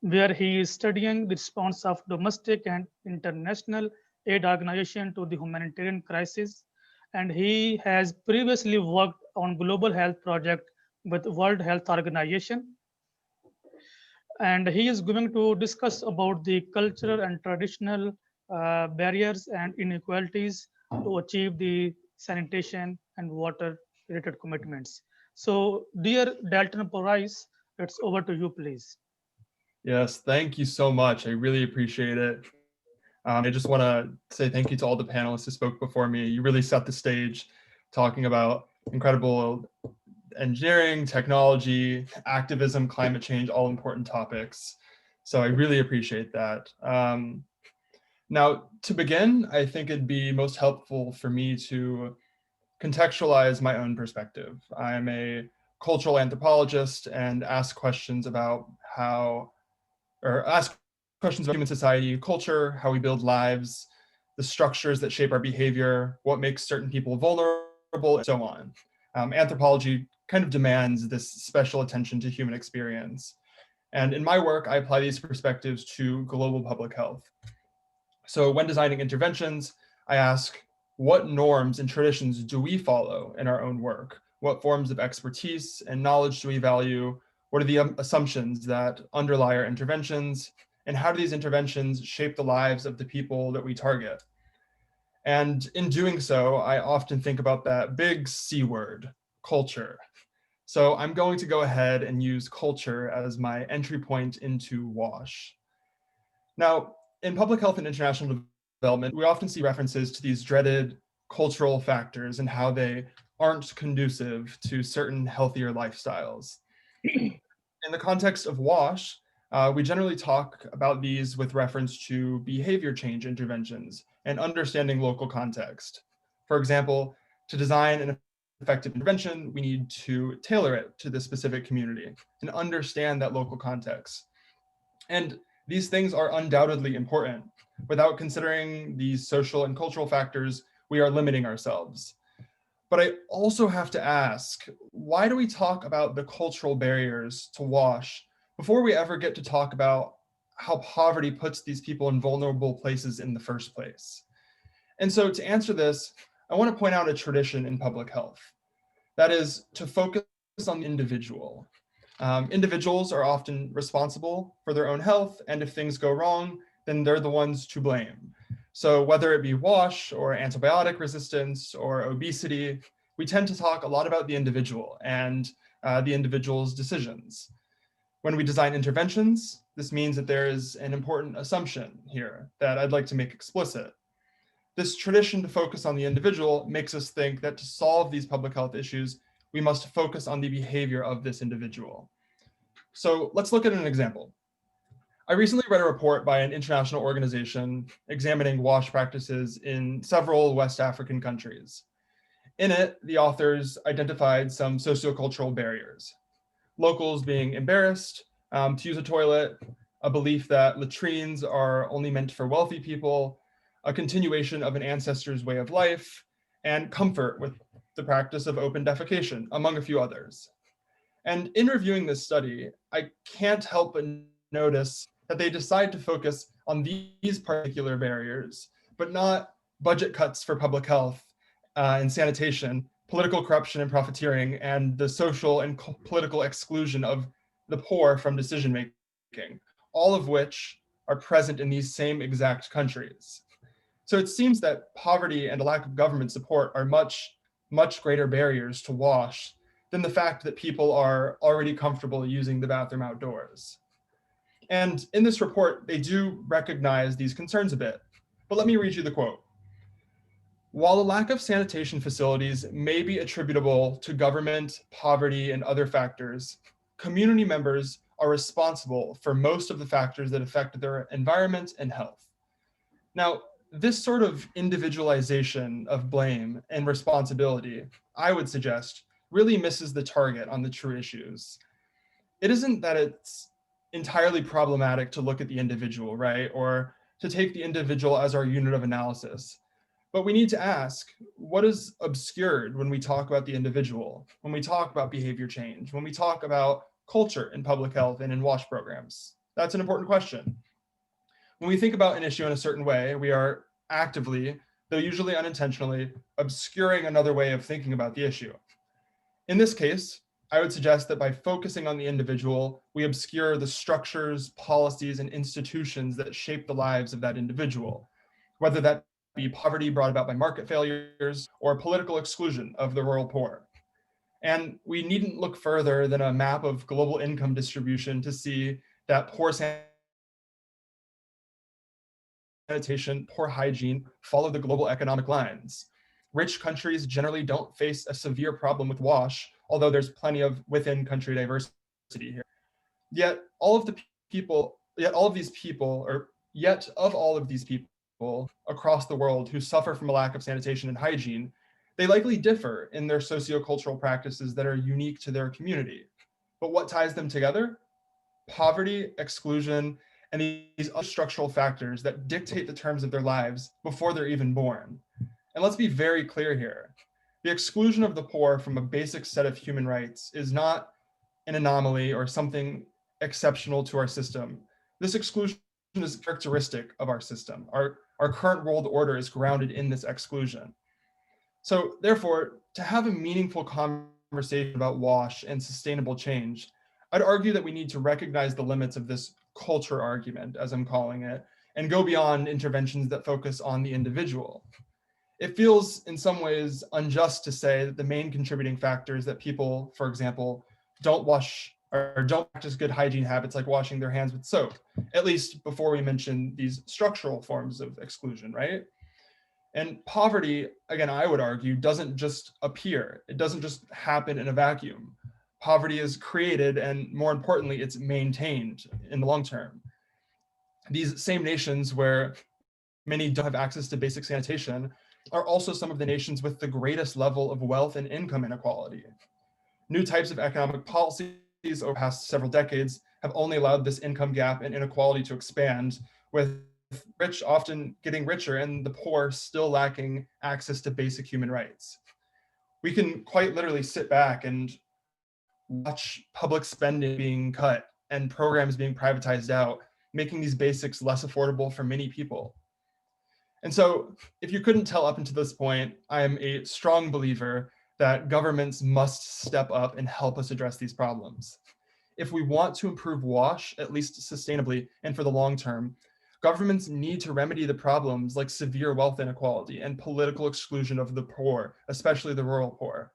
where he is studying the response of domestic and international aid organization to the humanitarian crisis, and he has previously worked on global health project with World Health Organization. And he is going to discuss about the cultural and traditional barriers and inequalities to achieve the sanitation and water related commitments. So dear Dalton Price, it's over to you, please. Yes, thank you so much. I really appreciate it. I just want to say thank you to all the panelists who spoke before me. You really set the stage talking about incredible engineering, technology, activism, climate change, all important topics. So I really appreciate that. Now, to begin, I think it'd be most helpful for me to contextualize my own perspective. I'm a cultural anthropologist and ask questions about human society, culture, how we build lives, the structures that shape our behavior, what makes certain people vulnerable, and so on. Anthropology kind of demands this special attention to human experience. And in my work, I apply these perspectives to global public health. So when designing interventions, I ask, what norms and traditions do we follow in our own work? What forms of expertise and knowledge do we value? What are the assumptions that underlie our interventions? And how do these interventions shape the lives of the people that we target? And in doing so, I often think about that big C word, culture. So I'm going to go ahead and use culture as my entry point into WASH. Now, in public health and international development, we often see references to these dreaded cultural factors and how they aren't conducive to certain healthier lifestyles. In the context of WASH, we generally talk about these with reference to behavior change interventions and understanding local context. For example, to design an effective intervention, we need to tailor it to the specific community and understand that local context. And these things are undoubtedly important. Without considering these social and cultural factors, we are limiting ourselves. But I also have to ask, why do we talk about the cultural barriers to WASH before we ever get to talk about how poverty puts these people in vulnerable places in the first place? And so to answer this, I want to point out a tradition in public health. That is to focus on the individual. Individuals are often responsible for their own health, and if things go wrong, then they're the ones to blame. So whether it be WASH or antibiotic resistance or obesity, we tend to talk a lot about the individual and the individual's decisions. When we design interventions, this means that there is an important assumption here that I'd like to make explicit. This tradition to focus on the individual makes us think that to solve these public health issues, we must focus on the behavior of this individual. So let's look at an example. I recently read a report by an international organization examining WASH practices in several West African countries. In it, the authors identified some sociocultural barriers. Locals being embarrassed to use a toilet, a belief that latrines are only meant for wealthy people, a continuation of an ancestor's way of life, and comfort with the practice of open defecation, among a few others. And in reviewing this study, I can't help but notice that they decide to focus on these particular barriers, but not budget cuts for public health and sanitation, political corruption and profiteering, and the social and political exclusion of the poor from decision-making, all of which are present in these same exact countries. So it seems that poverty and a lack of government support are much greater barriers to WASH than the fact that people are already comfortable using the bathroom outdoors. And in this report, they do recognize these concerns a bit, but let me read you the quote. While the lack of sanitation facilities may be attributable to government, poverty, and other factors, community members are responsible for most of the factors that affect their environment and health. Now, this sort of individualization of blame and responsibility, I would suggest, really misses the target on the true issues. It isn't that it's entirely problematic to look at the individual, right? Or to take the individual as our unit of analysis. But we need to ask, what is obscured when we talk about the individual, when we talk about behavior change, when we talk about culture in public health and in WASH programs? That's an important question. When we think about an issue in a certain way, we are actively though usually unintentionally, obscuring another way of thinking about the issue. In this case, I would suggest that by focusing on the individual, we obscure the structures, policies, and institutions that shape the lives of that individual, whether that be poverty brought about by market failures or political exclusion of the rural poor. And we needn't look further than a map of global income distribution to see that poor sanitation, poor hygiene follow the global economic lines. Rich countries generally don't face a severe problem with WASH, although there's plenty of within country diversity here. Yet of all of these people across the world who suffer from a lack of sanitation and hygiene, they likely differ in their sociocultural practices that are unique to their community. But what ties them together? Poverty, exclusion, and these other structural factors that dictate the terms of their lives before they're even born. And let's be very clear here. The exclusion of the poor from a basic set of human rights is not an anomaly or something exceptional to our system. This exclusion is characteristic of our system. Our current world order is grounded in this exclusion. So therefore, to have a meaningful conversation about WASH and sustainable change, I'd argue that we need to recognize the limits of this culture argument, as I'm calling it, and go beyond interventions that focus on the individual. It feels in some ways unjust to say that the main contributing factors that people, for example, don't practice good hygiene habits like washing their hands with soap, at least before we mention these structural forms of exclusion, right? And poverty, again, I would argue, doesn't just appear. It doesn't just happen in a vacuum. Poverty is created, and more importantly, it's maintained in the long term. These same nations where many don't have access to basic sanitation are also some of the nations with the greatest level of wealth and income inequality. New types of economic policies over the past several decades have only allowed this income gap and inequality to expand, with rich often getting richer and the poor still lacking access to basic human rights. We can quite literally sit back and watch public spending being cut and programs being privatized out, making these basics less affordable for many people. And so, if you couldn't tell up until this point, I am a strong believer that governments must step up and help us address these problems. If we want to improve WASH, at least sustainably and for the long term, governments need to remedy the problems like severe wealth inequality and political exclusion of the poor, especially the rural poor.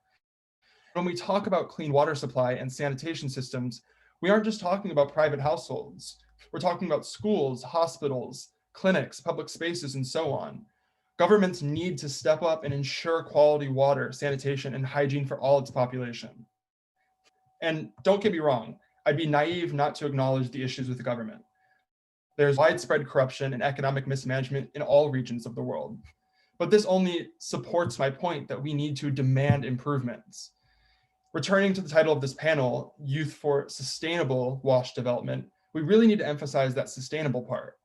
When we talk about clean water supply and sanitation systems, we aren't just talking about private households. We're talking about schools, hospitals, clinics, public spaces, and so on. Governments need to step up and ensure quality water, sanitation, and hygiene for all its population. And don't get me wrong, I'd be naive not to acknowledge the issues with the government. There's widespread corruption and economic mismanagement in all regions of the world. But this only supports my point that we need to demand improvements. Returning to the title of this panel, Youth for Sustainable WASH Development, we really need to emphasize that sustainable part.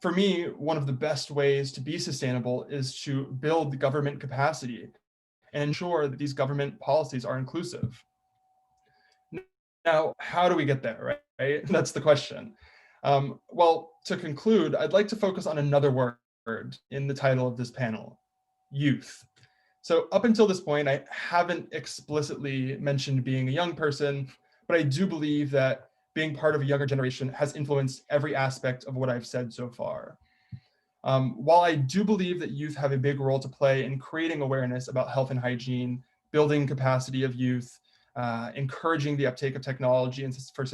For me, one of the best ways to be sustainable is to build government capacity and ensure that these government policies are inclusive. Now, how do we get there, right? That's the question. Well, to conclude, I'd like to focus on another word in the title of this panel, youth. So up until this point, I haven't explicitly mentioned being a young person, but I do believe that being part of a younger generation has influenced every aspect of what I've said so far. While I do believe that youth have a big role to play in creating awareness about health and hygiene, building capacity of youth, encouraging the uptake of technology for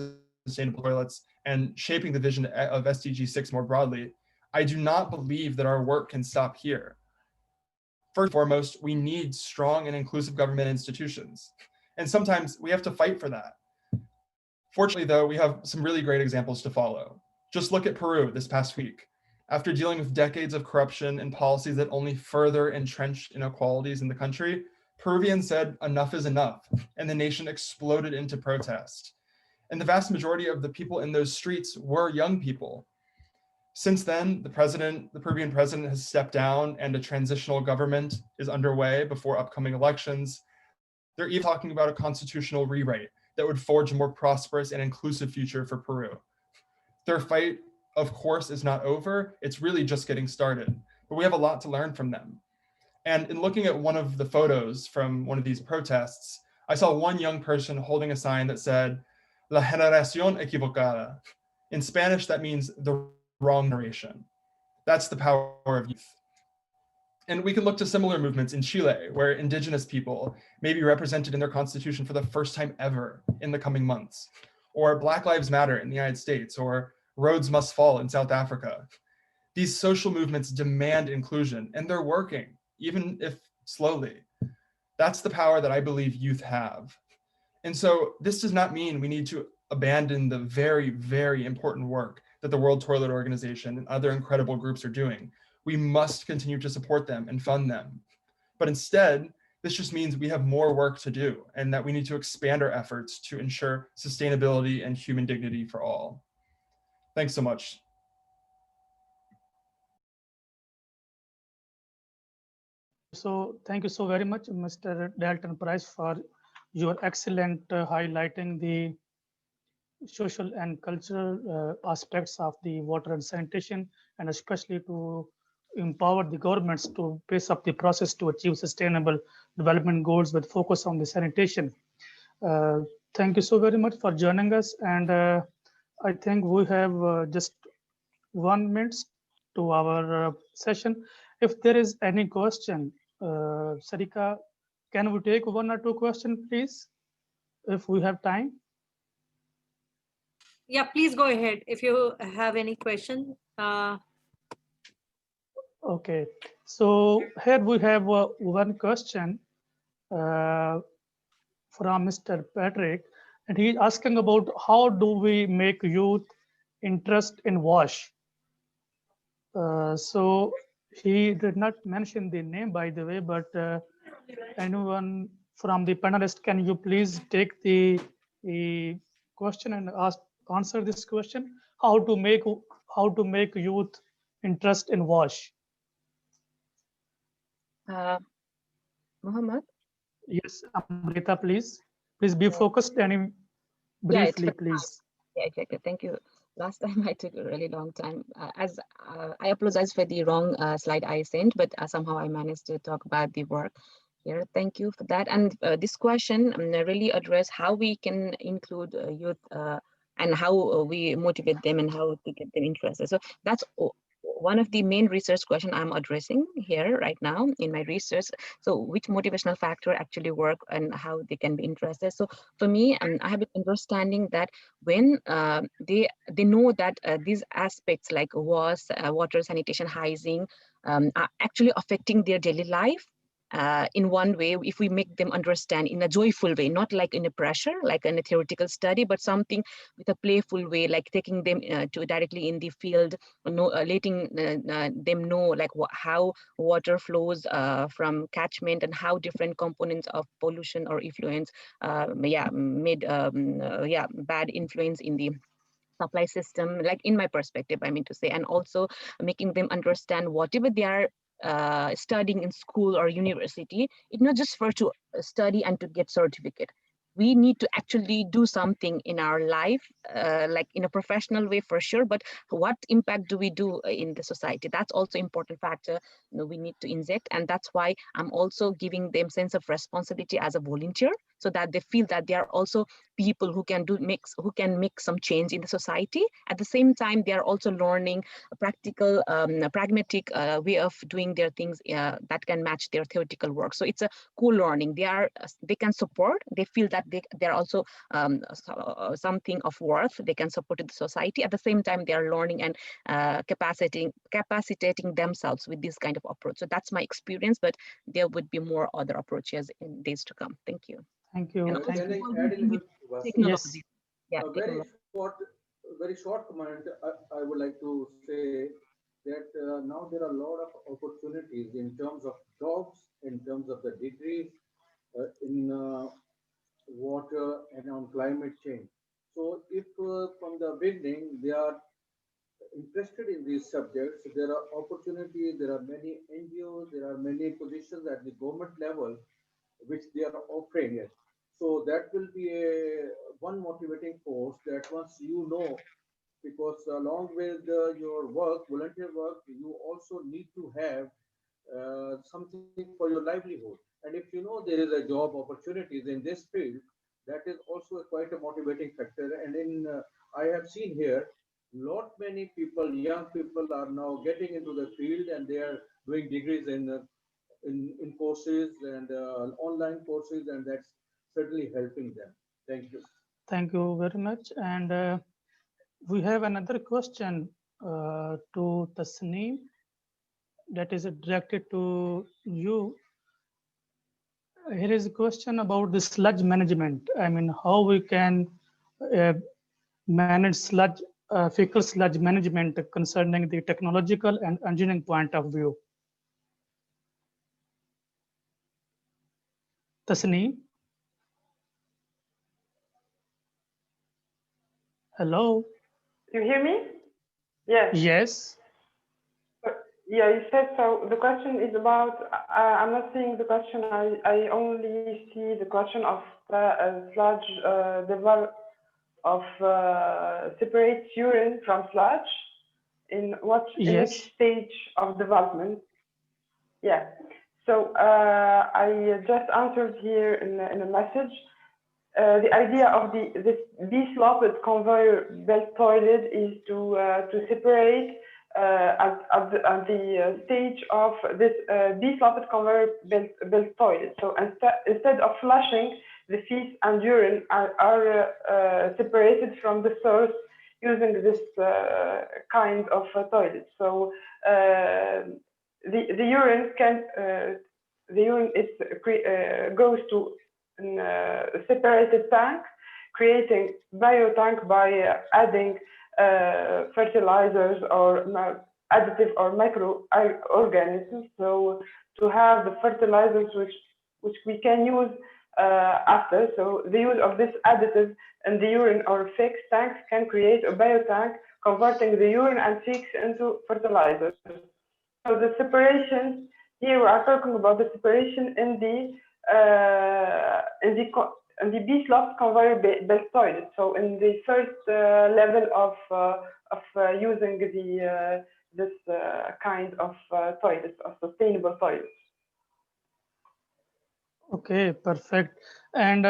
sustainable toilets, and shaping the vision of SDG 6 more broadly, I do not believe that our work can stop here. First and foremost, we need strong and inclusive government institutions. And sometimes we have to fight for that. Fortunately, though, we have some really great examples to follow. Just look at Peru this past week. After dealing with decades of corruption and policies that only further entrenched inequalities in the country, Peruvians said enough is enough, and the nation exploded into protest. And the vast majority of the people in those streets were young people. Since then, the Peruvian president has stepped down and a transitional government is underway before upcoming elections. They're even talking about a constitutional rewrite that would forge a more prosperous and inclusive future for Peru. Their fight, of course, is not over. It's really just getting started. but we have a lot to learn from them. And in looking at one of the photos from one of these protests, I saw one young person holding a sign that said, La generación equivocada. In Spanish, that means the wrong generation. That's the power of youth. And we can look to similar movements in Chile, where indigenous people may be represented in their constitution for the first time ever in the coming months, or Black Lives Matter in the United States, or Roads Must Fall in South Africa. These social movements demand inclusion, and they're working, even if slowly. That's the power that I believe youth have. And so this does not mean we need to abandon the very, very important work that the World Toilet Organization and other incredible groups are doing. We must continue to support them and fund them. But instead, this just means we have more work to do and that we need to expand our efforts to ensure sustainability and human dignity for all. Thanks so much. So thank you so very much, Mr. Dalton Price, for your excellent highlighting the social and cultural aspects of the water and sanitation, and especially to empower the governments to pace up the process to achieve sustainable development goals with focus on the sanitation. Thank you so very much for joining us. And I think we have just 1 minute to our session. If there is any question, Sarika, can we take 1 or 2 questions, please, if we have time? Yeah, please go ahead if you have any question. Okay, so here we have 1 question from Mr. Patrick, and he's asking about how do we make youth interest in WASH? So he did not mention the name, by the way, but anyone from the panelists, can you please take the question and answer this question? How to make youth interest in WASH? Muhammad? Yes, Amrita, please. Please be focused and briefly, please. Yeah, exactly. Thank you. Last time I took a really long time. I apologize for the wrong slide I sent, but somehow I managed to talk about the work here. Thank you for that. And this question really address how we can include youth and how we motivate them and how to get them interested. So that's one of the main research question I'm addressing here right now in my research. So which motivational factor actually work and how they can be interested. So for me, I have an understanding that when they know that these aspects like WASH, water, sanitation, hygiene are actually affecting their daily life, in one way, if we make them understand in a joyful way, not like in a pressure, like in a theoretical study, but something with a playful way, like taking them to directly in the field, letting them know like how water flows from catchment and how different components of pollution or effluents made bad influence in the supply system, like in my perspective, I mean to say, and also making them understand whatever they are studying in school or university, it's not just for to study and to get certificate. We need to actually do something in our life, like in a professional way for sure, but what impact do we do in the society? That's also important factor we need to inject. And that's why I'm also giving them sense of responsibility as a volunteer, so that they feel that they are also people who can make some change in the society. At the same time, they are also learning a practical, pragmatic way of doing their things that can match their theoretical work. So it's a co-learning. They can support. They feel that they're also something of worth. They can support the society. At the same time, they are learning and capacitating themselves with this kind of approach. So that's my experience, but there would be more other approaches in days to come. Thank you. Thank you. Can I add in Yes. Yeah, a very short comment. I would like to say that now there are a lot of opportunities in terms of jobs, in terms of the degrees, in water and on climate change. So if from the beginning they are interested in these subjects, there are opportunities, there are many NGOs, there are many positions at the government level which they are offering it. So that will be one motivating force, that once you know because along with your work, volunteer work, you also need to have something for your livelihood. And if you know there is a job opportunities in this field, that is also quite a motivating factor. And in I have seen here, lot many people, young people, are now getting into the field, and they are doing degrees in courses and online courses, and that's certainly helping them. Thank you. Thank you very much. And we have another question to Tasneem that is directed to you. Here is a question about the sludge management. I mean, how we can manage sludge, fecal sludge management concerning the technological and engineering point of view. Tasneem? Hello? You hear me? Yes. Yes. Yeah, you said so. The question is about, I'm not seeing the question. I only see the question of sludge, separates urine from sludge in which stage of development. Yeah. So I just answered here in a message. The idea of this B-sloped conveyor belt toilet is to separate at the stage of this B-sloped conveyor belt toilet. So instead of flushing, the feces and urine are separated from the source using this kind of toilet. So the urine goes to a separated tank, creating biotank by adding fertilizers or additive or microorganisms. So to have the fertilizers which we can use after. So the use of this additive in the urine or fixed tanks can create a biotank, converting the urine and feces into fertilizers. So the separation here, we are talking about the separation in the B-sloped conveyor belt toilet. So in the first level of using this kind of toilets, of sustainable toilets. Okay, perfect. And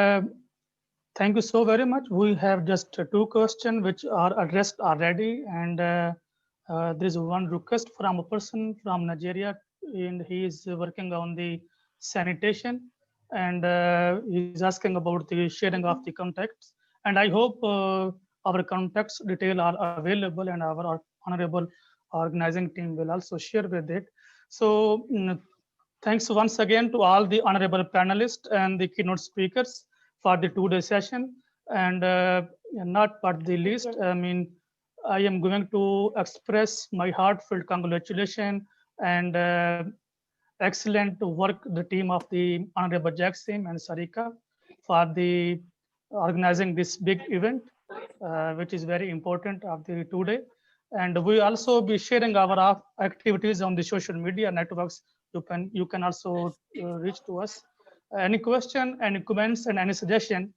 thank you so very much. We have just two questions which are addressed already, and there is one request from a person from Nigeria, and he is working on the sanitation, and he's asking about the sharing of the contacts. And I hope our contacts detail are available, and our honorable organizing team will also share with it. So thanks once again to all the honorable panelists and the keynote speakers for the two-day session. And not but the least, I mean, I am going to express my heartfelt congratulations and excellent work the team of the Honorable Jackson and Sarika for the organizing this big event, which is very important of the today. And we also be sharing our activities on the social media networks. You can also reach to us. Any question, any comments, and any suggestion,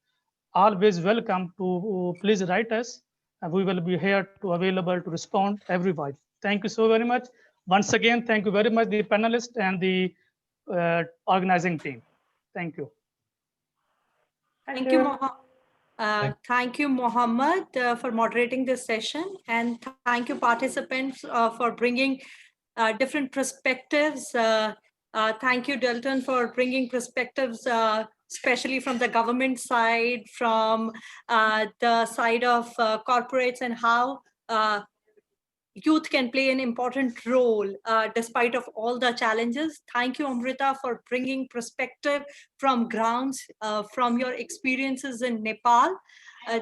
always welcome to please write us. And we will be here to available to respond everybody. Thank you so very much. Once again, thank you very much, the panelists and the organizing team. Thank you. Thank you, thank you, Muhammad, for moderating this session. And thank you, participants, for bringing different perspectives. Thank you, Dalton, for bringing perspectives, especially from the government side, from the side of corporates, and how youth can play an important role despite of all the challenges. Thank you, Amrita, for bringing perspective from grounds, from your experiences in Nepal.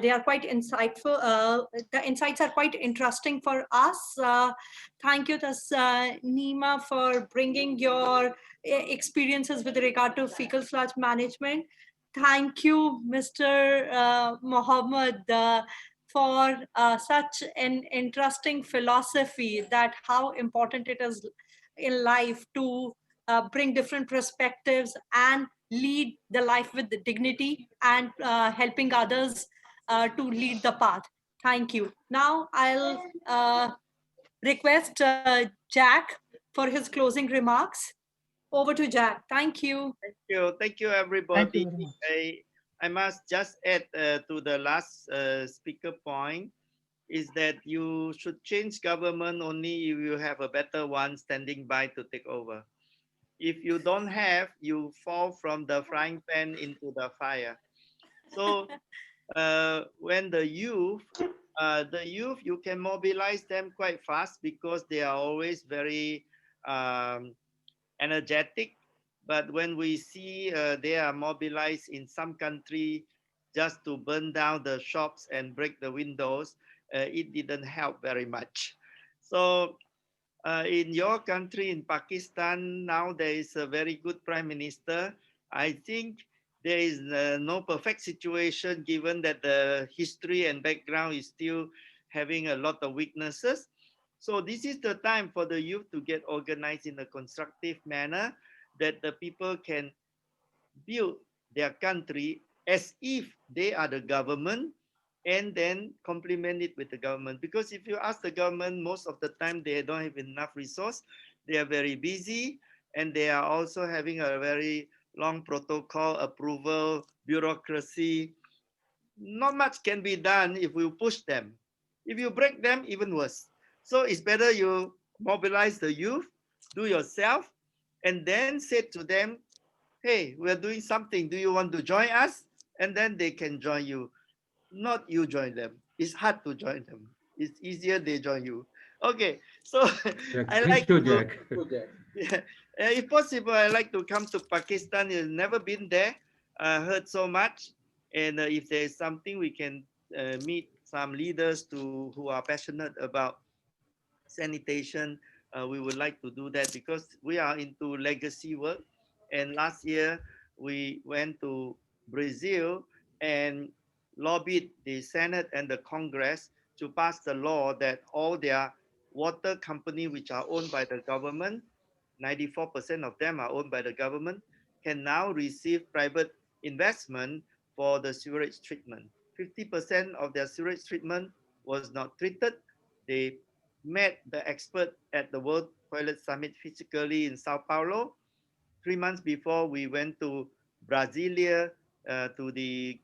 They are quite insightful. The insights are quite interesting for us. Thank you, Tasnima, for bringing your experiences with regard to fecal sludge management. Thank you, Mr. Muhammad, for such an interesting philosophy that how important it is in life to bring different perspectives and lead the life with the dignity and helping others to lead the path. Thank you. Now I'll request Jack for his closing remarks. Over to Jack. Thank you. Thank you, everybody. I must just add to the last speaker point is that you should change government only if you have a better one standing by to take over. If you don't have, you fall from the frying pan into the fire. So when the youth, you can mobilize them quite fast because they are always very energetic. But when we see they are mobilized in some country just to burn down the shops and break the windows, it didn't help very much. So in your country, in Pakistan, now there is a very good prime minister. I think there is no perfect situation given that the history and background is still having a lot of weaknesses. So this is the time for the youth to get organized in a constructive manner that the people can build their country as if they are the government and then complement it with the government. Because if you ask the government, most of the time they don't have enough resource. They are very busy and they are also having a very long protocol, approval, bureaucracy. Not much can be done if we push them. If you break them, even worse. So it's better you mobilize the youth, do yourself, and then say to them, hey, we're doing something. Do you want to join us? And then they can join you. Not you join them. It's hard to join them. It's easier they join you. Okay, so I like Thank you, to, Jack. yeah, if possible, I like to come to Pakistan. I've never been there. I heard so much. And if there is something we can meet some leaders who are passionate about sanitation, we would like to do that because we are into legacy work. And last year we went to Brazil and lobbied the Senate and the Congress to pass the law that all their water company which are owned by the government, 94% of them are owned by the government, can now receive private investment for the sewage treatment. 50% of their sewage treatment was not treated. They met the expert at the World Toilet Summit physically in Sao Paulo. 3 months before, we went to Brasilia to the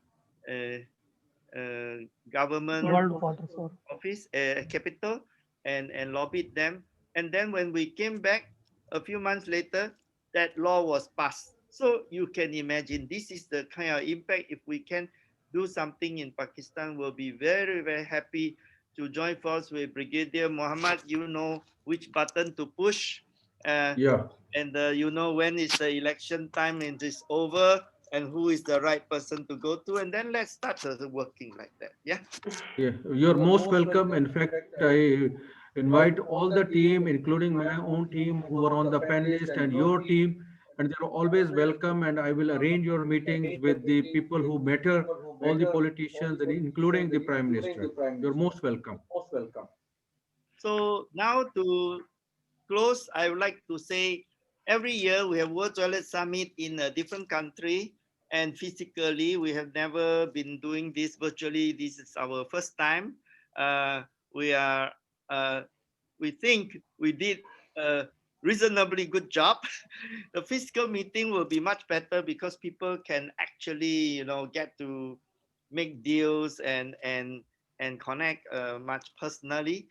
government World Water Forum office, capital, and lobbied them. And then when we came back a few months later, that law was passed. So you can imagine this is the kind of impact. If we can do something in Pakistan, we'll be very, very happy to join force with Brigadier Muhammad. You know which button to push. Yeah. And you know when is the election time and it's over and who is the right person to go to. And then let's start working like that. Yeah. Yeah, you're most welcome. In fact, I invite all the team, including my own team, who are on the panelist and your team, and they're always welcome. And I will arrange your meetings with the people who matter, all the politicians, and including the Prime Minister. You're most welcome. So now to close, I would like to say every year we have World Toilet Summit in a different country, and physically we have never been doing this virtually. This is our first time. We think we did a reasonably good job. The physical meeting will be much better because people can actually, get to make deals and connect much personally.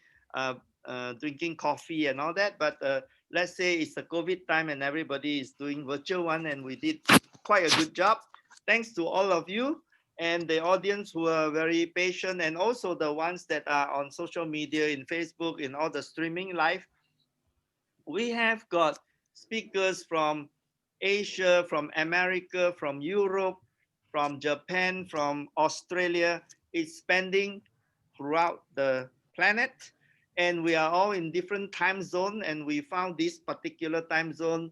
Drinking coffee and all that, but let's say it's a COVID time and everybody is doing virtual one, and we did quite a good job. Thanks to all of you and the audience who are very patient, and also the ones that are on social media, in Facebook, in all the streaming live. We have got speakers from Asia, from America, from Europe, from Japan, from Australia. It's spanning throughout the planet. And we are all in different time zone, and we found this particular time zone,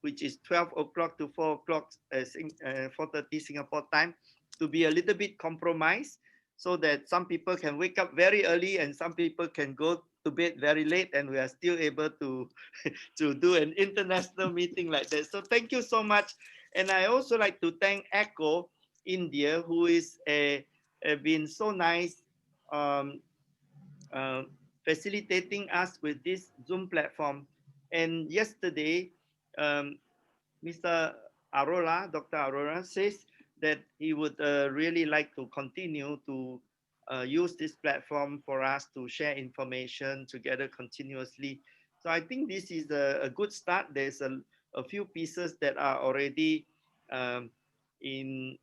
which is 12 o'clock to 4 o'clock, 4:30 Singapore time, to be a little bit compromised, so that some people can wake up very early and some people can go to bed very late, and we are still able to to do an international meeting like that. So thank you so much. And I also like to thank ECHO India, who is been so nice facilitating us with this Zoom platform. And yesterday, Mr. Aurora, Dr. Aurora says that he would really like to continue to use this platform for us to share information together continuously. So I think this is a good start. There's a few pieces that are already in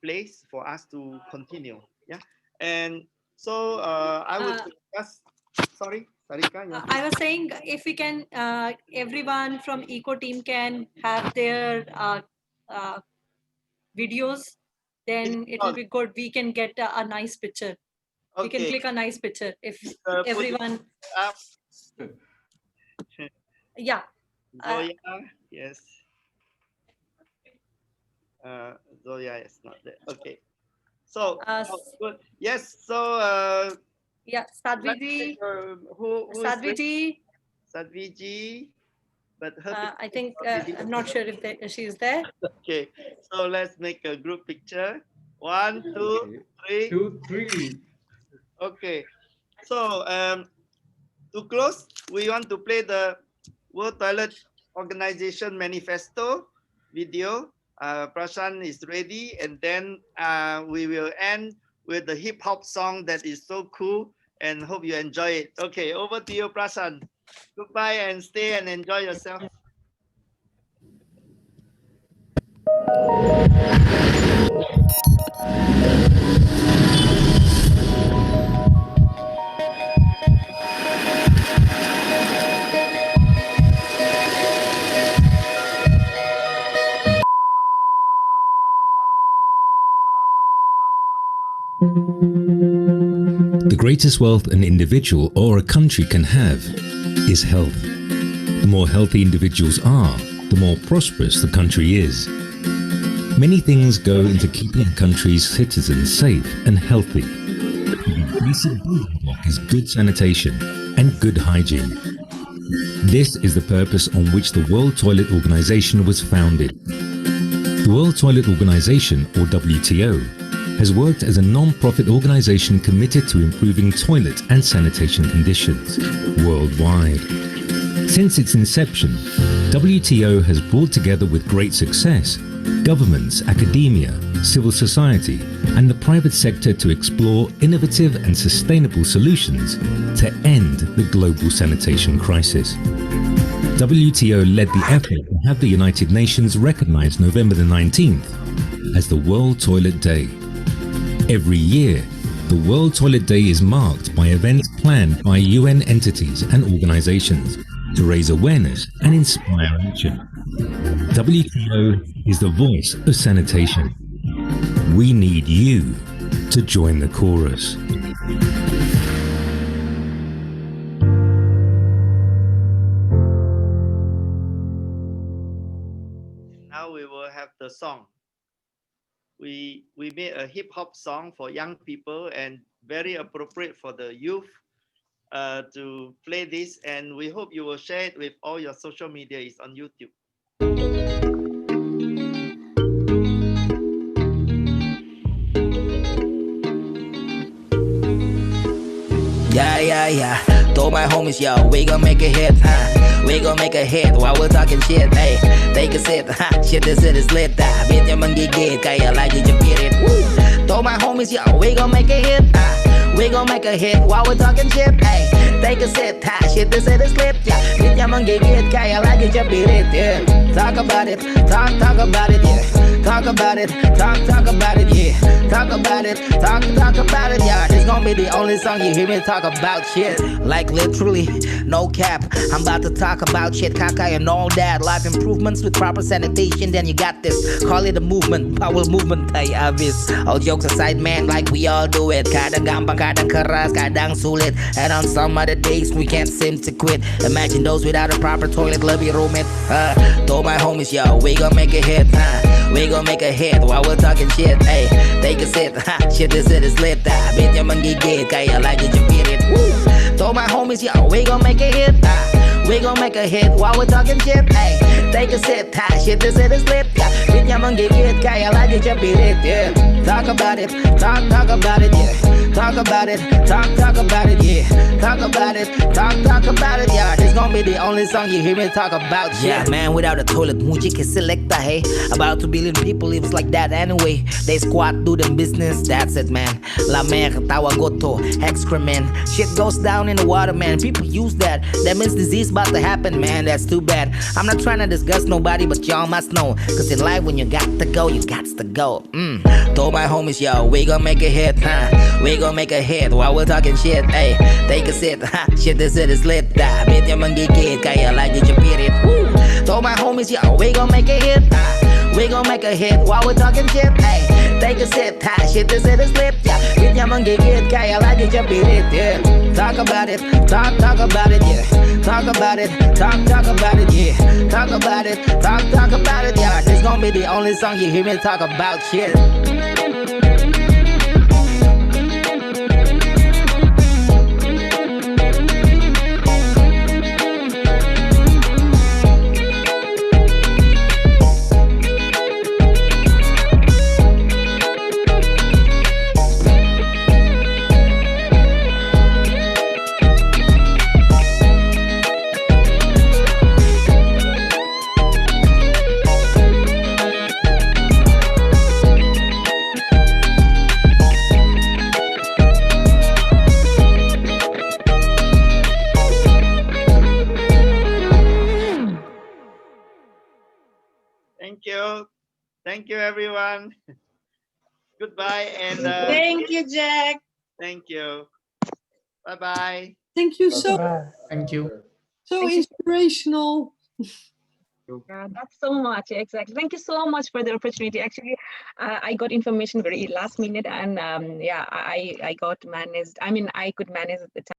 place for us to continue. Yeah, and so I would discuss. Sorry, Sarika. I was saying if we can, everyone from Eco team can have their videos, then it will be good. We can get a nice picture. Okay. We can click a nice picture if everyone. Yeah. Zoya, yes. Zoya is not there. Okay. So good. Yes. So yeah, Sadhvi. Who Sadhvi ji. Sadhvi ji. But her I think I'm not sure if she is there. Okay. So let's make a group picture. 1, 2, 3. 2, 3. Okay. So to close, we want to play the World Toilet Organization Manifesto video. Prashant is ready, and then we will end with the hip hop song that is so cool, and hope you enjoy it. Okay, over to you, Prashant. Goodbye and stay and enjoy yourself. The greatest wealth an individual or a country can have is health. The more healthy individuals are, the more prosperous the country is. Many things go into keeping a country's citizens safe and healthy. The basic building block is good sanitation and good hygiene. This is the purpose on which the World Toilet Organization was founded. The World Toilet Organization, or WTO, has worked as a non-profit organization committed to improving toilet and sanitation conditions worldwide. Since its inception, WTO has brought together with great success governments, academia, civil society, and the private sector to explore innovative and sustainable solutions to end the global sanitation crisis. WTO led the effort to have the United Nations recognize November the 19th as the World Toilet Day. Every year, the World Toilet Day is marked by events planned by UN entities and organizations to raise awareness and inspire action. WTO is the voice of sanitation. We need you to join the chorus. Now we will have the song. We made a hip hop song for young people and very appropriate for the youth to play this, and we hope you will share it with all your social media. It's on YouTube. Yeah. Told my homies, yo, we gon' make a hit, we gon' make a hit while we're talking shit, hey. Take a sip, shit, this shit is lit, bitch, yung manggigit, kaya lagi yung pirit, woo. Told my homies, yo, we gon' make a hit, we gon' make a hit while we're talking shit, hey. Take a sip, shit, this shit is lit, yeah. Bitch, yung manggigit, kaya lagi yung pirit, yeah. Talk about it, talk about it, yeah. Talk about it, talk about it, yeah. Talk about it, talk about it, yeah. This gon' be the only song you hear me talk about shit. Like literally, no cap. I'm about to talk about shit, caca and all that. Life improvements with proper sanitation, then you got this. Call it a movement, power movement, ay obvious. All jokes aside, man, like we all do it. Kadang gampang, kadang keras, kadang sulit. And on some other days, we can't seem to quit. Imagine those without a proper toilet, lebih rumit. Told my homies, yo, we gon' make a hit, we gon' make a hit while we're talking shit, hey. Take a sip, shit, this shit is lit, bitch, yung manggigit, kaya lagi yung pirit, woo. Told my homies, yo, we gon' make a hit, we gon' make a hit while we're talking shit, hey. Take a sip, shit, this shit is lit, bitch, yung manggigit, kaya lagi yung pirit, yeah. Talk about it, talk about it, yeah. talk about it, talk about it, yeah. Talk about it, talk about it, yeah. This gonna be the only song you hear me talk about, yeah. Man, without a toilet, Muji can select hey. About 2 billion people lives like that anyway. They squat, do them business, that's it, man. La mer, tawa goto, excrement. Shit goes down in the water, man. People use that. That means disease about to happen, man. That's too bad. I'm not trying to disgust nobody, but y'all must know. Cause in life, when you got to go, you got to go. Told my homies, yo, we gon' make a hit, huh? We gon' make a hit while we're talking shit, hey. Take a sit, ha. Shit, this shit is lit, da. Bet yung manggigit, kaya like it, you beat it, woo. Told my homies, yo, we gon' make a hit, huh? We gon' make a hit while we're talking shit, hey. Take a sip, ha. Shit, this shit is lit, yeah. Bet yung manggigit, kaya like it, you beat it, yeah. Talk about it, talk about it, yeah. Talk about it, talk about it, yeah. Talk about it, talk about it, yeah. This gonna be the only song you hear me talk about shit. Thank you, everyone. Goodbye and thank you, Jack. Thank you. Bye-bye. Thank you so Thank you. so inspirational. Yeah, that's so much, exactly. Thank you so much for the opportunity. Actually, I got information very last minute, and yeah, I got managed. I mean, I could manage at the time.